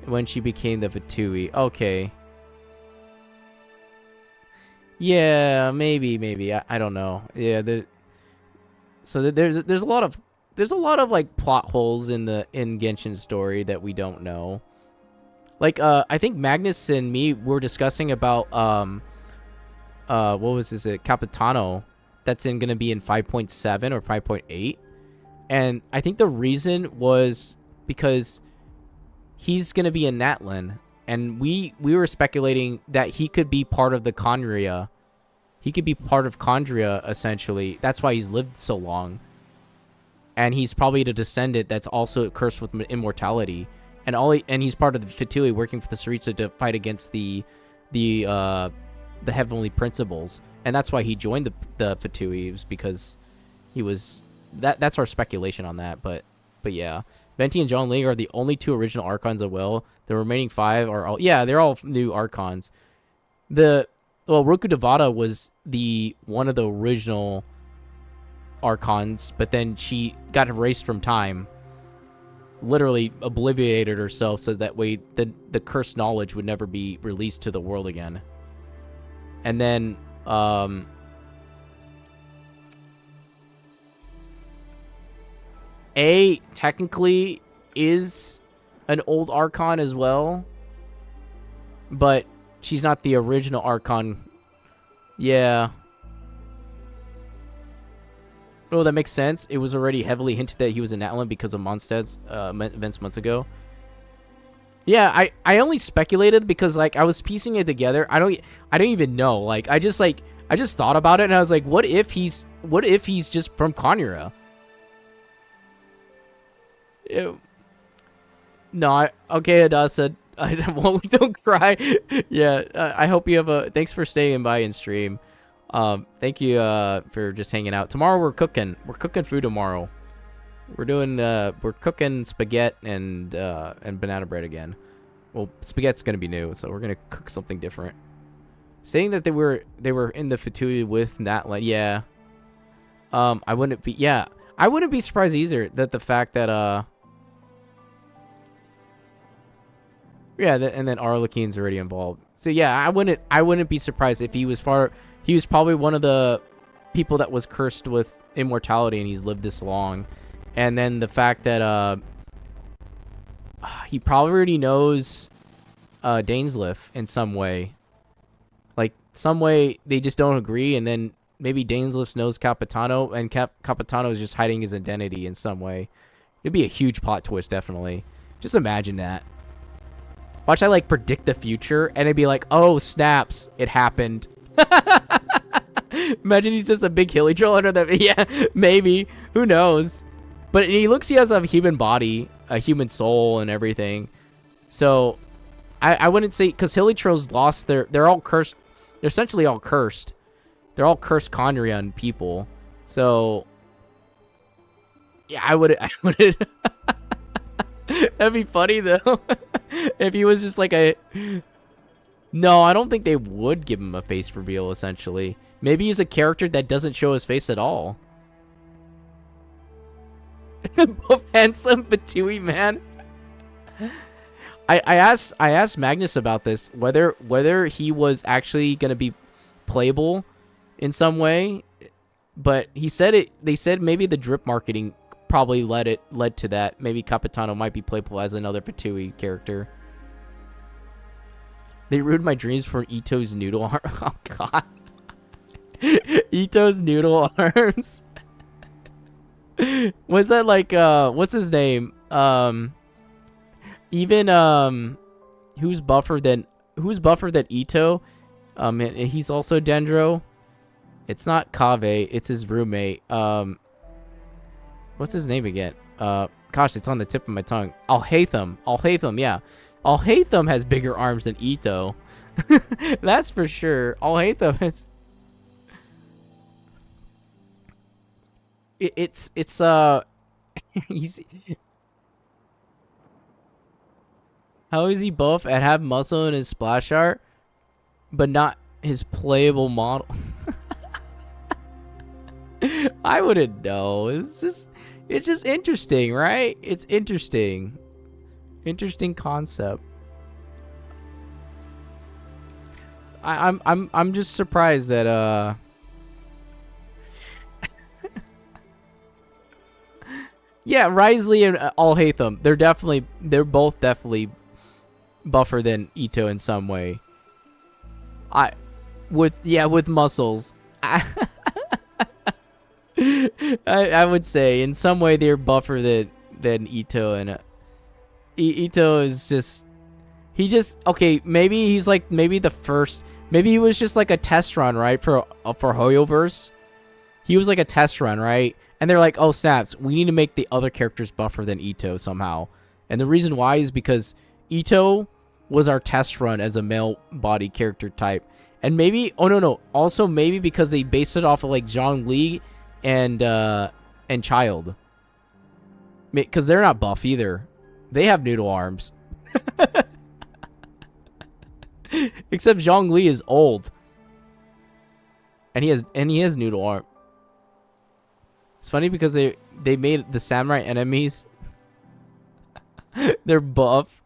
when she became the Fatui. Okay. Yeah, maybe. I don't know. Yeah, there's a lot of like plot holes in Genshin's story that we don't know. Like I think Magnus and me were discussing about what was this? Capitano that's gonna be in 5.7 or 5.8. And I think the reason was because he's going to be in Natlan. And we were speculating that he could be part of the Khaenri'ah. He could be part of Khaenri'ah, essentially. That's why he's lived so long. And he's probably the descendant that's also cursed with immortality. And he's part of the Fatui, working for the Tsaritsa to fight against the heavenly principles. And that's why he joined the Fatui, because he was... That's our speculation on that, but yeah. Venti and John Lee are the only two original Archons as well. The remaining 5 are all... Yeah, they're all new Archons. Roku Devata was one of the original Archons, but then she got erased from time. Literally obliterated herself so that way the cursed knowledge would never be released to the world again. And then... technically is an old Archon as well, but she's not the original Archon. Yeah. Oh, that makes sense. It was already heavily hinted that he was in Natlan because of Mondstadt's events months ago. Yeah, I only speculated because like I was piecing it together. I don't even know. Like I just thought about it and I was like, what if he's just from Khaenri'ah? No, okay, Adasa. Don't cry. Yeah, I hope you have thanks for staying by in stream. Thank you for just hanging out. Tomorrow we're cooking. We're cooking food tomorrow. We're cooking spaghetti and banana bread again. Well, spaghetti's gonna be new, so we're gonna cook something different. Saying that they were in the Fatui with Natlan, yeah. I wouldn't be surprised either that the fact that Yeah, and then Arlequin's already involved. So yeah, I wouldn't be surprised if he was probably one of the people that was cursed with immortality and he's lived this long. And then the fact that he probably already knows Dainsleif in some way. Like some way they just don't agree, and then maybe Dainsleif knows Capitano and Capitano is just hiding his identity in some way. It'd be a huge plot twist, definitely. Just imagine that. Watch I like predict the future and it'd be like, oh snaps, it happened. Imagine he's just a big hilly troll under the yeah, maybe. Who knows? But he has a human body, a human soul and everything. So I wouldn't say because hilly trolls lost they're all cursed. They're essentially all cursed. They're all cursed Conrian people. So yeah, I would that'd be funny though. If he was just like a... No, I don't think they would give him a face reveal, essentially. Maybe he's a character that doesn't show his face at all. Both handsome Fatui, man. I asked Magnus about this, whether he was actually going to be playable in some way. But he said they said maybe the drip marketing probably led to that. Maybe Capitano might be playable as another Fatui character. They ruined my dreams for Ito's noodle arm. Oh god. Ito's noodle arms. Was that like what's his name? Even who's buffer than Ito? And he's also Dendro. It's not Kave, it's his roommate. What's his name again? Gosh, it's on the tip of my tongue. Alhaitham, yeah. Alhaitham has bigger arms than Ito. That's for sure. Alhaitham is... It's he's... How is he buff and have muscle in his splash art, but not his playable model? I wouldn't know. It's just interesting, right? It's interesting. Interesting concept. I'm just surprised that yeah, Risley and Alhaitham, they're both definitely buffer than Ito in some way. With muscles. I would say in some way they're buffer than Ito, and Ito is just okay, maybe he's like maybe he was just like a test run, right, for Hoyoverse. He was like a test run, right? And they're like, oh snaps, we need to make the other characters buffer than Ito somehow. And the reason why is because Ito was our test run as a male body character type. And maybe also maybe because they based it off of like Zhongli and Child. Because they're not buff either. They have noodle arms. Except Zhongli is old. And he has noodle arm. It's funny because they made the samurai enemies. They're buff.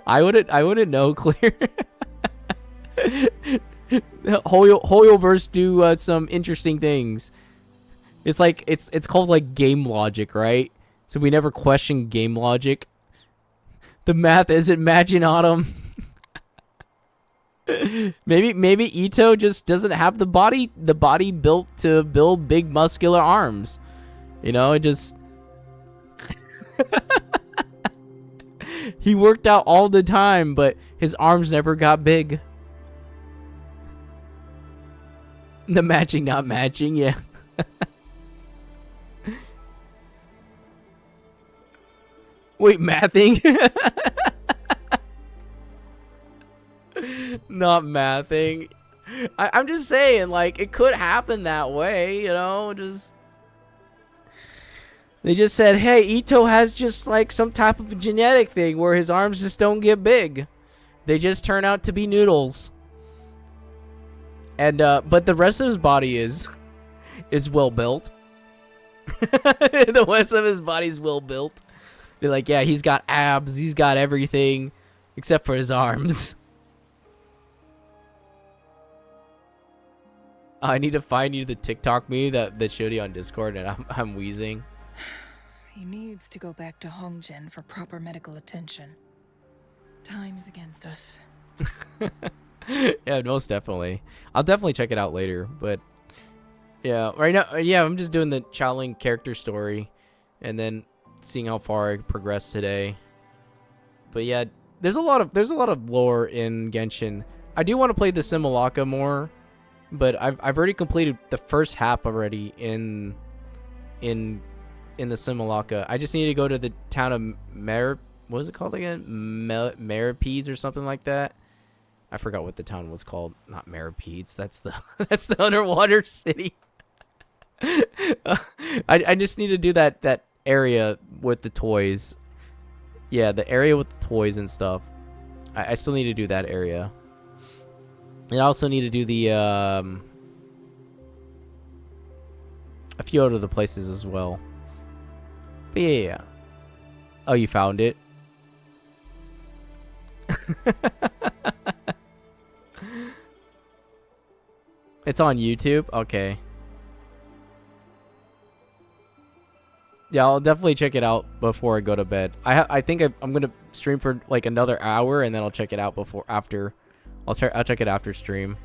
I wouldn't know, clear. Hoyoverse do some interesting things. It's like it's called like game logic, right? So we never question game logic. The math isn't matching on him. maybe Ito just doesn't have the body built to build big muscular arms. You know, it just he worked out all the time, but his arms never got big. The matching not matching, yeah. Wait, mathing? Not mathing. I'm just saying, like, it could happen that way, you know, they just said, hey, Ito has just, like, some type of genetic thing where his arms just don't get big. They just turn out to be noodles. And, but the rest of his body is well built. The rest of his body's well built. They're like, yeah, he's got abs, he's got everything except for his arms. I need to find you the TikTok meme that showed you on Discord, and I'm wheezing. He needs to go back to Hongzhen for proper medical attention. Time's against us. Yeah, most definitely. I'll definitely check it out later, but yeah, right now, yeah, I'm just doing the Changli character story, and then seeing how far I progress today. But yeah, there's a lot of lore in Genshin. I do want to play the Simulacra more, but I've already completed the first half already in the Simulacra. I just need to go to the town of what was it called again? Maripedes or something like that. I forgot what the town was called. Not Maripedes. That's the that's the underwater city. I just need to do that area with the toys. Yeah, the area with the toys and stuff. I still need to do that area. And I also need to do the a few other the places as well. But yeah. Oh, you found it. It's on YouTube? Okay. Yeah, I'll definitely check it out before I go to bed. I think I'm gonna stream for like another hour, and then I'll check it out after. I'll check it after stream.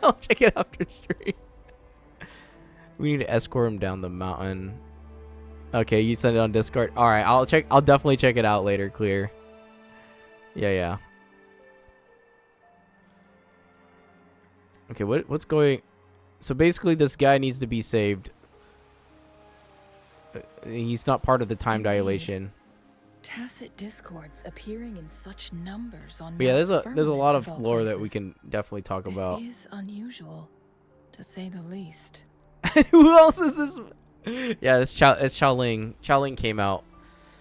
I'll check it after stream. We need to escort him down the mountain. Okay, you send it on Discord. All right, I'll definitely check it out later. Clear. Yeah. Okay, what's going? So basically, this guy needs to be saved. He's not part of the time dilation. Tacit discords appearing in such numbers on. But yeah, there's a lot of lore that we can definitely talk about. This is unusual, to say the least. Who else is this? Yeah, it's Changli. Changli came out.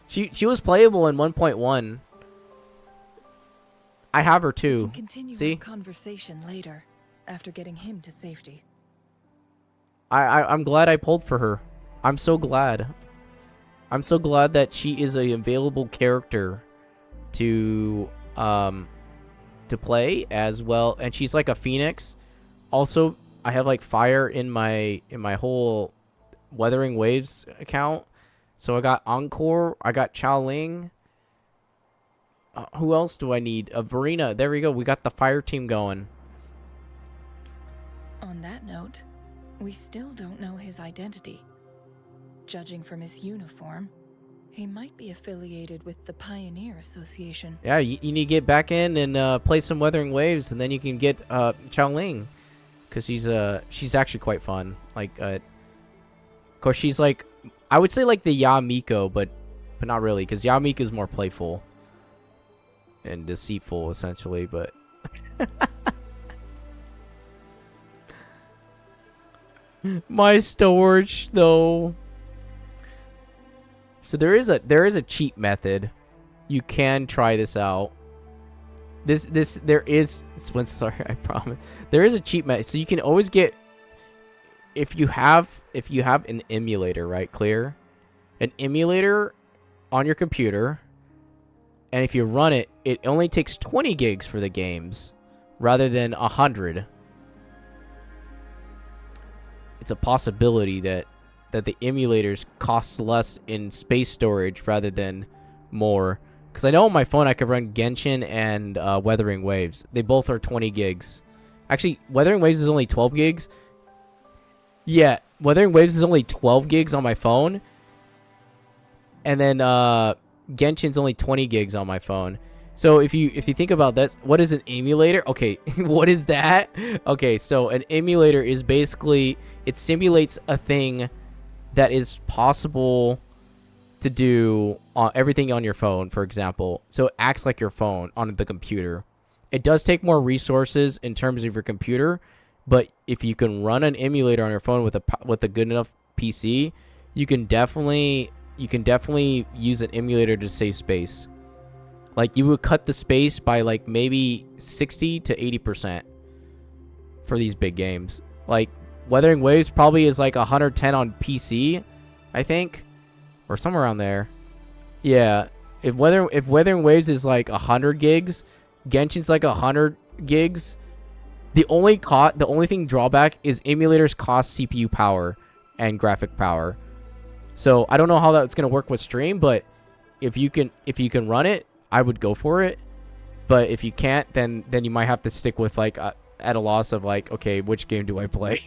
She was playable in 1.1. I have her too. We can continue See? our conversation later, after getting him to safety. I'm glad I pulled for her. I'm so glad. I'm so glad that she is a available character to play as well, and she's like a phoenix. Also, I have like fire in my whole Weathering Waves account. So I got Encore, I got Changli. Who else do I need? Verena. There we go. We got the fire team going. On that note, we still don't know his identity. Judging from his uniform, he might be affiliated with the Pioneer Association. Yeah, you need to get back in and play some Weathering Waves, and then you can get Changli, because she's actually quite fun. Like, of course, she's like, I would say like the Yamiko, but not really, because Yamiko is more playful and deceitful, essentially. But my storage, though. So there is a cheat method. You can try this out. There is sorry, I promise. There is a cheat method. So you can always get, if you have an emulator, right? Clear? An emulator on your computer, and if you run it, it only takes 20 gigs for the games rather than 100. It's a possibility that the emulators cost less in space storage rather than more. Because I know on my phone I could run Genshin and Weathering Waves. They both are 20 gigs. Actually, Weathering Waves is only 12 gigs. Yeah, Weathering Waves is only 12 gigs on my phone. And then Genshin's only 20 gigs on my phone. So if you think about that, what is an emulator? Okay, what is that? Okay, so an emulator is basically, it simulates a thing that is possible to do everything on your phone, for example. So it acts like your phone on the computer. It does take more resources in terms of your computer, but if you can run an emulator on your phone with a good enough PC, you can definitely use an emulator to save space. Like, you would cut the space by like maybe 60 to 80% for these big games. Like, Weathering Waves probably is like 110 on PC, I think, or somewhere around there. Yeah, if Weathering Waves is like 100 gigs, Genshin's like 100 gigs. The only thing drawback is emulators cost CPU power and graphic power. So I don't know how that's gonna work with stream, but if you can run it, I would go for it. But if you can't, then you might have to stick with like at a loss of like, okay, which game do I play?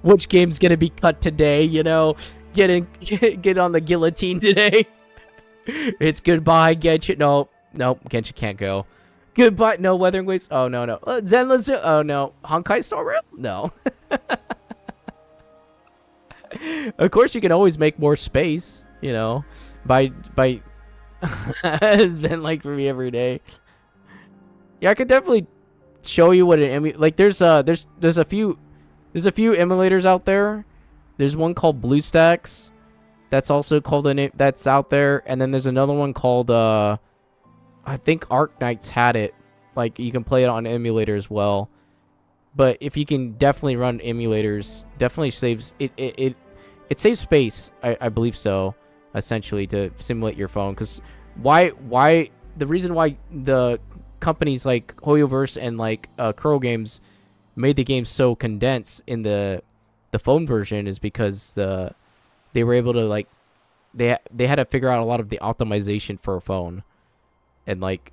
Which game's gonna be cut today? You know, get on the guillotine today. It's goodbye, Genshin. No, Genshin can't go. Goodbye. No, Weathering Waves. Oh, no. Zenless. Oh, no. Honkai Star Rail? No. Of course, you can always make more space, you know, by it's been like for me every day. Yeah, I could definitely show you what an like there's a few emulators out there. There's one called BlueStacks that's also called that's out there, and then there's another one called I think Arknights had it. Like, you can play it on emulator as well. But if you can definitely run emulators, definitely saves it saves space. I believe so, essentially, to simulate your phone. Because why the reason why the companies like HoYoverse and like Kuro Games made the game so condensed in the phone version is because they were able to like they had to figure out a lot of the optimization for a phone. And like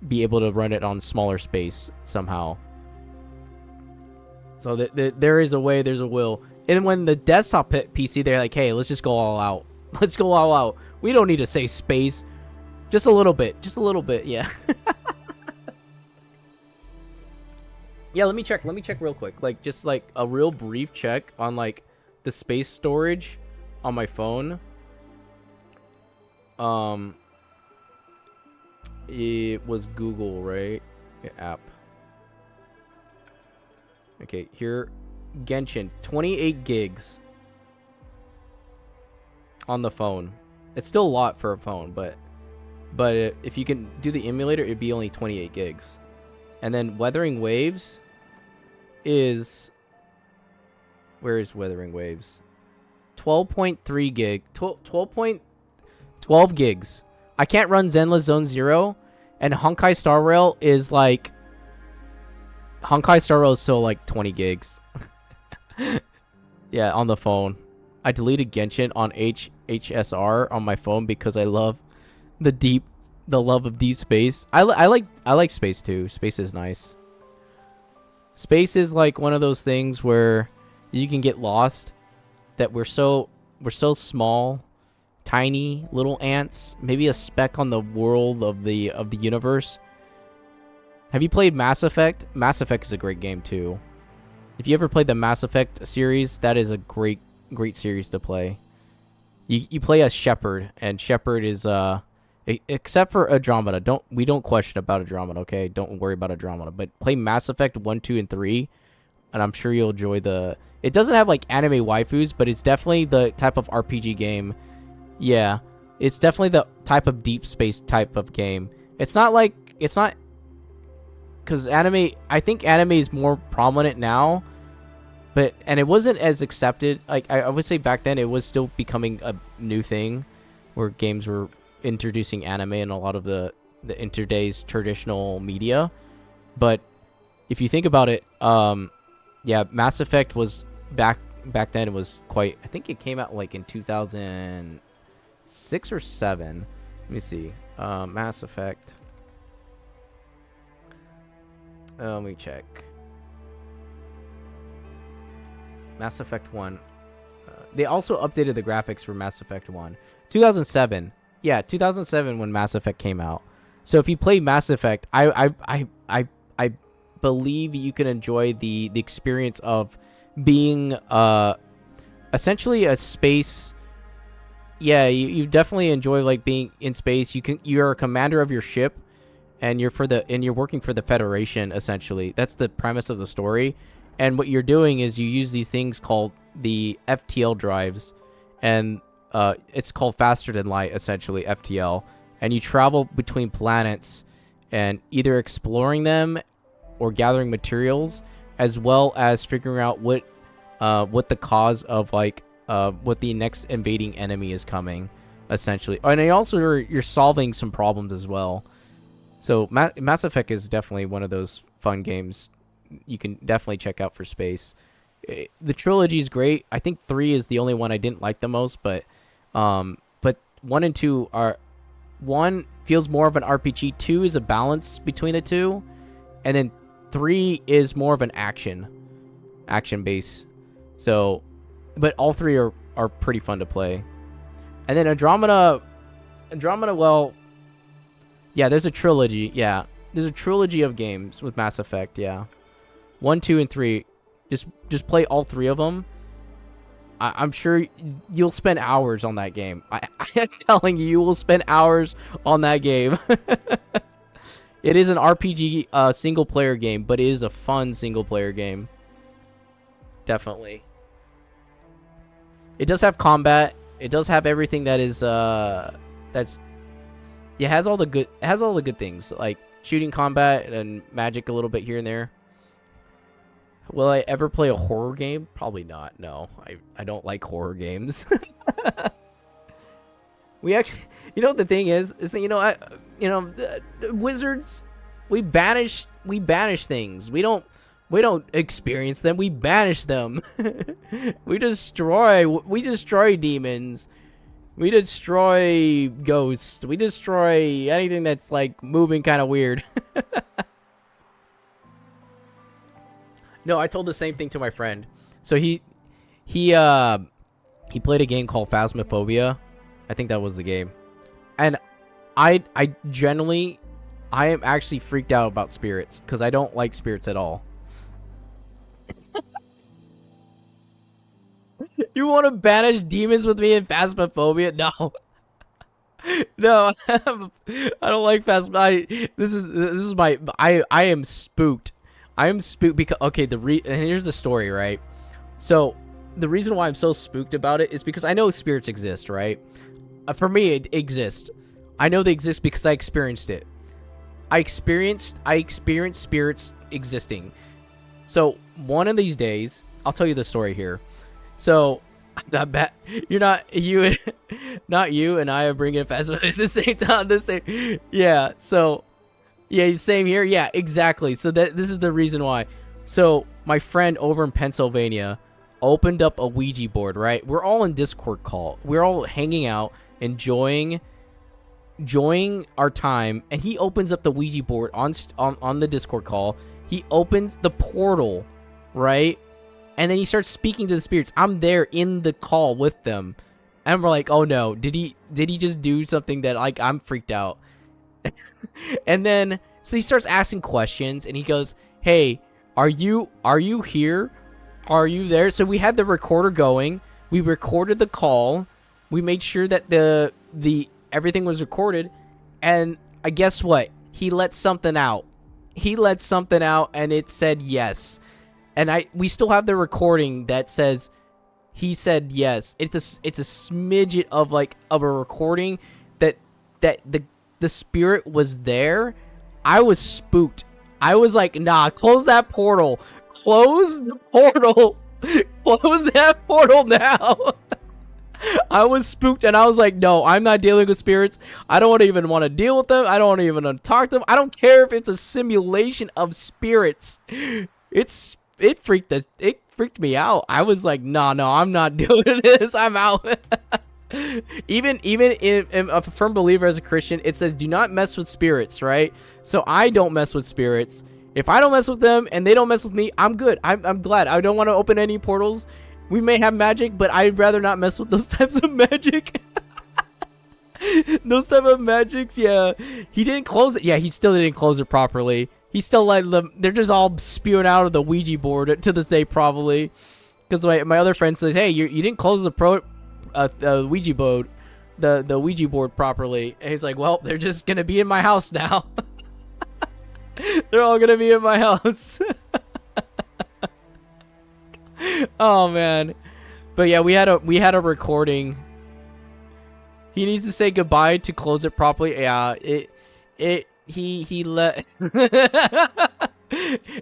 be able to run it on smaller space somehow. So there is a way, there's a will. And when the desktop PC, they're like, hey, let's just go all out. Let's go all out. We don't need to save space. Just a little bit. Yeah. Yeah, let me check real quick. Like, just like a real brief check on like the space storage on my phone. It was Google, right? Yeah, app. Okay, here, Genshin, 28 gigs on the phone. It's still a lot for a phone, but if you can do the emulator, it'd be only 28 gigs. And then Weathering Waves is, where is Weathering Waves? 12.3 gig, 12 gigs. I can't run Zenless Zone Zero, and Honkai Star Rail is like, Honkai Star Rail is still like 20 gigs. Yeah, on the phone. I deleted Genshin on HSR on my phone because I love the love of deep space. I like space too. Space is nice. Space is like one of those things where you can get lost. That we're so small. Tiny little ants, maybe a speck on the world of the universe. Have you played Mass Effect? Mass Effect is a great game too. If you ever played the Mass Effect series, that is a great series to play. You play as Shepard, and Shepard is except for Andromeda. We don't question about Andromeda, okay? Don't worry about Andromeda. But play Mass Effect 1, 2, and 3, and I'm sure you'll enjoy the. It doesn't have like anime waifus, but it's definitely the type of RPG game. Yeah, it's definitely the type of deep space type of game. It's not because anime, I think anime is more prominent now, and it wasn't as accepted. Like I would say back then, it was still becoming a new thing, where games were introducing anime in a lot of the today's traditional media. But if you think about it, yeah, Mass Effect was back then. It was quite. I think it came out like in 2006 or 7. Let me see. Mass Effect. Let me check. Mass Effect 1. They also updated the graphics for Mass Effect 1. 2007. Yeah, 2007 when Mass Effect came out. So if you play Mass Effect, I believe you can enjoy the experience of being essentially a space. Yeah, you definitely enjoy like being in space. You're a commander of your ship, and you're working for the Federation essentially. That's the premise of the story. And what you're doing is you use these things called the FTL drives, and it's called faster than light, essentially, FTL. And you travel between planets and either exploring them or gathering materials, as well as figuring out what the cause of like what the next invading enemy is coming, essentially. And you're solving some problems as well. So Mass Effect is definitely one of those fun games you can definitely check out for space. The trilogy is great. I think 3 is the only one I didn't like the most, but 1 and 2 are, 1 feels more of an RPG, 2 is a balance between the two, and then 3 is more of an action base. So, but all 3 are pretty fun to play. And then Andromeda, well, yeah, there's a trilogy. Yeah, there's a trilogy of games with Mass Effect. Yeah, 1, 2, and 3. Just play all 3 of them. I'm sure you'll spend hours on that game. I'm telling you, you will spend hours on that game. It is an RPG single player game, but it is a fun single player game. Definitely. It does have combat. It does have everything that is it has all the good things, like shooting combat and magic a little bit here and there. Will I ever play a horror game? Probably not. No, I don't like horror games. We actually, the thing is wizards, we banish things. We don't experience them. We banish them. we destroy demons. We destroy ghosts. We destroy anything that's like moving kind of weird. No, I told the same thing to my friend. So he played a game called Phasmophobia. I think that was the game. And I am actually freaked out about spirits because I don't like spirits at all. You want to banish demons with me in Phasmophobia? No. No, I don't like Phasmophobia. This is my I am spooked. I am spooked because, okay, and here's the story, right? So, the reason why I'm so spooked about it is because I know spirits exist, right? For me, it exists. I know they exist because I experienced it. I experienced spirits existing. So, one of these days, I'll tell you the story here. So, not you and I are bringing Phasmophobia at the same time. Yeah, so... Yeah, same here. Yeah, exactly. So this is the reason why. So my friend over in Pennsylvania opened up a Ouija board, right? We're all in Discord call. We're all hanging out, enjoying our time, and he opens up the Ouija board on the Discord call. He opens the portal, right? And then he starts speaking to the spirits. I'm there in the call with them. And we're like, "Oh no, did he just do something that, like, I'm freaked out?" And then so he starts asking questions and he goes, "Hey, are you here? Are you there?" So we had the recorder going. We recorded the call. We made sure that the everything was recorded, and I guess what? He let something out. And it said yes. And we still have the recording that says he said yes. It's a smidget of a recording that the spirit was there. I was spooked. I was like, nah, close that portal. Close the portal. Close that portal now. I was spooked and I was like, no, I'm not dealing with spirits. I don't even want to deal with them. I don't even want to talk to them. I don't care if it's a simulation of spirits. It freaked me out. I was like, no, I'm not doing this. I'm out. Even in a firm believer as a Christian, it says do not mess with spirits, right? So I don't mess with spirits. If I don't mess with them and they don't mess with me, I'm good. I'm glad. I don't want to open any portals. We may have magic, but I'd rather not mess with those types of magic. Those type of magics, yeah. He didn't close it. Yeah, he still didn't close it properly. He still let them. They're just all spewing out of the Ouija board to this day, probably. Because my other friend says, hey, you didn't close the Ouija board, the Ouija board properly. And he's like, well, they're just gonna be in my house now. They're all gonna be in my house. Oh man, but yeah, we had a recording. He needs to say goodbye to close it properly. Yeah, he let.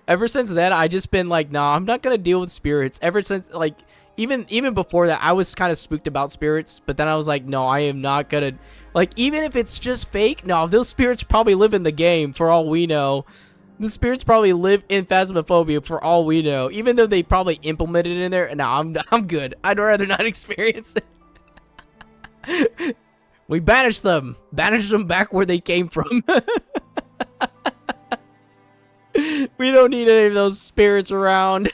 Ever since then, I just been like, nah, I'm not gonna deal with spirits. Ever since, like, even before that, I was kind of spooked about spirits, but then I was like, no, I am not gonna, like, even if it's just fake, no, those spirits probably live in the game for all we know. The spirits probably live in Phasmophobia for all we know, even though they probably implemented it in there. No, I'm good. I'd rather not experience it. We banished them back where they came from. We don't need any of those spirits around.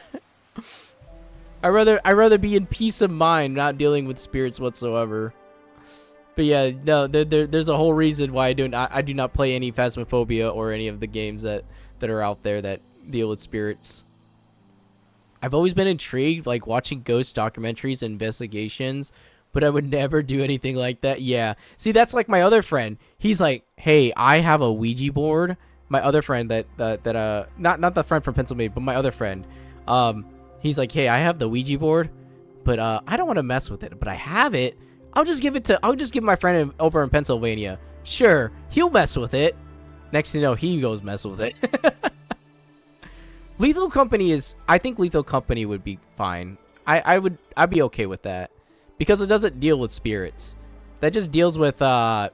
I'd rather be in peace of mind, not dealing with spirits whatsoever. But yeah, no, there's a whole reason why I do not play any Phasmophobia or any of the games that are out there that deal with spirits. I've always been intrigued, like watching ghost documentaries and investigations, but I would never do anything like that. Yeah, see, that's like my other friend. He's like, hey, I have a Ouija board. My other friend not the friend from Pennsylvania, but my other friend, he's like, hey, I have the Ouija board, but I don't want to mess with it, but I have it. I'll just give my friend over in Pennsylvania. Sure, he'll mess with it. Next thing you know, he goes mess with it. Lethal Company I think Lethal Company would be fine. I'd be okay with that because it doesn't deal with spirits. That just deals with like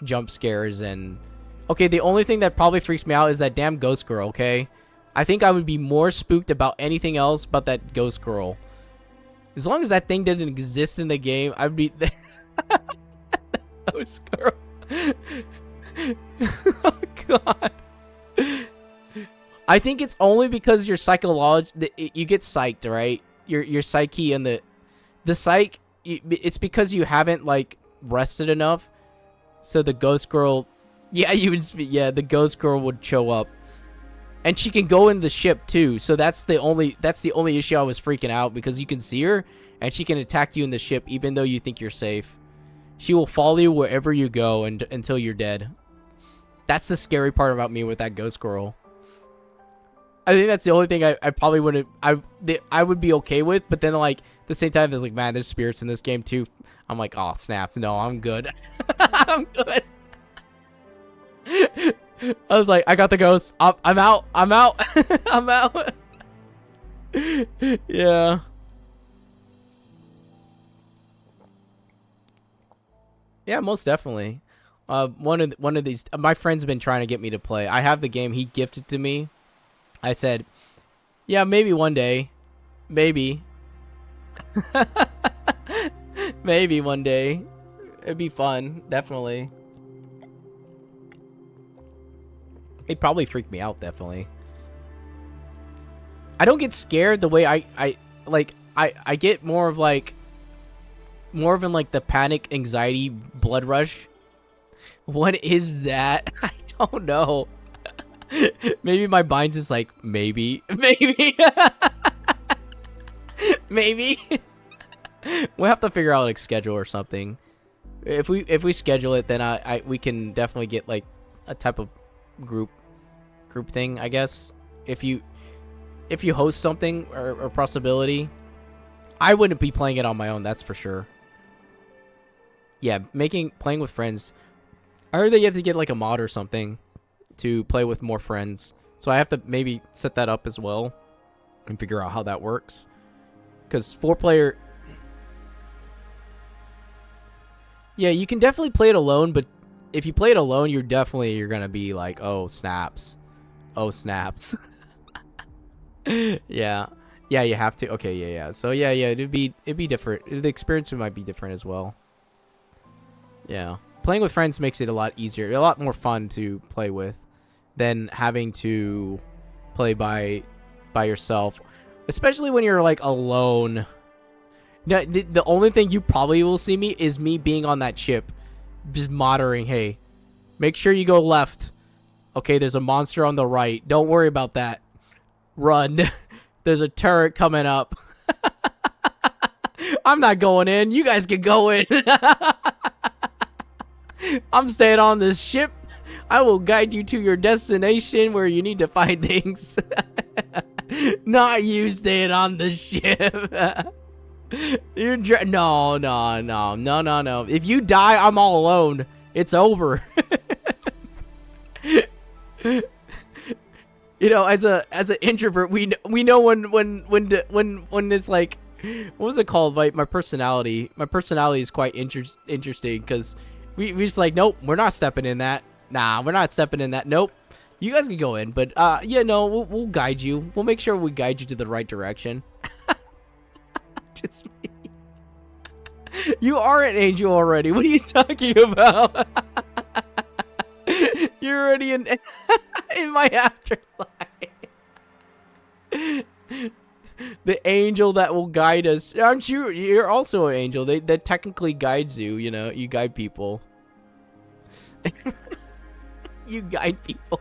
jump scares and. Okay, the only thing that probably freaks me out is that damn ghost girl, okay? I think I would be more spooked about anything else but that ghost girl. As long as that thing didn't exist in the game, I'd be... Ghost girl. Oh, God. I think it's only because you're you get psyched, right? Your psyche and the psych... It's because you haven't, like, rested enough. So the ghost girl... Yeah, the ghost girl would show up. And she can go in the ship too. So that's the only issue I was freaking out, because you can see her and she can attack you in the ship even though you think you're safe. She will follow you wherever you go until you're dead. That's the scary part about me with that ghost girl. I think that's the only thing I probably wouldn't I would be okay with, but then like at the same time there's like, man, there's spirits in this game too. I'm like, oh snap, no, I'm good. I'm good. I was like, I got the ghost. I'm out. I'm out. I'm out. Yeah. Yeah, most definitely. One of these, my friend's been trying to get me to play. I have the game. He gifted to me. I said, yeah, maybe one day. Maybe. Maybe one day. It'd be fun. Definitely. It'd probably freak me out, definitely. I don't get scared the way I get more of in like the panic, anxiety, blood rush. What is that? I don't know. Maybe my mind's just like, maybe. Maybe. We'll have to figure out like schedule or something. If we schedule it, then we can definitely get like a type of group thing, I guess. If you host something or possibility, I wouldn't be playing it on my own, that's for sure. Yeah, playing with friends. I heard that you have to get like a mod or something to play with more friends, so I have to maybe set that up as well and figure out how that works, because 4-player, yeah, you can definitely play it alone, but if you play it alone, you're gonna be like, oh snaps. Yeah, you have to. Okay, yeah. So yeah, it'd be different. The experience might be different as well. Yeah, playing with friends makes it a lot easier, a lot more fun to play with than having to play by yourself, especially when you're like alone. Now, the only thing you probably will see me is me being on that ship, just monitoring. Hey, make sure you go left. Okay, there's a monster on the right. Don't worry about that. Run. There's a turret coming up. I'm not going in. You guys can go in. I'm staying on this ship. I will guide you to your destination where you need to find things. Not you staying on the ship. You're no. If you die, I'm all alone. It's over. You know, as an introvert, we know when it's like, what was it called? My personality. My personality is quite interesting because we just like, nope, we're not stepping in that. Nah, we're not stepping in that. Nope. You guys can go in, but yeah, no, we'll guide you. We'll make sure we guide you to the right direction. Just me. You are an angel already. What are you talking about? You're already in my afterlife. The angel that will guide us. Aren't you? You're also an angel. That technically guides you. You know, you guide people. You guide people.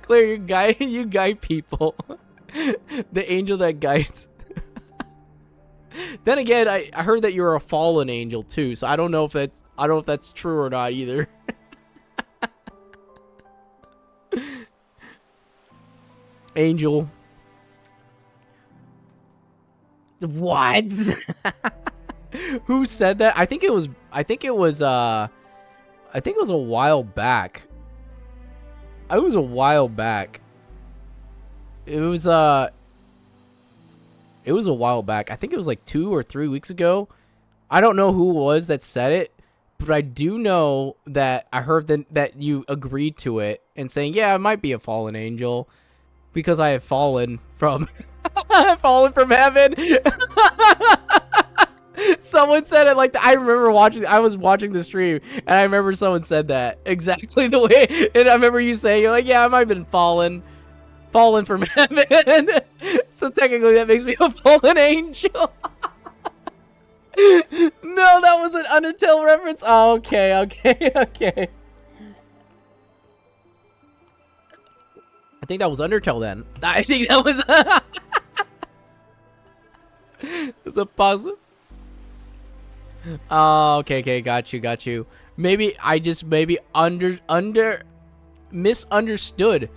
Claire, you guide people. The angel that guides. Then again, I heard that you're a fallen angel too, so I don't know if that's true or not either. Angel. What? Who said that? I think it was a while back. It was a while back. It was a while back. I think it was like 2 or 3 weeks ago. I don't know who it was that said it, but I do know that I heard that you agreed to it and saying, yeah, I might be a fallen angel because I have fallen from fallen from heaven. Someone said it like I remember I was watching the stream and I remember someone said that exactly the way, and I remember you saying, you're like, yeah, I might have been fallen from heaven. So technically that makes me a fallen angel. No, that was an Undertale reference. Oh, okay. I think that was Undertale then. I think that was it's a puzzle. Oh, okay, got you. Maybe I just misunderstood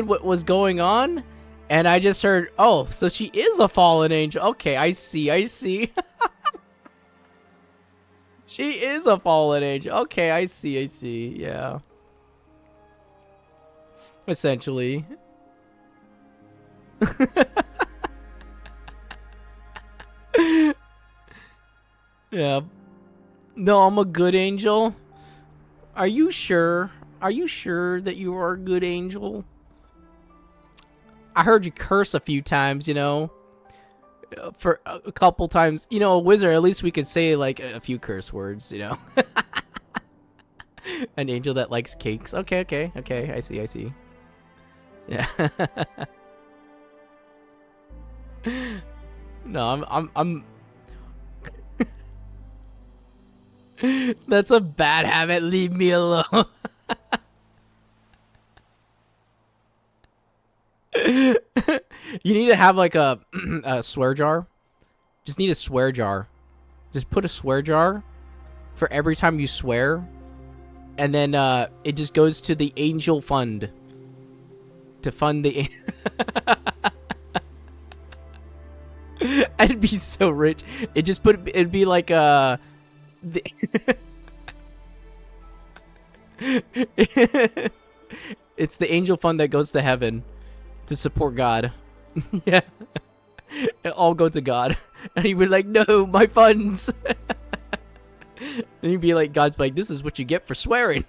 what was going on, and I just heard, oh, so she is a fallen angel. Okay, I see. She is a fallen angel. Okay, I see. Yeah. Essentially. Yeah. No, I'm a good angel. Are you sure? Are you sure that you are a good angel? I heard you curse a few times, you know. For a couple times. You know, a wizard, at least we could say like a few curse words, you know. An angel that likes cakes. Okay. I see. Yeah. No, I'm That's a bad habit. Leave me alone. You need to have like a swear jar. Just need a swear jar. Just put a swear jar for every time you swear, and then it just goes to the angel fund to fund the. I'd be so rich. It'd be like it's the angel fund that goes to heaven to support God. Yeah. It all go to God. And he'd be like, no, my funds. And he'd be like, God's like, this is what you get for swearing.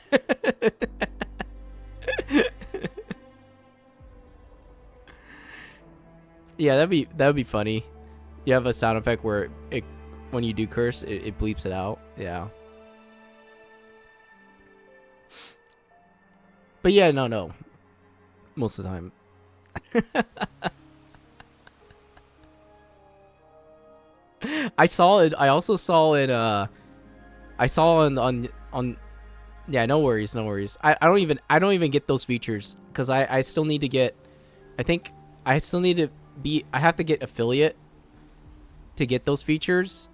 Yeah, that'd be funny. You have a sound effect where when you do curse, it bleeps it out. Yeah. But yeah, no. Most of the time. I saw it. I also saw it. I saw on. Yeah, no worries. I don't even get those features because I still need to get. I think I still need to be. I have to get affiliate to get those features,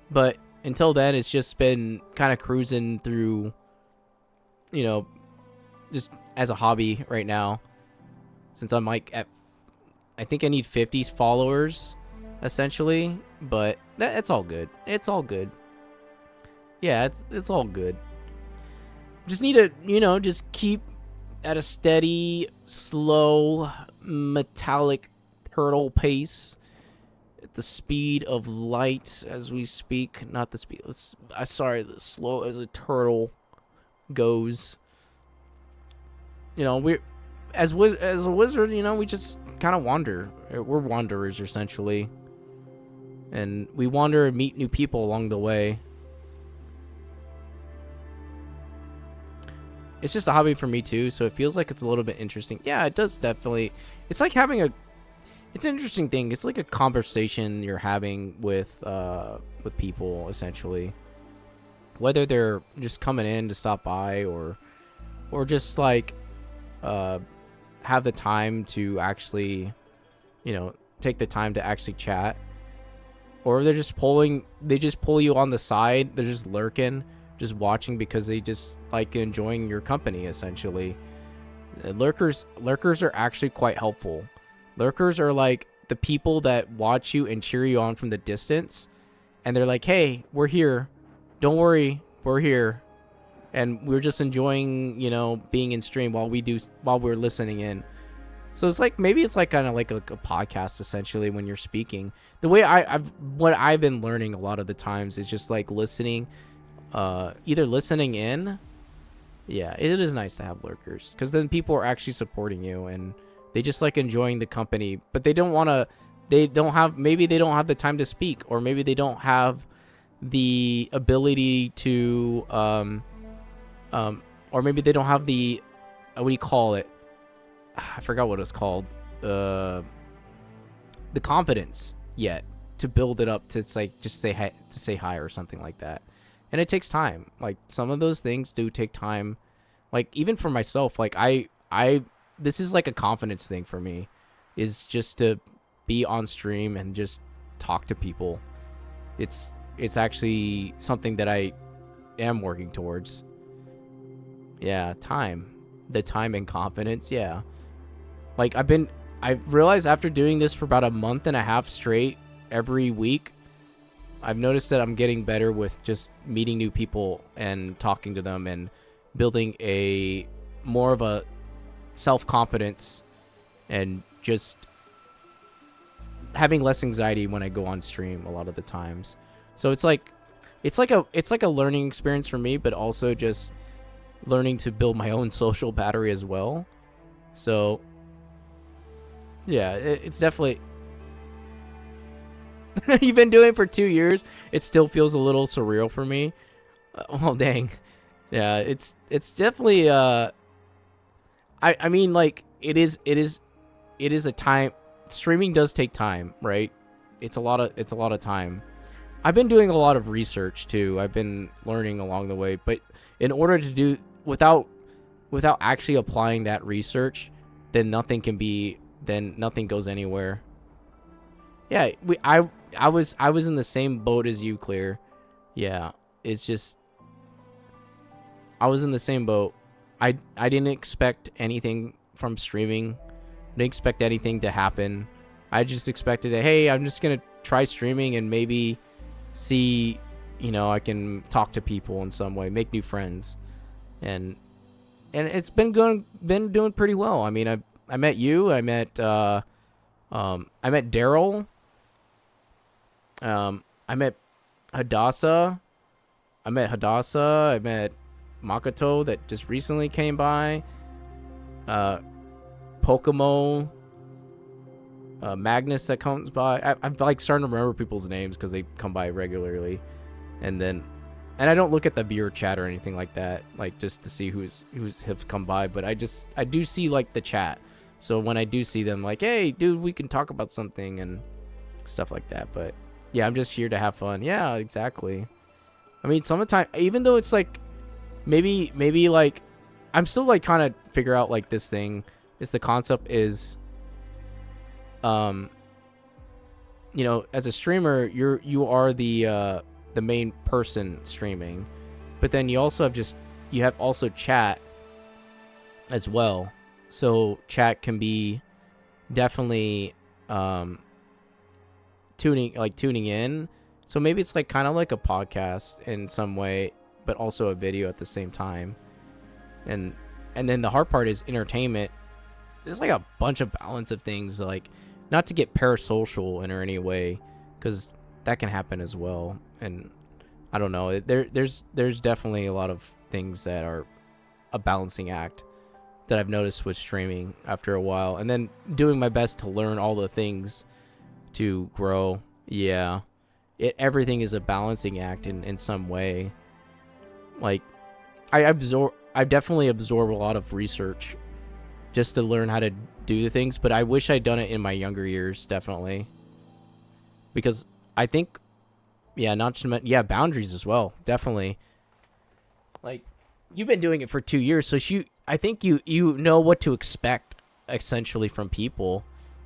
but until then, it's just been kind of cruising through. You know, just as a hobby right now, since I'm like at. I think I need 50 followers, essentially, but it's all good. It's all good. Yeah, it's all good. Just need to, just keep at a steady, slow, metallic turtle pace, at the speed of light as we speak. Not the speed. The slow as a turtle goes. You know, as a wizard, you know, we just kind of wander. We're wanderers essentially, and we wander and meet new people along the way. It's just a hobby for me too, so it feels like it's a little bit interesting. Yeah, it does definitely. It's like having it's an interesting thing. It's like a conversation you're having with people essentially, whether they're just coming in to stop by or just like have the time to actually, you know, take the time to actually chat, or they just pull you on the side. They're just lurking, just watching because they just like enjoying your company essentially. Lurkers are actually quite helpful. Lurkers are like the people that watch you and cheer you on from the distance, and they're like, hey, we're here, don't worry, we're here, and we're just enjoying, you know, being in stream while we're listening in. So it's like, maybe it's like kind of like a podcast essentially when you're speaking. The way what I've been learning a lot of the times is just like listening, either listening in. Yeah, it is nice to have lurkers because then people are actually supporting you and they just like enjoying the company, but maybe they don't have the time to speak, or maybe they don't have the ability to, or maybe they don't have the, what do you call it? I forgot what it's called. The confidence yet to build it up to like just say hi or something like that. And it takes time. Like some of those things do take time. Like even for myself, like this is like a confidence thing for me, is just to be on stream and just talk to people. It's actually something that I am working towards. Yeah, the time and confidence. Yeah. Like I've realized after doing this for about a month and a half straight every week, I've noticed that I'm getting better with just meeting new people and talking to them and building a more of a self-confidence and just having less anxiety when I go on stream a lot of the times. So it's like a learning experience for me, but also just learning to build my own social battery as well. So yeah, it's definitely you've been doing it for 2 years. It still feels a little surreal for me. Oh dang. Yeah, it's definitely I mean, like it is a time. Streaming does take time, right? It's a lot of time. I've been doing a lot of research too. I've been learning along the way, but in order to do without actually applying that research, then nothing goes anywhere. Yeah, I was in the same boat as you, Clear. Yeah, it's just I was in the same boat. I didn't expect anything from streaming. I didn't expect anything to happen. I just expected that, hey, I'm just gonna try streaming and maybe see, you know, I can talk to people in some way, make new friends, and it's been doing pretty well. I mean, I met you. I met Daryl. I met Hadassah. I met Makoto that just recently came by. Pokemon. Magnus that comes by. I'm like starting to remember people's names because they come by regularly, and I don't look at the viewer chat or anything like that, like just to see who's have come by. But I do see like the chat, so when I do see them, like, hey, dude, we can talk about something and stuff like that. But yeah, I'm just here to have fun. Yeah, exactly. I mean, sometimes even though it's like maybe like I'm still like kind of figure out like this thing is the concept is. You know, as a streamer, you are the main person streaming, but then you also have also chat as well. So chat can be definitely tuning in. So maybe it's like kind of like a podcast in some way, but also a video at the same time. And and then the hard part is entertainment. There's like a bunch of balance of things, like not to get parasocial in or any way, because that can happen as well. And I don't know, there's definitely a lot of things that are a balancing act that I've noticed with streaming after a while, and then doing my best to learn all the things to grow. Yeah, everything is a balancing act in some way. Like I definitely absorb a lot of research just to learn how to do the things, but I wish I'd done it in my younger years, definitely. Because I think, yeah, not to yeah, boundaries as well, definitely. Like, you've been doing it for 2 years, so I think you know what to expect, essentially, from people.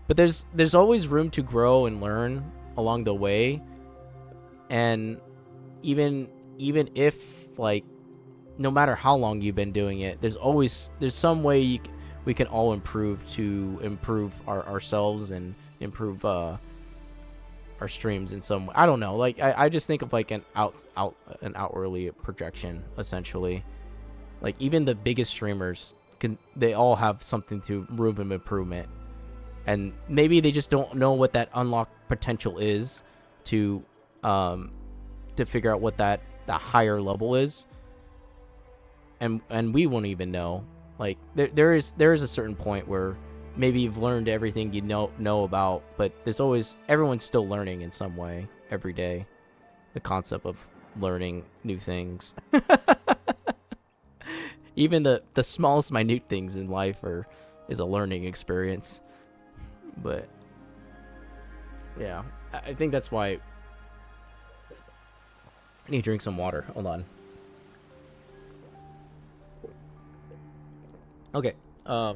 But there's always room to grow and learn along the way. And even if, like, no matter how long you've been doing it, there's some way we can all improve to improve ourselves and improve our streams in some way. I don't know. Like I just think of like an outwardly projection, essentially. Like even the biggest streamers they all have something to room of improvement, and maybe they just don't know what that unlocked potential is to figure out what that higher level is. And we won't even know. Like there is a certain point where maybe you've learned everything you know about, but everyone's still learning in some way every day. The concept of learning new things. Even the smallest minute things in life is a learning experience. But yeah, I think that's why I need to drink some water. Hold on. Okay. I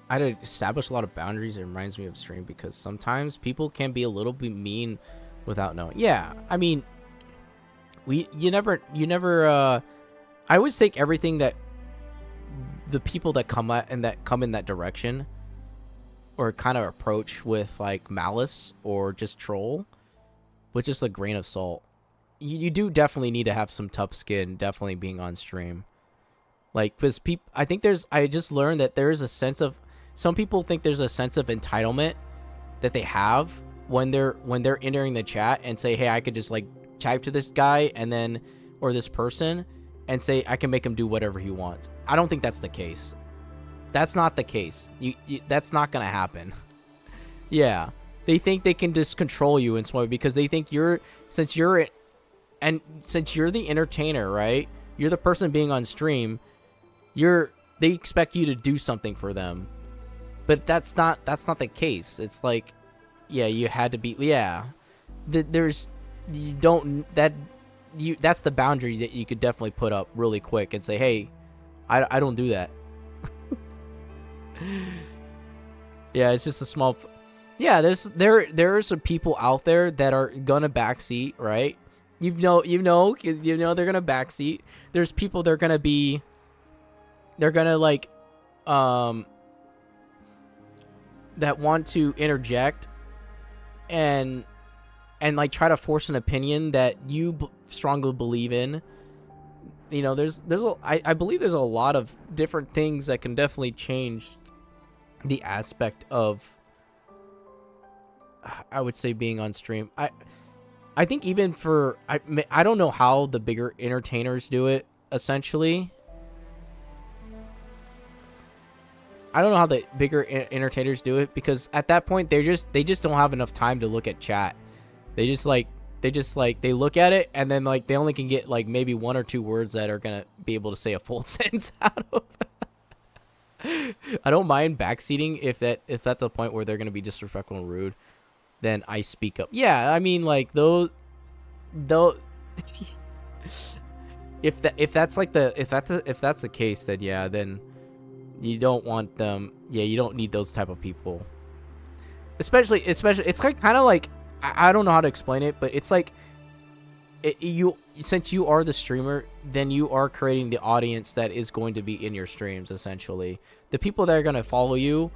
had to establish a lot of boundaries. It reminds me of stream because sometimes people can be a little bit mean without knowing. Yeah, I mean, you never. I always take everything that the people that come in that direction, or kind of approach with like malice or just troll, with just a grain of salt. You do definitely need to have some tough skin, definitely being on stream. Like, because I just learned that there is a sense of, some people think there's a sense of entitlement that they have when they're entering the chat and say, hey, I could just like type to this guy and then, or this person, and say I can make him do whatever he wants. I don't think that's the case. That's not the case. That's not gonna happen. Yeah. They think they can just control you in some way because they think since you're the entertainer, right? You're the person being on stream. They expect you to do something for them, but that's not the case. It's like, yeah, you had to be, yeah. That's the boundary that you could definitely put up really quick and say, hey, I don't do that. Yeah, it's just a small. Yeah, there are some people out there that are gonna backseat, right? You know they're gonna backseat. There's people they're gonna like, that want to interject and like try to force an opinion that you strongly believe in. You know, I believe there's a lot of different things that can definitely change the aspect of, I would say, being on stream. I think even I don't know how the bigger entertainers do it, essentially. I don't know how the bigger entertainers do it, because at that point they just don't have enough time to look at chat. They look at it and then like they only can get like maybe 1 or 2 words that are gonna be able to say a full sentence out of. I don't mind backseating if that's the point where they're gonna be disrespectful and rude. Then I speak up. Yeah, I mean, like though if that's the case, then yeah, then you don't want them. Yeah, you don't need those type of people. Especially it's like kind of like, I don't know how to explain it, but it's like since you are the streamer, then you are creating the audience that is going to be in your streams. Essentially, the people that are going to follow you,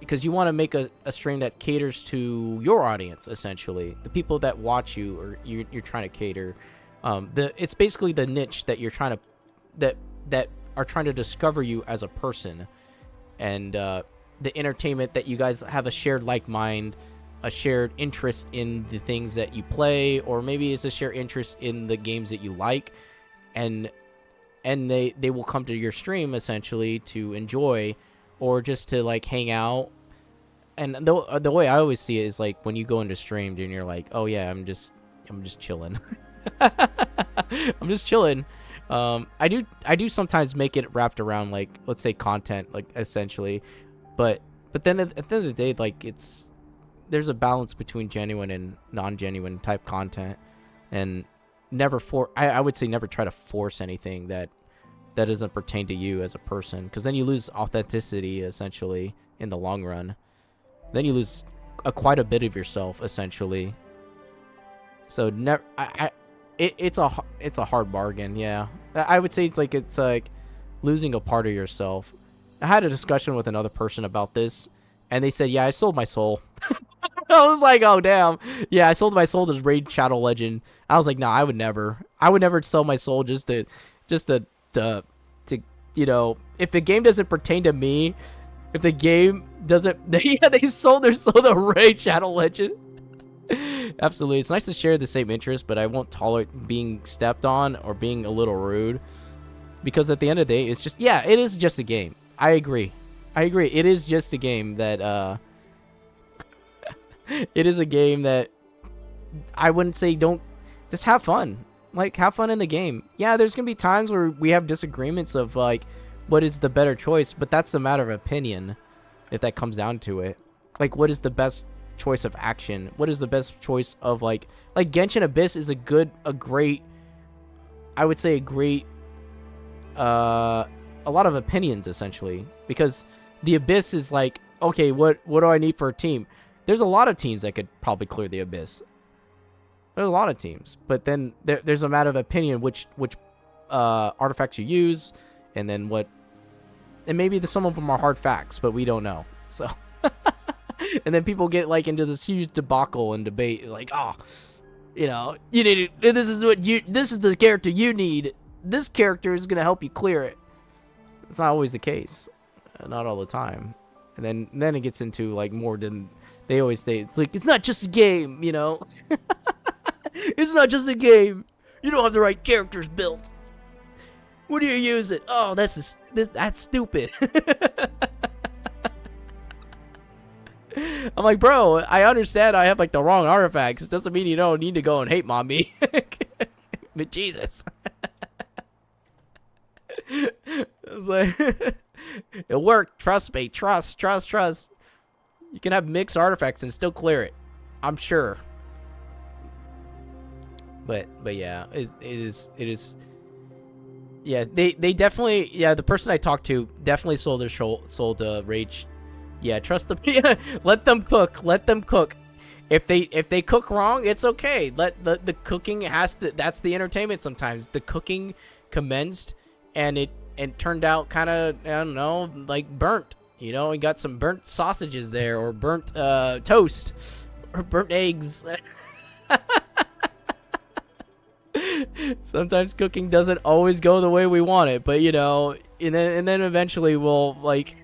because you want to make a stream that caters to your audience, essentially the people that watch you, or you're trying to cater. It's basically the niche that you're trying to that are trying to discover you as a person, and the entertainment that you guys have a shared like mind, a shared interest in the things that you play, or maybe it's a shared interest in the games that you like, and they will come to your stream essentially to enjoy, or just to like hang out. And the way I always see it is like when you go into stream and you're like, oh yeah, I'm just chilling. I'm just chilling. I do sometimes make it wrapped around, like, let's say content, like, essentially, but then at the end of the day, like, there's a balance between genuine and non-genuine type content, and I would say never try to force anything that doesn't pertain to you as a person, because then you lose authenticity essentially in the long run. Then you lose quite a bit of yourself essentially. So never, it's a hard bargain. Yeah, I would say it's like losing a part of yourself. I had a discussion with another person about this, and they said, yeah, I sold my soul. I was like, oh damn, yeah, I sold my soul to Raid Shadow Legend. I was like, no, I would never sell my soul just to you know, if the game doesn't pertain to me, if the game doesn't, yeah, they sold their soul to Raid Shadow Legend. Absolutely, it's nice to share the same interest, but I won't tolerate being stepped on or being a little rude, because at the end of the day, it's just, yeah, it is just a game. I agree. It is just a game that it is a game that I wouldn't say don't, just have fun. Like, have fun in the game. Yeah, there's gonna be times where we have disagreements of like what is the better choice, but that's a matter of opinion if that comes down to it. Like, what is the best choice of action? What is the best choice of like Genshin Abyss is a great, I would say a great a lot of opinions essentially, because the Abyss is like, okay, what do I need for a team? There's a lot of teams that could probably clear the Abyss. There's a lot of teams, but then there's a matter of opinion which artifacts you use, and then and maybe some of them are hard facts, but we don't know. So, and then people get like into this huge debacle and debate, like, oh, you know, you need this is the character you need. This character is gonna help you clear it. It's not always the case, not all the time, and then it gets into like more than they always say. It's like, it's not just a game, you know. It's not just a game. You don't have the right characters built. What do you use it? Oh, that's stupid. I'm like, bro, I understand I have like the wrong artifacts. Doesn't mean you don't need to go and hate on me. But Jesus. I was like, it worked. Trust me. Trust. You can have mixed artifacts and still clear it, I'm sure. But yeah, it is. Yeah, they definitely, yeah, the person I talked to definitely sold their soul to Rage. Yeah, trust the let them cook. If they cook wrong, it's okay. Let the cooking has to, that's the entertainment sometimes. The cooking commenced and it turned out kind of, I don't know, like burnt. You know, we got some burnt sausages there, or burnt toast, or burnt eggs. Sometimes cooking doesn't always go the way we want it, but you know, and then eventually we'll like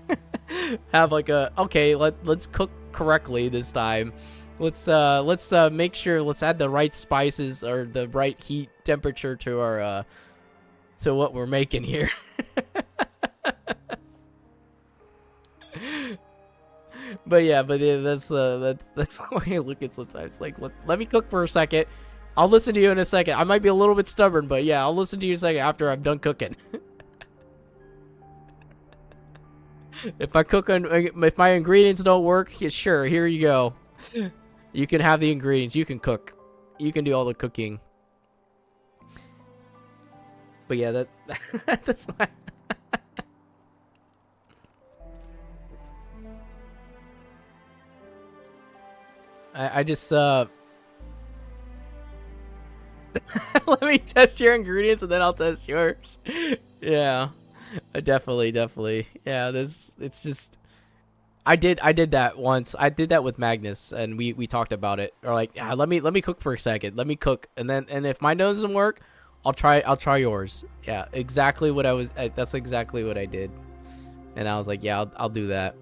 have like okay, let's cook correctly this time. Let's make sure, let's add the right spices or the right heat temperature to our to what we're making here. But yeah, that's the way I look at sometimes. Like, let me cook for a second. I'll listen to you in a second. I might be a little bit stubborn, but yeah, I'll listen to you in a second after I'm done cooking. If my ingredients don't work, yeah, sure, here you go. You can have the ingredients. You can cook. You can do all the cooking. But yeah, that's why. I just let me test your ingredients and then I'll test yours. Yeah, definitely. Yeah, it's just, I did that once. I did that with Magnus, and we talked about it. Or like, yeah, let me cook for a second. Let me cook, and if mine doesn't work, I'll try yours. Yeah, exactly what that's exactly what I did. And I was like, yeah, I'll do that.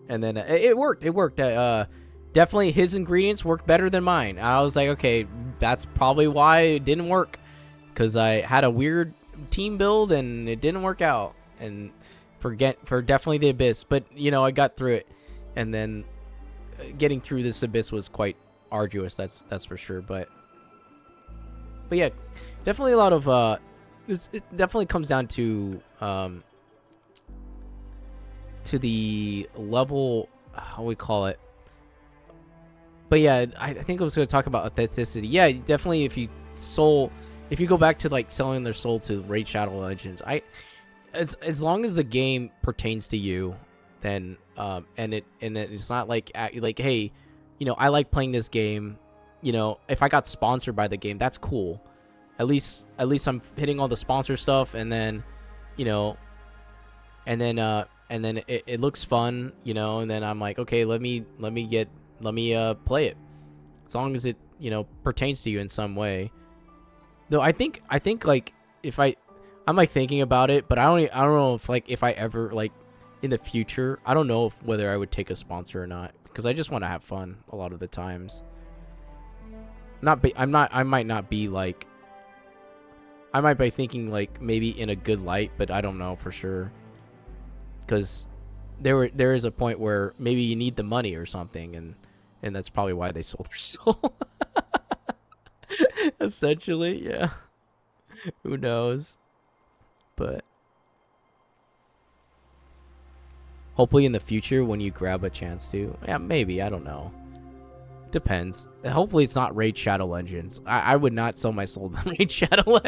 And then it worked. It worked. Definitely his ingredients worked better than mine. I was like, okay, that's probably why it didn't work, because I had a weird team build and it didn't work out. And for definitely the abyss, but you know, I got through it. And then getting through this abyss was quite arduous. That's for sure. But yeah, definitely a lot of it definitely comes down to the level, how we call it. But yeah, I think I was going to talk about authenticity. Yeah, definitely. If you go back to like selling their soul to Raid Shadow Legends, as long as the game pertains to you, then and it's not like hey, you know, I like playing this game. You know, if I got sponsored by the game, that's cool. At least I'm hitting all the sponsor stuff, and then, you know, and then it looks fun, you know, and then I'm like, okay, let me play it, as long as it, you know, pertains to you in some way. Though I think like if I'm like thinking about it, but I don't know if like if I ever like in the future, I don't know whether I would take a sponsor or not, because I just want to have fun a lot of the times. I might not be like, I might be thinking like maybe in a good light, but I don't know for sure, because there is a point where maybe you need the money or something, and that's probably why they sold their soul. Essentially, yeah. Who knows? But hopefully in the future, when you grab a chance to, yeah, maybe, I don't know. Depends. Hopefully it's not Raid Shadow Legends. I would not sell my soul to Raid Shadow.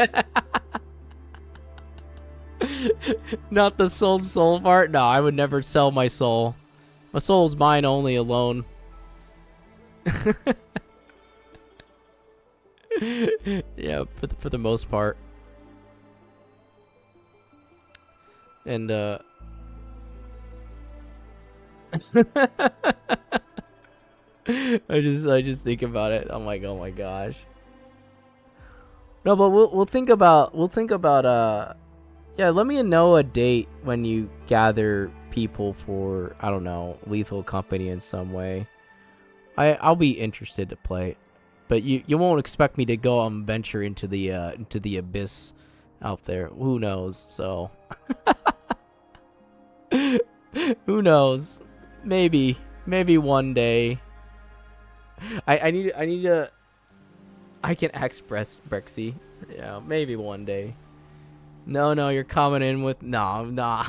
Not the soul part. No, I would never sell my soul. My soul's mine only alone. Yeah, for the most part. And I just think about it. I'm like, oh my gosh. No, but we'll think about yeah, let me know a date when you gather people for, I don't know, Lethal Company in some way. I'll be interested to play, but you won't expect me to go and venture into the abyss out there. Who knows? So who knows? Maybe one day. I need to. I can ask Brexy. Yeah, maybe one day. No, you're coming in with nah.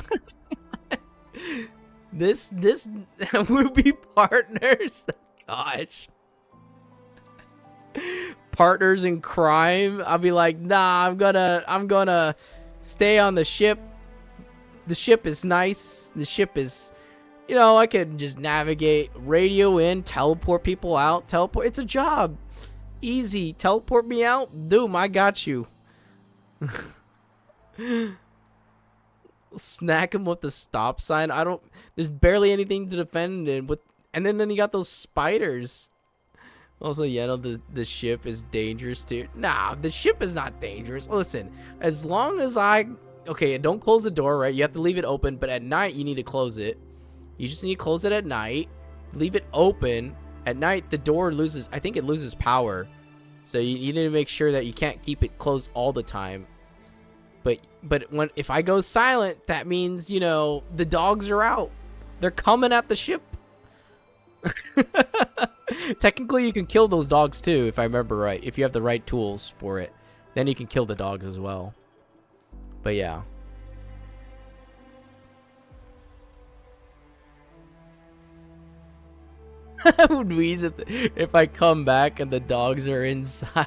This would be partners. Gosh. Partners in crime. I'll be like, nah, I'm gonna stay on the ship. The ship is nice. The ship is, you know, I can just navigate, radio in, teleport people out, teleport. It's a job. Easy. Teleport me out. Doom, I got you. Snack him with the stop sign. There's barely anything to defend him with. And then you got those spiders. Also, yeah, no, the ship is dangerous too. Nah, the ship is not dangerous. Listen, as long as okay, don't close the door, right? You have to leave it open, but at night you need to close it. You just need to close it at night. Leave it open. At night, the door loses, I think it loses power. So you need to make sure that you can't keep it closed all the time. But if I go silent, that means, you know, the dogs are out. They're coming at the ship. Technically, you can kill those dogs too, if I remember right. If you have the right tools for it, then you can kill the dogs as well. But yeah. I would wheeze if I come back and the dogs are inside.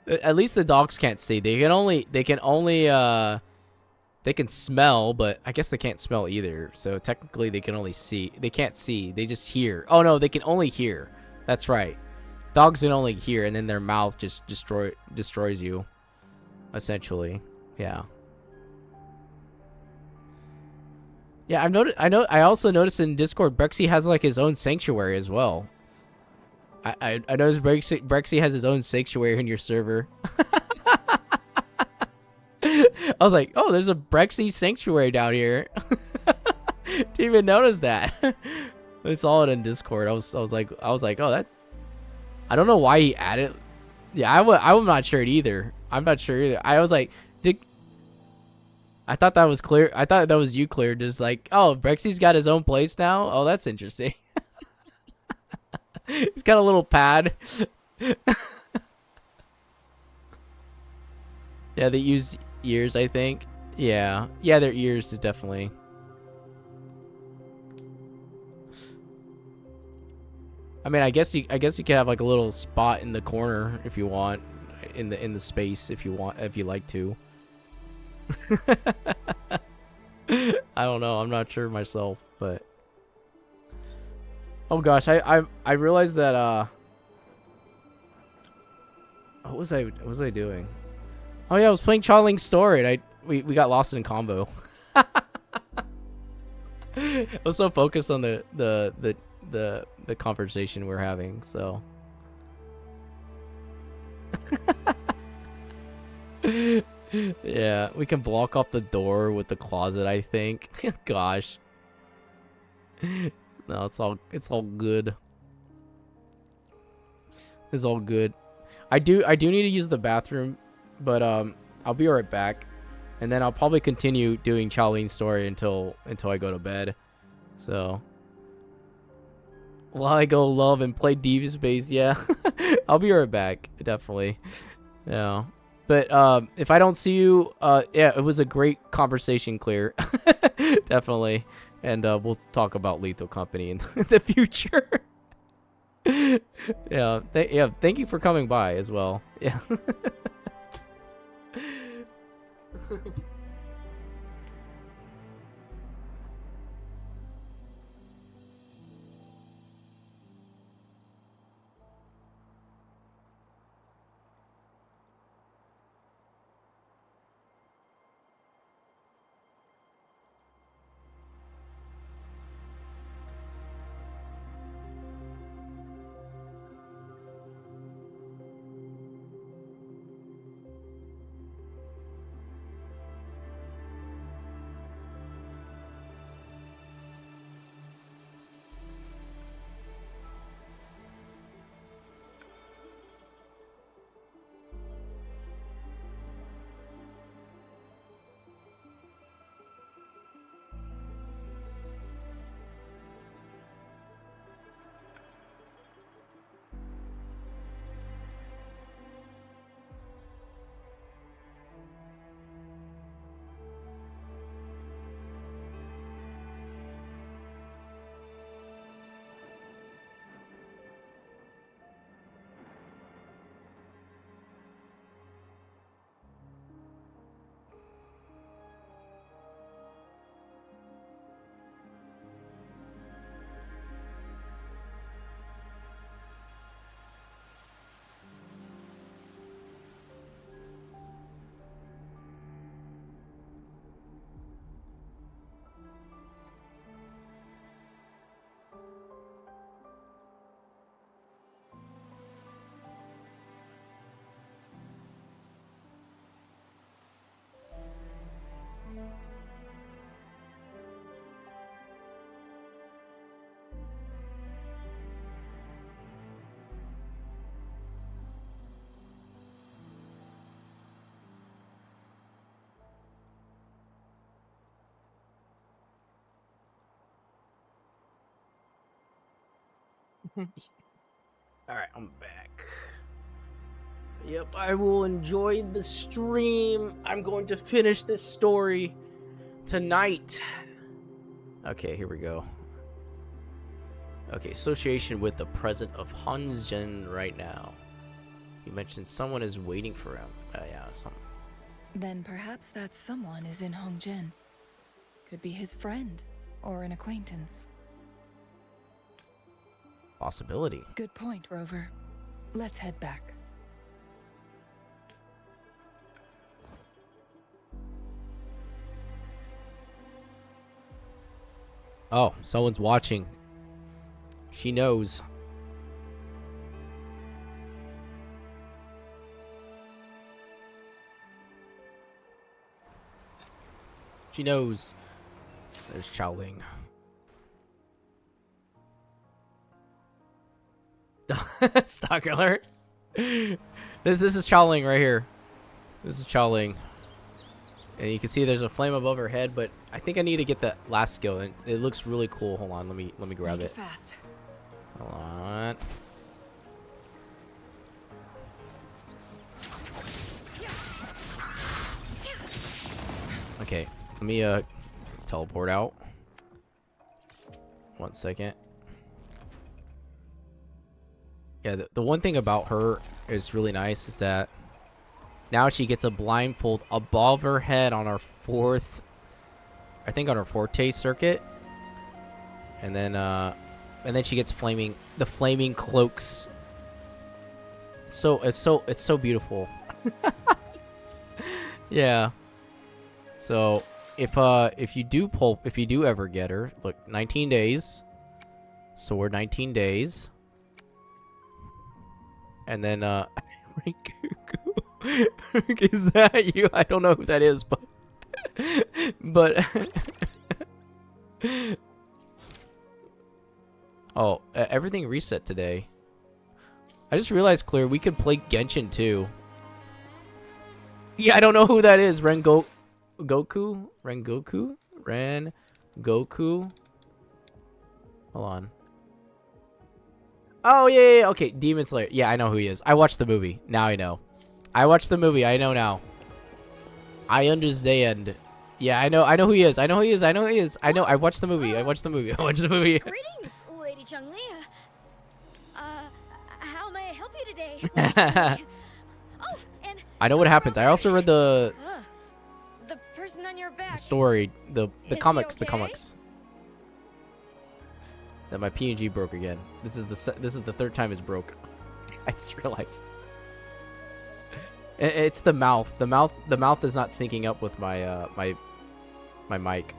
At least the dogs can't see. They can smell, but I guess they can't smell either. So technically they can only see. They can't see. They just hear. Oh no, they can only hear. That's right. Dogs can only hear, and then their mouth just destroys you. Essentially. Yeah. Yeah, I also noticed in Discord, Brexy has like his own sanctuary as well. I noticed Brexy has his own sanctuary in your server. I was like, oh, there's a Brexy sanctuary down here. Didn't even notice that. I saw it in Discord. I was like, oh, that's. I don't know why he added. Yeah, I'm not sure either. I'm not sure either. I was like, I thought that was clear. I thought that was you clear. Just like, oh, Brexy's got his own place now. Oh, that's interesting. He's got a little pad. Yeah, they use ears, I think. Yeah, their ears definitely. I mean, I guess you could have like a little spot in the corner if you want, in the space if you like to. I don't know. I'm not sure myself, but oh gosh, I realized that what was I doing? Oh yeah, I was playing Changli Story and we got lost in combo. I was so focused on the conversation we're having, so yeah, we can block off the door with the closet, I think. Gosh. No, it's all good. It's all good. I do need to use the bathroom, but I'll be right back. And then I'll probably continue doing Changli Story until I go to bed. So while I go love and play Deep Space, yeah. I'll be right back, definitely. Yeah. But if I don't see you, yeah, it was a great conversation, Clear. Definitely. And we'll talk about Lethal Company in the future. Yeah, thank you for coming by as well. Yeah. All right, I'm back. Yep, I will enjoy the stream. I'm going to finish this story tonight. Okay, here we go. Okay, association with the present of Hunzhen right now. You mentioned someone is waiting for him. Yeah, some. Then perhaps that someone is in Hongjian. Could be his friend or an acquaintance. Possibility. Good point, Rover. Let's head back. Oh, someone's watching. She knows. She knows. There's Chowling. Stock alert. This is Chowling right here. This is Chowling. And you can see there's a flame above her head, but I think I need to get that last skill, and it looks really cool. Hold on, let me grab it. Fast. Hold on. Okay, let me teleport out. 1 second. Yeah, the one thing about her is really nice is that now she gets a blindfold above her head on her fourth, I think on her forte circuit. And then she gets the flaming cloaks. So it's so beautiful. Yeah. So if you do ever get her, look, 19 days. So we're 19 days. And then is that you? I don't know who that is, but oh, everything reset today. I just realized, Claire, we could play Genshin too. Yeah, I don't know who that is. Goku? Hold on. Oh, yeah. Okay, Demon Slayer. Yeah, I know who he is. I watched the movie. Now I know. I watched the movie. I know now. I understand. Yeah, I know who he is. I know who he is. I watched the movie. I watched the movie. Greetings, Lady Changli. How may I help you today? Oh, and I know what happens. I also read the person on your back. story, the Is comics, he the okay? comics. That my PNG broke again. This is the third time it's broke. I just realized. It's the mouth. The mouth is not syncing up with my my mic.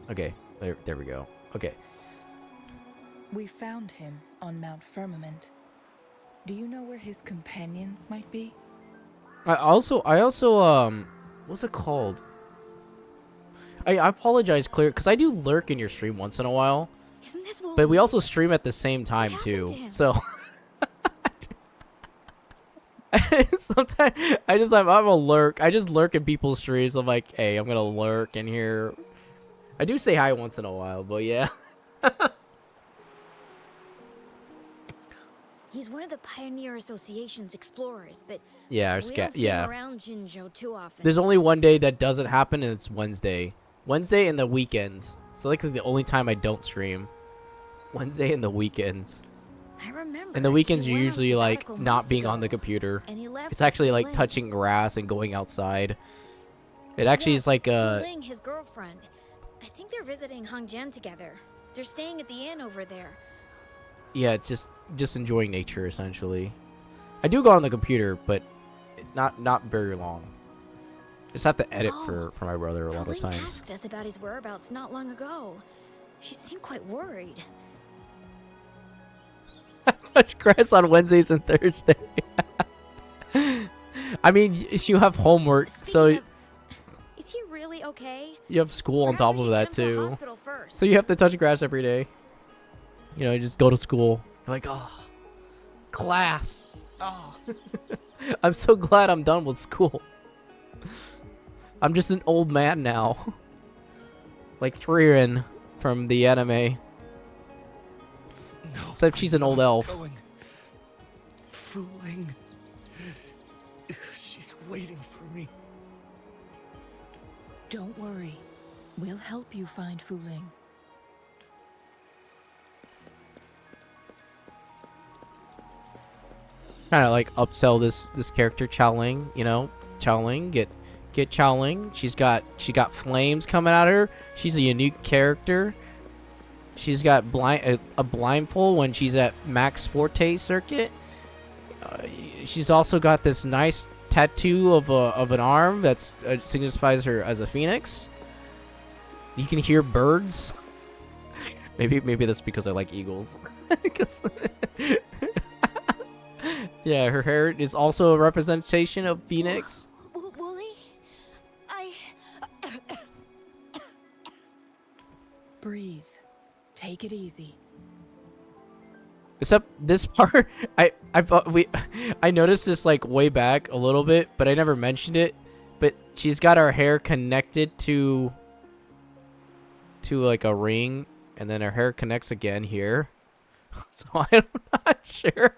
Okay, there we go. Okay. We found him on Mount Firmament. Do you know where his companions might be? I also what's it called? I apologize, Claire, because I do lurk in your stream once in a while. Isn't this what But we also stream at the same time too. So sometimes I'm a lurk. I just lurk in people's streams. I'm like, hey, I'm gonna lurk in here. I do say hi once in a while, but yeah. He's one of the Pioneer Association's explorers, but Yeah, we don't see yeah. him around Jinzhou too often. There's only one day that doesn't happen, and it's Wednesday. Wednesday and the weekends. So like the only time I don't stream. Wednesday and the weekends. I remember. And the weekends he are went on usually like sabbatical not months being ago, on the computer. and he left It's actually with like Ling. touching grass and going outside. It actually is like Ling, his girlfriend. I think they're visiting Hongjian together. They're staying at the inn over there. yeah, it's just enjoying nature essentially. I do go on the computer, but not very long. Just have to edit for my brother a lot of Ling times. asked us about his whereabouts not long ago. She seemed quite worried. Touch grass on Wednesdays and Thursday. I mean, you have homework, so Is he really okay? you have school on Perhaps top we of should that get him to a too. hospital first. So you have to touch grass every day. You know, you just go to school. You're like, oh, class. Oh, I'm so glad I'm done with school. I'm just an old man now. Like Frieren from the anime. No, Except she's an old elf. going. Fooling. She's waiting for me. Don't worry. We'll help you find Fu Ling. Trying to like upsell this character Chowling, you know, Chowling, get Chowling. She got flames coming at her. She's a unique character. She's got a blindfold when she's at max forte circuit. she's also got this nice tattoo of an arm that's signifies her as a phoenix. You can hear birds. Maybe that's because I like eagles. Yeah, her hair is also a representation of phoenix. Wooly, Breathe. Take it easy. Except this part, I noticed this like way back a little bit, but I never mentioned it. But she's got her hair connected to like a ring, and then her hair connects again here. So I'm not sure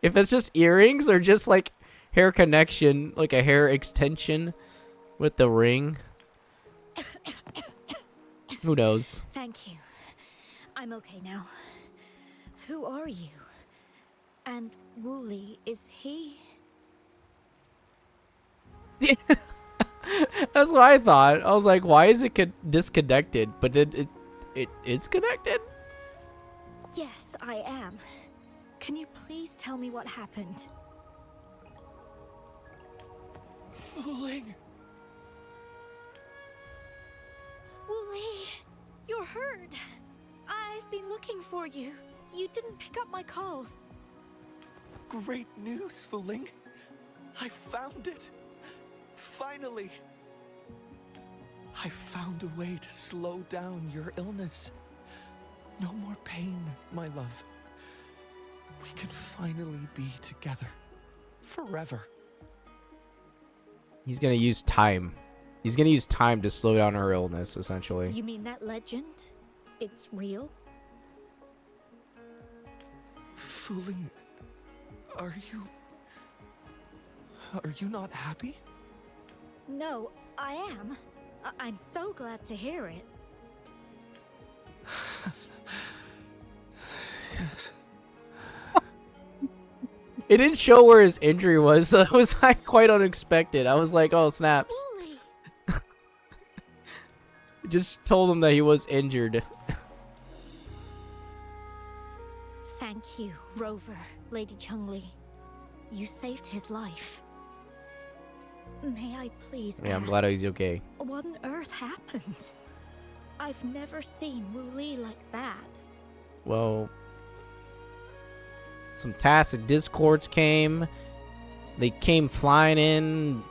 if it's just earrings or just like hair connection, like a hair extension with the ring. Who knows? thank you. I'm okay now. Who are you? And Wooly, is he? That's what I thought. I was like, why is it disconnected? But it is connected? Yes, I am. Can you please tell me what happened? Fooling. Wooly, you're hurt. I've been looking for you. You didn't pick up my calls. Great news, Fooling. I found it. Finally. I found a way to slow down your illness. No more pain, my love. We can finally be together. Forever. He's gonna use time. He's gonna use time to slow down her illness, essentially. You mean that legend? It's real? Fooling, are you not happy? No, I am. I'm so glad to hear it. Yes. It didn't show where his injury was, so it was like quite unexpected. I was like, oh, snaps. Wooly! Just told him that he was injured. Thank you, Rover, Lady Changli. You saved his life. May I please Yeah, I'm ask, glad he's okay. what on earth happened? I've never seen Wooly like that. Well, some tacit discords came. They came flying in,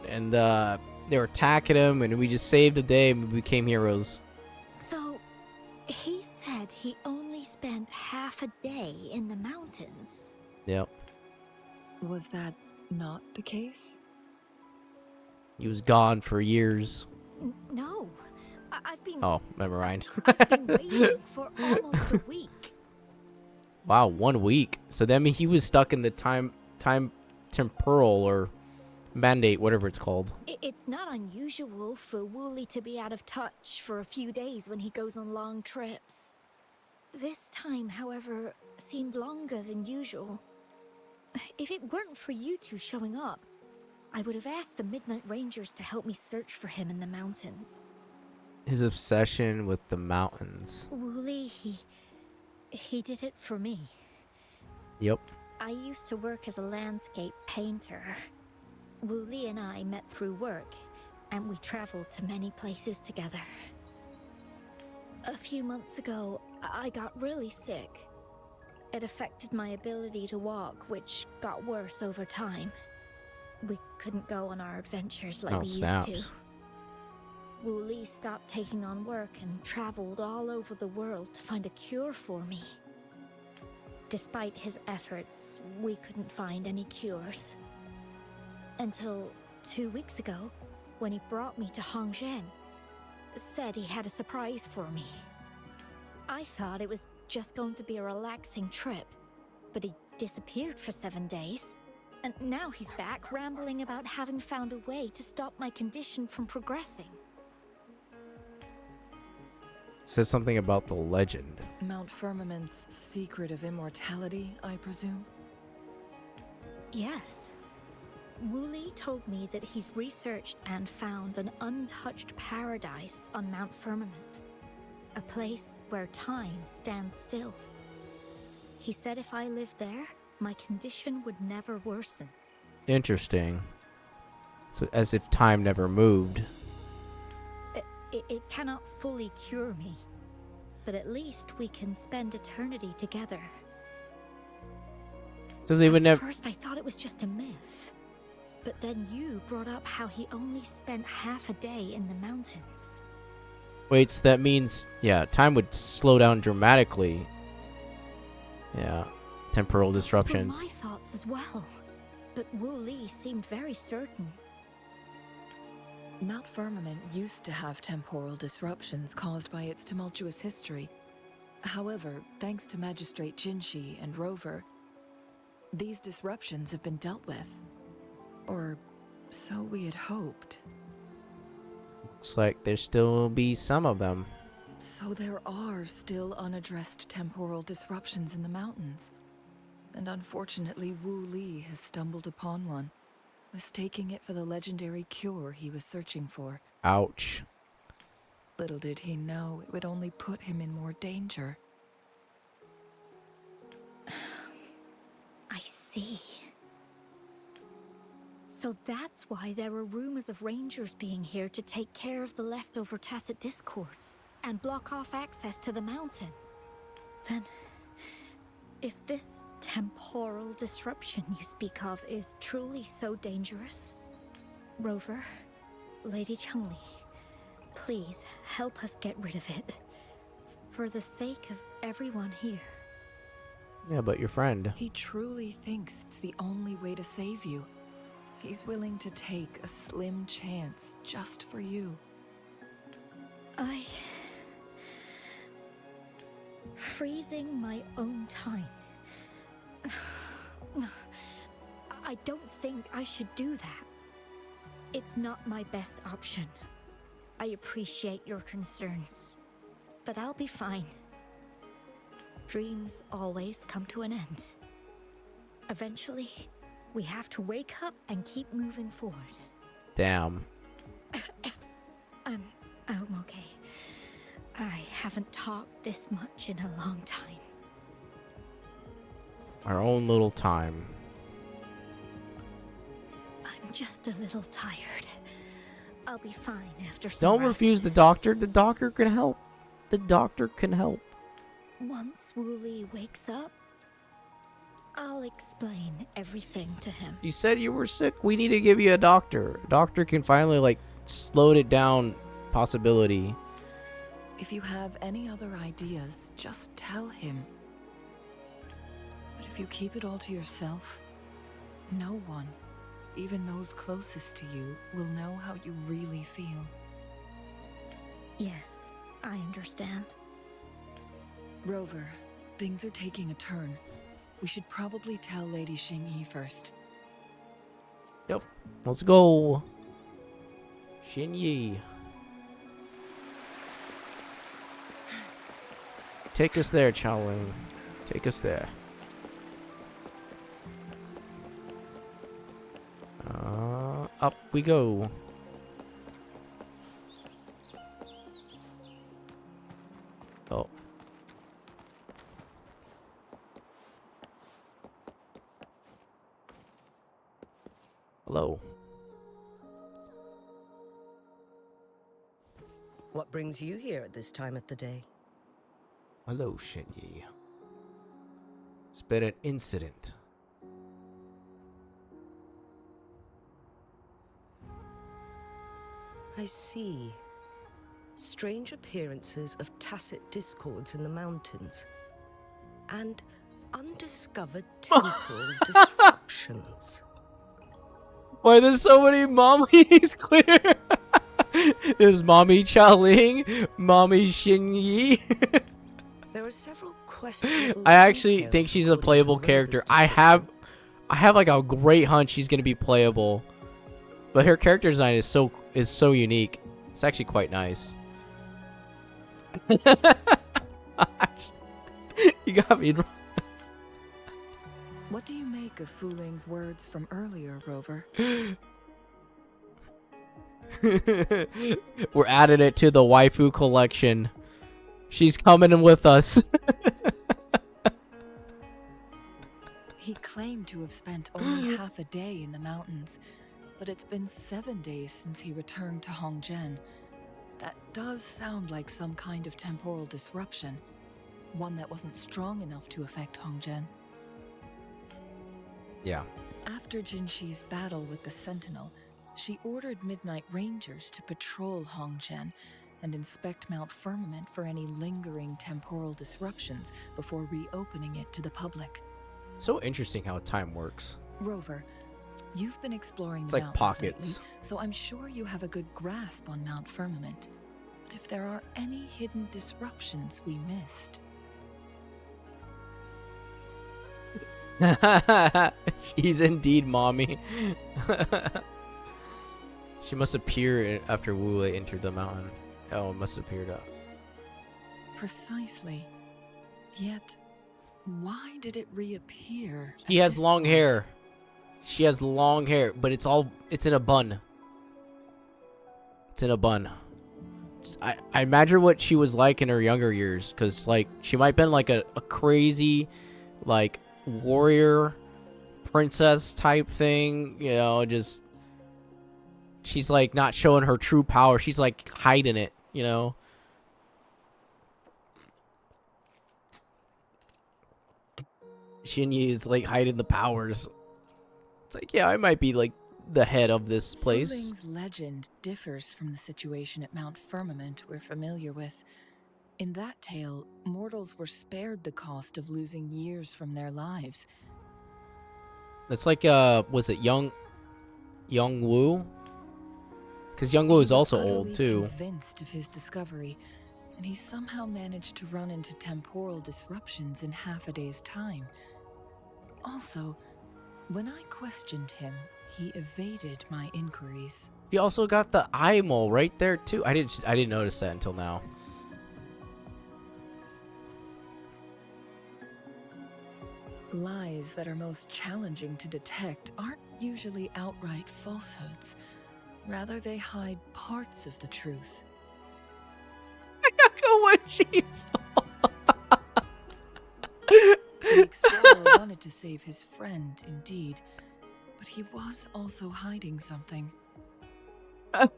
and they were attacking him, and we just saved the day, and we became heroes. So, he said he only spent half a day in the mountains. Yep. Was that not the case? He was gone for years. No, I've been... Oh, never mind. I've been waiting for almost a week. Wow, 1 week. So that means he was stuck in the time temporal or mandate, whatever it's called. It's not unusual for Wooly to be out of touch for a few days when he goes on long trips. This time, however, seemed longer than usual. If it weren't for you two showing up, I would have asked the Midnight Rangers to help me search for him in the mountains. His obsession with the mountains. Wooly, he did it for me. Yep. I used to work as a landscape painter. Wooly and I met through work, and we traveled to many places together. A few months ago, I got really sick. It affected my ability to walk, which got worse over time. We couldn't go on our adventures like we used to. Wooly stopped taking on work and traveled all over the world to find a cure for me. Despite his efforts, we couldn't find any cures. Until 2 weeks ago, when he brought me to Hongzhen. Said he had a surprise for me. I thought it was just going to be a relaxing trip, but he disappeared for 7 days. And now he's back rambling about having found a way to stop my condition from progressing. Says something about the legend. Mount Firmament's secret of immortality, I presume? Yes. Wooly told me that he's researched and found an untouched paradise on Mount Firmament. A place where time stands still. He said if I lived there, my condition would never worsen. Interesting. So as if time never moved. It cannot fully cure me, but at least we can spend eternity together. So they would At never. first I thought it was just a myth, but then you brought up how he only spent half a day in the mountains. Wait, so that means, yeah, time would slow down dramatically. Yeah, temporal disruptions. Those were my thoughts as well, but Wu Li seemed very certain. Mount Firmament used to have temporal disruptions caused by its tumultuous history. However, thanks to Magistrate Jinshi and Rover, these disruptions have been dealt with. Or so we had hoped. Looks like there still will be some of them. So there are still unaddressed temporal disruptions in the mountains. And unfortunately, Wu Li has stumbled upon one, mistaking it for the legendary cure he was searching for. Ouch. Little did he know it would only put him in more danger. I see. So that's why there were rumors of rangers being here to take care of the leftover tacit discords and block off access to the mountain. Then, if this temporal disruption you speak of is truly so dangerous, Rover, Lady Changli, please help us get rid of it. For the sake of everyone here. Yeah, but your friend. He truly thinks it's the only way to save you. He's willing to take a slim chance just for you. Freezing my own time. I don't think I should do that. It's not my best option. I appreciate your concerns, but I'll be fine. Dreams always come to an end. Eventually, we have to wake up and keep moving forward. Damn. I'm okay. I haven't talked this much in a long time. Our own little time. I'm just a little tired. I'll be fine after some Don't rest. refuse the doctor. The doctor can help. The doctor can help. Once Wu Li wakes up, I'll explain everything to him. You said you were sick. We need to give you a doctor. A doctor can finally, like, slow it down possibility. If you have any other ideas, just tell him. But if you keep it all to yourself, no one, even those closest to you, will know how you really feel. Yes, I understand. Rover, things are taking a turn. We should probably tell Lady Xingyi first. Yep. Let's go. Xingyi. Take us there, Changli. Take us there. Up we go. Oh. Hello. What brings you here at this time of the day? Hello, Xingyi. It's been an incident. I see. Strange appearances of tacit discords in the mountains. And undiscovered temporal disruptions. Why there's so many mommies clear? There's Mommy Chaoling, Mommy Xingyi. There are several questionable I actually details think she's a according playable to Rover's character. description. I have like a great hunch she's gonna be playable. But her character design is so unique. It's actually quite nice. You got me. What do you make of Fu Ling's words from earlier, Rover? We're adding it to the waifu collection. She's coming in with us. He claimed to have spent only half a day in the mountains, but it's been 7 days since he returned to Hongzhen. That does sound like some kind of temporal disruption, one that wasn't strong enough to affect Hongzhen. Yeah. After Jinxi's battle with the Sentinel, she ordered Midnight Rangers to patrol Hongzhen and inspect Mount Firmament for any lingering temporal disruptions before reopening it to the public. So interesting how time works. Rover, you've been exploring It's the like mountains pockets. lately, so I'm sure you have a good grasp on Mount Firmament. But if there are any hidden disruptions we missed... She's indeed mommy. She must appear after wuwa entered the mountain. Oh, it must have appeared up. Precisely. Yet, why did it reappear? She has long hair. She has long hair, but it's in a bun. It's in a bun. I imagine what she was like in her younger years, because like she might have been like a crazy like warrior princess type thing, you know, just she's like not showing her true power. She's like hiding it, you know. Shinyi is like hiding the powers. It's like, yeah, I might be like the head of this place. Fuling's legend differs from the situation at Mount Firmament we're familiar with. In that tale, mortals were spared the cost of losing years from their lives. That's like was it Young Woo? Because Young Woo is also old too. Convinced of his discovery, and he somehow managed to run into temporal disruptions in half a day's time. Also, when I questioned him, he evaded my inquiries. He also got the eye mole right there too. I didn't notice that until now. Lies that are most challenging to detect aren't usually outright falsehoods. Rather, they hide parts of the truth. I don't know what she saw. The explorer wanted to save his friend, indeed, but he was also hiding something. I've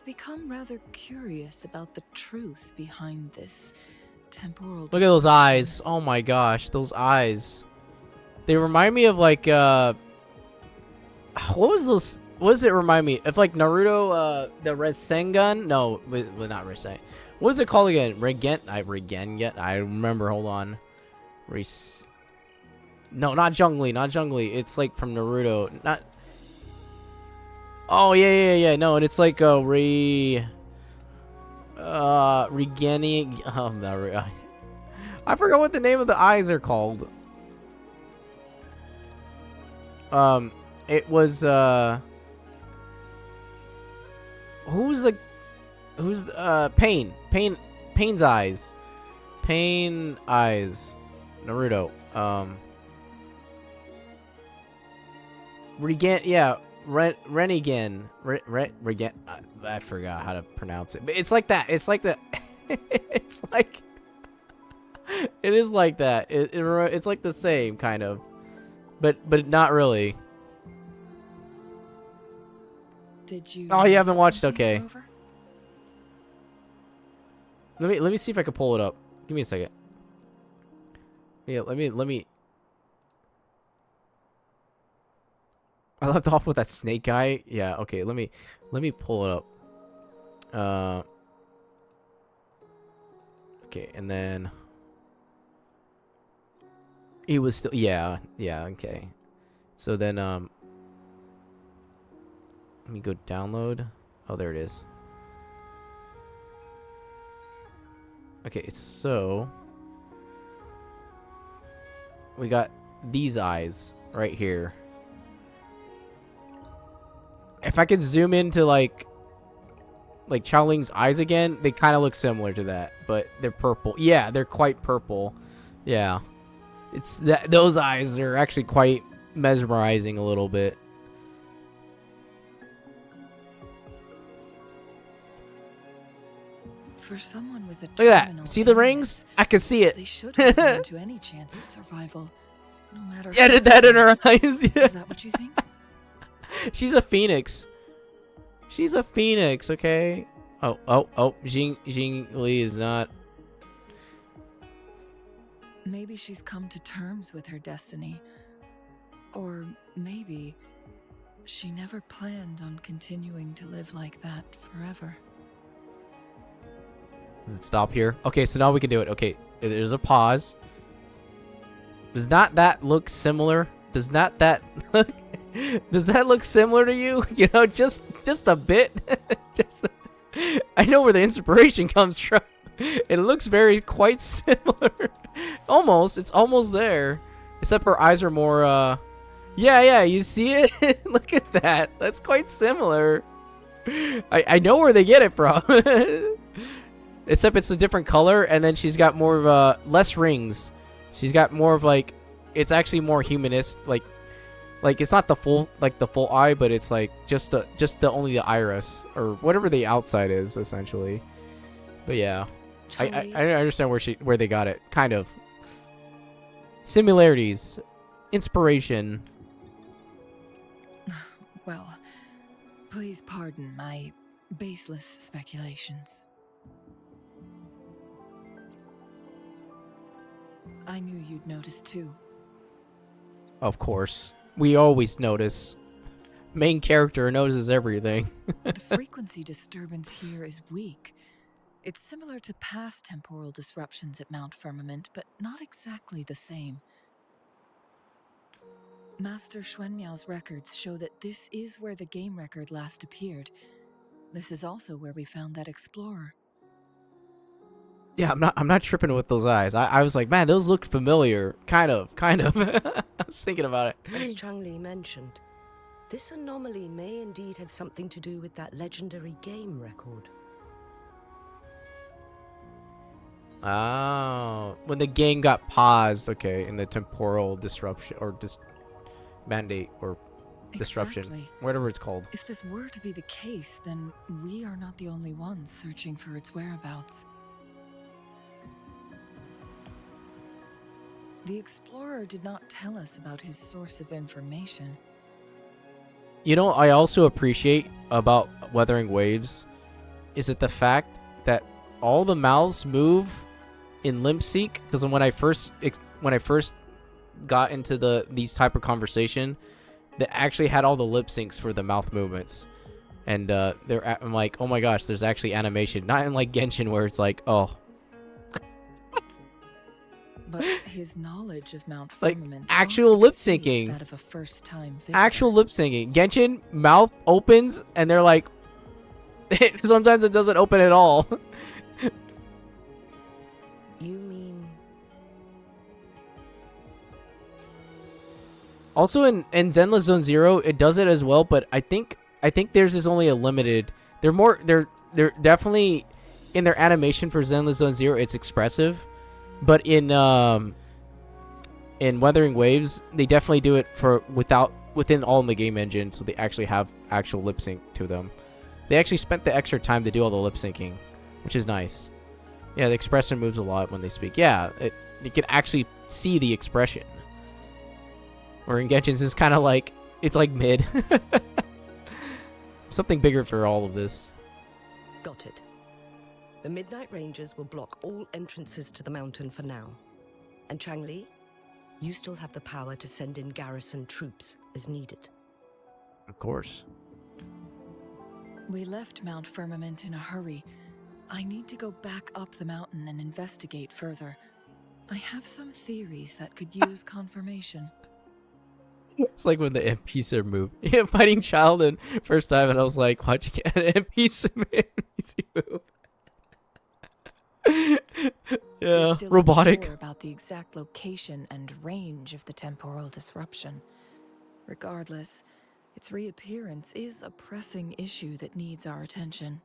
become rather curious about the truth behind this temporal... Look at those eyes. Oh my gosh, those eyes. They remind me of like what was those? What does it remind me of? Like Naruto, the Rasengan? No, well, not Rasengan. What is it called again? Regen? I remember. Hold on. No, not Changli. It's like from Naruto. Not. Oh yeah. No, and it's like regenning. Oh, no, I forgot what the name of the eyes are called. It was who's Pain's eyes. Pain eyes. Naruto. Renigan. Regen. I forgot how to pronounce it. But it's like that. It's like that. It's like it is like that. It's like the same kind of. But not really. Did you? Oh, you haven't watched? something, Okay. Rover? Let me see if I can pull it up. Give me a second. Yeah, let me. I left off with that snake guy. Yeah. Okay. Let me pull it up. Okay, and then he was still. Yeah. Okay. So then let me go download. Oh, there it is. Okay, so we got these eyes right here. If I could zoom into like Xiaoling's eyes again, they kind of look similar to that, but they're purple. Yeah, they're quite purple. Yeah. It's that those eyes are actually quite mesmerizing a little bit. For someone with a Look at terminal that. See the illness, rings? I can see it. they should hold on to any chance of survival, no matter. Yeah, did that in her eyes. Yeah. Is that what you think? She's a phoenix. She's a phoenix, okay? Oh. Jing Li is not. Maybe she's come to terms with her destiny. Or maybe she never planned on continuing to live like that forever. Let's stop here. Okay, so now we can do it. Okay, there's a pause. Does not that look similar? Does not that look... Does that look similar to you? You know, just a bit. I know where the inspiration comes from. It looks quite similar. Almost. It's almost there. Except her eyes are more, Yeah, you see it? Look at that. That's quite similar. I know where they get it from. Except it's a different color, and then she's got more of, less rings. She's got more of, like, it's actually more humanist, like it's not the full eye, but it's like just only the iris or whatever the outside is essentially. But yeah, I understand where they got it. Kind of similarities, inspiration. Well, please pardon my baseless speculations. I knew you'd notice too. Of course. We always notice. Main character notices everything. The frequency disturbance here is weak. It's similar to past temporal disruptions at Mount Firmament, but not exactly the same. Master Xuanmiao's records show that this is where the game record last appeared. This is also where we found that explorer. Yeah, I'm not tripping with those eyes. I was like, man, those look familiar. Kind of. I was thinking about it. As Changli mentioned, this anomaly may indeed have something to do with that legendary game record. Oh, when the game got paused, okay, in the temporal disruption or mandate or disruption, Exactly. whatever it's called. If this were to be the case, then we are not the only ones searching for its whereabouts. The explorer did not tell us about his source of information. You know, I also appreciate about Wuthering Waves is it the fact that all the mouths move in lip sync. Because when I first got into these type of conversation, they actually had all the lip syncs for the mouth movements, and I'm like, oh my gosh, there's actually animation, not in like Genshin where it's like, oh. But his knowledge of Mount Like Firmament actual lip syncing. that of a first-time visitor. Actual lip syncing. Genshin mouth opens and they're like, sometimes it doesn't open at all. You mean... Also in Zenless Zone Zero, it does it as well, but I think theirs is only a limited. They're definitely in their animation for Zenless Zone Zero, it's expressive. But in Wuthering Waves, they definitely do it within all in the game engine, so they actually have actual lip sync to them. They actually spent the extra time to do all the lip syncing, which is nice. Yeah, the expression moves a lot when they speak. Yeah, you can actually see the expression. Or in Genshin's is kind of like, it's like mid. Something bigger for all of this. Got it. The Midnight Rangers will block all entrances to the mountain for now. And Changli, you still have the power to send in garrison troops as needed. Of course. We left Mount Firmament in a hurry. I need to go back up the mountain and investigate further. I have some theories that could use confirmation. It's like when the NPCs are moved. Yeah, fighting child and first time, and I was like, watch an NPC move. Yeah, Still robotic. unsure about the exact location and range of the temporal disruption. Regardless, its reappearance is a pressing issue that needs our attention.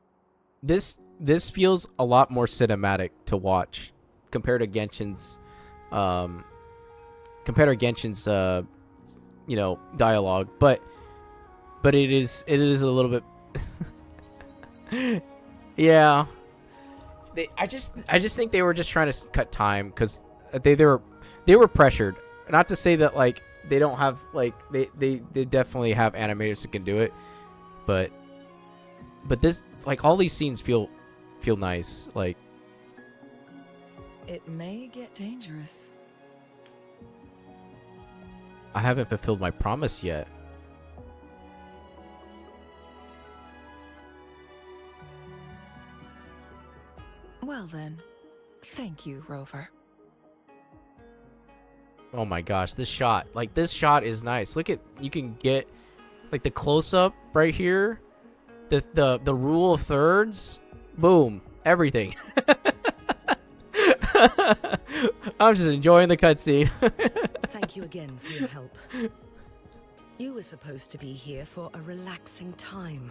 This feels a lot more cinematic to watch compared to Genshin's dialogue, but it is a little bit yeah. I just think they were just trying to cut time because they were pressured. Not to say that like they don't have like they definitely have animators that can do it, but this like all these scenes feel nice. Like It may get dangerous. I haven't fulfilled my promise yet. Well then, thank you, Rover. Oh my gosh, this shot is nice. Look at, you can get like the close up right here, the rule of thirds, boom, everything. I'm just enjoying the cutscene. Thank you again for your help. You were supposed to be here for a relaxing time.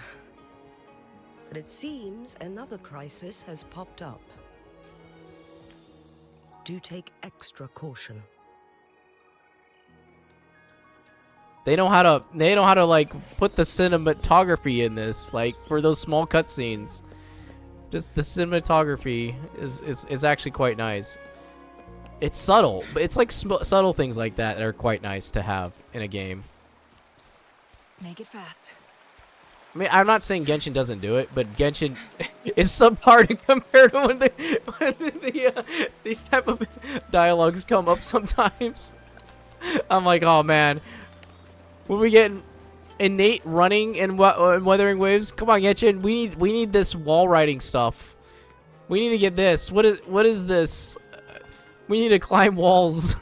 But it seems another crisis has popped up. Do take extra caution. They know how to like put the cinematography in this, like for those small cutscenes. Just the cinematography is actually quite nice. It's subtle, but it's like subtle things like that are quite nice to have in a game. Make it fast. I mean, I'm not saying Genshin doesn't do it, but Genshin is subpar compared to when these type of dialogues come up sometimes. I'm like, oh man, when we get innate running and weathering waves, come on Genshin, we need this wall riding stuff. We need to get this. What is this? We need to climb walls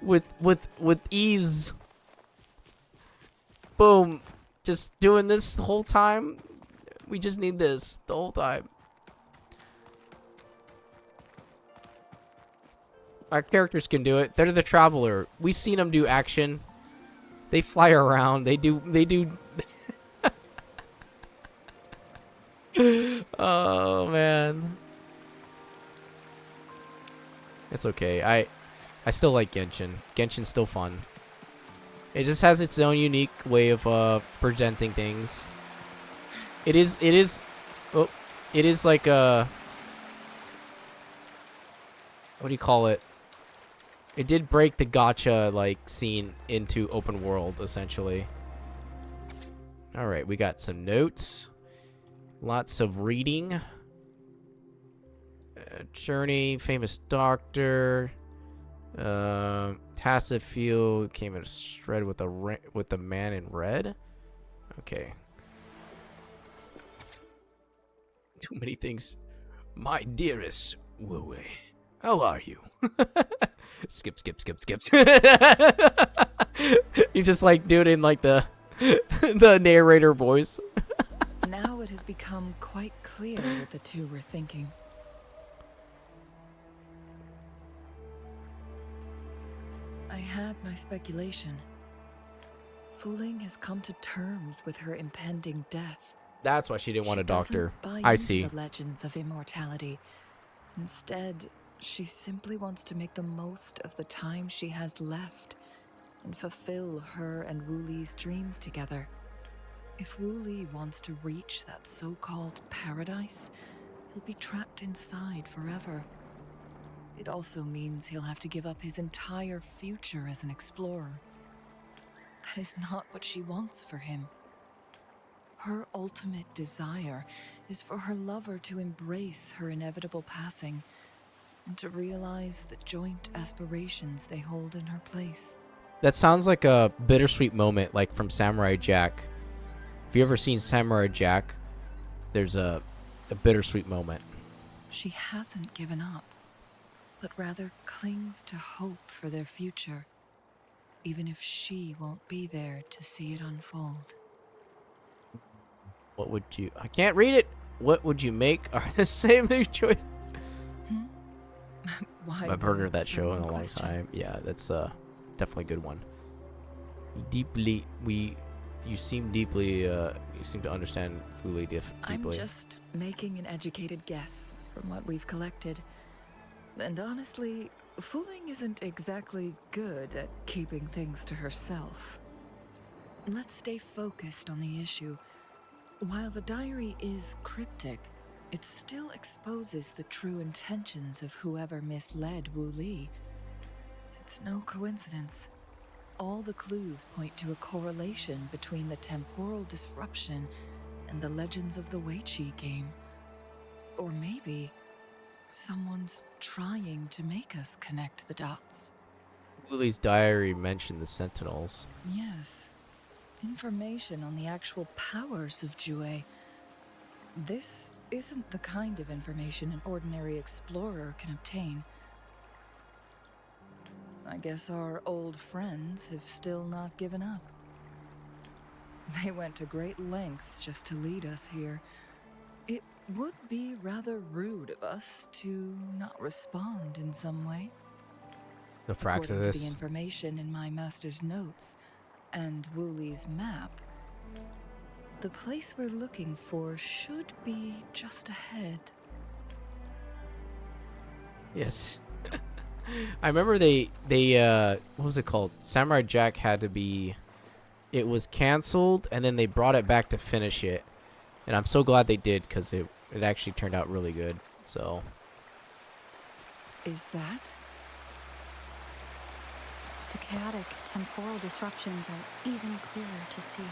with ease. Boom. Just doing this the whole time. We just need this the whole time. Our characters can do it. They're the traveler. We've seen them do action. They fly around. They do. Oh man. It's okay. I still like Genshin. Genshin's still fun. It just has its own unique way of presenting things. It is like a, what do you call it? It did break the gacha like scene into open world essentially. All right, we got some notes. Lots of reading. Journey, famous doctor. Tassifield came in a shred with the man in red. Okay. Too many things. My dearest wuwa, how are you? Skip. You just like do it in like the narrator voice. Now it has become quite clear what the two were thinking. I had my speculation. Fuling has come to terms with her impending death. That's why she didn't want a doctor. Buy I into see. The legends of immortality. Instead, she simply wants to make the most of the time she has left and fulfill her and Wu Li's dreams together. If Wu Li wants to reach that so-called paradise, he'll be trapped inside forever. It also means he'll have to give up his entire future as an explorer. That is not what she wants for him. Her ultimate desire is for her lover to embrace her inevitable passing and to realize the joint aspirations they hold in her place. That sounds like a bittersweet moment, like from Samurai Jack. If you ever seen Samurai Jack, there's a bittersweet moment. She hasn't given up, but rather clings to hope for their future, even if she won't be there to see it unfold. What would you... I can't read it. What would you make are the same choice? Why? I've heard of that show in a long question? time. Yeah, that's definitely a good one. You seem deeply, you seem to understand Wu Li deeply. I'm just making an educated guess from what we've collected. And honestly, Fuling isn't exactly good at keeping things to herself. Let's stay focused on the issue. While the diary is cryptic, it still exposes the true intentions of whoever misled Wu Li. It's no coincidence. All the clues point to a correlation between the temporal disruption and the legends of the Weiqi game. Or maybe someone's trying to make us connect the dots. Wuli's diary mentioned the Sentinels. Yes. Information on the actual powers of Jue. This isn't the kind of information an ordinary explorer can obtain. I guess our old friends have still not given up. They went to great lengths just to lead us here. It would be rather rude of us to not respond in some way. The facts of According to this. the information in my master's notes and Wuli's map, the place we're looking for should be just ahead. Yes. I remember they what was it called? Samurai Jack had to be, it was canceled and then they brought it back to finish it. And I'm so glad they did because it actually turned out really good. So. Is that? The chaotic temporal disruptions are even clearer to see.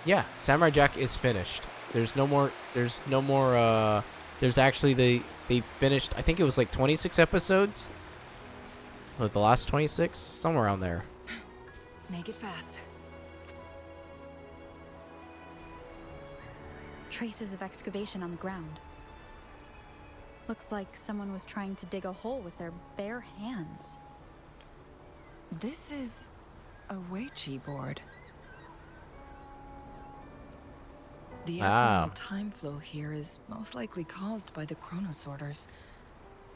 Yeah, Samurai Jack is finished. There's actually they finished, I think it was like 26 episodes. Or the last 26, somewhere around there. Make it fast. Traces of excavation on the ground. Looks like someone was trying to dig a hole with their bare hands. This is a Weiqi board. The abnormal time flow here is most likely caused by the chronosorters.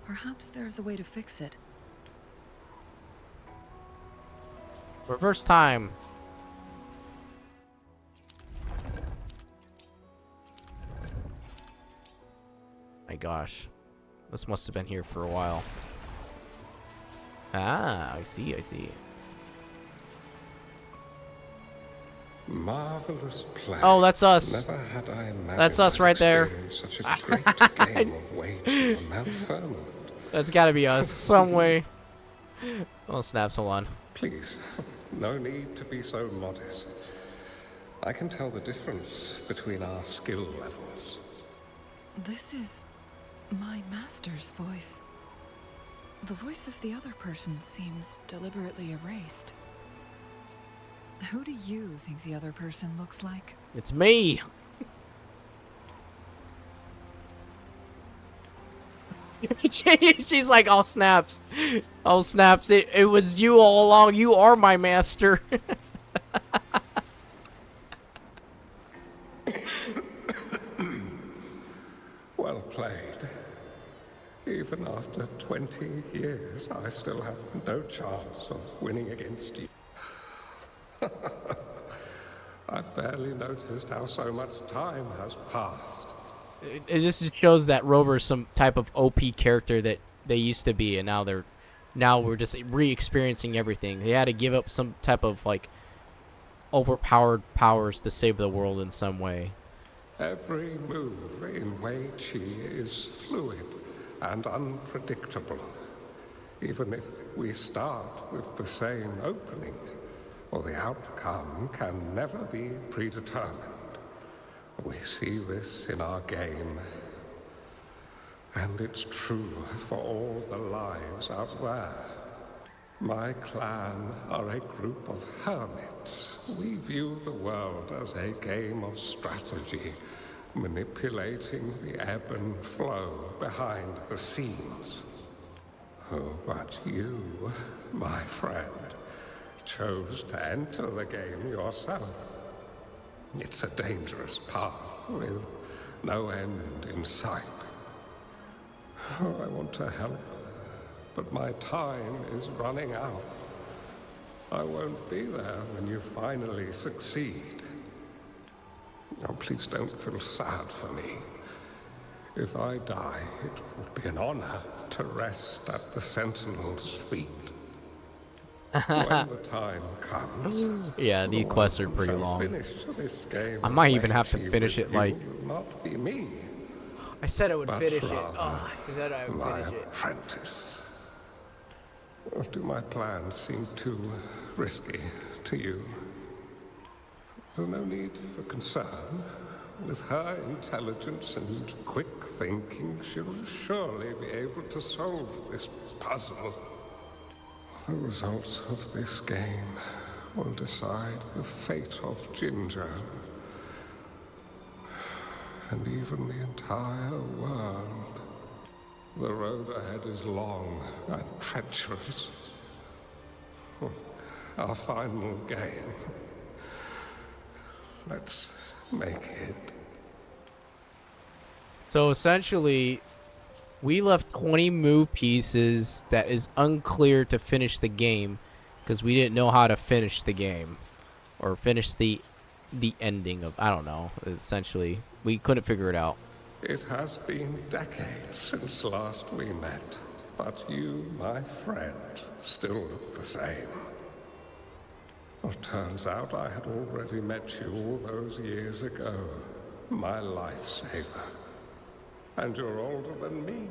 Perhaps there's a way to fix it. Reverse time. My gosh. This must have been here for a while. Ah, I see. Marvelous plan. Oh, that's us. Never had I imagined That's us right there. such a great game of Weiqi on Mount Firmament. That's gotta be us, some way. Oh, snaps, hold on. Please, no need to be so modest. I can tell the difference between our skill levels. This is my master's voice. The voice of the other person seems deliberately erased. Who do you think the other person looks like? It's me. She's like, oh snaps. Oh snaps. It was you all along. You are my master. Well played. Even after 20 years, I still have no chance of winning against you. I barely noticed how so much time has passed. It just shows that Rover's some type of OP character that they used to be, and now we're just re-experiencing everything. They had to give up some type of like overpowered powers to save the world in some way. Every move in Weiqi is fluid and unpredictable. Even if we start with the same opening, or the outcome can never be predetermined. We see this in our game, and it's true for all the lives out there. My clan are a group of hermits. We view the world as a game of strategy, manipulating the ebb and flow behind the scenes. Oh, but you, my friend, chose to enter the game yourself. It's a dangerous path with no end in sight. Oh, I want to help, but my time is running out. I won't be there when you finally succeed. Oh, please don't feel sad for me. If I die, it would be an honor to rest at the Sentinel's feet. When the time comes, Yeah, these quests are pretty shall long. finish this game I of might even have to Weiqi finish with it like... you will not be me, I said I would but finish it. rather Oh, I said I would my finish it. apprentice. Or do my plans seem too risky to you? There's no need for concern. With her intelligence and quick thinking, she'll surely be able to solve this puzzle. The results of this game will decide the fate of Jinzhou, and even the entire world. The road ahead is long and treacherous. Our final game. Let's make it. So essentially, we left 20 move pieces that is unclear to finish the game because we didn't know how to finish the game or finish the ending of, I don't know, essentially. We couldn't figure it out. It has been decades since last we met, but you, my friend, still look the same. Well, turns out I had already met you all those years ago, my lifesaver. And you're older than me.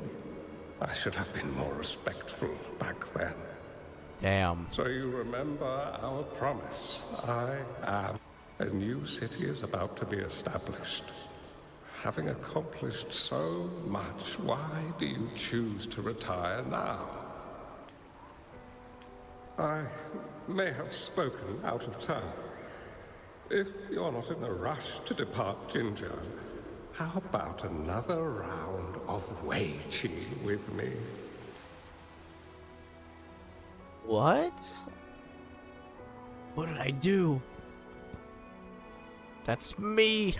I should have been more respectful back then. Damn. So you remember our promise. I am. A new city is about to be established. Having accomplished so much, why do you choose to retire now? I may have spoken out of turn. If you're not in a rush to depart Jinzhou, how about another round of Weiqi with me? What? What did I do? That's me.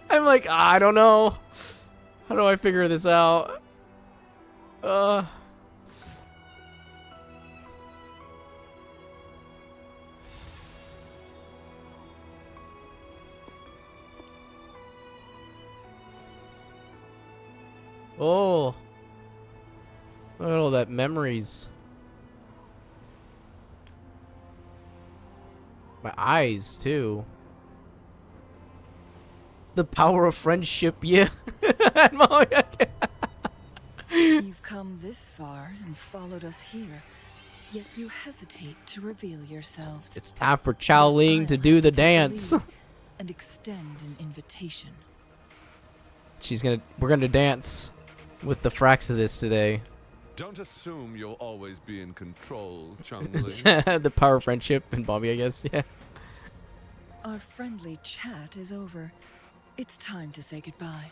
I'm like, I don't know. How do I figure this out? Oh. Look at all that memories. My eyes, too. The power of friendship, yeah. You've come this far and followed us here, yet you hesitate to reveal yourselves. It's time for Chao Ling to do the dance. And extend an invitation. We're gonna dance with the Fraxidus today. Don't assume you'll always be in control, Changli. The power of friendship and Bobby, I guess, yeah. Our friendly chat is over. It's time to say goodbye.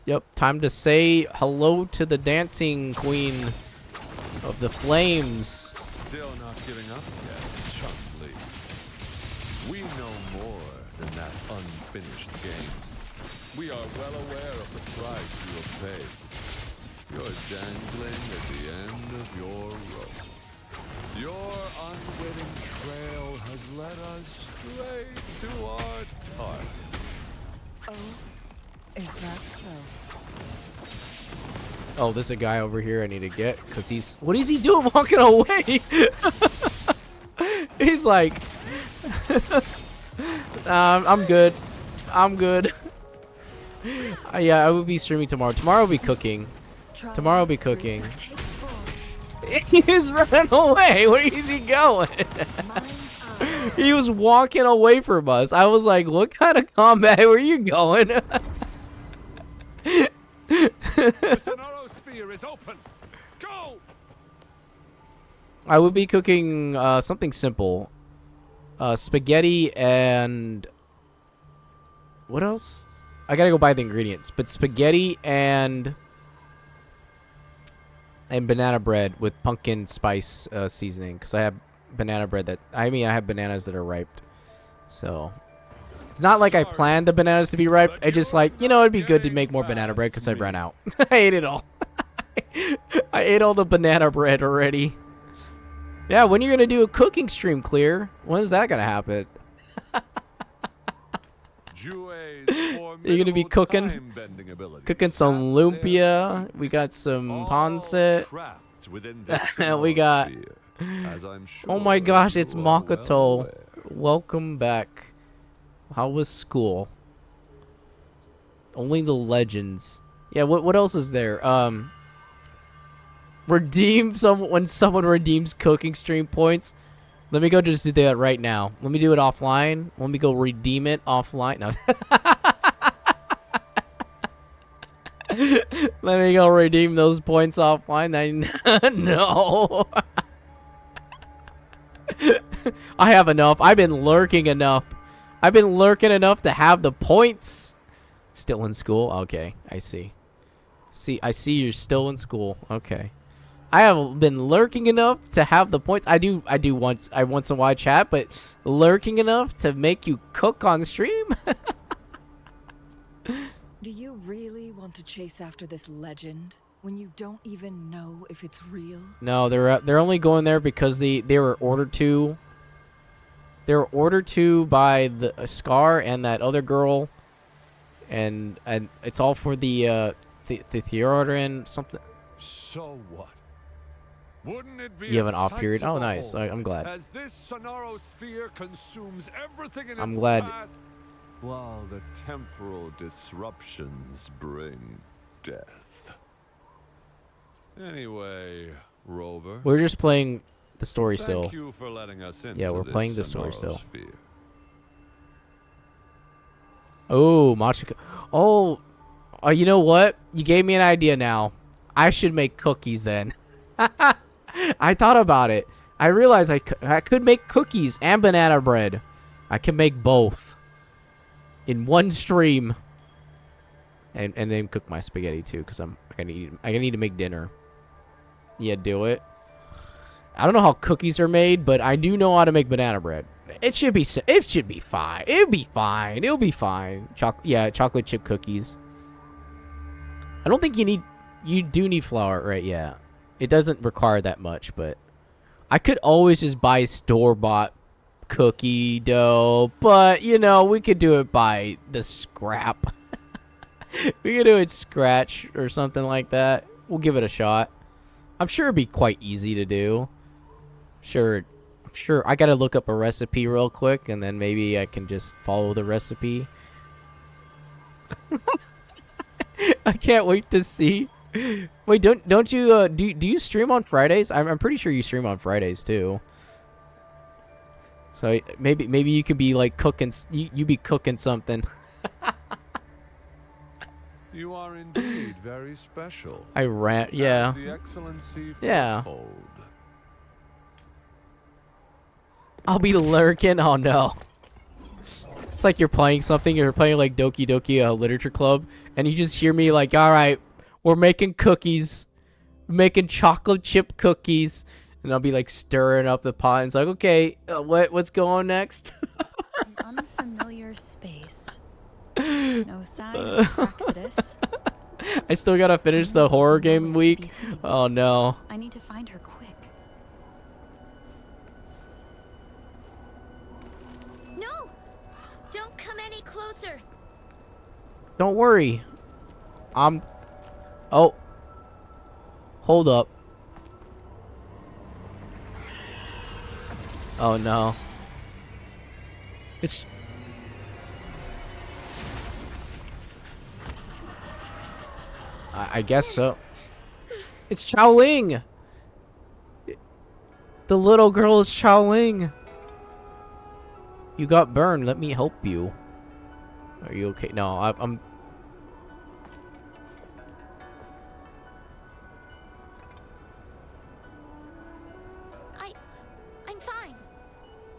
Yep, time to say hello to the dancing queen of the flames. Still not giving up yet, Changli. We know more than that unfinished game. We are well aware of the price you have paid. You're dangling at the end of your rope. Your unwitting trail has led us straight to our target. Oh, is that so? Oh, there's a guy over here I need to get because he's... What is he doing walking away? He's like... I'm good. I'm good. Yeah, I will be streaming tomorrow. Tomorrow I'll be cooking. Tomorrow I'll be cooking. He's running away. Where is he going? He was walking away from us. I was like, what kind of combat? Where are you going? The Sonoro sphere is open. Go! I would be cooking something simple. Spaghetti and... What else? I gotta go buy the ingredients. But spaghetti and banana bread with pumpkin spice seasoning. Because I have banana bread that... I have bananas that are ripe. So... It's not like I planned the bananas to be ripe. I just like, you know, it'd be good to make more banana bread because I ran out. I ate it all. I ate all the banana bread already. Yeah, when are you gonna do a cooking stream, Clear? When is that gonna happen? You're gonna be cooking some lumpia. We got some pancit. We got. Oh my gosh, it's Makoto. Welcome back. How was school? Only the legends. Yeah. What else is there? Redeem when someone redeems cooking stream points. Let me go just do that right now. Let me do it offline. Let me go redeem it offline. No. Let me go redeem those points offline. No. I have enough. I've been lurking enough. I've been lurking enough to have the points. Still in school? Okay, I see. I see you're still in school. Okay. I have been lurking enough to have the points. I once in a while chat, but lurking enough to make you cook on stream? Do you really want to chase after this legend when you don't even know if it's real? No, they're only going there because they were ordered to. They were ordered to by the Scar and that other girl, and it's all for the theater and something. So what? Wouldn't it be You have an a off sight period? to Oh, nice. behold, I'm glad. As this Sonaro sphere consumes everything in I'm its glad. path, while the temporal disruptions bring death. Anyway, Rover. We're just playing the story still. Thank you for letting us into Yeah, we're this playing the story Sonaro still. sphere. Oh, Machiko. Oh, you know what? You gave me an idea now. I should make cookies then. I thought about it. I realized I could make cookies and banana bread. I can make both in one stream, and then cook my spaghetti too, because I need to make dinner. Yeah, do it. I don't know how cookies are made, but I do know how to make banana bread. It should be fine. It'll be fine. It'll be fine. Chocolate chip cookies. I don't think you do need flour, right? Yeah. It doesn't require that much, but I could always just buy store-bought cookie dough, but you know, we could do it by the scrap. We could do it scratch or something like that. We'll give it a shot. I'm sure it'd be quite easy to do. Sure, I gotta look up a recipe real quick, and then maybe I can just follow the recipe. I can't wait to see. Wait, don't you do you stream on Fridays? I'm pretty sure you stream on Fridays too. So maybe you could be like cooking. You be cooking something. You are indeed very special. Yeah. As the excellency Yeah. foretold. I'll be lurking. Oh no. It's like you're playing something. You're playing like Doki Doki Literature Club, and you just hear me like, "All right, we're making cookies, making chocolate chip cookies," and I'll be like stirring up the pot. And it's like, okay, what's going next? An unfamiliar space. No sign of Praxidus. I still gotta finish the horror game week. Oh no. I need to find her quick. No! Don't come any closer. Don't worry. Oh. Hold up. Oh no. It's... I guess so. It's Chowling! The little girl is Chowling! You got burned. Let me help you. Are you okay? No, I'm... I'm fine.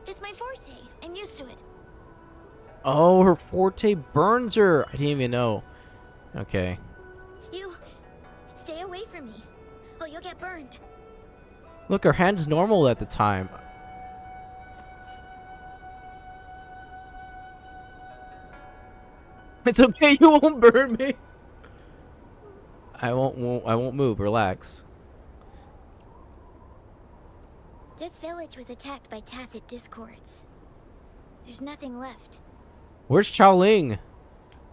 It's my forte. I'm used to it. Oh, her forte burns her. I didn't even know. Okay. You stay away from me. Oh, you'll get burned. Look, her hand's normal at the time. It's okay, you won't burn me. I won't move. Relax. This village was attacked by tacit discords. There's nothing left. Where's Chowling?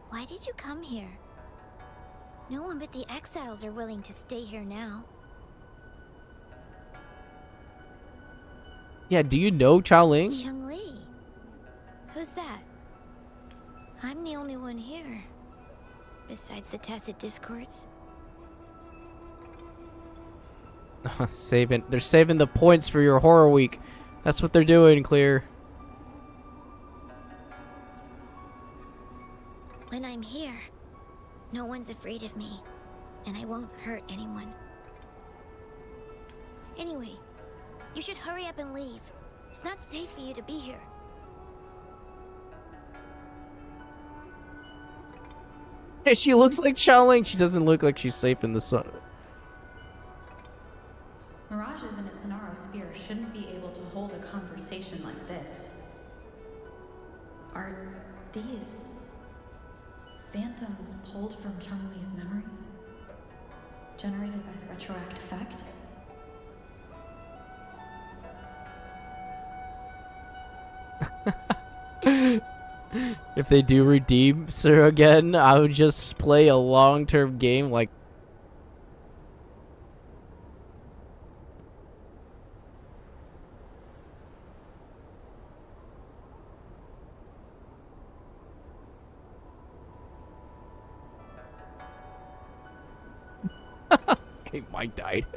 Why did you come here? No one but the exiles are willing to stay here now. Yeah, do you know Chowling? Changli. Who's that? I'm the only one here. Besides the tacit discords. They're saving the points for your horror week. That's what they're doing, Clear. When I'm here, no one's afraid of me, and I won't hurt anyone. Anyway, you should hurry up and leave. It's not safe for you to be here. Hey, she looks like Chowling. She doesn't look like she's safe in the sun. Mirages in a Sonaro sphere shouldn't be able to hold a conversation like this. Are these phantoms pulled from Changli's memory? Generated by the retroact effect? If they do redeem Sir again, I would just play a long-term game like. Hey, Mike died.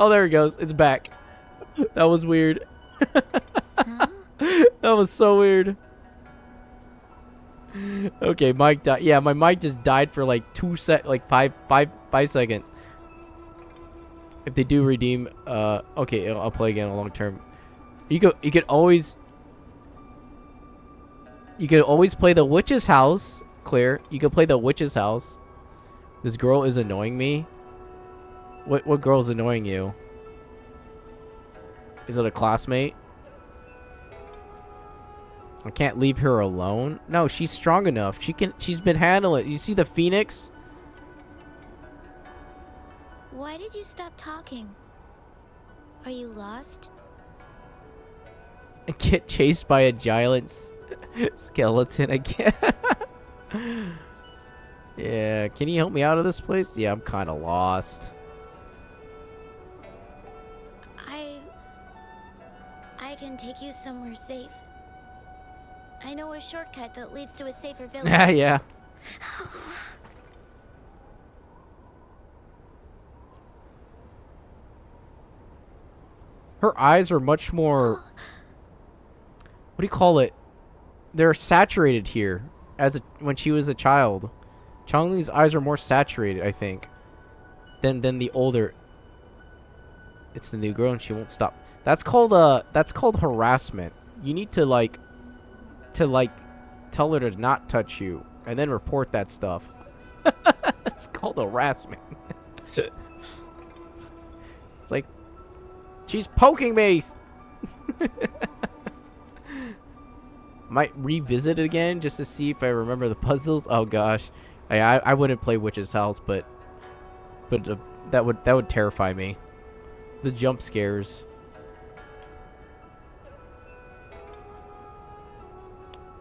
Oh, there he goes. It's back. That was weird. That was so weird. Okay, Mike died. Yeah, my mic just died for like 5 seconds. If they do redeem, okay, I'll play again long term. You could always play the witch's house. Clear. You could play the witch's house. This girl is annoying me. What girl is annoying you? Is it a classmate? I can't leave her alone. No, she's strong enough. She's been handling it. You see the phoenix? Why did you stop talking? Are you lost? Get chased by a giant skeleton again. Yeah, can you help me out of this place? Yeah, I'm kind of lost. I can take you somewhere safe. I know a shortcut that leads to a safer village. Yeah. Her eyes are much more... What do you call it? They're saturated here when she was a child. Changli's eyes are more saturated, I think, than the older. It's the new girl and she won't stop. That's called harassment. You need to tell her to not touch you and then report that stuff. It's called harassment. It's like, she's poking me. Might revisit it again just to see if I remember the puzzles. Oh gosh, I wouldn't play Witch's House, but that would terrify me. The jump scares.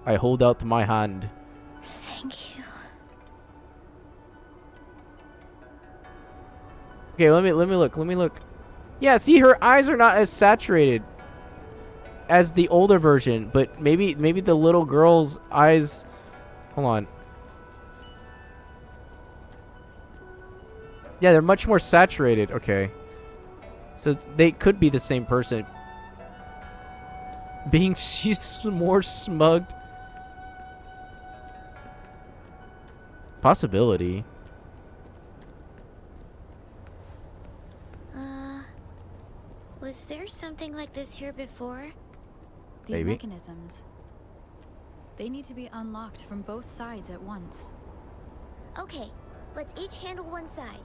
I hold out my hand. Thank you. Okay, let me look. Yeah, see, her eyes are not as saturated as the older version, but maybe the little girl's eyes. Hold on. Yeah, they're much more saturated. Okay. So they could be the same person. She's more smugged. Possibility. Was there something like this here before? These mechanisms. They need to be unlocked from both sides at once. Okay, let's each handle one side.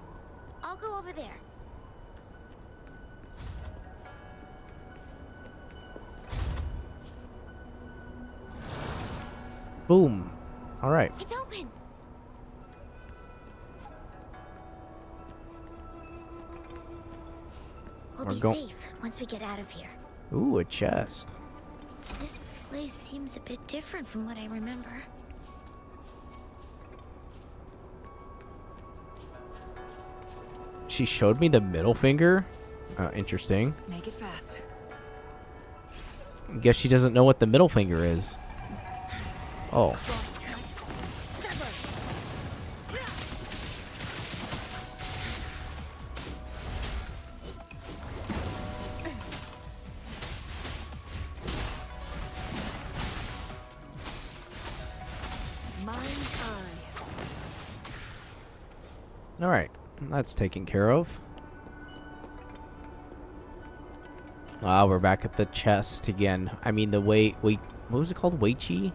I'll go over there. Boom. All right. It's open. We'll be safe once we get out of here. Ooh, a chest. This place seems a bit different from what I remember. She showed me the middle finger. Interesting. Make it fast. Guess she doesn't know what the middle finger is. Oh. All right, that's taken care of. Ah, we're back at the chest again. I mean, wait, what was it called? Weichi?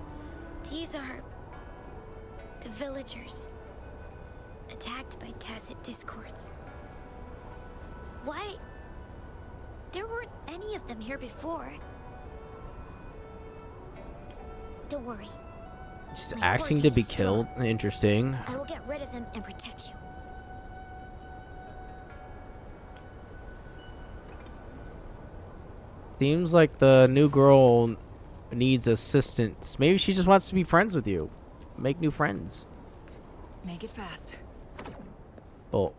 These are the villagers attacked by tacit discords. Why? There weren't any of them here before. Don't worry. Just My asking forte to be is strong. killed. Interesting. I will get rid of them and protect you. Seems like the new girl needs assistance. Maybe she just wants to be friends with you. Make new friends. Make it fast. Oh.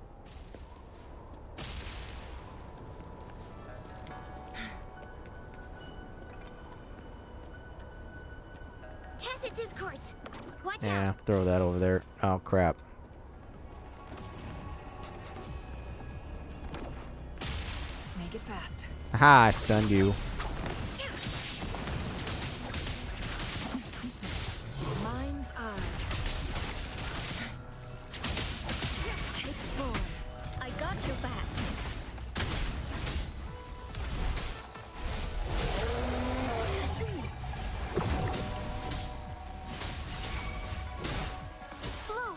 Tacit discords. Watch Yeah, out. throw that over there. Oh, crap. Make it fast. Aha, I stunned you. Mind's eye. Take form. I got your back. Blow.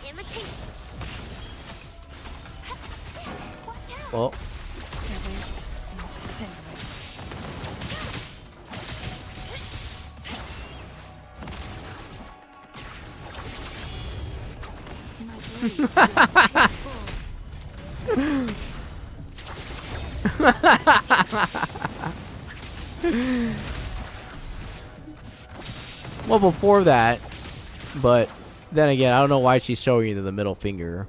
Imitation. Watch out. Well, Feathers incinerate. My blade will take form. well, before that, but then again, I don't know why she's showing you the middle finger.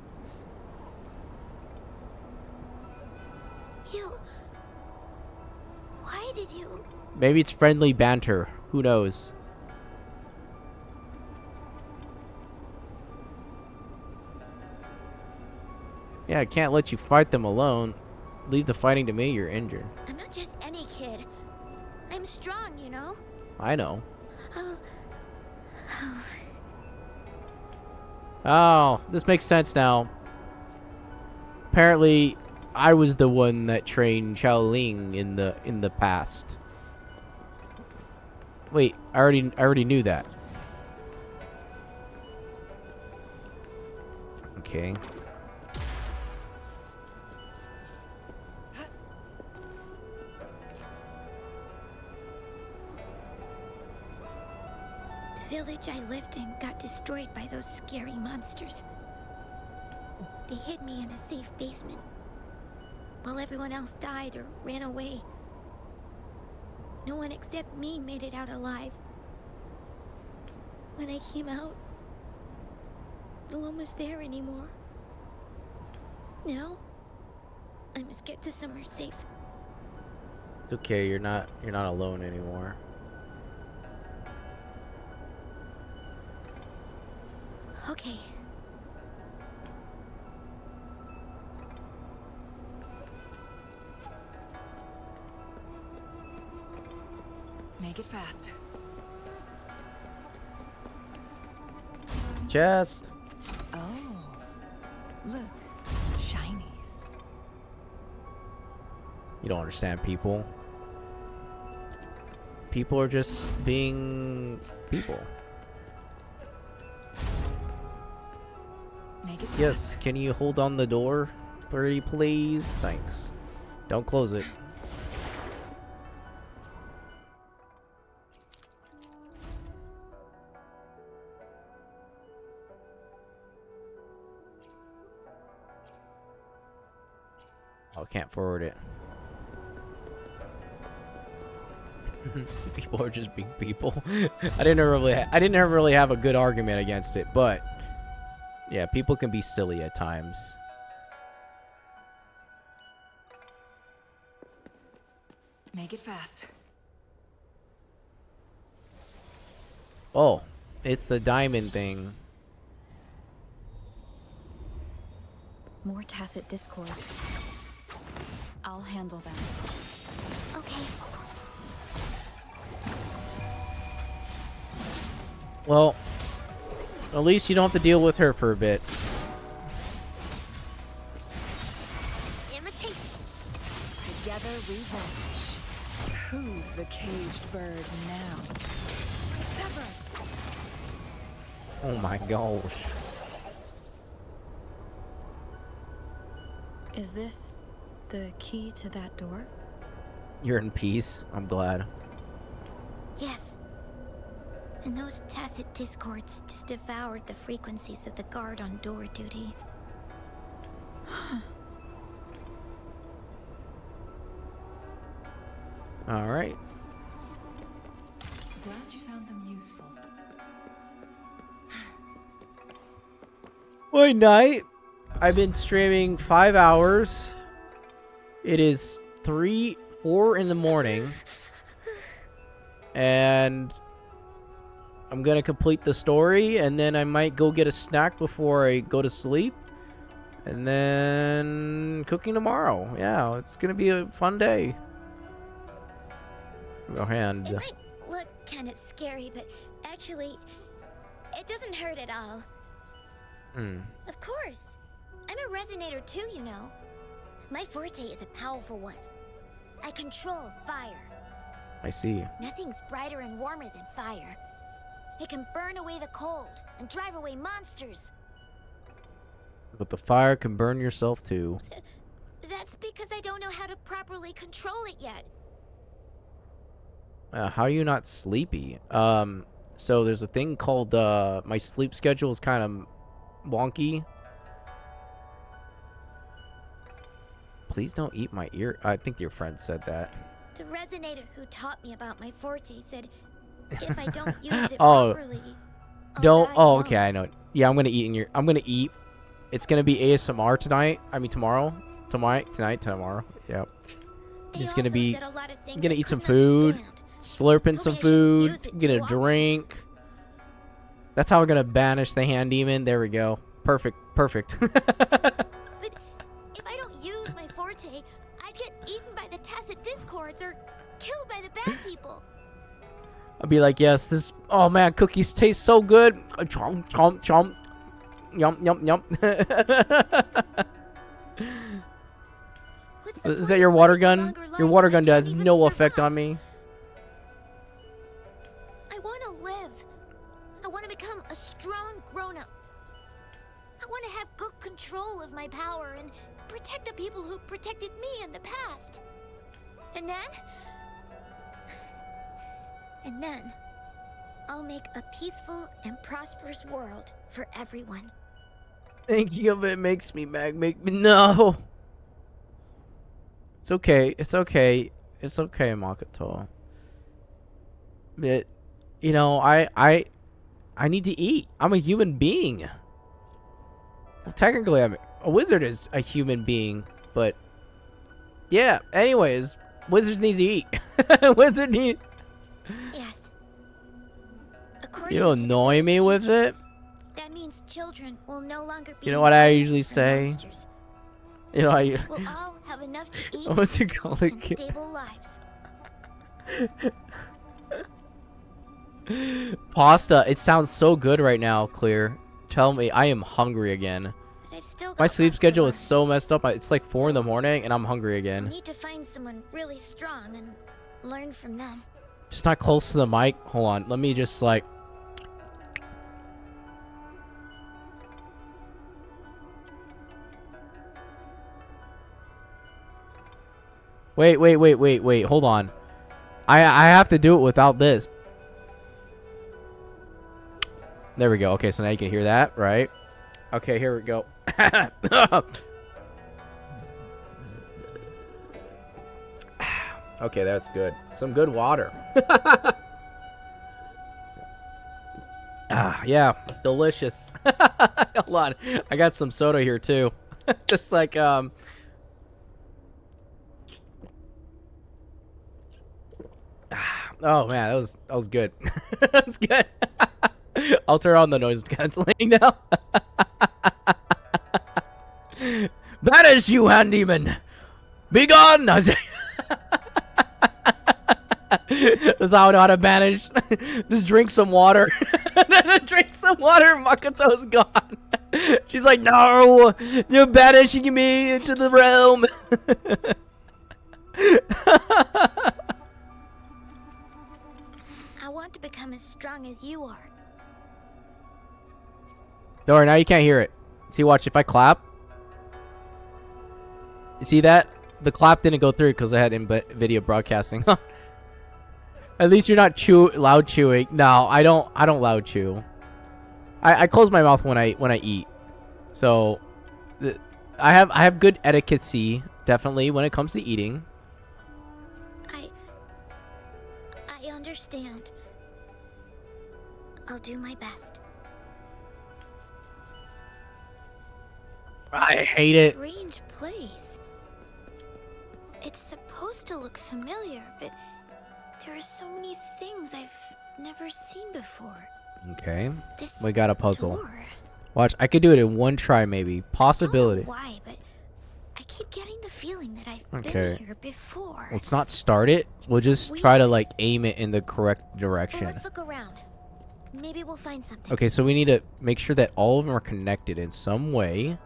You. Why did you? Maybe it's friendly banter. Who knows? Yeah, I can't let you fight them alone. Leave the fighting to me. You're injured. I'm not just any kid. I'm strong, you know? I know. Oh. Oh, this makes sense now. Apparently, I was the one that trained Xiaoling in the past. Wait, I already knew that. Okay. The village I lived in got destroyed by those scary monsters. They hid me in a safe basement, while everyone else died or ran away. No one except me made it out alive. When I came out, no one was there anymore. Now, I must get to somewhere safe. It's okay, you're not alone anymore. Okay. Make it fast. Chest. Oh, look, shinies. You don't understand people. People are just being people. Make it Yes, can you hold on the door, pretty please? Thanks. Don't close it. Oh, can't forward it. People are just being people. I didn't really have a good argument against it, but yeah, people can be silly at times. Make it fast. Oh, it's the diamond thing. More tacit discords. I'll handle them. Okay. Well, at least you don't have to deal with her for a bit. Imitation. Together we vanish. Who's the caged bird now? Sever. Oh my gosh. Is this the key to that door? You're in peace. I'm glad. Yes. And those tacit discords just devoured the frequencies of the guard on door duty. All right. Glad you found them useful. Good night. I've been streaming 5 hours. It is 4 in the morning. And I'm going to complete the story. And then I might go get a snack before I go to sleep. And then cooking tomorrow. Yeah, it's going to be a fun day. Go hand. It might look kind of scary, but actually, it doesn't hurt at all. Of course. I'm a resonator too, you know. My forte is a powerful one. I control fire. I see. Nothing's brighter and warmer than fire. It can burn away the cold and drive away monsters. But the fire can burn yourself too. That's because I don't know how to properly control it yet. How are you not sleepy? So there's a thing called, my sleep schedule is kind of wonky. Please don't eat my ear. I think your friend said that. The resonator who taught me about my forte said if I don't use it Oh, properly, I'll don't. die Oh, young. okay, I know. Yeah, I'm gonna eat in your. I'm gonna eat. It's gonna be ASMR tonight. I mean tomorrow. Tonight, tomorrow. Yep. They Just gonna also be. said a lot of things I'm gonna I eat some couldn't food. understand. Slurping some Told me I shouldn't food. use it I'm gonna too often. drink. That's how we're gonna banish the hand demon. There we go. Perfect. Perfect. But if I don't use my forte, I'd get eaten by the tacit discords or killed by the bad people. I'll be like, yes, this. Oh man, cookies taste so good. Chomp, chomp, chomp. Yum, yum, yum. Is that your water gun? Your water gun does no effect on me. I want to live. I want to become a strong grown-up. I want to have good control of my power and protect the people who protected me in the past. And then, I'll make a peaceful and prosperous world for everyone. Thinking of it makes me mad. Make me no. It's okay. It's okay. It's okay, Makoto. But you know, I need to eat. I'm a human being. Well, technically, a wizard is a human being, but yeah. Anyways, wizards need to eat. Wizard need. Yes. You annoy me with it. That means children will no longer be. You know what I indebted usually for say? monsters. You know, We'll all have enough to eat what's it called and again? stable lives. Pasta. It sounds so good right now, Clear. Tell me, I am hungry again. But I've still got My sleep lots to schedule learn. is so messed up. It's like 4 in the morning, and I'm hungry I again. need to find someone really strong and learn from them. Just not close to the mic. Hold on. Let me just like. Wait. Hold on. I have to do it without this. There we go. Okay, so now you can hear that, right? Okay, here we go. Okay, that's good. Some good water. Yeah, delicious. Hold on, I got some soda here too. Just like Oh man, that was good. That was good. I'll turn on the noise canceling now. Banish, you handyman! Be gone! I say. That's how I know how to banish. Just drink some water. Drink some water. Makoto's gone. She's like, no, you're banishing me into the realm. I want to become as strong as you are. Don't worry, now you can't hear it. See, watch, if I clap. You see that? The clap didn't go through because I had video broadcasting. At least you're not loud chewing. No, I don't loud chew. I close my mouth when I eat. So I have good etiquette definitely when it comes to eating. I understand. I'll do my best. I hate it. Strange place. It's supposed to look familiar, but there are so many things I've never seen before. Okay. This We got a puzzle. door. Watch, I could do it in one try maybe. Possibility. I don't know why, but I keep getting the feeling that I've Okay. been here before. Let's not start it. We'll just try to like aim it in the correct direction. Let's look around. Maybe we'll find something. Okay, so we need to make sure that all of them are connected in some way.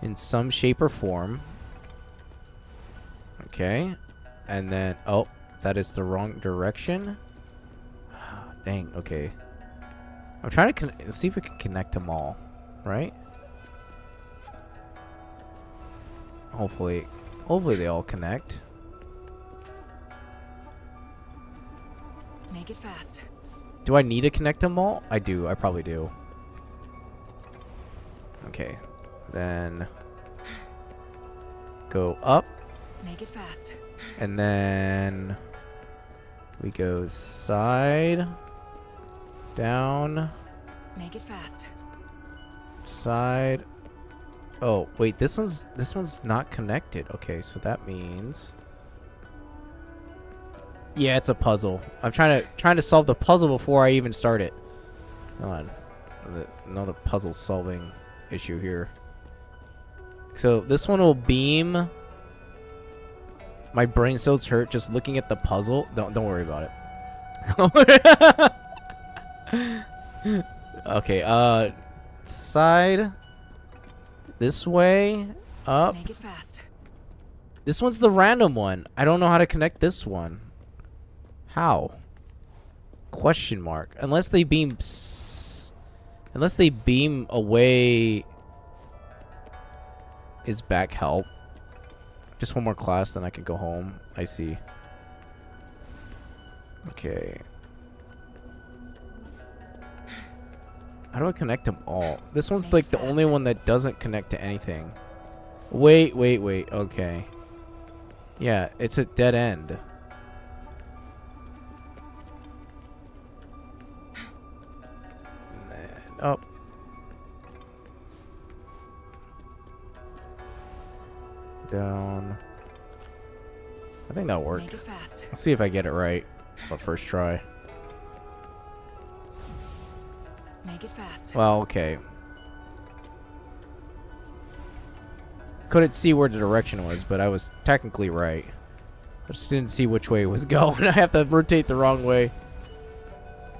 In some shape or form. Okay. And then, oh, that is the wrong direction. Dang, okay. I'm trying to see if we can connect them all, right? Hopefully they all connect. Make it fast. Do I need to connect them all? I do. I probably do. Okay. Then go up. Make it fast. And then we go side, down, Make it fast. side. Oh, wait, this one's not connected. Okay, so that means yeah, it's a puzzle. I'm trying to solve the puzzle before I even start it. Hold on. Another puzzle solving issue here. So this one will beam. My brain cells hurt just looking at the puzzle. Don't worry about it. Okay, side. This way. Up. Make it fast. This one's the random one. I don't know how to connect this one. How? Question mark. Unless they beam away. Is back help? Just one more class, then I can go home. I see. Okay. How do I connect them all? This one's like the only one that doesn't connect to anything. Wait. Okay. Yeah, it's a dead end. And then up. Down. I think that'll work. Make it fast. Let's see if I get it right. But first try. Make it fast. Well, okay. Couldn't see where the direction was, but I was technically right. I just didn't see which way it was going. I have to rotate the wrong way.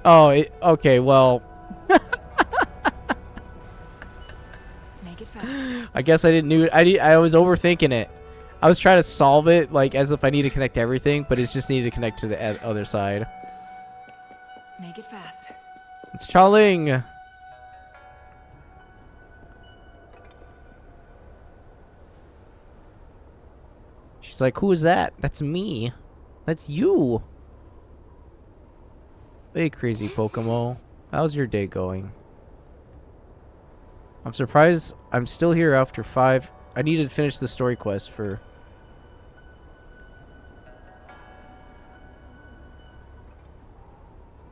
Oh, okay, well. Make it fast. I guess I didn't know. I was overthinking it. I was trying to solve it like as if I need to connect to everything, but it's just needed to connect to the other side. Make it fast. It's Chaling. She's like, who is that? That's me. That's you. Hey, crazy Pokemon. How's your day going? I'm surprised I'm still here after 5. I need to finish the story quest for...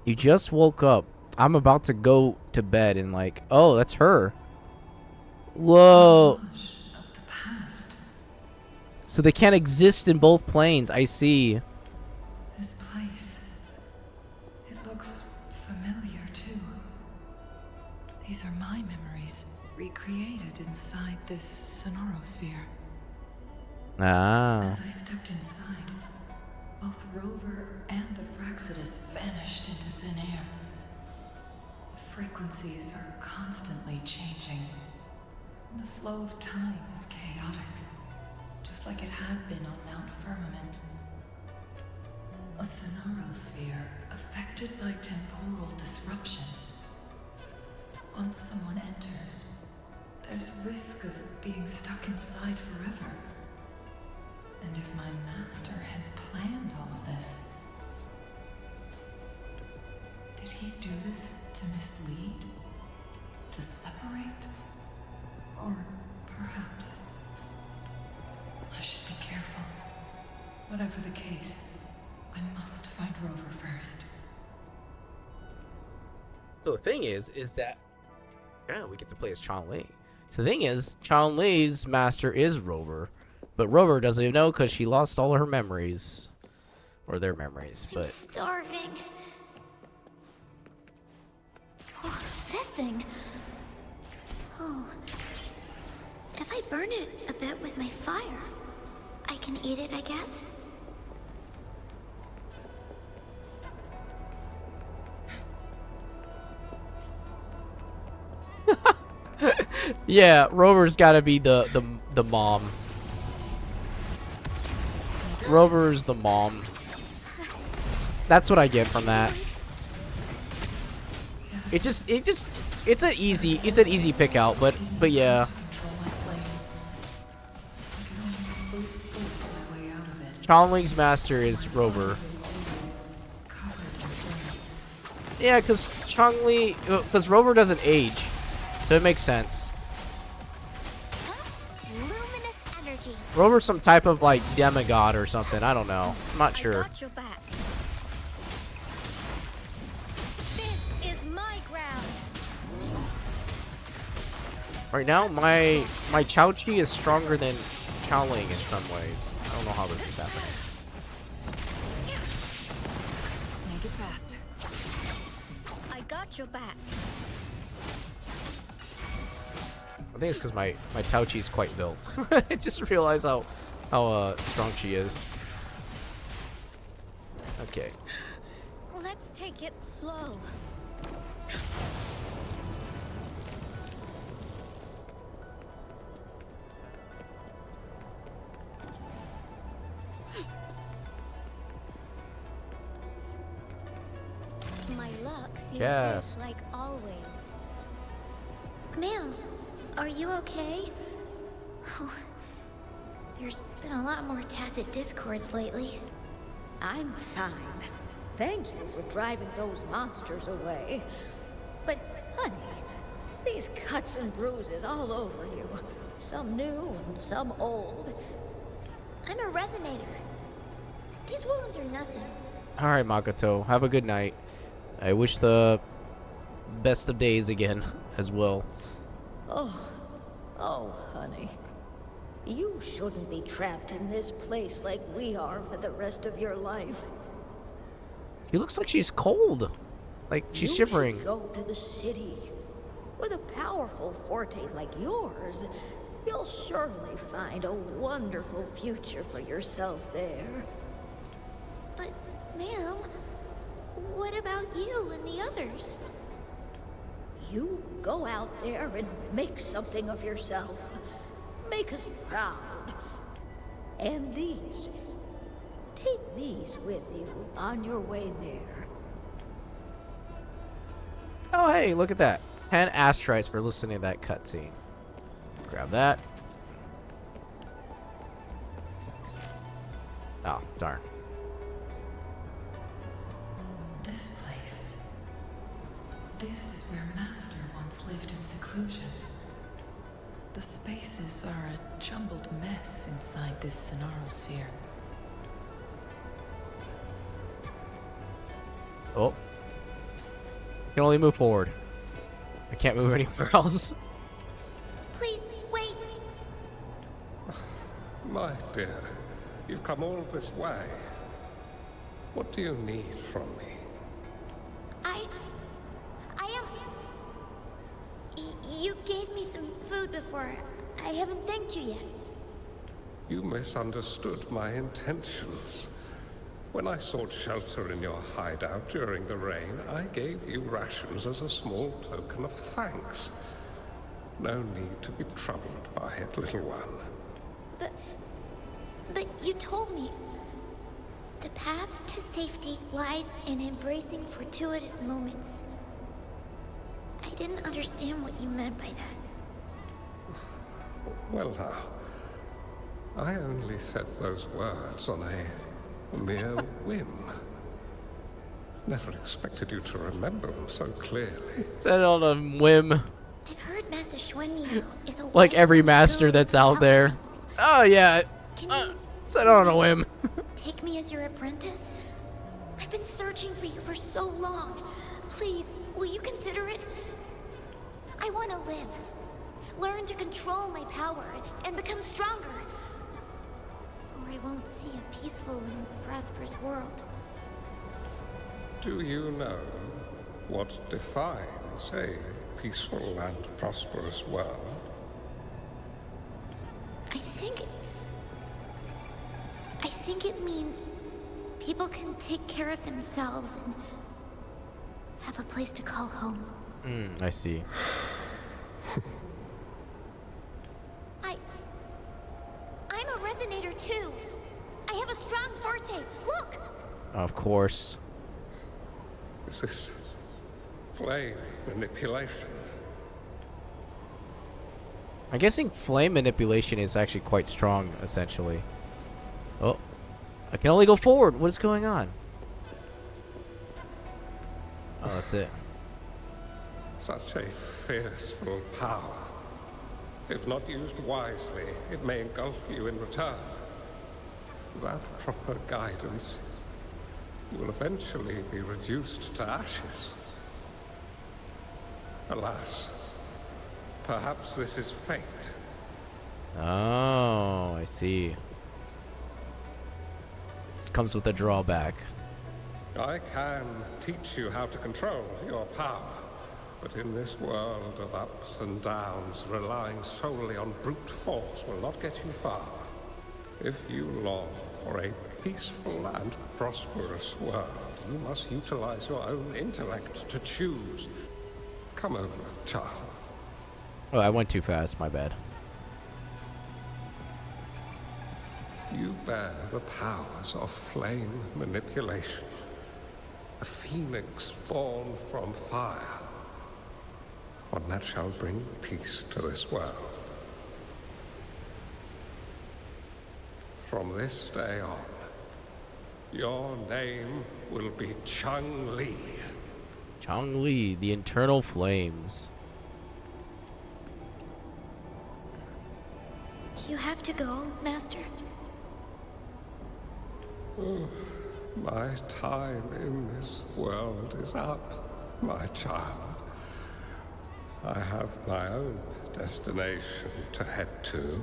You just woke up. I'm about to go to bed and like, oh, that's her. Whoa. Of the past. So they can't exist in both planes. I see. This place. It looks familiar too. These are my memories, recreated inside this sonorosphere. Ah. As I stepped inside, both Rover and the Fraxidus vanished into thin air. The frequencies are constantly changing. And the flow of time is chaotic, just like it had been on Mount Firmament. A sonorosphere affected by temporal disruption. Once someone enters, there's risk of being stuck inside forever. And if my master had planned all of this, did he do this to mislead? To separate? Or perhaps I should be careful. Whatever the case, I must find Rover first. So the thing is that yeah, we get to play as Changli. So the thing is, Changli's master is Rover, but Rover doesn't even know because she lost all her memories, or their memories. I'm starving. Oh, this thing. Oh, if I burn it a bit with my fire, I can eat it, I guess. Yeah, Rover's got to be the mom. Rover's the mom. That's what I get from that. It's an easy pick out, but yeah. Changli's master is Rover. Yeah, because Rover doesn't age, so it makes sense. Luminous energy. Rover's some type of like demigod or something. I don't know. I'm not sure. Got your back. This is my ground. Right now, my Chao-Chi is stronger than Chao-Ling in some ways. I don't know how this is happening. Make it fast. I got your back. I think it's because my Chao-Chi is quite built. I just realized how strong she is. Okay. Let's take it slow. My luck seems Yes. good, like always. Ma'am, are you okay? Oh, there's been a lot more tacit discords lately. I'm fine. Thank you for driving those monsters away. But, honey, these cuts and bruises all over you. Some new and some old. I'm a resonator. These wounds are nothing. All right, Makoto. Have a good night. I wish the best of days again as well. Oh, honey. You shouldn't be trapped in this place like we are for the rest of your life. She looks like she's cold. Like she's shivering. You should go to the city. With a powerful forte like yours, you'll surely find a wonderful future for yourself there. But, ma'am, what about you and the others? You go out there and make something of yourself. Make us proud. And these. Take these with you on your way there. Oh, hey, look at that. 10 astrites for listening to that cutscene. Grab that. Oh, darn. This place. This is where Master once lived in seclusion. The spaces are a jumbled mess inside this sonorosphere. Oh. can only move forward. I can't move anywhere else. Please, wait. My dear, you've come all this way. What do you need from me? You gave me some food before. I haven't thanked you yet. You misunderstood my intentions. When I sought shelter in your hideout during the rain, I gave you rations as a small token of thanks. No need to be troubled by it, little one. But you told me the path to safety lies in embracing fortuitous moments. I didn't understand what you meant by that. Well now, I only said those words on a mere whim. Never expected you to remember them so clearly. Said on a whim. I've heard Master Xuanmiao is a Like wise every and master good that's out there. Oh yeah. Said on a whim. Take me as your apprentice? I've been searching for you for so long. Please, will you consider it? I want to live. Learn to control my power and become stronger. Or I won't see a peaceful and prosperous world. Do you know what defines a peaceful and prosperous world? I think it means people can take care of themselves and have a place to call home. I see. I'm a resonator too. I have a strong forte. Look! Of course. Is this flame manipulation? I'm guessing flame manipulation is actually quite strong, essentially. Oh. I can only go forward. What is going on? Oh, that's it. Such a fearful power. If not used wisely, it may engulf you in return. Without proper guidance, you will eventually be reduced to ashes. Alas, perhaps this is fate. Oh, I see. This comes with a drawback. I can teach you how to control your power, but in this world of ups and downs, relying solely on brute force will not get you far. If you long for a peaceful and prosperous world, you must utilize your own intellect to choose. Come over, child. Oh, I went too fast. My bad. You bear the powers of flame manipulation. A phoenix born from fire. One that shall bring peace to this world. From this day on, your name will be Changli. Changli, the Eternal Flames. Do you have to go, Master? Oh, my time in this world is up, my child. I have my own destination to head to.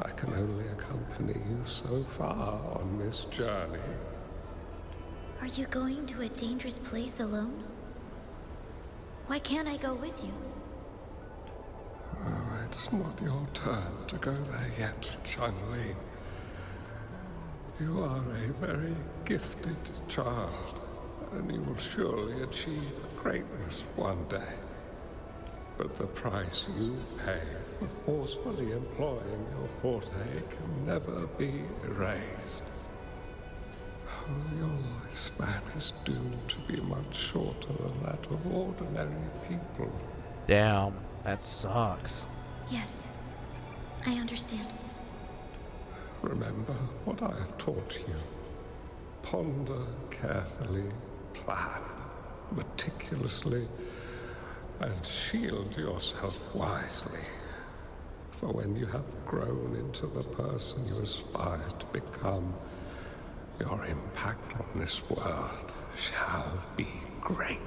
I can only accompany you so far on this journey. Are you going to a dangerous place alone? Why can't I go with you? Oh, it's not your turn to go there yet, Changli. You are a very gifted child, and you will surely achieve greatness one day. But the price you pay for forcefully employing your forte can never be erased. Oh, your lifespan is doomed to be much shorter than that of ordinary people. Damn, that sucks. Yes, I understand. Remember what I have taught you. Ponder carefully, plan meticulously, and shield yourself wisely. For when you have grown into the person you aspire to become, your impact on this world shall be great.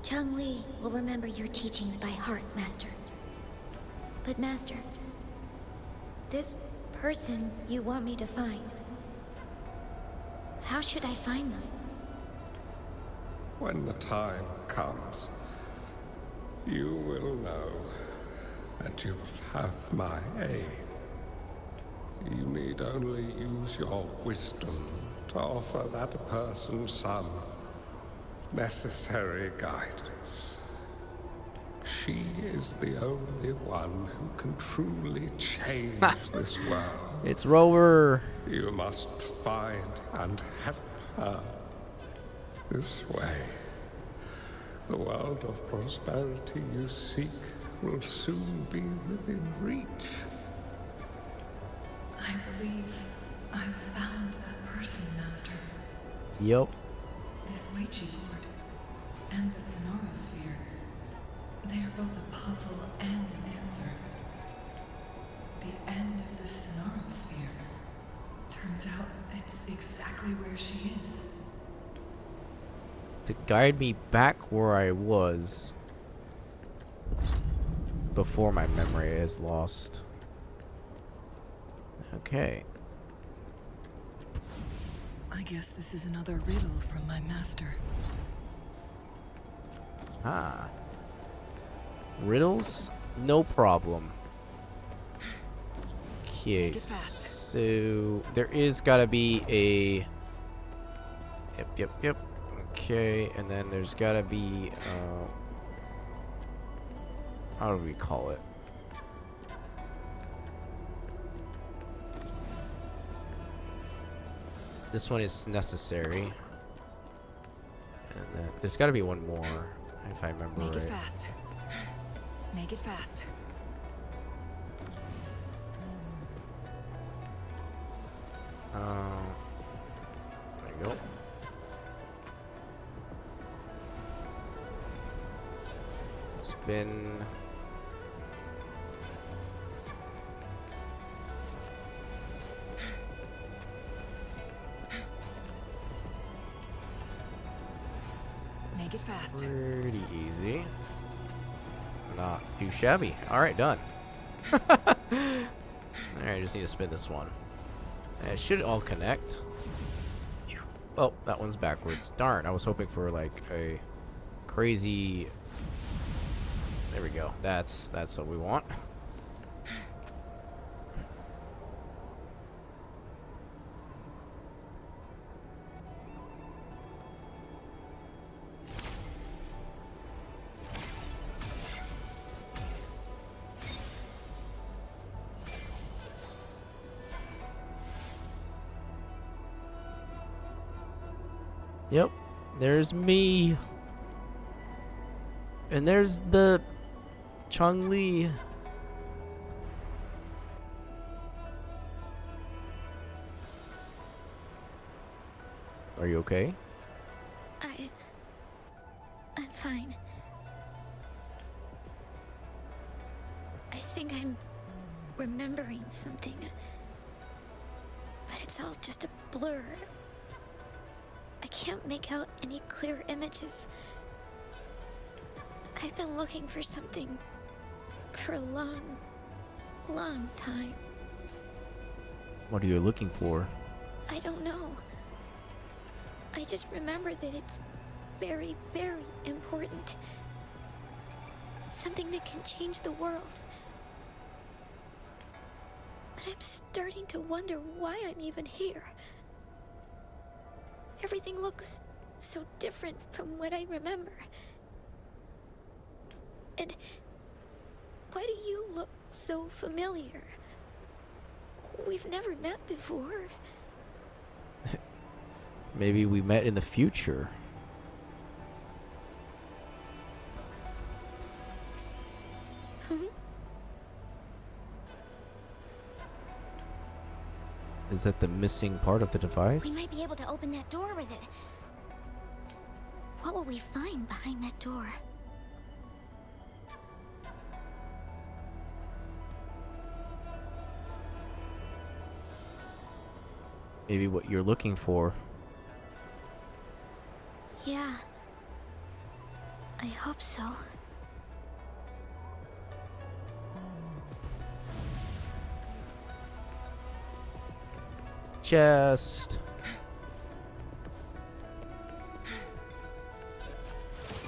Changli will remember your teachings by heart, Master. But Master, this person you want me to find, how should I find them? When the time comes, you will know, and you will have my aid. You need only use your wisdom to offer that person some necessary guidance. She is the only one who can truly change this world. It's Rover. You must find and help her. This way, the world of prosperity you seek will soon be within reach. I believe I've found that person, Master. Yup. This Ouija board and the Sonorosphere, they are both a puzzle and an answer. The end of the Sonorosphere. Turns out it's exactly where she is. To guide me back where I was before my memory is lost. Okay. I guess this is another riddle from my master. Ah. Riddles? No problem. Okay, so there is gotta be a... Yep. Okay, and then there's gotta be, how do we call it? This one is necessary. And then there's gotta be one more, if I remember right. Make it fast. Make it fast. There you go. Spin. Make it fast. Pretty easy. Not too shabby. Alright, done. Alright, just need to spin this one. And it should all connect. Oh, that one's backwards. Darn, I was hoping for like a crazy... There we go. That's what we want. Yep, there's me. And there's the Changli. Are you okay? I'm fine. I think I'm remembering something. But it's all just a blur. I can't make out any clear images. I've been looking for something for a long time. What are you looking for? I don't know. I just remember that it's very, very important. Something that can change the world. But I'm starting to wonder why I'm even here. Everything looks so different from what I remember. And why do you look so familiar? We've never met before. Maybe we met in the future. Is that the missing part of the device? We might be able to open that door with it. What will we find behind that door? Maybe what you're looking for. Yeah. I hope so. Chest.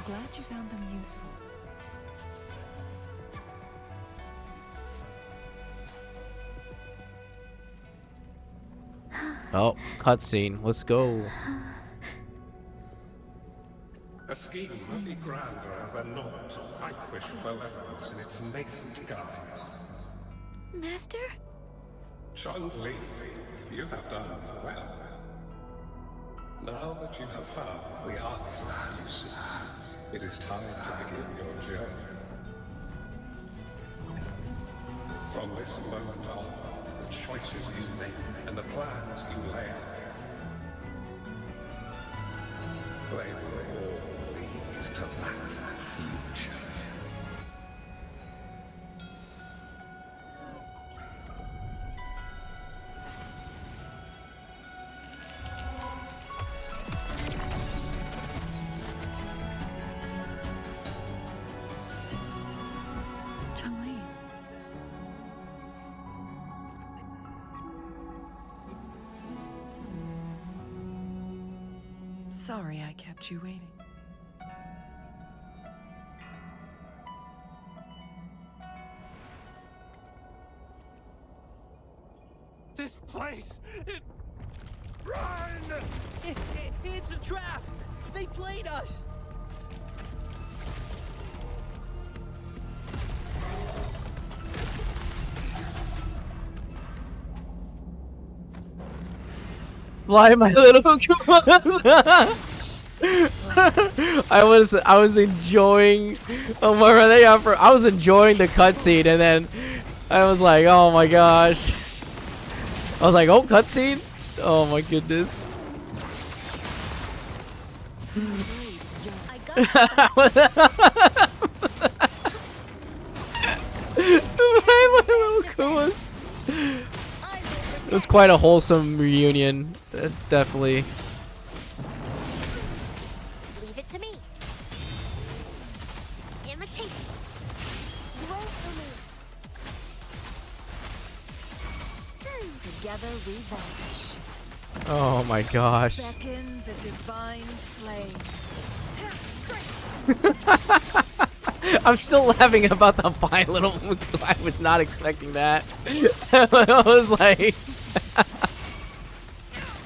Glad you found them useful. Oh, cutscene. Let's go. A scheme might be grander than not to vanquish malevolence in its nascent guise. Master? Changli, you have done well. Now that you have found the answers you seek, it is time to begin your journey. From this moment on, the choices you make and the plans you lay out, they will all lead to that future. Changli. Sorry I kept you waiting. This place! Run! It's a trap! They played us! Fly, my little Kumas. I was enjoying. Oh my god! I was enjoying the cutscene, and then I was like, oh my gosh. I was like, oh, cutscene. Oh my goodness. My little Kumas. It was quite a wholesome reunion. That's definitely. Leave it to me. Imitate. Roll for me. Together we vanish. Oh my gosh. Beckon the divine flame. I'm still laughing about the fine little. I was not expecting that. I was like,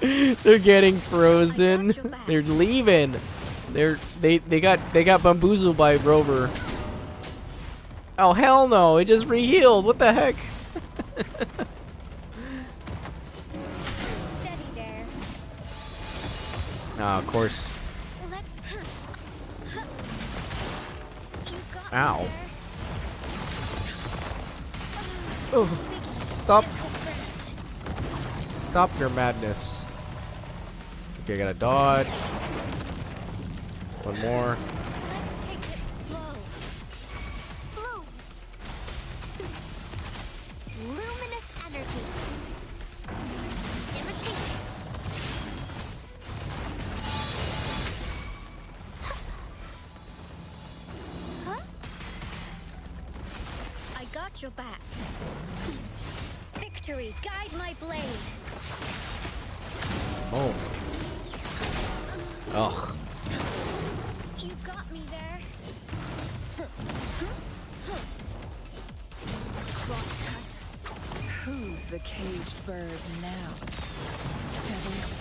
they're getting frozen. They're leaving. They got bamboozled by Rover. Oh hell no! It just re-healed. What the heck? Steady there. Oh, of course. Ow. Oh, stop. Stop your madness. Okay, I gotta dodge. One more. Let's take it slow. Bloom. Luminous energy. Imitate. Huh? I got your back. Victory, guide my blade. Oh. Ugh. You got me there. Who's the caged bird now? Feathers.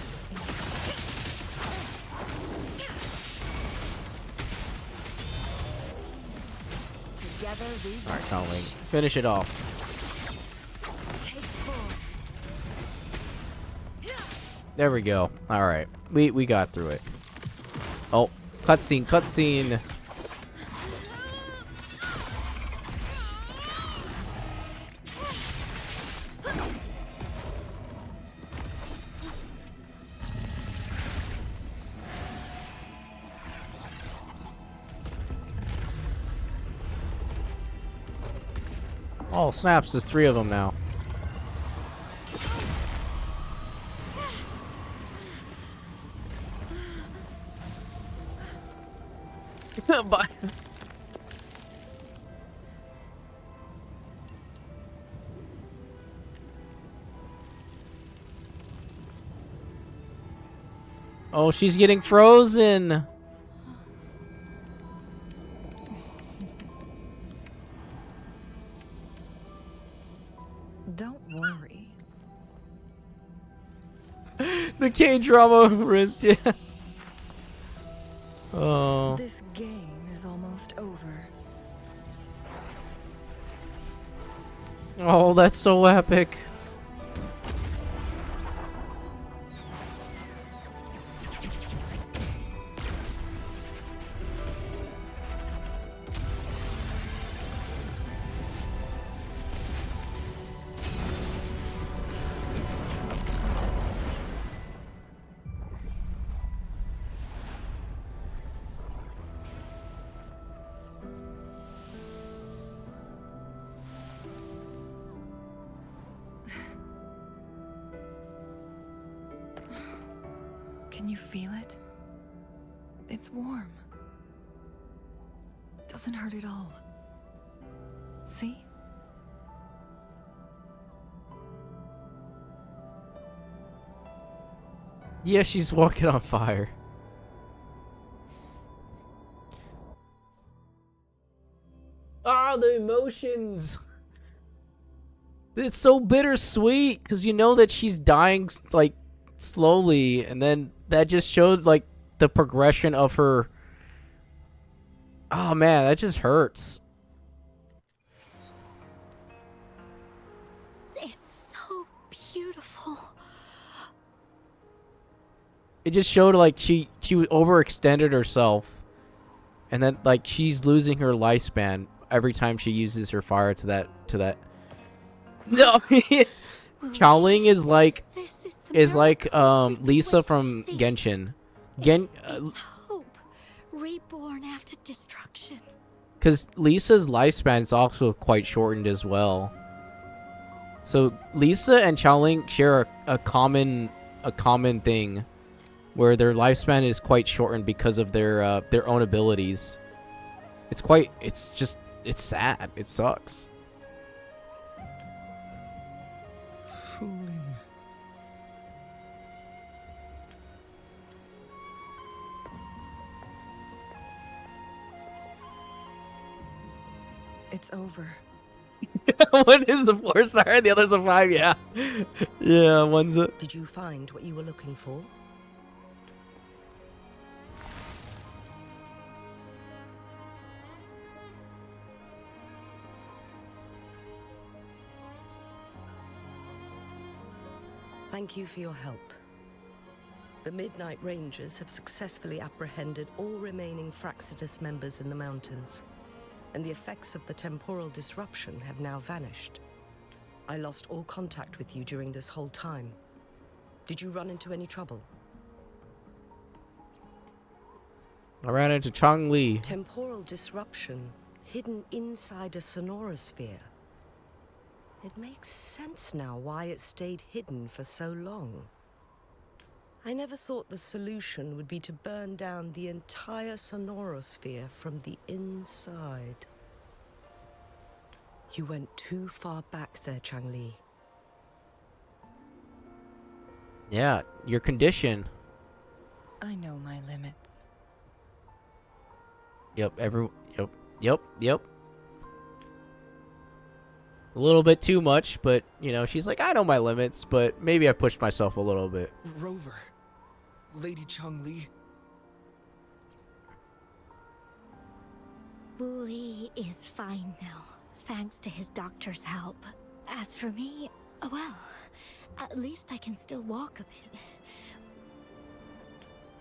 Together we. Alright, Changli. Finish it off. Take four. There we go. Alright. We got through it. Oh, cutscene, cutscene. Oh, snaps. There's 3 of them now. Bye. Oh, she's getting frozen. Don't worry. The K-drama wrist, yeah. Oh. This game is almost over. Oh, that's so epic. Can you feel it? It's warm. Doesn't hurt at all. See? Yeah, she's walking on fire. Ah, the emotions. It's so bittersweet because you know that she's dying like slowly, and then that just showed like the progression of her. Oh man, that just hurts. It's so beautiful. It just showed like she overextended herself, and then like she's losing her lifespan every time she uses her fire to that. No, Chowling is like Lisa from Genshin. It's hope, reborn after destruction. Because Lisa's lifespan is also quite shortened as well. So Lisa and Chowling share a common thing, where their lifespan is quite shortened because of their own abilities. It's sad. It sucks. Fooling. It's over. One is a 4-star and the other's a 5, yeah. Yeah, one's a... Did you find what you were looking for? Thank you for your help. The Midnight Rangers have successfully apprehended all remaining Fraxidus members in the mountains, and the effects of the temporal disruption have now vanished. I lost all contact with you during this whole time. Did you run into any trouble? I ran into Changli. Temporal disruption hidden inside a sonorosphere. It makes sense now why it stayed hidden for so long. I never thought the solution would be to burn down the entire sonorosphere from the inside. You went too far back there, Changli. Yeah, your condition. I know my limits. Yep. A little bit too much, but you know, she's like, I know my limits, but maybe I pushed myself a little bit. Rover. Lady Changli. Wooly is fine now, thanks to his doctor's help. As for me, well, at least I can still walk a bit.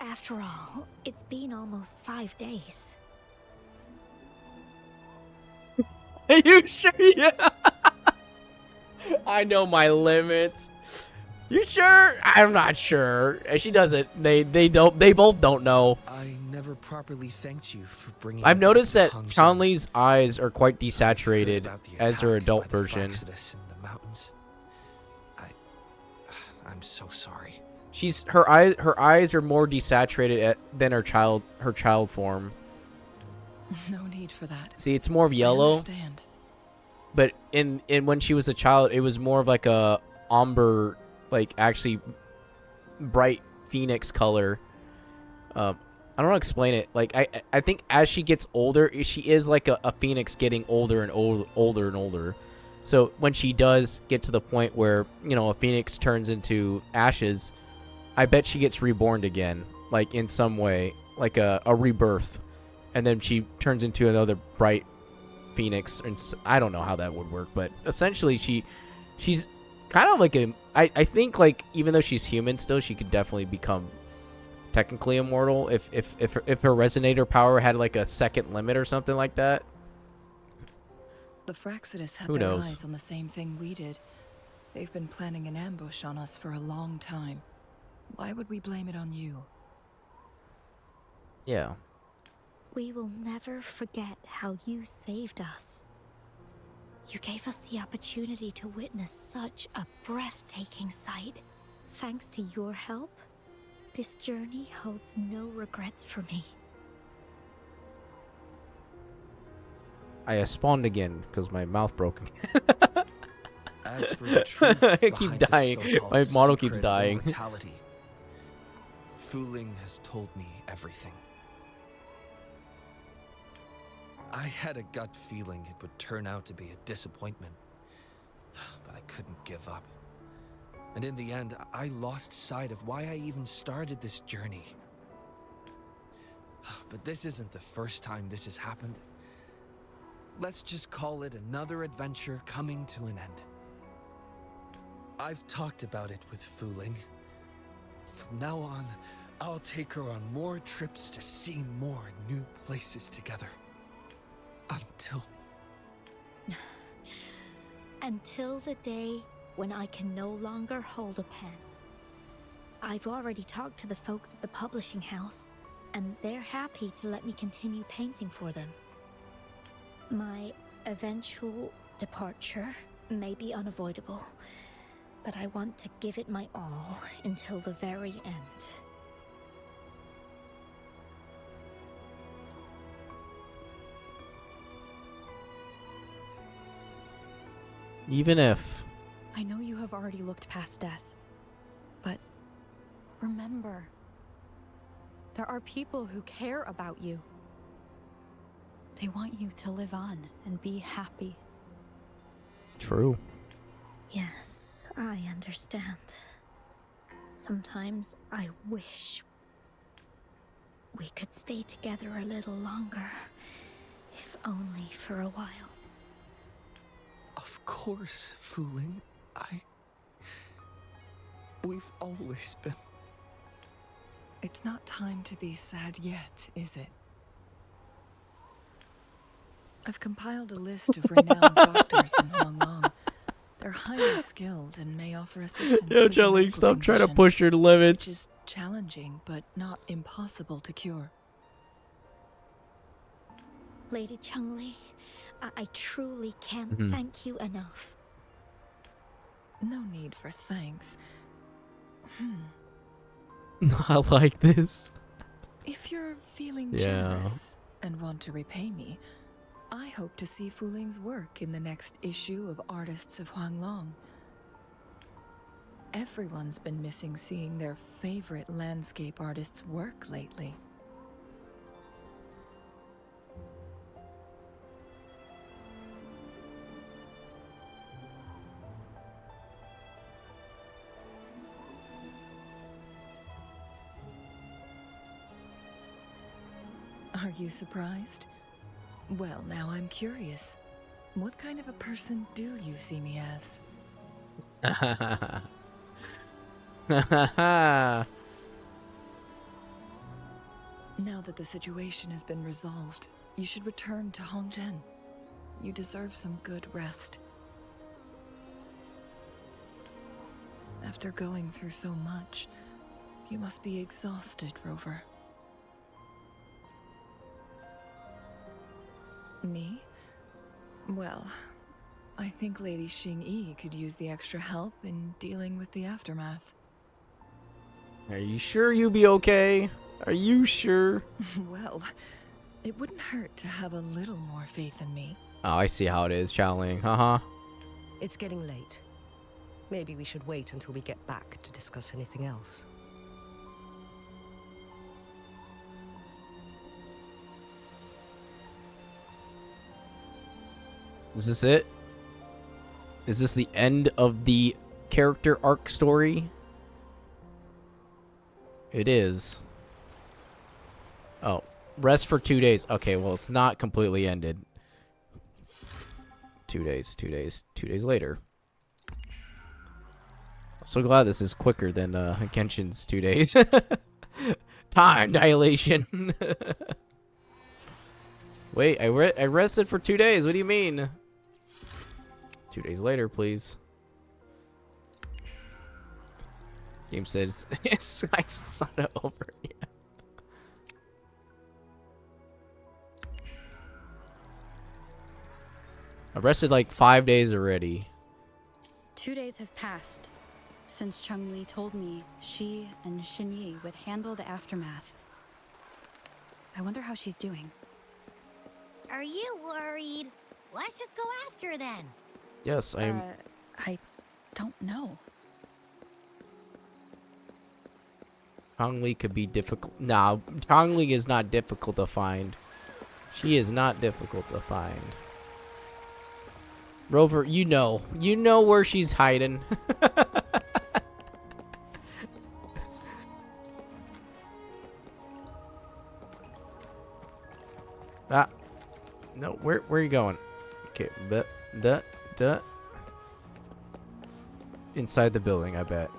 After all, it's been almost 5 days. Are you sure? Yeah. I know my limits. You sure? I'm not sure. She doesn't. They both don't know. I never properly thanked you for bringing. I've noticed that Hongzhen. Changli's eyes are quite desaturated About the as her attack adult by the version. Fraxidus in the mountains. I'm so sorry. Her eyes are more desaturated than her child form. No need for that. See, it's more of I yellow. understand. But in when she was a child, it was more of like a umber, like actually bright phoenix color. I don't know how to explain it. Like I think as she gets older, she is like a phoenix getting older and older and older. So when she does get to the point where, you know, a phoenix turns into ashes, I bet she gets reborn again, like in some way, like a rebirth, and then she turns into another bright phoenix. And I don't know how that would work, but essentially she's kind of like I think, like, even though she's human still, she could definitely become technically immortal if her resonator power had like a second limit or something like that. The Fraxidus had Who their knows? eyes on the same thing we did. They've been planning an ambush on us for a long time. Why would we blame it on you? Yeah. We will never forget how you saved us. You gave us the opportunity to witness such a breathtaking sight. Thanks to your help, this journey holds no regrets for me. I spawned again because my mouth broke again. As for the truth I keep behind the dying. so-called My model keeps secret of dying. immortality, Fu Ling has told me everything. I had a gut feeling it would turn out to be a disappointment, but I couldn't give up. And in the end, I lost sight of why I even started this journey. But this isn't the first time this has happened. Let's just call it another adventure coming to an end. I've talked about it with Fu Ling. From now on, I'll take her on more trips to see more new places together. Until the day when I can no longer hold a pen. I've already talked to the folks at the publishing house, and they're happy to let me continue painting for them. My eventual departure may be unavoidable, but I want to give it my all until the very end. Even if... I know you have already looked past death, but remember, there are people who care about you. They want you to live on and be happy. True. Yes, I understand. Sometimes I wish we could stay together a little longer, if only for a while. Of course, Fu Ling. We've always been... It's not time to be sad yet, is it? I've compiled a list of renowned doctors in Huanglong. They're highly skilled and may offer assistance. Yo, with a Changli, medical stop trying to condition, push your limits. which is challenging, but not impossible to cure. Lady Changli, I truly can't Mhm. thank you enough. No need for thanks. I like this. If you're feeling Yeah. generous and want to repay me, I hope to see Fu Ling's work in the next issue of Artists of Huanglong. Everyone's been missing seeing their favorite landscape artists work lately. Are you surprised? Well, now I'm curious. What kind of a person do you see me as? Now that the situation has been resolved, you should return to Hongzhen. You deserve some good rest. After going through so much, you must be exhausted, Rover. Me? Well, I think Lady Xing-Yi could use the extra help in dealing with the aftermath. Are you sure you'll be okay? Are you sure? Well, it wouldn't hurt to have a little more faith in me. Oh, I see how it is, Changli. Uh-huh. It's getting late. Maybe we should wait until we get back to discuss anything else. Is this it? Is this the end of the character arc story? It is. Oh, rest for 2 days. Okay, well, it's not completely ended. 2 days, 2 days, 2 days later. I'm so glad this is quicker than Genshin's 2 days. Time dilation. Wait, I rested for 2 days. What do you mean? 2 days later, please. Game said it's not over yet. I rested like 5 days already. 2 days have passed since Changli told me she and Xinyi would handle the aftermath. I wonder how she's doing. Are you worried? Let's just go ask her then. Yes, I am. I don't know. Changli could be difficult. No, Changli is not difficult to find. She is not difficult to find. Rover, you know where she's hiding. Ah, no, where are you going? Okay, inside the building, I bet.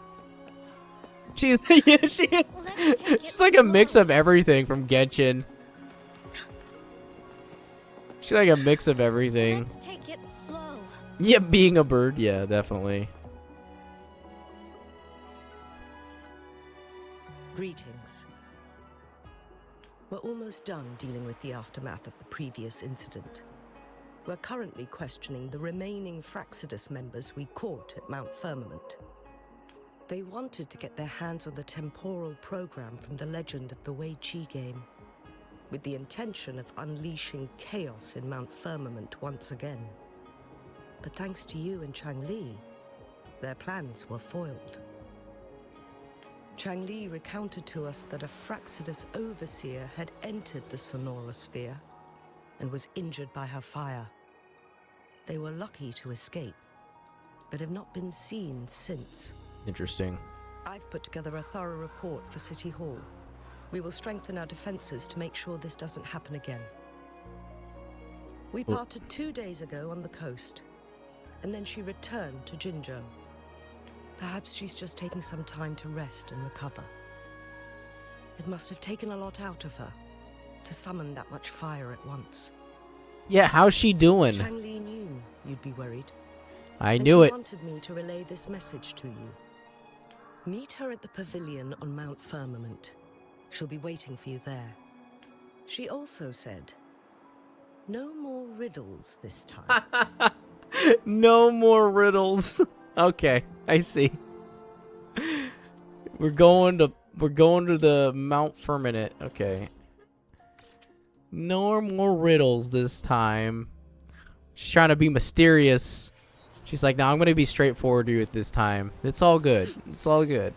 She's yeah, she's like a mix of everything from Genshin. She's like a mix of everything. Let's take it slow. Yeah, being a bird, yeah, definitely. Greetings. We're almost done dealing with the aftermath of the previous incident. We're currently questioning the remaining Fraxidus members we caught at Mount Firmament. They wanted to get their hands on the temporal program from the legend of the Wei Qi game, with the intention of unleashing chaos in Mount Firmament once again. But thanks to you and Changli, their plans were foiled. Changli recounted to us that a Fraxidus overseer had entered the Sonora Sphere and was injured by her fire. They were lucky to escape, but have not been seen since. Interesting. I've put together a thorough report for City Hall. We will strengthen our defenses to make sure this doesn't happen again. We parted 2 days ago on the coast, and then she returned to Jinzhou. Perhaps she's just taking some time to rest and recover. It must have taken a lot out of her to summon that much fire at once. Yeah, how's she doing? Changli knew you'd be worried. I knew it. She wanted me to relay this message to you. Meet her at the pavilion on Mount Firmament. She'll be waiting for you there. She also said, no more riddles this time. No more riddles. Okay, I see. We're going to the Mount Firmament. Okay. No more riddles this time. She's trying to be mysterious. She's like, no, I'm going to be straightforward with this time. It's all good. It's all good.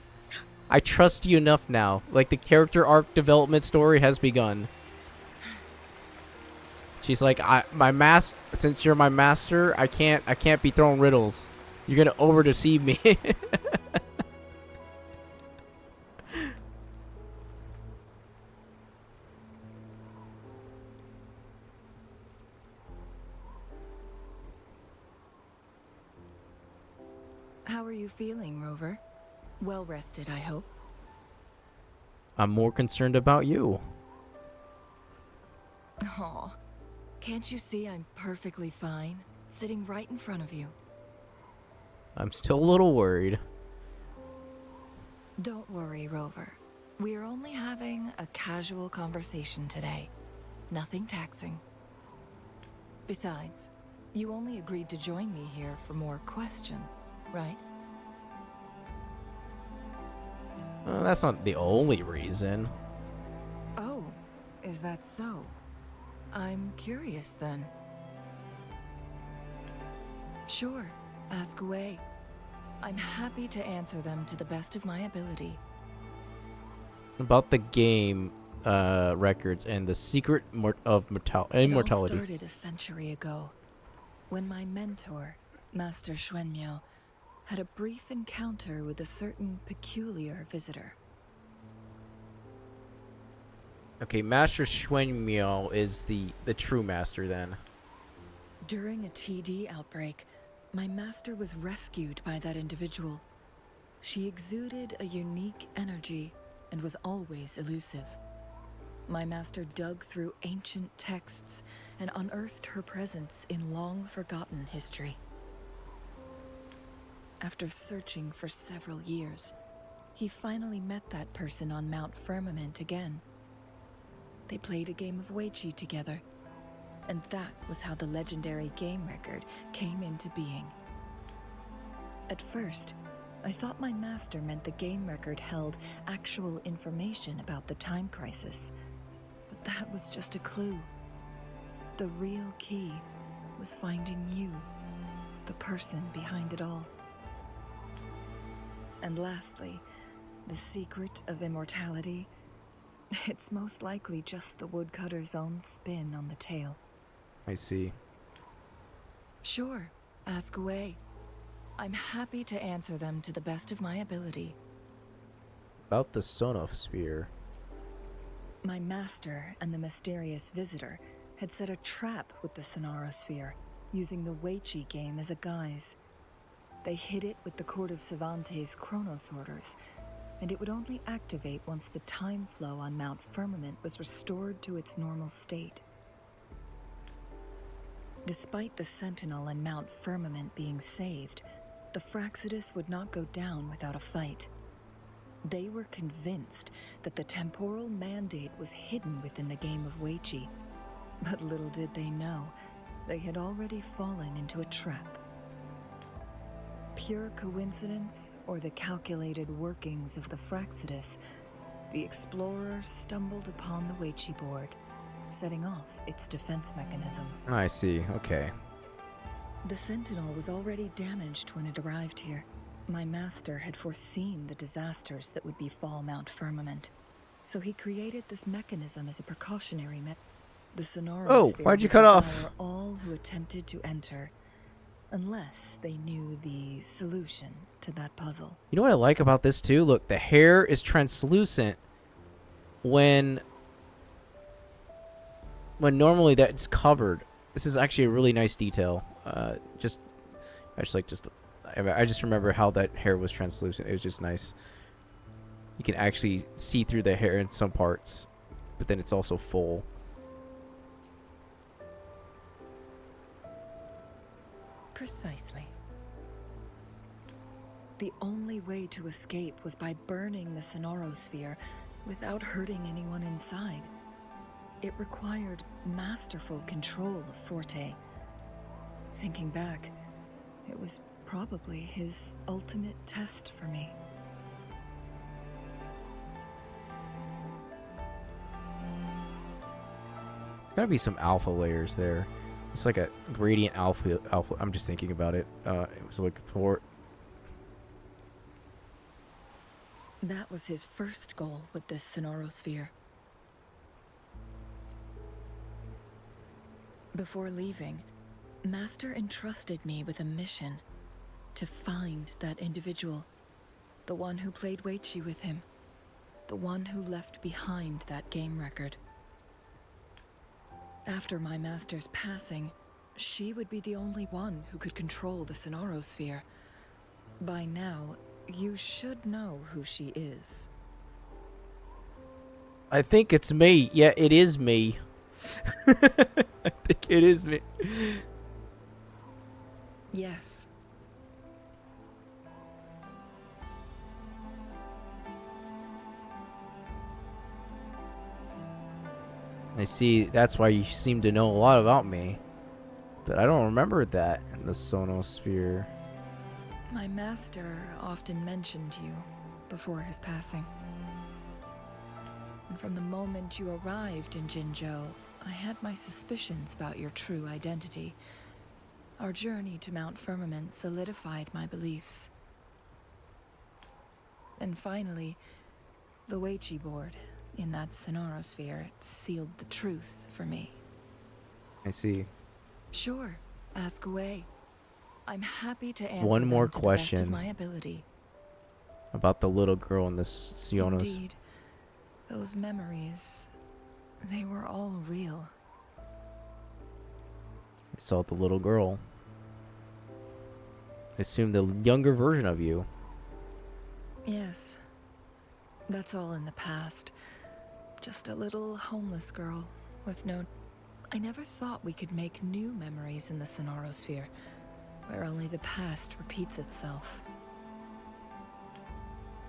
I trust you enough now. Like, the character arc development story has begun. She's like, since you're my master, I can't be throwing riddles. You're going to over-deceive me. How are you feeling, Rover? Well rested, I hope. I'm more concerned about you. Aw, can't you see I'm perfectly fine, sitting right in front of you? I'm still a little worried. Don't worry, Rover. We're only having a casual conversation today. Nothing taxing. Besides, you only agreed to join me here for more questions, right? Well, that's not the only reason. Oh, is that so? I'm curious then. Sure, ask away. I'm happy to answer them to the best of my ability. About the game records and the secret of immortality. It all started a century ago. when my mentor, Master Xuanmiao, had a brief encounter with a certain peculiar visitor. Okay, Master Xuanmiao is the true master then. During a TD outbreak, my master was rescued by that individual. She exuded a unique energy and was always elusive. My master dug through ancient texts and unearthed her presence in long-forgotten history. After searching for several years, he finally met that person on Mount Firmament again. They played a game of Weiqi together, and that was how the legendary game record came into being. At first, I thought my master meant the game record held actual information about the time crisis, but that was just a clue. The real key was finding you, the person behind it all. And lastly, the secret of immortality, it's most likely just the woodcutter's own spin on the tale. I see. Sure, ask away. I'm happy to answer them to the best of my ability. About the sonosphere. My master and the mysterious visitor had set a trap with the sonorosphere, using the Weiqi game as a guise. They hid it with the Court of Cervantes' chronosorters, and it would only activate once the time flow on Mount Firmament was restored to its normal state. Despite the Sentinel and Mount Firmament being saved, the Fraxidus would not go down without a fight. They were convinced that the temporal mandate was hidden within the game of Weiqi, but little did they know, they had already fallen into a trap. Pure coincidence or the calculated workings of the Fraxidus, the explorer stumbled upon the Weiqi board, setting off its defense mechanisms. I see, okay. The Sentinel was already damaged when it arrived here. My master had foreseen the disasters that would befall Mount Firmament, so he created this mechanism as a precautionary measure. The Sonorosphere Oh, why'd you would cut off? devour all who attempted to enter, unless they knew the solution to that puzzle. You know what I like about this too? Look, the hair is translucent when normally that's covered. This is actually a really nice detail. I just remember how that hair was translucent. It was just nice. You can actually see through the hair in some parts, but then it's also full. Precisely. The only way to escape was by burning the Sonorosphere without hurting anyone inside. It required masterful control of Forte. Thinking back, it was probably his ultimate test for me. There's gotta be some alpha layers there. It's like a gradient alpha. I'm just thinking about it. It was like for. That was his first goal with this Sonorosphere. Before leaving, Master entrusted me with a mission to find that individual, the one who played Weiqi with him, the one who left behind that game record. After my master's passing, she would be the only one who could control the Sonorosphere. By now, you should know who she is. I think it's me. Yeah, it is me. I think it is me. Yes. I see. That's why you seem to know a lot about me. But I don't remember that in the Sonosphere. My master often mentioned you before his passing. And from the moment you arrived in Jinzhou, I had my suspicions about your true identity. Our journey to Mount Firmament solidified my beliefs. And finally, the Weiqi board in that Sonorosphere sealed the truth for me. I see. Sure, Ask away. I'm happy to answer One more them to the best of question my ability. about the little girl in this Sionos. Indeed, those memories, they were all real. I saw the little girl. I assume the younger version of you. Yes, that's all in the past. Just a little homeless girl with no... I never thought we could make new memories in the Sonorosphere, where only the past repeats itself.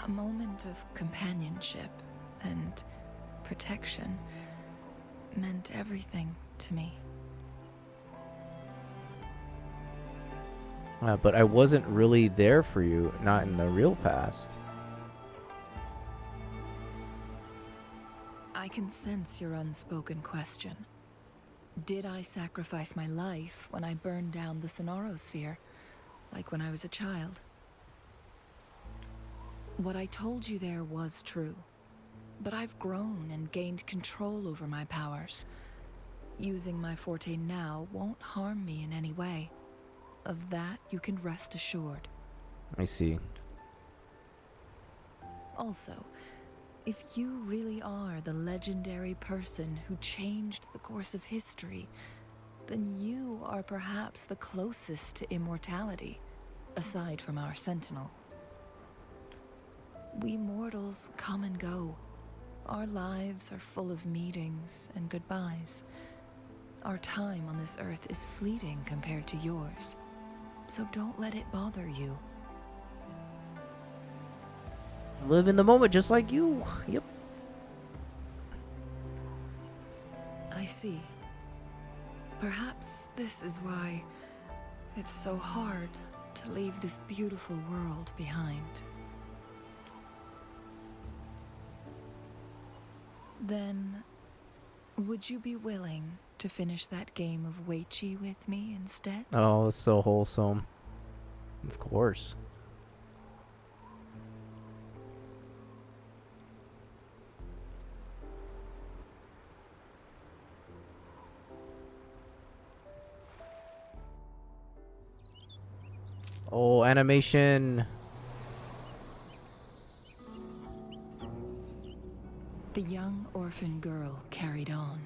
A moment of companionship and protection meant everything to me. But I wasn't really there for you, not in the real past. I can sense your unspoken question. Did I sacrifice my life when I burned down the Sonorosphere, like when I was a child? What I told you there was true, but I've grown and gained control over my powers. Using my forte now won't harm me in any way. Of that, you can rest assured. I see. Also, if you really are the legendary person who changed the course of history, then you are perhaps the closest to immortality, aside from our sentinel. We mortals come and go. Our lives are full of meetings and goodbyes. Our time on this earth is fleeting compared to yours, so don't let it bother you. Live in the moment just like you. Yep. I see. Perhaps this is why it's so hard to leave this beautiful world behind. Then, would you be willing to finish that game of Weichi with me instead? Oh, it's so wholesome. Of course. Oh, animation. The young orphan girl carried on.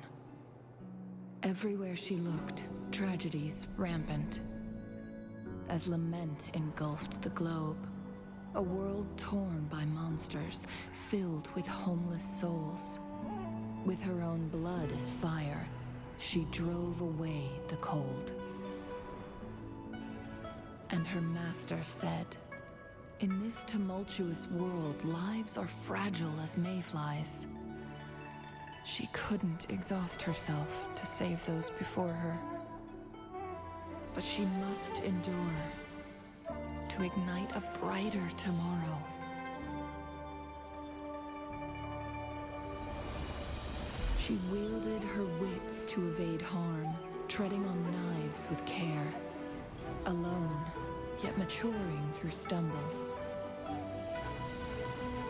Everywhere she looked, tragedies rampant. As lament engulfed the globe, a world torn by monsters, filled with homeless souls. With her own blood as fire, she drove away the cold. And her master said, "In this tumultuous world, lives are fragile as mayflies." She couldn't exhaust herself to save those before her. But she must endure to ignite a brighter tomorrow. She wielded her wits to evade harm, treading on knives with care. Alone, yet maturing through stumbles.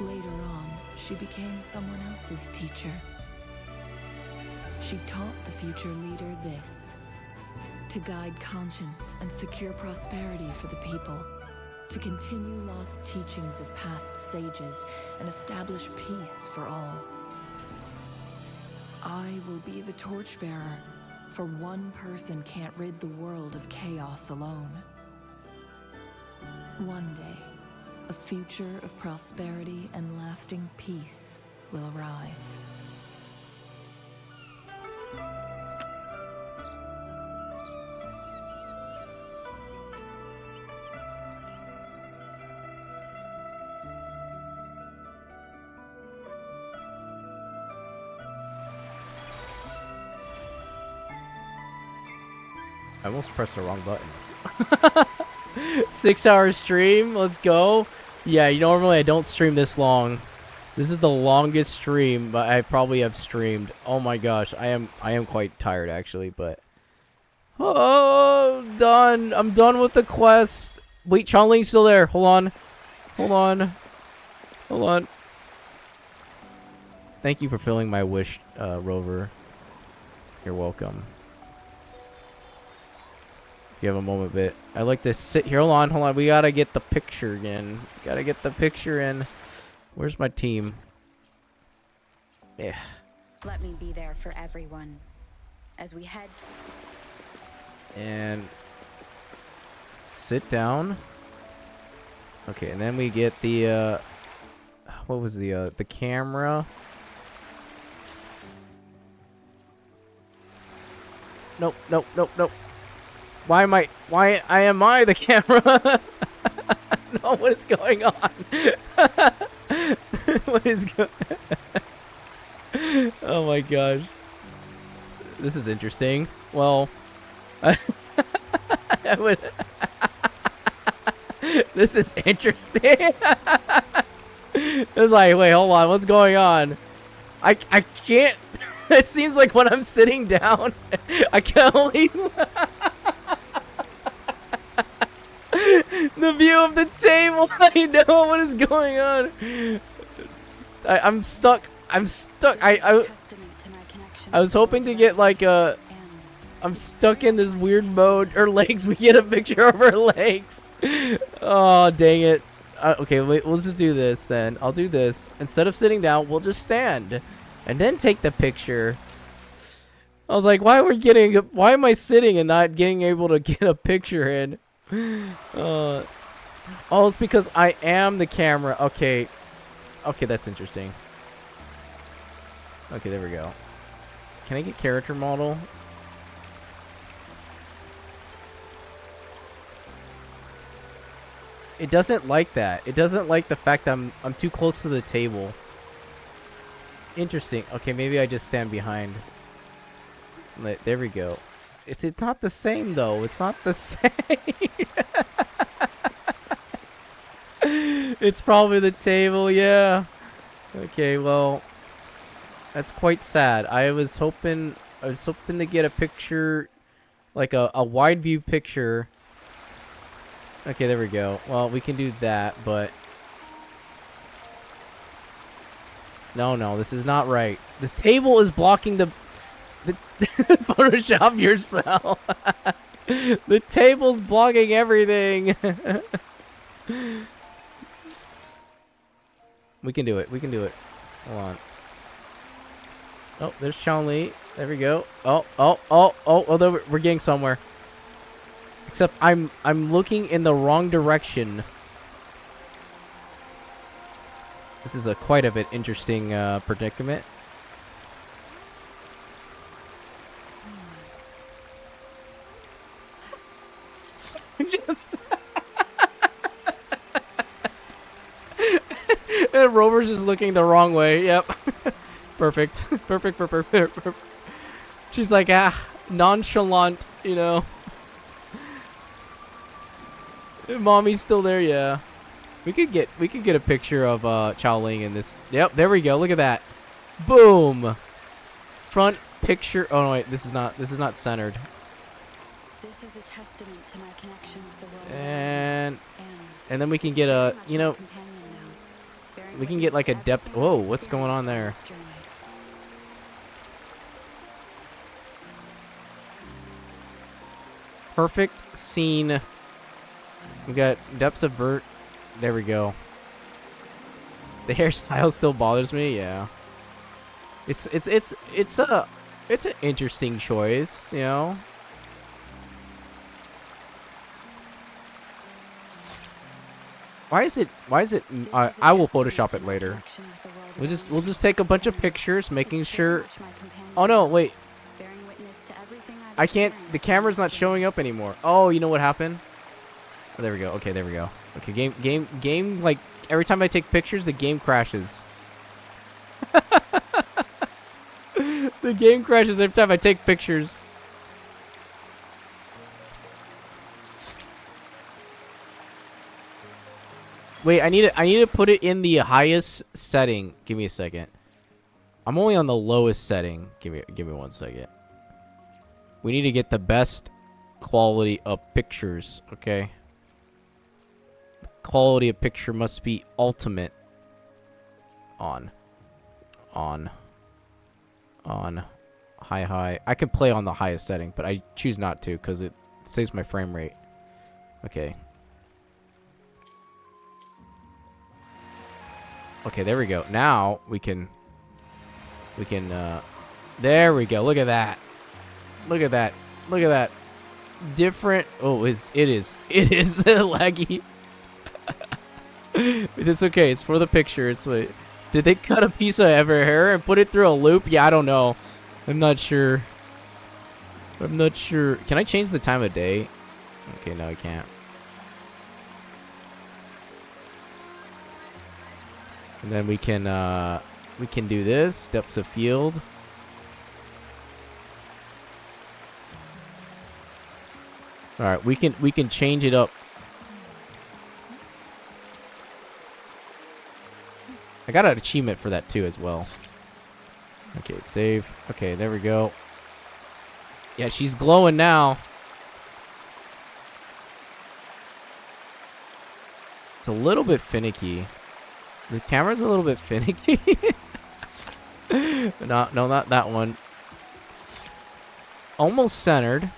Later on, she became someone else's teacher. She taught the future leader this: to guide conscience and secure prosperity for the people, to continue lost teachings of past sages and establish peace for all. I will be the torchbearer, for one person can't rid the world of chaos alone. One day, a future of prosperity and lasting peace will arrive. I almost pressed the wrong button. 6-hour stream. Let's go. Yeah, normally I don't stream this long. This is the longest stream, but I probably have streamed. Oh my gosh, I am quite tired actually, but oh, done. I'm done with the quest. Wait, Changli's still there. Hold on. Hold on. Hold on. Thank you for filling my wish, Rover. You're welcome. If you have a moment bit. I like to sit here. Hold on. We gotta get the picture again. Gotta get the picture in. Where's my team? Yeah. Let me be there for everyone as we head. And sit down. Okay, and then we get the what was the camera? Nope. Why am I the camera? No, what is going on? What is going Oh my gosh. This is interesting. Well, I would this is interesting. It's like, wait, hold on, what's going on? I can't. It seems like when I'm sitting down, I can only the view of the table. I know what is going on. I'm stuck. I was hoping to get like a. I'm stuck in this weird mode. Her legs. We get a picture of her legs. Oh dang it. Okay, wait. Let's just do this then. I'll do this instead of sitting down. We'll just stand, and then take the picture. I was like, why am I sitting and not getting able to get a picture in? Oh, it's because I am the camera. Okay, that's interesting. Okay, there we go. Can I get character model? It doesn't like that. It doesn't like the fact that I'm too close to the table. Interesting. Okay, maybe I just stand behind. There we go. It's not the same though. It's not the same. It's probably the table, yeah. Okay, well, that's quite sad. I was hoping to get a picture, like a wide view picture. Okay, there we go. Well, we can do that, but no, this is not right. This table is blocking the Photoshop yourself. The table's blocking everything. We can do it. We can do it. Hold on. Oh, there's Changli. There we go. Oh, we're getting somewhere. Except I'm looking in the wrong direction. This is quite a bit interesting predicament. Just and Rover's just looking the wrong way. Yep. Perfect. Perfect. She's like, nonchalant, you know. Mommy's still there, yeah. We could get a picture of Chao Ling in this. Yep, there we go. Look at that. Boom. Front picture. Oh no, wait, this is not centered. This is a testament to my connection with the world. And then we can get a, you know, we can get like a depth. Whoa, what's going on there? Perfect scene. We got depths of vert. There we go. The hairstyle still bothers me. Yeah. It's an interesting choice, you know. Why is it I will Photoshop it later. We'll just take a bunch of pictures making sure. Oh no, wait. I can't, the camera's not showing up anymore. Oh, you know what happened? Oh, there we go. Okay, there we go. Okay, game, like, every time I take pictures, the game crashes. The game crashes every time I take pictures. Wait, I need to put it in the highest setting. Give me a second. I'm only on the lowest setting. Give me 1 second. We need to get the best quality of pictures, okay? The quality of picture must be ultimate. On. High. I could play on the highest setting, but I choose not to because saves my frame rate. Okay. Okay, there we go. Now we can there we go. Look at that. Look at that. Look at that. Different. Oh, it is laggy. It's okay. It's for the picture. It's like, did they cut a piece of her hair and put it through a loop? Yeah, I don't know. I'm not sure. I'm not sure. Can I change the time of day? Okay, no, I can't. And then we can do this. Depths of field. All right, we can change it up. I got an achievement for that too as well. Okay, save. Okay, there we go. Yeah, she's glowing now. It's a little bit finicky. The camera's a little bit finicky. No, not that one. Almost centered.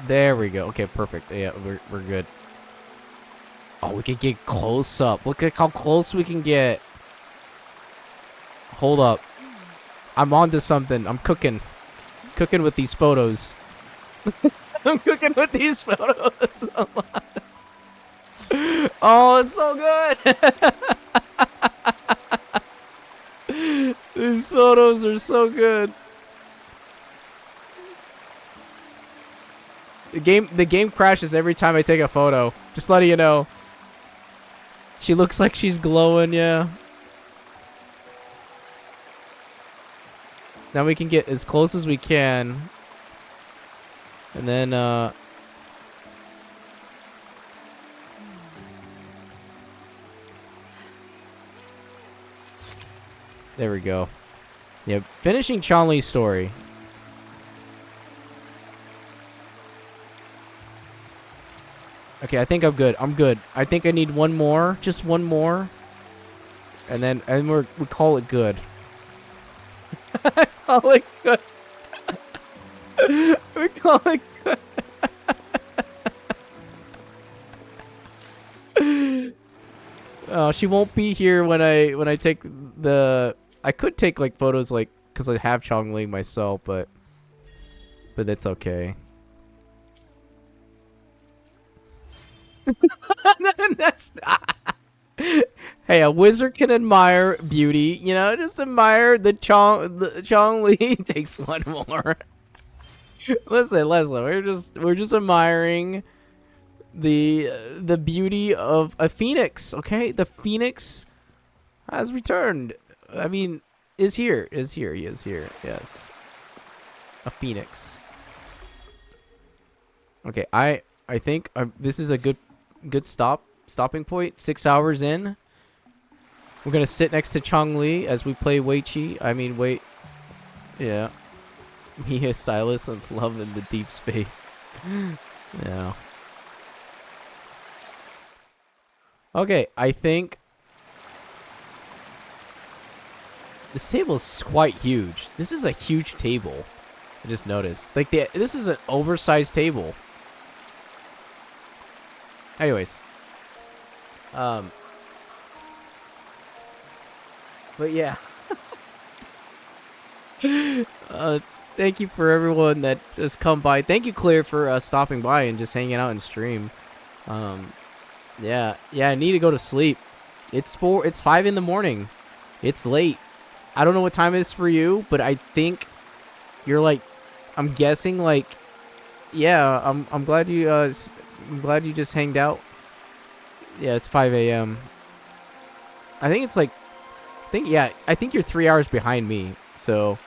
There we go. Okay, perfect. Yeah, we're good. Oh, we can get close up. Look at how close we can get. Hold up. I'm onto something. I'm cooking. Cooking with these photos. I'm cooking with these photos. Oh, it's so good. These photos are so good. The game crashes every time I take a photo. Just letting you know. She looks like she's glowing, yeah. Now we can get as close as we can. And then, there we go. Yeah, finishing Changli Story. Okay, I think I'm good. I'm good. I think I need one more. Just one more. And then we call it good. Call it good. We call it good. Oh, she won't be here when I take the. I could take like photos like because I have Changli myself, but that's okay. That's hey, a wizard can admire beauty, you know. Just admire the Changli takes one more. Listen, we're just admiring the beauty of a phoenix. Okay, the phoenix has returned. I mean, he is here. Yes, a phoenix. Okay, I think this is a good stopping point. 6 hours in. We're gonna sit next to Changli as we play Wei. Yeah. Mia stylist and love in the deep space. Yeah. Okay, I think this table is quite huge. This is a huge table. I just noticed. Like this is an oversized table. Anyways. But yeah. Thank you for everyone that just come by. Thank you, Claire, for stopping by and just hanging out and stream. Yeah, I need to go to sleep. It's 5 in the morning. It's late. I don't know what time it is for you, but I think you're like, I'm guessing like, yeah. I'm glad you just hanged out. Yeah, it's 5 a.m. I think it's like, I think you're 3 hours behind me. So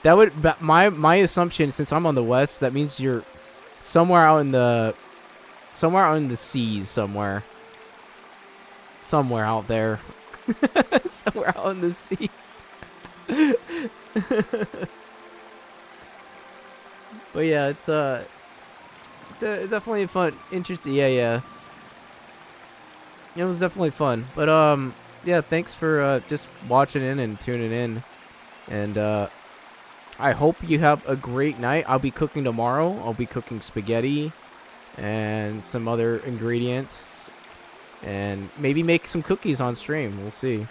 that would my assumption, since I'm on the west, that means you're somewhere out in the seas, somewhere out there. Somewhere out in the sea. But yeah, it's definitely fun, interesting. Yeah. It was definitely fun. But yeah, thanks for just watching in and tuning in. And I hope you have a great night. I'll be cooking tomorrow. I'll be cooking spaghetti and some other ingredients, and maybe make some cookies on stream. We'll see.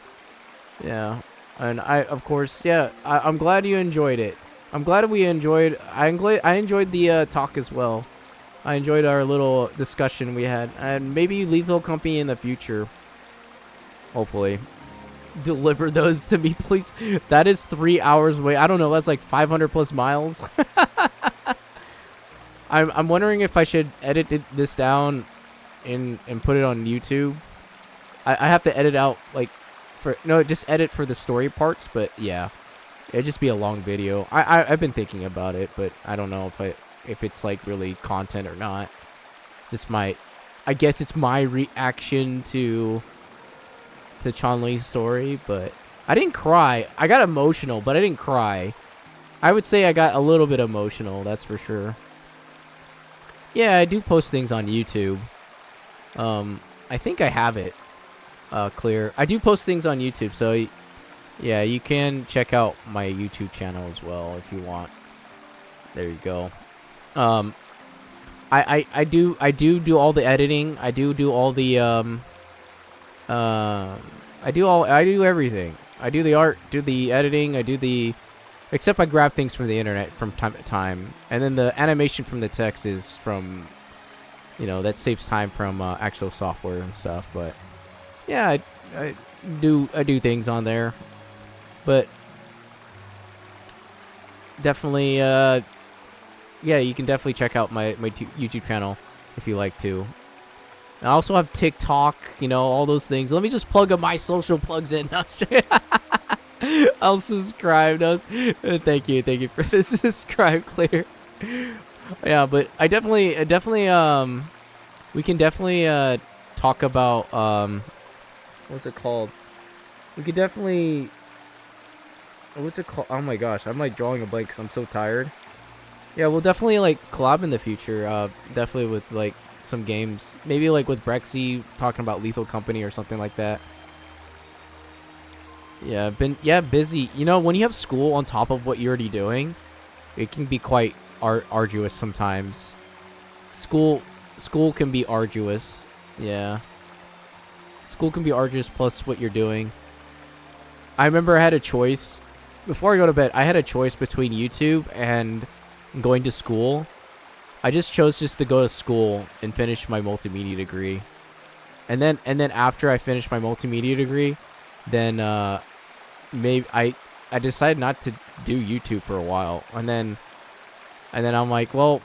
Yeah, and of course, yeah, I'm glad you enjoyed it. I'm glad we enjoyed. I enjoyed the talk as well. I enjoyed our little discussion we had, and maybe Lethal Company in the future. Hopefully, deliver those to me, please. That is 3 hours away. I don't know. That's like 500 plus miles. I'm wondering if I should edit this down and put it on YouTube. I have to edit out like just edit for the story parts. But yeah, it'd just be a long video. I've been thinking about it, but I don't know if it's like really content or not. I guess it's my reaction to Changli Story, but I didn't cry. I got emotional, but I didn't cry. I would say I got a little bit emotional, that's for sure. Yeah, I do post things on YouTube. I think I have it clear. I do post things on YouTube, so yeah, you can check out my YouTube channel as well if you want. There you go. I do all the editing. I do all the I do everything. I do the art, do the editing, except I grab things from the internet from time to time. And then the animation from the text is from, that saves time from actual software and stuff. But yeah, I do things on there. But definitely, yeah, you can definitely check out my YouTube channel if you like to. I also have TikTok, all those things. Let me just plug up my social plugs in. I'll subscribe. No, thank you for this. Subscribe, Clear. Yeah, but I definitely, we can definitely talk about what's it called? We could definitely, what's it called? Oh my gosh, I'm like drawing a blank 'cause I'm so tired. Yeah, we'll definitely like collab in the future. Definitely with like some games, maybe like with Brexy talking about Lethal Company or something like that. Yeah, busy. When you have school on top of what you're already doing, it can be quite arduous sometimes. School can be arduous. Yeah. School can be arduous plus what you're doing. I remember I had a choice before I go to bed. I had a choice between YouTube and going to school. I just chose to go to school and finish my multimedia degree. And then after I finished my multimedia degree, then maybe I decided not to do YouTube for a while. And then I'm like, well,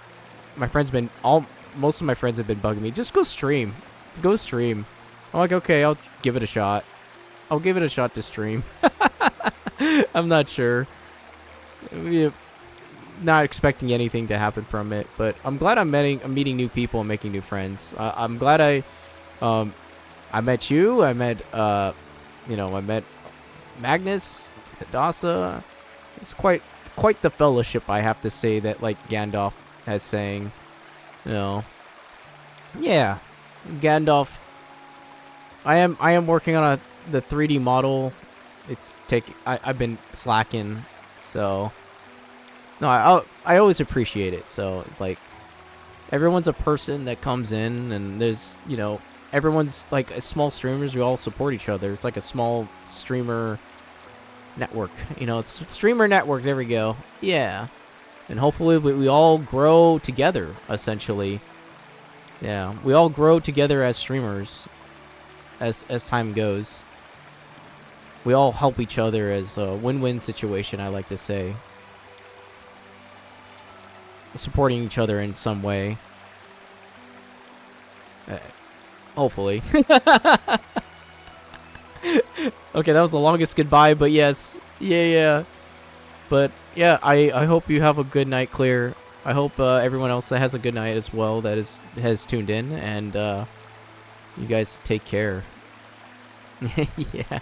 most of my friends have been bugging me. Just go stream. Go stream. I'm like, okay, I'll give it a shot. I'll give it a shot to stream. I'm not sure. Not expecting anything to happen from it, but I'm glad I'm meeting new people and making new friends. I'm glad I met you. I met I met Magnus, Hadassah. It's quite the fellowship, I have to say, that like Gandalf has saying. Yeah, Gandalf. I am working on the 3D model. I've been slacking, so. No, I always appreciate it. So, like, everyone's a person that comes in, and there's, everyone's, like, small streamers. We all support each other. It's like a small streamer network. It's streamer network. There we go. Yeah. And hopefully we all grow together, essentially. Yeah. We all grow together as streamers as time goes. We all help each other as a win-win situation, I like to say. Supporting each other in some way. Hopefully. Okay, that was the longest goodbye, but yes. Yeah. But yeah, I hope you have a good night, Clear. I hope everyone else that has a good night as well that has tuned in, and you guys take care. Yeah.